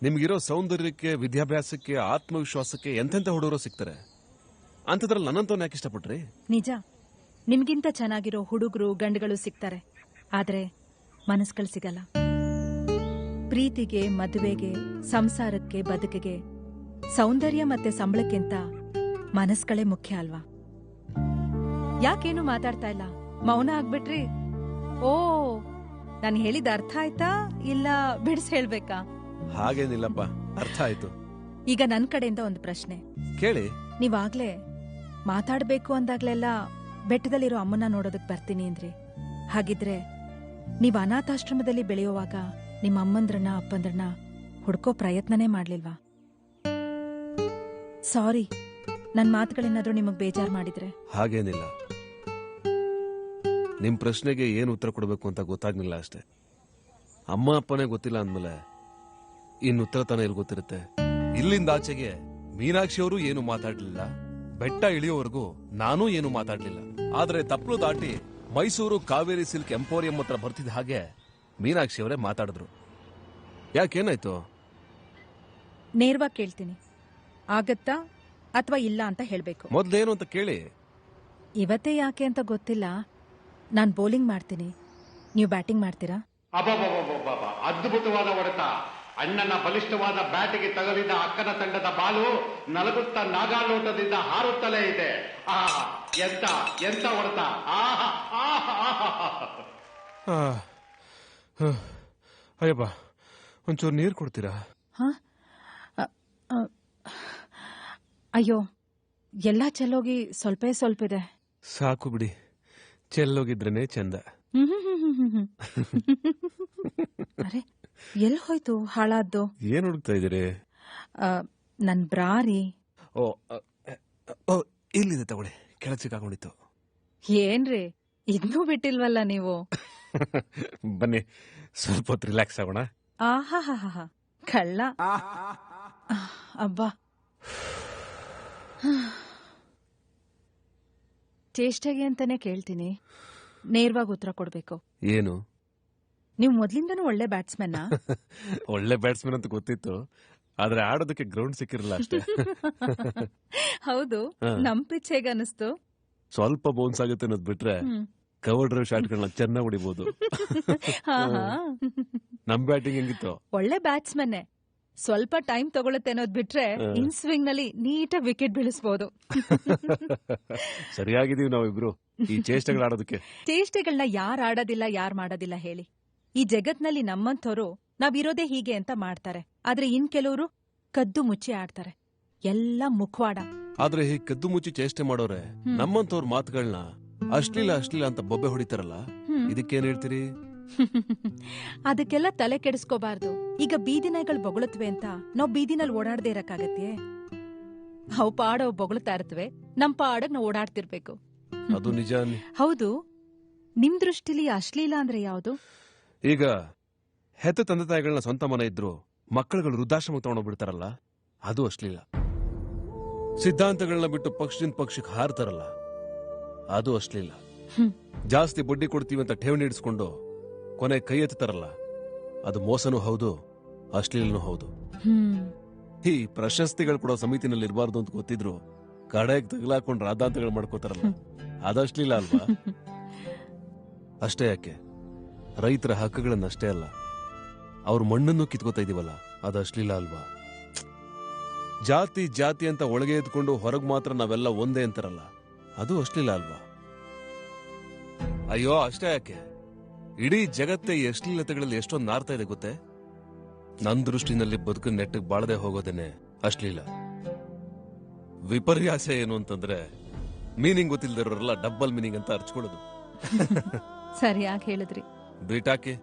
ನಿಮ್ಗಿರೋ ಸೌಂದರ್ಯಕ್ಕೆ, ವಿದ್ಯಾಭ್ಯಾಸಕ್ಕೆ, ಆತ್ಮವಿಶ್ವಾಸಕ್ಕೆ ಎಂತೆಂತ ಹುಡುಗರು ಸಿಗ್ತಾರೆ. ಅಂತದ್ರಲ್ಲಿ ನನ್ನಂತವನ್ನ ಯಾಕೆ ಇಷ್ಟಪಟ್ರಿ? ನಿಜ, ನಿಮ್ಗಿಂತ ಚೆನ್ನಾಗಿರೋ ಹುಡುಗರು ಗಂಡುಗಳು ಸಿಗ್ತಾರೆ, ಆದ್ರೆ ಮನಸ್ಗಳು ಸಿಗಲ್ಲ. ಪ್ರೀತಿಗೆ, ಮದುವೆಗೆ, ಸಂಸಾರಕ್ಕೆ, ಬದುಕಿಗೆ ಸೌಂದರ್ಯ ಮತ್ತೆ ಸಂಬಳಕ್ಕಿಂತ ಮನಸ್ಗಳೇ ಮುಖ್ಯ ಅಲ್ವಾ? ಯಾಕೇನು ಮಾತಾಡ್ತಾ ಇಲ್ಲ, ಮೌನ ಆಗ್ಬಿಟ್ರಿ? ಓ, ನಾನು ಹೇಳಿದ ಅರ್ಥ ಆಯ್ತಾ ಇಲ್ಲ ಬಿಡಿಸ್ ಹೇಳ್ಬೇಕಾ? ಹಾಗೇನಿಲ್ಲಪ್ಪ, ಅರ್ಥ ಆಯ್ತು. ಈಗ ನನ್ ಕಡೆಯಿಂದ ಒಂದು ಪ್ರಶ್ನೆ ಕೇಳಿ. ನೀವಾಗ್ಲೇ ಮಾತಾಡ್ಬೇಕು ಅಂದಾಗ್ಲೆಲ್ಲ ಬೆಟ್ಟದಲ್ಲಿರೋ ಅಮ್ಮನ ನೋಡೋದಕ್ ಬರ್ತೀನಿ ಅಂದ್ರಿ. ಹಾಗಿದ್ರೆ ನೀವ್ ಅನಾಥಾಶ್ರಮದಲ್ಲಿ ಬೆಳೆಯುವಾಗ ನಿಮ್ಮ ಅಮ್ಮಂದ್ರನ್ನ ಅಪ್ಪಂದ್ರನ್ನ ಹುಡ್ಕೋ ಪ್ರಯತ್ನನೇ ಮಾಡ್ಲಿಲ್ವಾ? ಸಾರಿ, ನನ್ ಮಾತುಗಳೇನಾದ್ರೂ ನಿಮಗ್ ಬೇಜಾರ್ ಮಾಡಿದ್ರೆ. ಹಾಗೇನಿಲ್ಲ, ನಿಮ್ ಪ್ರಶ್ನೆಗೆ ಏನು ಉತ್ತರ ಕೊಡಬೇಕು ಅಂತ ಗೊತ್ತಾಗ್ಲಿಲ್ಲ ಅಷ್ಟೇ. ಅಮ್ಮ ಅಪ್ಪನೇ ಗೊತ್ತಿಲ್ಲ ಅಂದ್ಮೇಲೆ ಇನ್ನು ಉತ್ತರ ತಾನೇ ಎಲ್ಲಿ ಗೊತ್ತಿರುತ್ತೆ? ಇಲ್ಲಿಂದ ಆಚೆಗೆ ಮೀನಾಕ್ಷಿ ಅವರು ಏನು ಮಾತಾಡ್ಲಿಲ್ಲ, ಬೆಟ್ಟ ಇಳಿಯೋವರೆಗೂ ನಾನೂ ಏನು ಮಾತಾಡ್ಲಿಲ್ಲ. ಆದ್ರೆ ತಪ್ಪಲು ದಾಟಿ ಮೈಸೂರು ಕಾವೇರಿ ಸಿಲ್ಕ್ ಎಂಪೋರಿಯಂ ಹತ್ರ ಬರ್ತಿದ್ದ ಹಾಗೆ ಮೀನಾಕ್ಷಿ ಅವರೇ ಮಾತಾಡಿದ್ರು. ಯಾಕೇನಾಯ್ತು? ನೇರವಾಗಿ ಕೇಳ್ತೀನಿ, ಆಗತ್ತಾ ಅಥವಾ ಇಲ್ಲ ಅಂತ ಹೇಳ್ಬೇಕು. ಮೊದ್ಲೇನು ಅಂತ ಕೇಳಿ. ಇವತ್ತೇ ಯಾಕೆ ಅಂತ ಗೊತ್ತಿಲ್ಲ, ನಾನ್ ಬೌಲಿಂಗ್ ಮಾಡ್ತೀನಿ, ನೀವು ಬ್ಯಾಟಿಂಗ್ ಮಾಡ್ತೀರಾ? ಅದ್ಭುತವಾದ ಹೊಡೆತ. ಅಣ್ಣನ ಬಲಿಷ್ಠವಾದ ಬ್ಯಾಟಿಗೆ ತಗಲಿದ ಅಕ್ಕನ ತಂಡದ ಬಾಲು ನಲಗುತ್ತಾ ನಾಗಾಲೋಟದಿಂದ ಹಾರುತ್ತಲೇ ಇದೆ. ಎಂತ ಎಂತ ಹೊಡೆತ! ಅಯ್ಯಪ್ಪ, ಒಂಚೂರು ನೀರು ಕೊಡ್ತೀರಾ? ಅಯ್ಯೋ, ಎಲ್ಲಾ ಚೆಲ್ಲೋಗಿ ಸ್ವಲ್ಪ ಸ್ವಲ್ಪ ಇದೆ. ಸಾಕು ಬಿಡಿ, ಚೆಲ್ಲೋಗಿದ್ರೇನೆ ಚಂದ. ಅರೆ, ಎಲ್ಲಿ ಹೋಯ್ತು ಹಾಳಾದ್ದು? ಏನ್ ಹುಡುಕ್ತಾ ಇದೀರಿ? ನನ್ ಬ್ರಾರಿ. ಓ, ಇಲ್ಲಿದೆ ತಗೊಳ್ಳಿ, ಕೆಳಗೆ ಸಿಕ್ಕಾಕೊಂಡಿತ್ತು. ಏನ್ರಿ ಇನ್ನೂ ಬಿಟ್ಟಿಲ್ವಲ್ಲ ನೀವು? ಬನ್ನಿ ಸ್ವಲ್ಪ ಹೊತ್ತು ರಿಲ್ಯಾಕ್ಸ್ ಆಗೋಣ. ಆಹಾ, ಕಳ್ಳ. ಅಬ್ಬಾ, ಚೇಷ್ಟೆಗೆ ಅಂತಾನೆ ಕೇಳ್ತೀನಿ, ನೇರವಾಗಿ ಉತ್ತರ ಕೊಡ್ಬೇಕು. ಏನು? ನೀವು ಮೊದ್ಲಿಂದನೂ ಒಳ್ಳೆ ಬ್ಯಾಟ್ಸ್ಮನ್? ಒಳ್ಳೆ ಬ್ಯಾಟ್ಸ್ಮನ್ ಅಂತ ಗೊತ್ತಿತ್ತು, ಆದ್ರೆ ಆಡೋದಕ್ಕೆ ಗ್ರೌಂಡ್ ಸಿಕ್ಕಿರಲ್ಲ ಅಷ್ಟೇ. ಹೌದು, ನಮ್ ಪಿಚ್ ಹೇಗ ಅನಿಸ್ತು? ಸ್ವಲ್ಪ ಬೌನ್ಸ್ ಆಗುತ್ತೆ ಅನ್ನೋದು ಬಿಟ್ರೆ ಕವರ್ ಡ್ರೈವ್ ಶಾಟ್ಗಳನ್ನ ಚೆನ್ನಾಗಿ ಹೊಡಿಬಹುದು. ನಮ್ ಬ್ಯಾಟಿಂಗ್ ಹೆಂಗಿತ್ತು? ಒಳ್ಳೆ ಬ್ಯಾಟ್ಸ್ಮನ್ನೇ, ಸ್ವಲ್ಪ ಟೈಮ್ ತಗೊಳುತ್ತೆ ಅನ್ನೋದ್ ಬಿಟ್ರೆ ಇನ್ ಸ್ವಿಂಗ್ ನಲ್ಲಿ ನೀಟಾಗಿ ವಿಕೆಟ್ ಬೀಳಿಸಬಹುದು. ಸರಿಯಾಗಿದೀವಿ ನಾವಿಬ್ರು ಈ ಚೇಷ್ಟೆಗಳಾಡೋದಕ್ಕೆ. ಚೇಷ್ಟೆಗಳನ್ನ ಯಾರು ಆಡೋದಿಲ್ಲ, ಯಾರು ಮಾಡೋದಿಲ್ಲ ಹೇಳಿ? ಈ ಜಗತ್ನಲ್ಲಿ ನಮ್ಮಂಥವ್ರು ನಾವಿರೋದೇ ಹೀಗೆ ಅಂತ ಮಾಡ್ತಾರೆ, ಆದ್ರೆ ಇನ್ ಕೆಲವರು ಕದ್ದು ಮುಚ್ಚಿ ಆಡ್ತಾರೆ, ಎಲ್ಲ ಮುಖವಾಡ. ಆದ್ರೆ ಈ ಕದ್ದು ಮುಚ್ಚಿ ಚೇಷ್ಟೆ ಮಾಡೋರೆ ನಮ್ಮಂತವ್ರ ಮಾತುಗಳನ್ನ ಅಶ್ಲೀಲ ಅಂತ ಬೊಬ್ಬೆ ಹೊಡಿತಾರಲ್ಲ, ಇದಕ್ಕೇನ್ ಹೇಳ್ತೀರಿ? ಅದಕ್ಕೆಲ್ಲ ತಲೆ ಕೆಡಿಸ್ಕೋಬಾರ್ದು. ಈಗ ಬೀದಿ ನಾಯಿಗಳು ಬೊಗಳುತ್ತವೆ ಅಂತ ನಾವ್ ಬೀದಿನಲ್ಲಿ ಓಡಾಡದೆ ಇರಕ್ಕಾಗತ್ತೆ? ಅವು ಪಾಡವ್ ಬೊಗಳುತ್ತಾ ಇರ್ತವೆ, ನಮ್ ಪಾಡಗ್ ನಾವ್ ಓಡಾಡ್ತಿರ್ಬೇಕು. ಅದು ನಿಜ. ಹೌದು, ನಿಮ್ ದೃಷ್ಟಿಲಿ ಅಶ್ಲೀಲ ಅಂದ್ರೆ ಯಾವುದು? ಈಗ ಹೆತ್ತ ತಂದೆ ತಾಯಿಗಳನ್ನ ಸ್ವಂತ ಮನೆ ಇದ್ರು ಮಕ್ಕಳುಗಳು ವೃದ್ಧಾಶ್ರಮಕ್ಕೆ ತಗೊಂಡೋಗ್ಬಿಡ್ತಾರಲ್ಲ, ಅದು ಅಶ್ಲೀಲ. ಸಿದ್ಧಾಂತಗಳನ್ನ ಬಿಟ್ಟು ಪಕ್ಷದಿಂದ ಪಕ್ಷಕ್ಕೆ ಹಾರ್ತಾರಲ್ಲ, ಅದು ಅಶ್ಲೀಲ. ಜಾಸ್ತಿ ಬಡ್ಡಿ ಕೊಡ್ತೀವಿ ಅಂತ ಠೇವಣಿ ಇಡಿಸ್ಕೊಂಡು ಕೊನೆ ಕೈ ಎತ್ತಾರಲ್ಲ, ಅದು ಮೋಸನೂ ಹೌದು, ಅಶ್ಲೀಲನೂ ಹೌದು. ಈ ಪ್ರಶಸ್ತಿಗಳು ಕೊಡೋ ಸಮಿತಿನಲ್ಲಿ ಇರಬಾರ್ದು ಅಂತ ಗೊತ್ತಿದ್ರು ಕಡೆಗೆ ತಗಲಾಕೊಂಡು ರಾಧಾಂತಗಳು ಮಾಡ್ಕೋತಾರಲ್ಲ, ಅದು ಅಶ್ಲೀಲ ಅಲ್ವಾ? ಅಷ್ಟೇ ಯಾಕೆ, ರೈತರ ಹಕ್ಕುಗಳನ್ನಷ್ಟೇ ಅಲ್ಲ, ಅವ್ರ ಮಣ್ಣನ್ನು ಕಿತ್ಕೋತಾ ಇದೀವಲ್ಲ, ಅದು ಅಶ್ಲೀಲ ಅಲ್ವಾ? ಜಾತಿ ಅಂತ ಒಳಗೆ ಎದ್ಕೊಂಡು ಹೊರಗ್ ಮಾತ್ರ ನಾವೆಲ್ಲ ಒಂದೇ ಅಂತಾರಲ್ಲ, ಅದು ಅಶ್ಲೀಲ ಅಲ್ವಾ? ಅಯ್ಯೋ, ಅಷ್ಟೇ ಯಾಕೆ, ಇಡೀ ಜಗತ್ತೇ ಈ ಅಶ್ಲೀಲತೆಗಳಲ್ಲಿ ಎಷ್ಟೊಂದು ನಾರ್ತಾ ಇದೆ ಗೊತ್ತೇ? ನನ್ ದೃಷ್ಟಿನಲ್ಲಿ ಬದುಕಿನ ನೆಟ್ಟಿಗೆ ಬಾಳದೆ ಹೋಗೋದೇನೆ ಅಶ್ಲೀಲ. ವಿಪರ್ಯಾಸ ಏನು ಅಂತಂದ್ರೆ, ಮೀನಿಂಗ್ ಗೊತ್ತಿಲ್ದಿರೋರೆಲ್ಲ ಡಬ್ಬಲ್ ಮೀನಿಂಗ್ ಅಂತ ಅರ್ಚ್ಕೊಳ್ಳೋದು. ಸರಿಯಾಗಿ ಹೇಳಿದ್ರಿ. ಬಿಟಾಕಿ,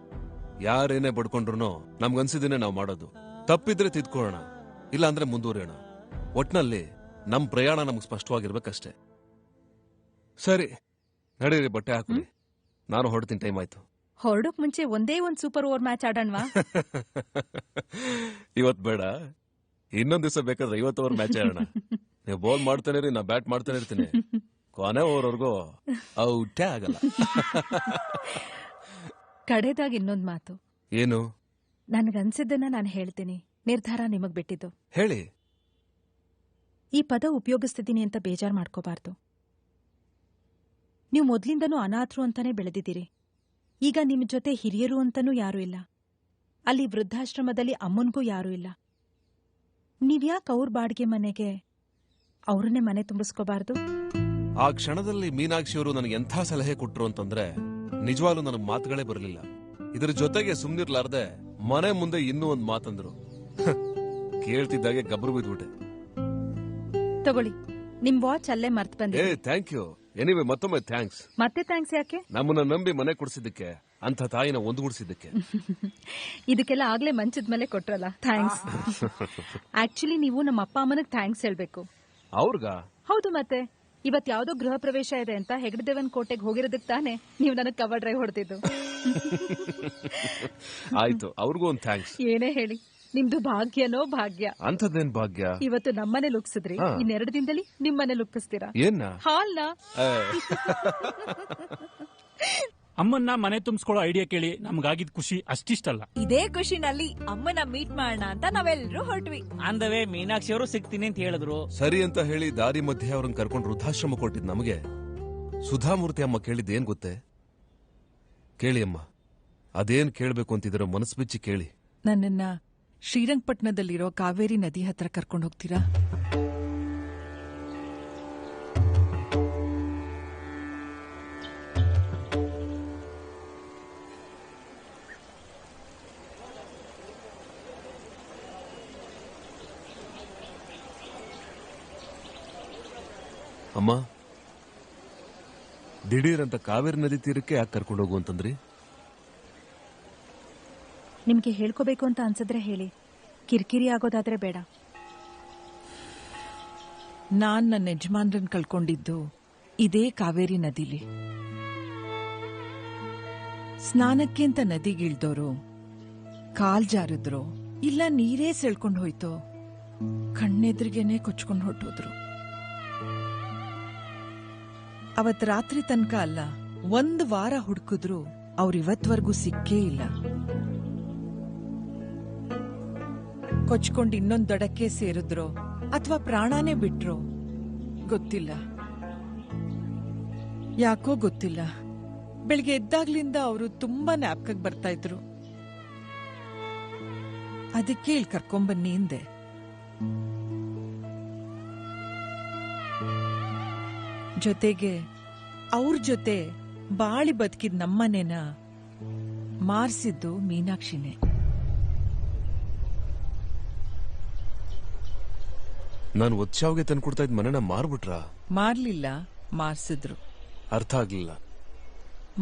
ಯಾರೇನೇ ಬಡ್ಕೊಂಡ್ರು ನಮ್ಗನ್ಸಿದ್ದೇನೆ ನಾವು ಮಾಡೋದು. ತಪ್ಪಿದ್ರೆ ತಿದ್ಕೊಳ್ಳೋಣ, ಇಲ್ಲ ಅಂದ್ರೆ ಮುಂದುವರಿಯೋಣ. ಒಟ್ನಲ್ಲಿ ನಮ್ ಪ್ರಯಾಣ ನಮ್ಗೆ ಸ್ಪಷ್ಟವಾಗಿರ್ಬೇಕಷ್ಟೇ. ಸರಿ ನಡೀರಿ, ಬಟ್ಟೆ ಹಾಕಿ, ನಾನು ಹೊರಡ್ತೀನಿ, ಟೈಮ್ ಆಯ್ತು. ಹೊರಡೋಕ್ ಮುಂಚೆ ಒಂದೇ ಒಂದ್ ಸೂಪರ್ ಓವರ್ ಮ್ಯಾಚ್ ಆಡೋಣವಾ? ಇವತ್ ಬೇಡ, ಇನ್ನೊಂದ್ ದಿವಸ ಬೇಕಾದ್ರೆ 50 ಓವರ್ ಮ್ಯಾಚ್ ಆಡೋಣ. ನೀವು ಬೌಲ್ ಮಾಡ್ತಾನೆ ಇರಿ, ನಾ ಬ್ಯಾಟ್ ಮಾಡ್ತಾನೆ ಇರ್ತೀನಿ. ಕೊನೆ ಓವರ್ವರೆಗೂ ಔಟೇ ಆಗಲ್ಲ. ಕಡೆದಾಗ ಇನ್ನೊಂದ್ ಮಾತು. ಏನು? ನನ್ಗನ್ಸಿದ್ದನ್ನ ನಾನು ಹೇಳ್ತೀನಿ, ನಿರ್ಧಾರ ನಿಮಗ್ ಬಿಟ್ಟಿದ್ದು. ಹೇಳಿ. ಈ ಪದ ಉಪಯೋಗಿಸ್ತಿದ್ದೀನಿ ಅಂತ ಬೇಜಾರ್ ಮಾಡ್ಕೋಬಾರ್ದು. ನೀವು ಮೊದ್ಲಿಂದನೂ ಅನಾಥರು ಅಂತಾನೆ ಬೆಳೆದಿದ್ದೀರಿ. ಈಗ ನಿಮ್ ಜೊತೆ ಹಿರಿಯರು ಅಂತಾನೂ ಯಾರೂ ಇಲ್ಲ. ಅಲ್ಲಿ ವೃದ್ಧಾಶ್ರಮದಲ್ಲಿ ಅಮ್ಮನ್ಗೂ ಯಾರೂ ಇಲ್ಲ. ನೀವ್ಯಾಕೆ ಅವ್ರ ಬಾಡಿಗೆ ಮನೆಗೆ ಅವ್ರನ್ನೇ ಮನೆ ತುಂಬಿಸ್ಕೋಬಾರ್ದು? ಆ ಕ್ಷಣದಲ್ಲಿ ಮೀನಾಕ್ಷಿಯವರು ನನಗೆ ಎಂಥ ಸಲಹೆ ಕೊಟ್ರು ಅಂತಂದ್ರೆ ನಿಜವಾಗ್ಲೂ ನನಗೆ ಮಾತುಗಳೇ ಬರಲಿಲ್ಲ. ಇದ್ರ ಜೊತೆಗೆ ಸುಮ್ನಿರ್ಲಾರ್ದೆ ಮನೆ ಮುಂದೆ ಇನ್ನೂ ಒಂದ್ ಮಾತಂದ್ರು. ಕೇಳ್ತಿದ್ದಾಗೆ ಗಬ್ಬರು ಬಿದ್ಬಿಟ್ಟೆ. ತಗೊಳ್ಳಿ, ನಿಮ್ ವಾಚ್ ಅಲ್ಲೇ ಮರ್ತ್ ಬಂದೆ. Thank you. ಎನಿವೆ ಮತ್ತೊಮ್ಮೆ ಥ್ಯಾಂಕ್ಸ್. ಮತ್ತೆ ಥ್ಯಾಂಕ್ಸ್ ಯಾಕೆ? ನಮ್ಮನ್ನ ನಂಬಿ ಮನೆ ಕೊಡ್ಸಿದ್ದಕ್ಕೆ, ಅಂತ ತಾಯಿನ ಒಂದುಗೂಡಿಸಿದ್ದಕ್ಕೆ. ಇದಕ್ಕೆಲ್ಲ ಆಗ್ಲೇ ಮಂಚದ ಮೇಲೆ ಕೊಟ್ರಲ್ಲ, ಥ್ಯಾಂಕ್ಸ್. ಆಕ್ಚುಲಿ ನೀವು ನಮ್ಮ ಅಪ್ಪ ಅಮ್ಮನಿಗೆ ಥ್ಯಾಂಕ್ಸ್ ಹೇಳ್ಬೇಕು. ಅವ್ರಿಗ? ಹೌದು, ಮತ್ತೆ ಇವತ್ ಯಾವ್ದೋ ಗೃಹ ಪ್ರವೇಶ ಇದೆ ಅಂತ ಹೆಗ್ಡೆದೇವನ್ ಕೋಟೆಗೆ ಹೋಗಿರೋದಕ್ಕೆ ತಾನೆ ನೀವು ನನಗೆ ಕವರ್ ಡ್ರೈವ್ ಹೊಡೆದಿದ್ದು. ಆಯ್ತು, ಅವ್ರಿಗೂ ಒಂದು ಥ್ಯಾಂಕ್ಸ್. ಏನೇ ಹೇಳಿ, ನಿಮ್ದು ಭಾಗ್ಯನೋ ಭಾಗ್ಯ. ಅಂತದೇನ್ ಭಾಗ್ಯ? ಇವತ್ತು ನಮ್ಮನೆ ಲುಕ್ಸಿದ್ರಿ, ಇನ್ನೆರಡು ದಿನದಲ್ಲಿ ನಿಮ್ಮನೆ ಲುಕ್ಕಿಸ್ತೀರಾ. ಏನ? ಹಾಲ್ನ. ಅಮ್ಮನ್ನ ಮನೆ ತುಂಬಿಸ್ಕೊಳ್ಳೋ ಐಡಿಯಾ ಕೇಳಿ ನಮ್ಗಾಗಿದ್ ಖುಷಿ ಅಷ್ಟಿಷ್ಟಲ್ಲ. ಇದೇ ಖುಷಿನಲ್ಲಿ ಅಮ್ಮನ ಮೀಟ್ ಮಾಡೋಣ ಅಂತ ನಾವೆಲ್ಲರೂ ಹೊರಟ್ವಿ. ಅಂದವೇ ಮೀನಾಕ್ಷಿ ಅವರು ಸಿಗ್ತೀನಿ ಅಂತ ಹೇಳಿದ್ರು. ಸರಿ ಅಂತ ಹೇಳಿ ದಾರಿ ಮಧ್ಯೆ ಅವ್ರನ್ನ ಕರ್ಕೊಂಡು ವೃದ್ಧಾಶ್ರಮ ಕೊಟ್ಟಿದ್ ನಮಗೆ ಸುಧಾಮೂರ್ತಿ ಅಮ್ಮ ಕೇಳಿದ್ದೇನ್ ಗೊತ್ತೇ? ಕೇಳಿ ಅಮ್ಮ, ಅದೇನ್ ಕೇಳ್ಬೇಕು ಅಂತಿದ್ರು ಮನಸ್ಸು ಬಿಚ್ಚಿ ಕೇಳಿ. ನನ್ನನ್ನ ಶ್ರೀರಂಗಪಟ್ಟಣದಲ್ಲಿರೋ ಕಾವೇರಿ ನದಿ ಹತ್ರ ಕರ್ಕೊಂಡು ಹೋಗ್ತೀರಾ? ಅಮ್ಮ, ದಿಢೀರಂತ ಕಾವೇರಿ ನದಿ ತೀರಕ್ಕೆ ಯಾಕೆ ಕರ್ಕೊಂಡು ಹೋಗು ಅಂತಂದ್ರಿ? ನಿಮ್ಗೆ ಹೇಳ್ಕೋಬೇಕು ಅಂತ ಅನ್ಸಿದ್ರೆ ಹೇಳಿ, ಕಿರಿಕಿರಿ ಆಗೋದಾದ್ರೆ ಬೇಡ. ನಾನ್ ನನ್ನ ಯಜಮಾನ್ರನ್ ಕಳ್ಕೊಂಡಿದ್ದು ಇದೇ ಕಾವೇರಿ ನದಿಲಿ. ಸ್ನಾನಕ್ಕೆ ಅಂತ ನದಿಗಿಳ್ದೋರು ಕಾಲ್ ಜಾರಿದ್ರು, ಇಲ್ಲ ನೀರೇ ಸೆಳ್ಕೊಂಡು ಹೋಯ್ತು, ಕಣ್ಣೆದ್ರಿಗೇನೆ ಕೊಚ್ಕೊಂಡು ಹೊಟ್ಟೋದ್ರು. ಅವತ್ ರಾತ್ರಿ ತನಕ ಅಲ್ಲ, 1 ವಾರ ಹುಡುಕಿದ್ರು ಅವ್ರಿವತ್ವರೆಗೂ ಸಿಕ್ಕೇ ಇಲ್ಲ. ಕೊಚ್ಕೊಂಡು ಇನ್ನೊಂದ್ ದಡಕ್ಕೆ ಸೇರಿದ್ರು ಅಥವಾ ಪ್ರಾಣಾನೇ ಬಿಟ್ರು ಗೊತ್ತಿಲ್ಲ. ಯಾಕೋ ಗೊತ್ತಿಲ್ಲ, ಬೆಳಿಗ್ಗೆ ಎದ್ದಾಗ್ಲಿಂದ ಅವರು ತುಂಬಾ ಜ್ಞಾಪಕಕ್ಕೆ ಬರ್ತಾ ಇದ್ರು. ಅದಕ್ಕೆ ಇಲ್ಲಿ ಕರ್ಕೊಂಬನ್ನಿ ಅಂದೆ. ಜೊತೆಗೆ ಅವ್ರ ಜೊತೆ ಬಾಳಿ ಬದುಕಿದ್ ನಮ್ಮನೆನ ಮಾರ್ಸಿದ್ದು ಮೀನಾಕ್ಷಿನೇ. ನಾನು ಒಚ್ಚಾವ್ಗೆ ತಂದ್ಕೊಡ್ತಾ ಇದ್ ಮನೆನ ಮಾರ್ಬಿಟ್ರಾ? ಮಾರ್ಲಿಲ್ಲ, ಮಾರ್ಸಿದ್ರು. ಅರ್ಥ ಆಗ್ಲಿಲ್ಲ.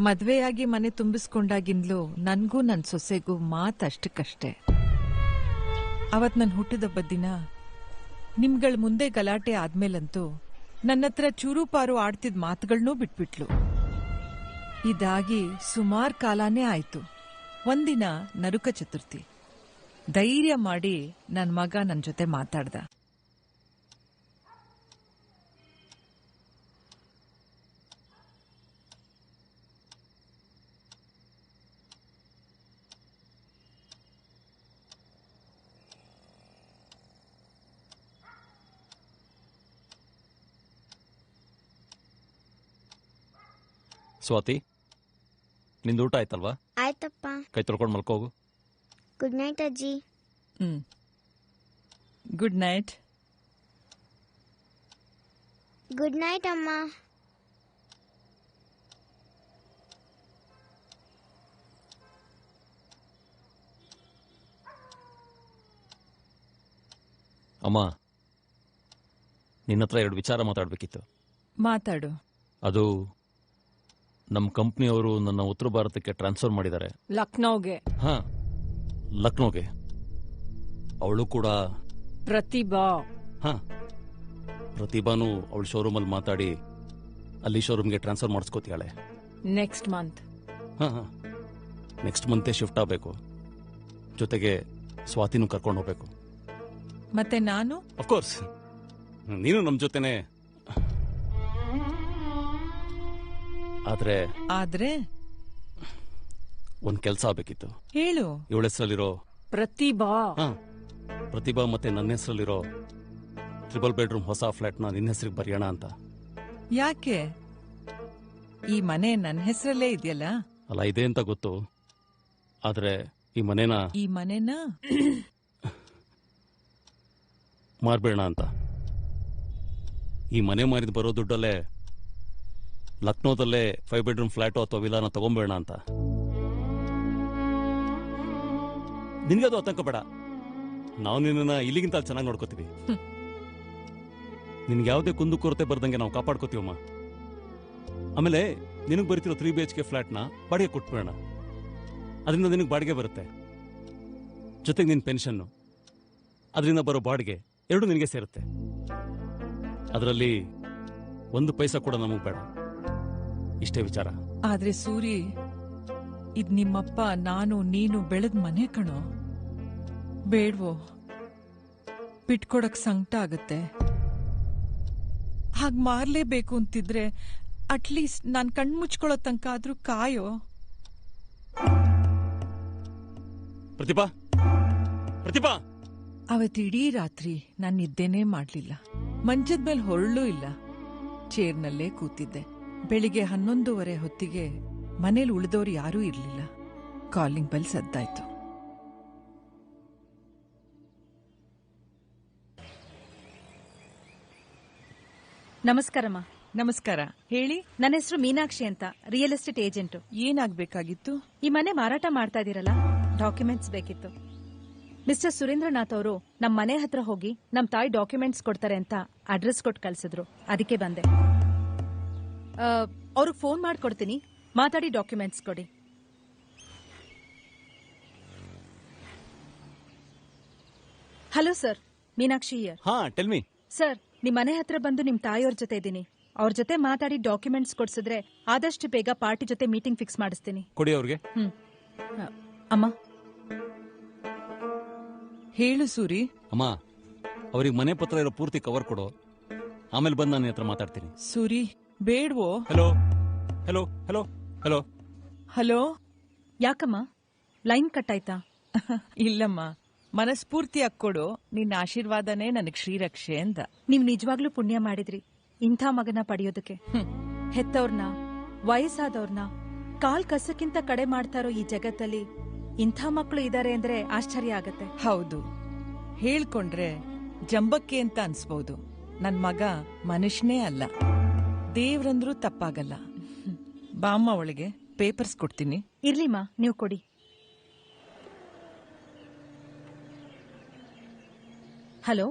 ಮದ್ವೆಯಾಗಿ ಮನೆ ತುಂಬಿಸ್ಕೊಂಡಾಗಿಂದ್ಲೂ ನನ್ಗೂ ನನ್ ಸೊಸೆಗೂ ಮಾತಷ್ಟಕ್ಕಷ್ಟೇ. ಅವತ್ ನನ್ ಹುಟ್ಟಿದಬ್ಬ ದಿನ ನಿಮ್ಗಳ ಮುಂದೆ ಗಲಾಟೆ ಆದ್ಮೇಲಂತೂ ನನ್ನತ್ರ ಚೂರು ಪಾರು ಆಡ್ತಿದ್ ಮಾತುಗಳನ್ನೂ ಬಿಟ್ಬಿಟ್ಲು. ಇದಾಗಿ ಸುಮಾರು ಕಾಲಾನೇ ಆಯ್ತು. ಒಂದಿನ ನರುಕ ಚತುರ್ಥಿ. ಧೈರ್ಯ ಮಾಡಿ ನನ್ ಮಗ ನನ್ ಜೊತೆ ಮಾತಾಡ್ದ. ಸ್ವಾತಿ, ನಿಂದು ಊಟ ಆಯ್ತಲ್ವಾ? ಆಯ್ತಪ್ಪ. ಕೈ ತೊಳ್ಕೊಂಡು ಮಲ್ಕೋಗು. ಗುಡ್ ನೈಟ್ ಅಜ್ಜಿ. Good night. ಗುಡ್ ನೈಟ್ ಅಮ್ಮ. ಅಮ್ಮ, ನಿನ್ನ ಹತ್ರ 2 ವಿಚಾರ ಮಾತಾಡ್ಬೇಕಿತ್ತು. ಮಾತಾಡು. ಅದು ನಮ್ಮ ಕಂಪ್ನಿಯವರು ನನ್ನ ಉತ್ತರ ಭಾರತಕ್ಕೆ ಟ್ರಾನ್ಸ್ಫರ್ ಮಾಡಿದ್ದಾರೆ. ಲಕ್ನೋಗೆ? ಹಾ, ಲಕ್ನೋಗೆ. ಅವಳು ಕೂಡ ಪ್ರತಿಭಾ. ಹಾ, ಪ್ರತಿಭಾನು ಅವಳ ಶೋರೂಮಲ್ಲಿ ಮಾತಾಡಿ ಅಲ್ಲಿ ಶೋರೂಮ್ಗೆ ಟ್ರಾನ್ಸ್ಫರ್ ಮಾಡಿಸ್ಕೋತಿಯಾಳೆ. Next month. ಹಾಂ ನೆಕ್ಸ್ಟ್ ಮಂತೇ ಶಿಫ್ಟ್ ಆಗಬೇಕು. ಜೊತೆಗೆ ಸ್ವಾತಿನೂ ಕರ್ಕೊಂಡು ಹೋಗ್ಬೇಕು. ಮತ್ತೆ ನಾನು ಅಫ್ಕೋರ್ಸ್ ನೀನು ನಮ್ಮ ಜೊತೆನೆ. ಆದ್ರೆ ಒಂದ್ ಕೆಲಸ ಆಗ್ಬೇಕಿತ್ತು. ಹೇಳು. ಇವಳ ಹೆಸರಲ್ಲಿರೋ ಪ್ರತಿಭಾ ಪ್ರತಿಭಾ ಮತ್ತೆ ನನ್ನ ಹೆಸರಲ್ಲಿರೋ 3 ಬೆಡ್ರೂಮ್ ಹೊಸ ಫ್ಲಾಟ್ನ ನಿನ್ನ ಹೆಸರಿಗೆ ಬರೆಯೋಣ ಅಂತ. ಯಾಕೆ? ಈ ಮನೆ ನನ್ನ ಹೆಸರಲ್ಲೇ ಇದೆಯಲ್ಲ. ಅಲ್ಲ, ಇದೆ ಅಂತ ಗೊತ್ತು. ಆದ್ರೆ ಈ ಮನೆನ ಮಾರ್ಬೇಡ ಅಂತ. ಈ ಮನೆ ಮಾರಿದ್ ಬರೋ ದುಡ್ಡಲ್ಲೇ ಲಕ್ನೋದಲ್ಲೇ 5 ಬೆಡ್ರೂಮ್ ಫ್ಲಾಟು ಅಥವಾ ವಿಲಾನ ತಗೊಂಬೇಡ ಅಂತ. ನಿನ್ಗದು ಆತಂಕ ಬೇಡ, ನಾವು ನಿನ್ನ ಇಲ್ಲಿಗಿಂತ ಚೆನ್ನಾಗಿ ನೋಡ್ಕೋತೀವಿ. ನಿನ್ಗೆ ಯಾವುದೇ ಕುಂದುಕೊರತೆ ಬರ್ದಂಗೆ ನಾವು ಕಾಪಾಡ್ಕೋತೀವಮ್ಮ. ಆಮೇಲೆ ನಿನಗೆ ಬರೀತಿರೋ 3 BHK ಫ್ಲಾಟ್ನ ಬಾಡಿಗೆ ಕೊಟ್ಬೇಡ. ಅದರಿಂದ ನಿನಗೆ ಬಾಡಿಗೆ ಬರುತ್ತೆ, ಜೊತೆಗೆ ನಿನ್ನ ಪೆನ್ಷನ್ನು, ಅದರಿಂದ ಬರೋ ಬಾಡಿಗೆ ಎರಡು ನಿನಗೆ ಸೇರುತ್ತೆ. ಅದರಲ್ಲಿ 1 ಪೈಸಾ ಕೂಡ ನಮಗ್ ಬೇಡ. ಇಷ್ಟೇ ವಿಚಾರ. ಆದ್ರೆ ಸೂರಿ, ಇದ್ ನಿಮ್ಮಪ್ಪ ನಾನು ನೀನು ಬೆಳೆದ ಮನೆ ಕಣೋ. ಬೇಡ್ವೋ, ಬಿಟ್ಕೊಡಕ್ ಸಂಕಟ ಆಗತ್ತೆ. ಹಾಗ್ ಮಾರ್ಲೇಬೇಕು ಅಂತಿದ್ರೆ ಅಟ್ಲೀಸ್ಟ್ ನಾನ್ ಕಣ್ಮುಚ್ಕೊಳ್ಳೋ ತನಕ ಆದ್ರೂ ಕಾಯೋ. ಪ್ರತಿಭಾ ಪ್ರತಿಭಾ ಅವತ್ತಿಡೀ ರಾತ್ರಿ ನಾನ್ ನಿದ್ದೆನೇ ಮಾಡ್ಲಿಲ್ಲ. ಮಂಚದ ಮೇಲೆ ಹೊರಳೂ ಇಲ್ಲ, ಚೇರ್ನಲ್ಲೇ ಕೂತಿದ್ದೆ. ಬೆಳಿಗ್ಗೆ 11:30 ಹೊತ್ತಿಗೆ ಮನೇಲಿ ಉಳಿದವ್ರು ಯಾರೂ ಇರ್ಲಿಲ್ಲ. ಕಾಲಿಂಗ್ ಬೆಲ್ ಸದ್ದಾಯ್ತು. ನಮಸ್ಕಾರಮ್ಮ. ನಮಸ್ಕಾರ. ಹೇಳಿ. ನನ್ನ ಹೆಸರು ಮೀನಾಕ್ಷಿ ಅಂತ, ರಿಯಲ್ ಎಸ್ಟೇಟ್ ಏಜೆಂಟ್. ಏನಾಗ್ಬೇಕಾಗಿತ್ತು? ಈ ಮನೆ ಮಾರಾಟ ಮಾಡ್ತಾ ಇದೀರಲ್ಲ, ಡಾಕ್ಯುಮೆಂಟ್ಸ್ ಬೇಕಿತ್ತು. ಮಿಸ್ಟರ್ ಸುರೇಂದ್ರನಾಥ್ ಅವರು ನಮ್ಮ ಮನೆ ಹತ್ರ ಹೋಗಿ ನಮ್ಮ ತಾಯಿ ಡಾಕ್ಯುಮೆಂಟ್ಸ್ ಕೊಡ್ತಾರೆ ಅಂತ ಅಡ್ರೆಸ್ ಕೊಟ್ಟು ಕಳ್ಸಿದ್ರು. ಅದಕ್ಕೆ ಬಂದೆ. ಅವ್ರಿಗೆ ಫೋನ್ ಮಾಡ್ಕೊಡ್ತೀನಿ, ಮಾತಾಡಿ ಡಾಕ್ಯುಮೆಂಟ್ಸ್ ಕೊಡಿ. Hello sir, Meenakshi here. ಹಾ, ಟೆಲ್ ಮೀ. ಸರ್, ನಿಮ್ ಮನೆ ಹತ್ರ ಬಂದು ನಿಮ್ ತಾಯಿಯವ್ರ ಜೊತೆ ಇದ್ದೀನಿ. ಅವ್ರ ಜೊತೆ ಮಾತಾಡಿ ಡಾಕ್ಯುಮೆಂಟ್ಸ್ ಕೊಡ್ಸಿದ್ರೆ ಆದಷ್ಟು ಬೇಗ ಪಾರ್ಟಿ ಜೊತೆ ಮೀಟಿಂಗ್ ಫಿಕ್ಸ್ ಮಾಡಿಸ್ತೀನಿ. ಕೊಡಿ ಅವ್ರಿಗೆ. ಅಮ್ಮ. ಹೇಳು ಸೂರಿ. ಅಮ್ಮ, ಅವ್ರಿಗೆ ಮನೆ ಪತ್ರ ಇರೋ ಪೂರ್ತಿ ಕವರ್ ಕೊಡು, ಆಮೇಲೆ ಬಂದು ನಾನು ಹತ್ರ ಮಾತಾಡ್ತೀನಿ. ಸೂರಿ, ಬೇಡ್ವೋ. Hello hello hello hello hello. ಯಾಕಮ್ಮ, ಲೈನ್ ಕಟ್ ಆಯ್ತಾ? ಇಲ್ಲಮ್ಮ, ಮನಸ್ಫೂರ್ತಿಯಾಗಿ ಕೊಡು. ನಿನ್ನ ಆಶೀರ್ವಾದನೇ ನನಗ್ ಶ್ರೀರಕ್ಷೆ ಅಂತ. ನೀವ್ ನಿಜವಾಗ್ಲೂ ಪುಣ್ಯ ಮಾಡಿದ್ರಿ ಇಂಥ ಮಗನ ಪಡೆಯೋದಕ್ಕೆ. ಹೆತ್ತವ್ರನ್ನ, ವಯಸ್ಸಾದವ್ರನ್ನ ಕಾಲ್ ಕಸಕ್ಕಿಂತ ಕಡೆ ಮಾಡ್ತಾರೋ ಈ ಜಗತ್ತಲ್ಲಿ ಇಂಥ ಮಕ್ಕಳು ಇದಾರೆ ಅಂದ್ರೆ ಆಶ್ಚರ್ಯ ಆಗತ್ತೆ. ಹೌದು, ಹೇಳ್ಕೊಂಡ್ರೆ ಜಂಬಕ್ಕೆ ಅಂತ ಅನ್ಸ್ಬಹುದು. ನನ್ ಮಗ ಮನುಷ್ಯನೇ ಅಲ್ಲ, ದೇವ್ರಂದ್ರೂ ತಪ್ಪಾಗಲ್ಲ. ಬಾಮ್ಮ ಒಳಗೆ, ಪೇಪರ್ಸ್ ಕೊಡ್ತೀನಿ. ಇರ್ಲಿಮ್ಮ, ನೀವು ಕೊಡಿ. ಹಲೋ,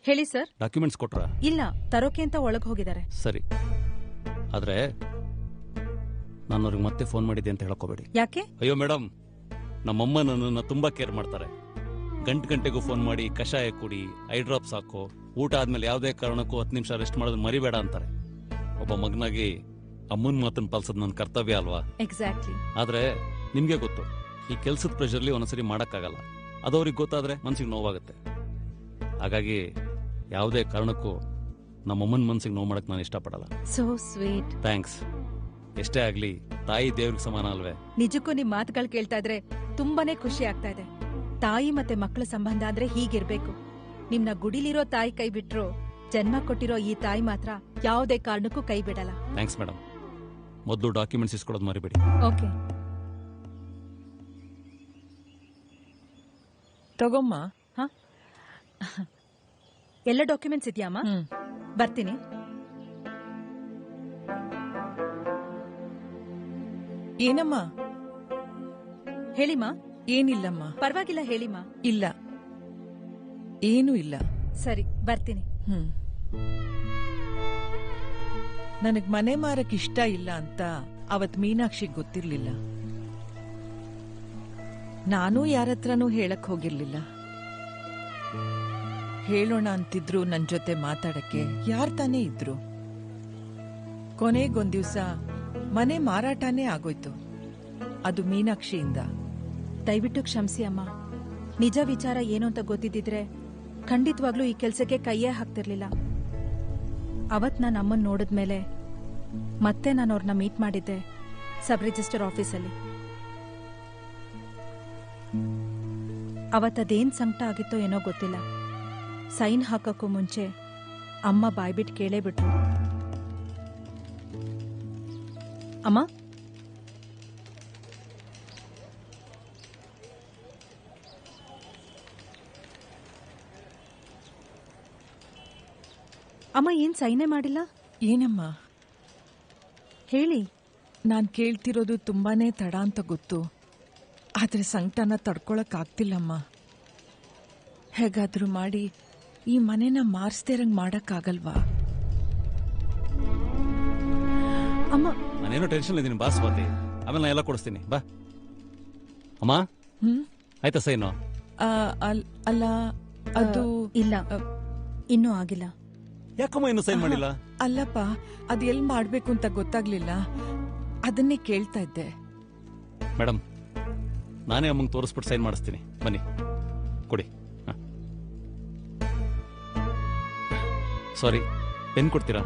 ಹೇಳಿ ಸರ್. ಡಾಕ್ಯುಮೆಂಟ್ಸ್ ಕೊಟ್ರ? ಇಲ್ಲ, ತರೋಕೆ ಅಂತ ಒಳಗ್ ಹೋಗಿದ್ದಾರೆ. ಸರಿ, ಆದ್ರೆ ನಾನು ಅವ್ರಿಗೆ ಮತ್ತೆ ಫೋನ್ ಮಾಡಿದ್ದೆ ಅಂತ ಹೇಳ್ಕೋಬೇಡಿ. ಯಾಕೆ? ಅಯ್ಯೋ ಮೇಡಮ್, ನಮ್ಮಮ್ಮ ನನ್ನನ್ನು ತುಂಬಾ ಕೇರ್ ಮಾಡ್ತಾರೆ. ಗಂಟೆಗೂ ಫೋನ್ ಮಾಡಿ ಕಷಾಯ ಕುಡಿ, ಐ ಡ್ರಾಪ್ಸ್ ಹಾಕೋ, ಊಟ ಆದ್ಮೇಲೆ ಯಾವುದೇ ಕಾರಣಕ್ಕೂ 10 ನಿಮಿಷ ರೆಸ್ಟ್ ಮಾಡೋದನ್ನ ಮರಿಬೇಡ ಅಂತಾರೆ. ಒಬ್ಬ ಮಗನಾಗಿ ಅಮ್ಮನ ಮಾತನ್ನ ಪಾಲಿಸೋದು ನನ್ನ ಕರ್ತವ್ಯ ಅಲ್ವಾ? ಎಕ್ಸಾಕ್ಟ್ಲಿ. ಆದ್ರೆ ನಿಮ್ಗೆ ಗೊತ್ತು, ಈ ಕೆಲ್ಸದ ಪ್ರೆಷರ್ಲಿ ಒಂದೊಂದ್ಸರಿ ಮಾಡಕ್ಕಾಗಲ್ಲ. ಅದವ್ರಿಗೆ ಗೊತ್ತಾದ್ರೆ ಮನ್ಸಿಗೆ ನೋವಾಗುತ್ತೆ. ಹಾಗಾಗಿ ಯಾವುದೇ ಕಾರಣಕ್ಕೂ ನಮ್ಮಮ್ಮನ ಮನ್ಸಿಗೆ ನೋವು ಮಾಡಕ್ ನಾನು ಇಷ್ಟಪಡಲ್ಲ. So sweet. ಥ್ಯಾಂಕ್ಸ್. ಎಷ್ಟೇ ಆಗ್ಲಿ ತಾಯಿ ದೇವ್ರಿಗೆ ಸಮಾನ ಅಲ್ವೇ? ನಿಜಕ್ಕೂ ನಿಮ್ ಮಾತುಗಳು ಕೇಳ್ತಾ ಇದ್ರೆ ತುಂಬಾನೇ ಖುಷಿ ಆಗ್ತಾ ಇದೆ. ತಾಯಿ ಮತ್ತೆ ಮಕ್ಕಳ ಸಂಬಂಧ ಅಂದ್ರೆ ಹೀಗಿರ್ಬೇಕು. ನಿಮ್ನ ಗುಡಿಲಿರೋ ತಾಯಿ ಕೈ ಬಿಟ್ರು, ಜನ್ಮ ಕೊಟ್ಟಿರೋ ಈ ತಾಯಿ ಮಾತ್ರ ಯಾವುದೇ ಕಾರಣಕ್ಕೂ ಕೈ ಬಿಡಲ್ಲ. Thanks madam. ಮೊದಲು ಡಾಕ್ಯುಮೆಂಟ್ಸ್ ಇಸ್ಕೊಡೋದು ಮರಿಬೇಡಿ. ಓಕೆ. ತಗೊಮ್ಮ. ಎಲ್ಲ ಡಾಕ್ಯುಮೆಂಟ್ಸ್ ಇದೆಯಮ್ಮ? ಬರ್ತೀನಿ. ಏನಮ್ಮ? ಹೇಳಿಮ್ಮ. ಏನಿಲ್ಲಮ್ಮ. ಪರವಾಗಿಲ್ಲ, ಹೇಳಿಮ್ಮ. ಇಲ್ಲ, ಏನೂ ಇಲ್ಲ. ಸರಿ, ಬರ್ತೀನಿ. ನನಗ್ ಮನೆ ಮಾರಕ್ ಇಷ್ಟ ಇಲ್ಲ ಅಂತ ಅವತ್ ಮೀನಾಕ್ಷಿಗ್ ಗೊತ್ತಿರ್ಲಿಲ್ಲ. ನಾನು ಯಾರತ್ರನೂ ಹೇಳಕ್ ಹೋಗಿರ್ಲಿಲ್ಲ. ಹೇಳೋಣ ಅಂತಿದ್ರು ನನ್ ಜೊತೆ ಮಾತಾಡಕ್ಕೆ ಯಾರ್ ತಾನೇ ಇದ್ರು. ಕೊನೆಗೊಂದ್ ದಿವ್ಸ ಮನೆ ಮಾರಾಟನೇ ಆಗೋಯ್ತು. ಅದು ಮೀನಾಕ್ಷಿಯಿಂದ. ದಯವಿಟ್ಟು ಕ್ಷಮಿಸಿ ಅಮ್ಮ. ನಿಜ ವಿಚಾರ ಏನು ಅಂತ ಗೊತ್ತಿದ್ದಿದ್ರೆ ಖಂಡಿತವಾಗ್ಲೂ ಈ ಕೆಲ್ಸಕ್ಕೆ ಕೈಯೇ ಹಾಕ್ತಿರ್ಲಿಲ್ಲ. ಅವತ್ ನಾನು ಅಮ್ಮನ್ ನೋಡಿದ್ಮೇಲೆ ಮತ್ತೆ ನಾನು ಅವ್ರನ್ನ ಮೀಟ್ ಮಾಡಿದ್ದೆ ಸಬ್ ರಿಜಿಸ್ಟರ್ ಆಫೀಸಲ್ಲಿ. ಅವತ್ತದೇನ್ ಸಂಕಟ ಆಗಿತ್ತೋ ಏನೋ ಗೊತ್ತಿಲ್ಲ. ಸೈನ್ ಹಾಕಕ್ಕೂ ಮುಂಚೆ ಅಮ್ಮ ಬಾಯ್ಬಿಟ್ಟು ಕೇಳೇ ಬಿಟ್ರು. ಅಮ್ಮ, ಅಮ್ಮ ಏನ್ ಸೈನೇ ಮಾಡಿಲ್ಲ? ಏನಮ್ಮ ಹೇಳಿ. ನಾನ್ ಕೇಳ್ತಿರೋದು ತುಂಬಾನೇ ತಡ ಅಂತ ಗೊತ್ತು. ಆದ್ರೆ ಸಂಕಟನ ತಡ್ಕೊಳಕ್ ಆಗ್ತಿಲ್ಲಮ್ಮ. ಹೇಗಾದ್ರೂ ಮಾಡಿ ಈ ಮನೆನ ಮಾರ್ಸ್ದೇರಂಗ್ ಮಾಡಕ್ಕಾಗಲ್ವಾ? ಅಮ್ಮ, ನಾನೇನೋ ಟೆನ್ಷನ್ ಇದ್ದೀನಿ ಬಾ ಸ್ವಾತಿ, ಆಮೇಲೆ ನಾ ಎಲ್ಲ ಕೊಡಿಸ್ತೀನಿ ಬಾ. ಅಮ್ಮ ಆಯ್ತಾ ಸೈನು? ಅಲ್ಲ ಅದು ಇಲ್ಲ, ಇನ್ನೂ ಆಗಿಲ್ಲ. ಯಾಕಮ್ಮ ಇನ್ನೂ ಸೈನ್ ಮಾಡಿಲ್ಲ? ಅಲ್ಲಪ್ಪ, ಅದು ಎಲ್ಲಿ ಮಾಡ್ಬೇಕು ಅಂತ ಗೊತ್ತಾಗ್ಲಿಲ್ಲ, ಅದನ್ನೇ ಕೇಳ್ತಾ ಇದ್ದೆ. ಮೇಡಮ್, ನಾನೇ ಅಮ್ಮಂಗೆ ತೋರಿಸ್ಬಿಟ್ಟು ಸೈನ್ ಮಾಡಿಸ್ತೀನಿ, ಬನ್ನಿ ಕೊಡಿ. ಸಾರಿ, ಪೆನ್ ಕೊಡ್ತೀರಾ?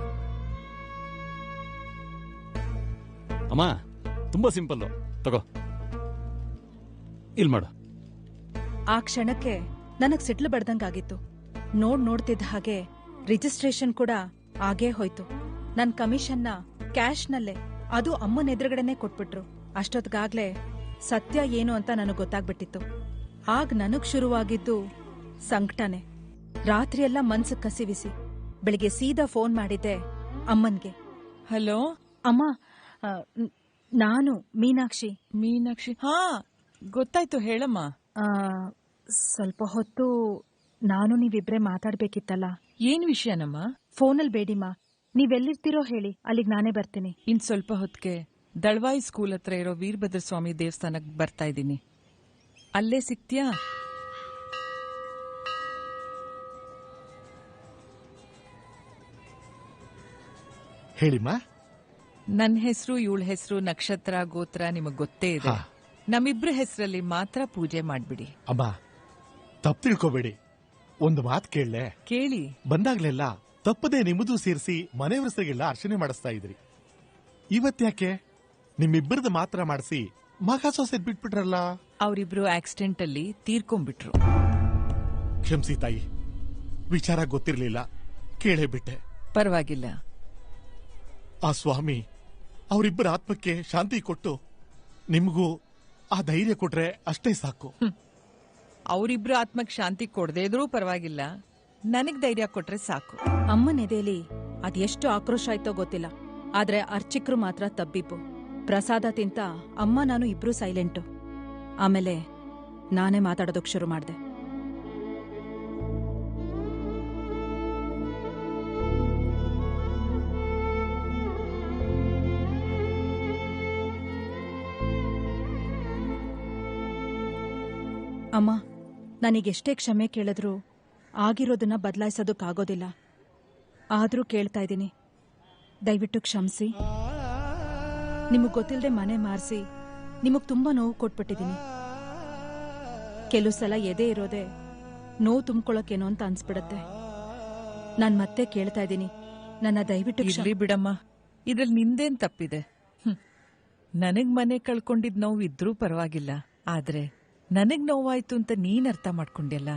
ಅಮ್ಮ ತುಂಬಾ ಸಿಂಪಲ್ಲು, ತಗೋ ಇಲ್ಲಿ ಮಾಡು. ಆ ಕ್ಷಣಕ್ಕೆ ನನಗ್ ಸಿಟ್ಲು ಬಡ್ದಂಗಾಗಿತ್ತು. ನೋಡ್ತಿದ್ದ ಹಾಗೆ ರಿಜಿಸ್ಟ್ರೇಷನ್ ಕೂಡ ಆಗೇ ಹೋಯ್ತು. ನನ್ ಕಮಿಷನ್ನ ಕ್ಯಾಶ್ನಲ್ಲೇ, ಅದು ಅಮ್ಮನ ಎದುರುಗಡೆನೆ ಕೊಟ್ಬಿಟ್ರು. ಅಷ್ಟೊತ್ಗಾಗ್ಲೇ ಸತ್ಯ ಏನು ಅಂತ ನನಗ್ ಗೊತ್ತಾಗ್ಬಿಟ್ಟಿತ್ತು. ಆಗ ನನಗ್ ಶುರುವಾಗಿದ್ದು ಸಂಕಟನೆ. ರಾತ್ರಿಯೆಲ್ಲ ಮನ್ಸು ಕಸಿವಿಸಿ ಬೆಳಿಗ್ಗೆ ಸೀದಾ ಫೋನ್ ಮಾಡಿದ್ದೆ ಅಮ್ಮನ್ಗೆ. ಹಲೋ ಅಮ್ಮ, ನಾನು ಮೀನಾಕ್ಷಿ. ಮೀನಾಕ್ಷಿ? ಹಾ ಗೊತ್ತಾಯ್ತು, ಹೇಳಮ್ಮ. ಸ್ವಲ್ಪ ಹೊತ್ತು ನಾನು ನೀವಿಬ್ರೆ ಮಾತಾಡ್ಬೇಕಿತ್ತಲ್ಲ. ಏನ್ ವಿಷಯನಮ್ಮ? ಫೋನಲ್ಲಿ ಬೇಡಿಮ್ಮ, ನೀವೆಲ್ಲಿರ್ತೀರೋ ಹೇಳಿ, ಅಲ್ಲಿಗೆ ನಾನೇ ಬರ್ತೀನಿ. ಇನ್ ಸ್ವಲ್ಪ ಹೊತ್ತಿಗೆ ದಳವಾಯಿ ಸ್ಕೂಲ್ ಹತ್ರ ಇರೋ ವೀರಭದ್ರ ಸ್ವಾಮಿ ದೇವಸ್ಥಾನಕ್ಕೆ ಬರ್ತಾ ಇದ್ದೀನಿ. ಅಲ್ಲೇ ಸಿಗ್ತೀಯಾ? ಹೇಳಿಮ್ಮ. ನನ್ನ ಹೆಸರು, ಇವಳ ಹೆಸರು, ನಕ್ಷತ್ರ, ಗೋತ್ರ ನಿಮಗ್ ಗೊತ್ತೇ ಇದೆ. ನಮ್ಮಿಬ್ರ ಹೆಸರಲ್ಲಿ ಮಾತ್ರ ಪೂಜೆ ಮಾಡ್ಬಿಡಿ. ಅಮ್ಮ, ತಪ್ಪು ತಿಳ್ಕೊಬೇಡಿ. ಒಂದು ಮಾತು ಕೇಳಲೆ? ಕೇಳಿ. ಬಂದಾಗ್ಲೆಲ್ಲ ತಪ್ಪದೆ ನಿಮ್ಮದು ಸೇರಿಸಿ ಮನೆಯವರಸರಿಗೆಲ್ಲ ಅರ್ಚನೆ ಮಾಡಿಸ್ತಾ ಇದ್ರಿ. ಇವತ್ತ್ಯಾಕೆ ನಿಮ್ಮಿಬ್ಬರದು ಮಾತ್ರ ಮಾಡಿಸಿ ಮಗ ಸೊಸೆ ಬಿಟ್ಬಿಟ್ರಲ್ಲ? ಅವರಿಬ್ರು ಆಕ್ಸಿಡೆಂಟ್ ಅಲ್ಲಿ ತೀರ್ಕೊಂಡ್ಬಿಟ್ರು. ಕ್ಷಮಿಸಿ ತಾಯಿ, ವಿಚಾರ ಗೊತ್ತಿರ್ಲಿಲ್ಲ, ಕೇಳೇ ಬಿಟ್ಟೆ. ಪರವಾಗಿಲ್ಲ. ಆ ಸ್ವಾಮಿ ಅವರಿಬ್ಬರ ಆತ್ಮಕ್ಕೆ ಶಾಂತಿ ಕೊಟ್ಟು ನಿಮಗೂ ಆ ಧೈರ್ಯ ಕೊಟ್ರೆ ಅಷ್ಟೇ ಸಾಕು. ಅವರಿಬ್ರು ಆತ್ಮಕ್ಕೆ ಶಾಂತಿ ಕೊಡದೇ ಇದ್ರೂ ಪರವಾಗಿಲ್ಲ, ನನಗ್ ಧೈರ್ಯ ಕೊಟ್ರೆ ಸಾಕು. ಅಮ್ಮನ ಎದೆಯಲ್ಲಿ ಅದೆಷ್ಟು ಆಕ್ರೋಶ ಆಯ್ತೋ ಗೊತ್ತಿಲ್ಲ, ಆದ್ರೆ ಅರ್ಚಕ್ರು ಮಾತ್ರ ತಬ್ಬಿಪ್ಪು. ಪ್ರಸಾದ ತಿಂತ ಅಮ್ಮ ನಾನು ಇಬ್ರು ಸೈಲೆಂಟು. ಆಮೇಲೆ ನಾನೇ ಮಾತಾಡೋದಕ್ಕೆ ಶುರು ಮಾಡ್ದೆ. ಅಮ್ಮ, ನನಗೆಷ್ಟೇ ಕ್ಷಮೆ ಕೇಳಿದ್ರು ಆಗಿರೋದನ್ನ ಬದಲಾಯಿಸೋದಕ್ಕಾಗೋದಿಲ್ಲ. ಆದ್ರೂ ಕೇಳ್ತಾ ಇದ್ದೀನಿ, ದಯವಿಟ್ಟು ಕ್ಷಮಿಸಿ. ನಿಮಗ್ ಗೊತ್ತಿಲ್ಲದೆ ಮನೆ ಮಾರಿಸಿ ನಿಮಗ್ ತುಂಬಾ ನೋವು ಕೊಟ್ಬಿಟ್ಟಿದ್ದೀನಿ. ಕೆಲವು ಸಲ ಎದೆ ಇರೋದೆ ನೋವು ತುಂಬ್ಕೊಳಕ್ಕೇನೋ ಅಂತ ಅನ್ಸ್ಬಿಡತ್ತೆ. ನಾನ್ ಮತ್ತೆ ಕೇಳ್ತಾ ಇದ್ದೀನಿ, ನನ್ನ ದಯವಿಟ್ಟು ಇರ್ಲಿ ಬಿಡಮ್ಮ, ಇದ್ರಲ್ಲಿ ನಿಂದೇನ್ ತಪ್ಪಿದೆ. ನನಗ್ ಮನೆ ಕಳ್ಕೊಂಡಿದ್ ನೋವು ಇದ್ರೂ ಪರವಾಗಿಲ್ಲ, ಆದ್ರೆ ನನಗ್ ನೋವಾಯ್ತು ಅಂತ ನೀನ್ ಅರ್ಥ ಮಾಡ್ಕೊಂಡ್ಯಲ್ಲ,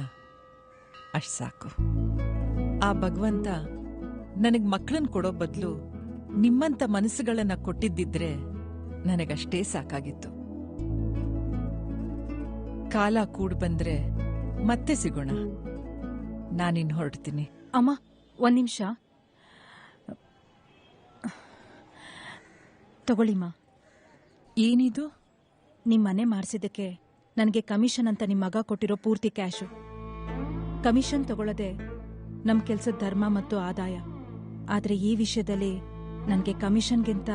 ಅಷ್ಟ್ ಸಾಕು. ಆ ಭಗವಂತ ನನಗ್ ಮಕ್ಕಳನ್ನ ಕೊಡೋ ಬದಲು ನಿಮ್ಮಂತ ಮನಸ್ಸುಗಳನ್ನ ಕೊಟ್ಟಿದ್ದಿದ್ರೆ ನನಗಷ್ಟೇ ಸಾಕಾಗಿತ್ತು. ಕಾಲ ಕೂಡ್ ಬಂದ್ರೆ ಮತ್ತೆ ಸಿಗೋಣ. ನಾನಿನ್ ಹೊರಡ್ತೀನಿ. ಅಮ್ಮ, ಒಂದ್ ನಿಮಿಷ ತಗೊಳ್ಳಿಮ್ಮ. ಏನಿದು? ನಿಮ್ ಮನೆ ಮಾರ್ಸಿದ್ದಕ್ಕೆ ನನಗೆ ಕಮಿಷನ್ ಅಂತ ನಿಮ್ ಮಗ ಕೊಟ್ಟಿರೋ ಪೂರ್ತಿ ಕ್ಯಾಶು. ಕಮಿಷನ್ ತಗೊಳ್ಳದೆ ನಮ್ ಕೆಲ್ಸದ ಧರ್ಮ ಮತ್ತು ಆದಾಯ. ಆದ್ರೆ ಈ ವಿಷಯದಲ್ಲಿ ನನಗೆ ಕಮಿಷನ್ಗಿಂತ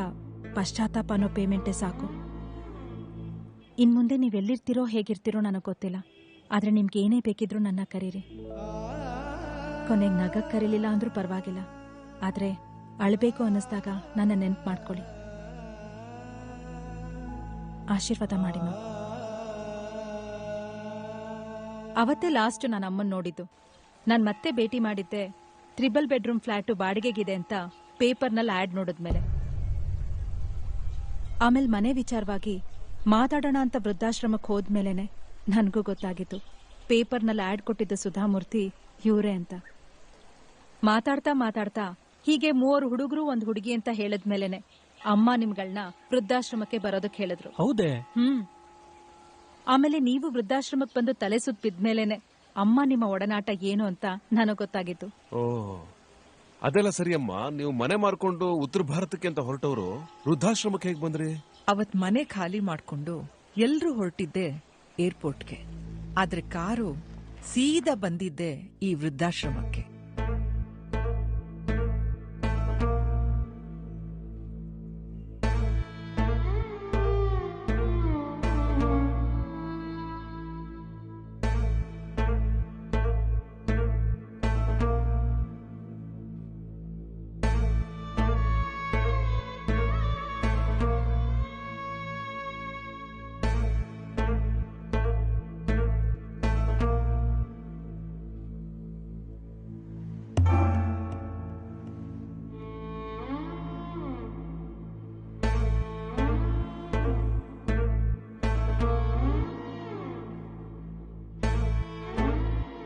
ಪಶ್ಚಾತ್ತಾಪ ಅನ್ನೋ ಪೇಮೆಂಟೇ ಸಾಕು. ಇನ್ಮುಂದೆ ನೀವೆಲ್ಲಿರ್ತೀರೋ ಹೇಗಿರ್ತೀರೋ ನನಗೆ ಗೊತ್ತಿಲ್ಲ, ಆದ್ರೆ ನಿಮ್ಗೆ ಏನೇ ಬೇಕಿದ್ರೂ ನನ್ನ ಕರೀರಿ. ಕೊನೆಗೆ ನಗಕ್ ಕರೀಲಿಲ್ಲ ಅಂದ್ರೂ ಪರವಾಗಿಲ್ಲ, ಆದ್ರೆ ಅಳ್ಬೇಕು ಅನ್ನಿಸ್ದಾಗ ನನ್ನ ನೆನ್ಪು ಮಾಡ್ಕೊಳ್ಳಿ. ಆಶೀರ್ವಾದ ಮಾಡಿ ಮ್ಯಾಮ್. ಅವತ್ತೇ ಲಾಸ್ಟ್ ನಾನು ಅಮ್ಮನ್ ನೋಡಿದ್ದು. ನಾನು ಮತ್ತೆ ಭೇಟಿ ಮಾಡಿದ್ದೆ 3 ಬೆಡ್ರೂಮ್ ಫ್ಲಾಟು ಬಾಡಿಗೆಗಿದೆ ಅಂತ ಪೇಪರ್ನಲ್ಲಿ ಆಡ್ ನೋಡಿದ್ಮೇಲೆ. ಆಮೇಲೆ ಮನೆ ವಿಚಾರವಾಗಿ ಮಾತಾಡೋಣ ಅಂತ ವೃದ್ಧಾಶ್ರಮಕ್ಕೆ ಹೋದ್ಮೇಲೆನೆ ನನಗೂ ಗೊತ್ತಾಗಿತ್ತು ಪೇಪರ್ನಲ್ಲಿ ಆಡ್ ಕೊಟ್ಟಿದ್ದ ಸುಧಾಮೂರ್ತಿ ಇವರೇ ಅಂತ. ಮಾತಾಡ್ತಾ ಮಾತಾಡ್ತಾ ಹೀಗೆ 3 ಹುಡುಗರು 1 ಹುಡುಗಿ ಅಂತ ಹೇಳಿದ್ಮೇಲೆನೆ ಅಮ್ಮ ನಿಮ್ಗಳನ್ನ ವೃದ್ಧಾಶ್ರಮಕ್ಕೆ ಬರೋದಕ್ಕೆ ಹೇಳಿದ್ರು. ಹೌದೇ? ಆಮೇಲೆ ನೀವು ವೃದ್ಧಾಶ್ರಮಕ್ಕೆ ಬಂದು ತಲೆ ಸುತ್ತ ಬಿದ್ಮೇಲೆನೆ ಅಮ್ಮ ನಿಮ್ಮ ಒಡನಾಟ ಏನು ಅಂತ ನನಗೆ ಗೊತ್ತಾಗಿತ್ತು. ಓ ಅದೆಲ್ಲ ಸರಿಯಮ್ಮ. ನೀವು ಮನೆ ಮಾರ್ಕೊಂಡು ಉತ್ತರ ಭಾರತಕ್ಕೆ ಅಂತ ಹೊರಟವರು ವೃದ್ಧಾಶ್ರಮಕ್ಕೆ ಹೇಗೆ ಬಂದ್ರಿ? ಅವತ್ ಮನೆ ಖಾಲಿ ಮಾಡ್ಕೊಂಡು ಎಲ್ರೂ ಹೊರಟಿದ್ದೆ ಏರ್ಪೋರ್ಟ್ಗೆ. ಆದ್ರೆ ಕಾರು ಸೀದಾ ಬಂದಿದ್ದೆ ಈ ವೃದ್ಧಾಶ್ರಮಕ್ಕೆ.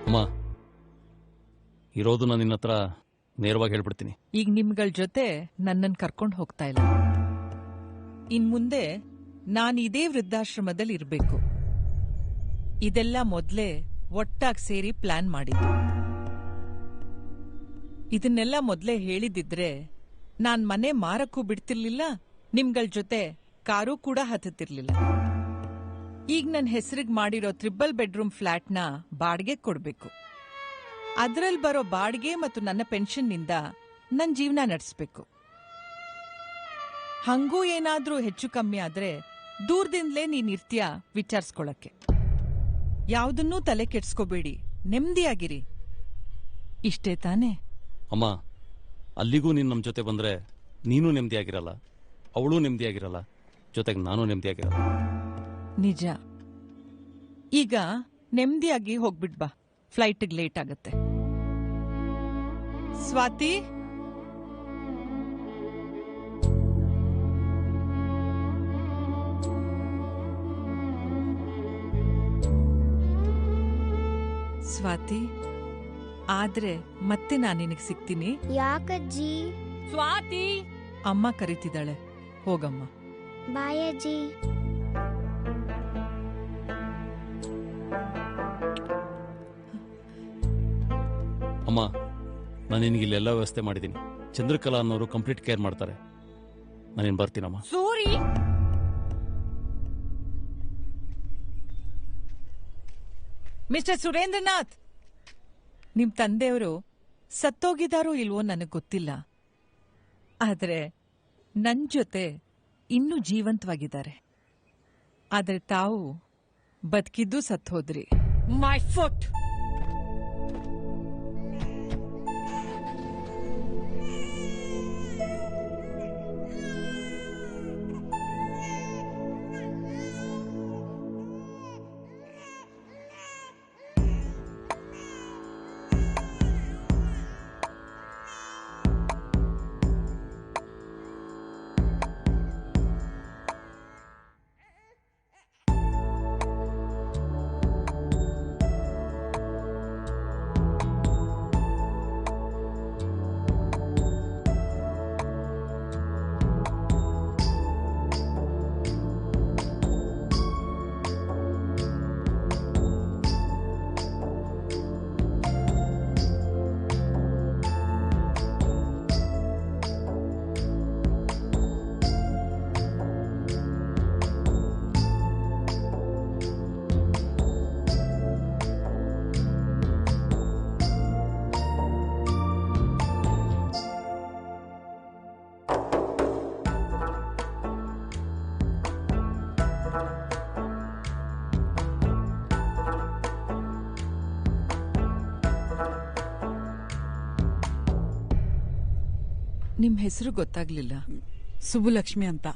ಅಮ್ಮ, ಇರೋದು ನಾನು ನಿನ್ನ ಹತ್ರ ನೇರವಾಗಿ ಹೇಳ್ಬಿಡ್ತೀನಿ. ಈಗ ನಿಮ್ಗಳ ಜೊತೆ ನನ್ನನ್ನು ಕರ್ಕೊಂಡು ಹೋಗ್ತಾ ಇಲ್ಲ. ಇನ್ ಮುಂದೆ ನಾನು ಇದೇ ವೃದ್ಧಾಶ್ರಮದಲ್ಲಿ ಇರಬೇಕು. ಇದೆಲ್ಲ ಮೊದಲೇ ಒಟ್ಟಾಗಿ ಸೇರಿ ಪ್ಲಾನ್ ಮಾಡಿದ್ದು. ಇದನ್ನೆಲ್ಲ ಮೊದಲೇ ಹೇಳಿದಿದ್ರೆ ನಾನ್ ಮನೆ ಮಾರಕ್ಕೂ ಬಿಡ್ತಿರ್ಲಿಲ್ಲ, ನಿಮ್ಗಳ ಜೊತೆ ಕಾರೂ ಕೂಡ ಹತ್ತುತ್ತಿರ್ಲಿಲ್ಲ. ಈಗ ನನ್ನ ಹೆಸರಿಗೆ ಮಾಡಿರೋ 3 ಬೆಡ್ರೂಮ್ ಫ್ಲಾಟ್ನ ಬಾಡಿಗೆ ಕೊಡ್ಬೇಕು. ಅದ್ರಲ್ಲಿ ಬರೋ ಬಾಡಿಗೆ ಮತ್ತು ನನ್ನ ಪೆನ್ಷನ್ನಿಂದ ನನ್ನ ಜೀವನ ನಡೆಸಬೇಕು. ಹಂಗೂ ಏನಾದ್ರೂ ಹೆಚ್ಚು ಕಮ್ಮಿ ಆದ್ರೆ ದೂರದಿಂದಲೇ ನೀನಿರ್ತೀಯ ವಿಚಾರಿಸ್ಕೊಳಕ್ಕೆ. ಯಾವುದನ್ನೂ ತಲೆ ಕೆಡ್ಸ್ಕೋಬೇಡಿ, ನೆಮ್ಮದಿಯಾಗಿರಿ. ಇಷ್ಟೇ ತಾನೇ? ಅಮ್ಮ, ಅಲ್ಲಿಗೂ ನೀನು ನಮ್ಮ ಜೊತೆ ಬಂದ್ರೆ ನೀನು ನೆಮ್ಮದಿಯಾಗಿರಲ್ಲ, ಅವಳು ನೆಮ್ಮದಿಯಾಗಿರಲ್ಲ, ಜೊತೆಗೆ ನಾನು ನೆಮ್ಮದಿಯಾಗಿರಲ್ಲ. ನಿಜ. ಈಗ ನೆಮ್ಮದಿಯಾಗಿ ಹೋಗ್ಬಿಡ್ಬಾ, ಫ್ಲೈಟ್ಗೆ ಲೇಟ್ ಆಗತ್ತೆ. ಸ್ವಾತಿ, ಸ್ವಾತಿ, ಆದ್ರೆ ಮತ್ತೆ ನಾನು ನಿನಗೆ ಸಿಗ್ತೀನಿ. ಯಾಕಜ್ಜಿ? ಸ್ವಾತಿ, ಅಮ್ಮ ಕರೀತಿದ್ದಾಳೆ, ಹೋಗಮ್ಮ. ಬಾಯಜ್ಜಿ. ಅಮ್ಮ, ನಾನು ನಿನಗೆ ಇಲ್ಲೆಲ್ಲ ವ್ಯವಸ್ಥೆ ಮಾಡಿದ್ದೀನಿ. ಚಂದ್ರಕಲಾ ಅನ್ನೋರು ಕಂಪ್ಲೀಟ್ ಕೇರ್ ಮಾಡ್ತಾರೆ. ನಾನೇನು ಬರ್ತೀನಮ್ಮ. ಸೂರಿ, ಮಿಸ್ಟರ್ ಸುರೇಂದ್ರನಾಥ್, ನಿಮ್ ತಂದೆಯವರು ಸತ್ತೋಗಿದಾರೋ ಇಲ್ವೋ ನನಗೆ ಗೊತ್ತಿಲ್ಲ, ಆದ್ರೆ ನನ್ ಜೊತೆ ಇನ್ನೂ ಜೀವಂತವಾಗಿದ್ದಾರೆ. ಆದ್ರೆ ತಾವು ಬದುಕಿದ್ದು ಸತ್ತು ಹೋದ್ರಿ. My foot. ನಿಮ್ ಹೆಸರು ಗೊತ್ತಾಗ್ಲಿಲ್ಲ. ಸುಬ್ಬುಲಕ್ಷ್ಮಿ ಅಂತ.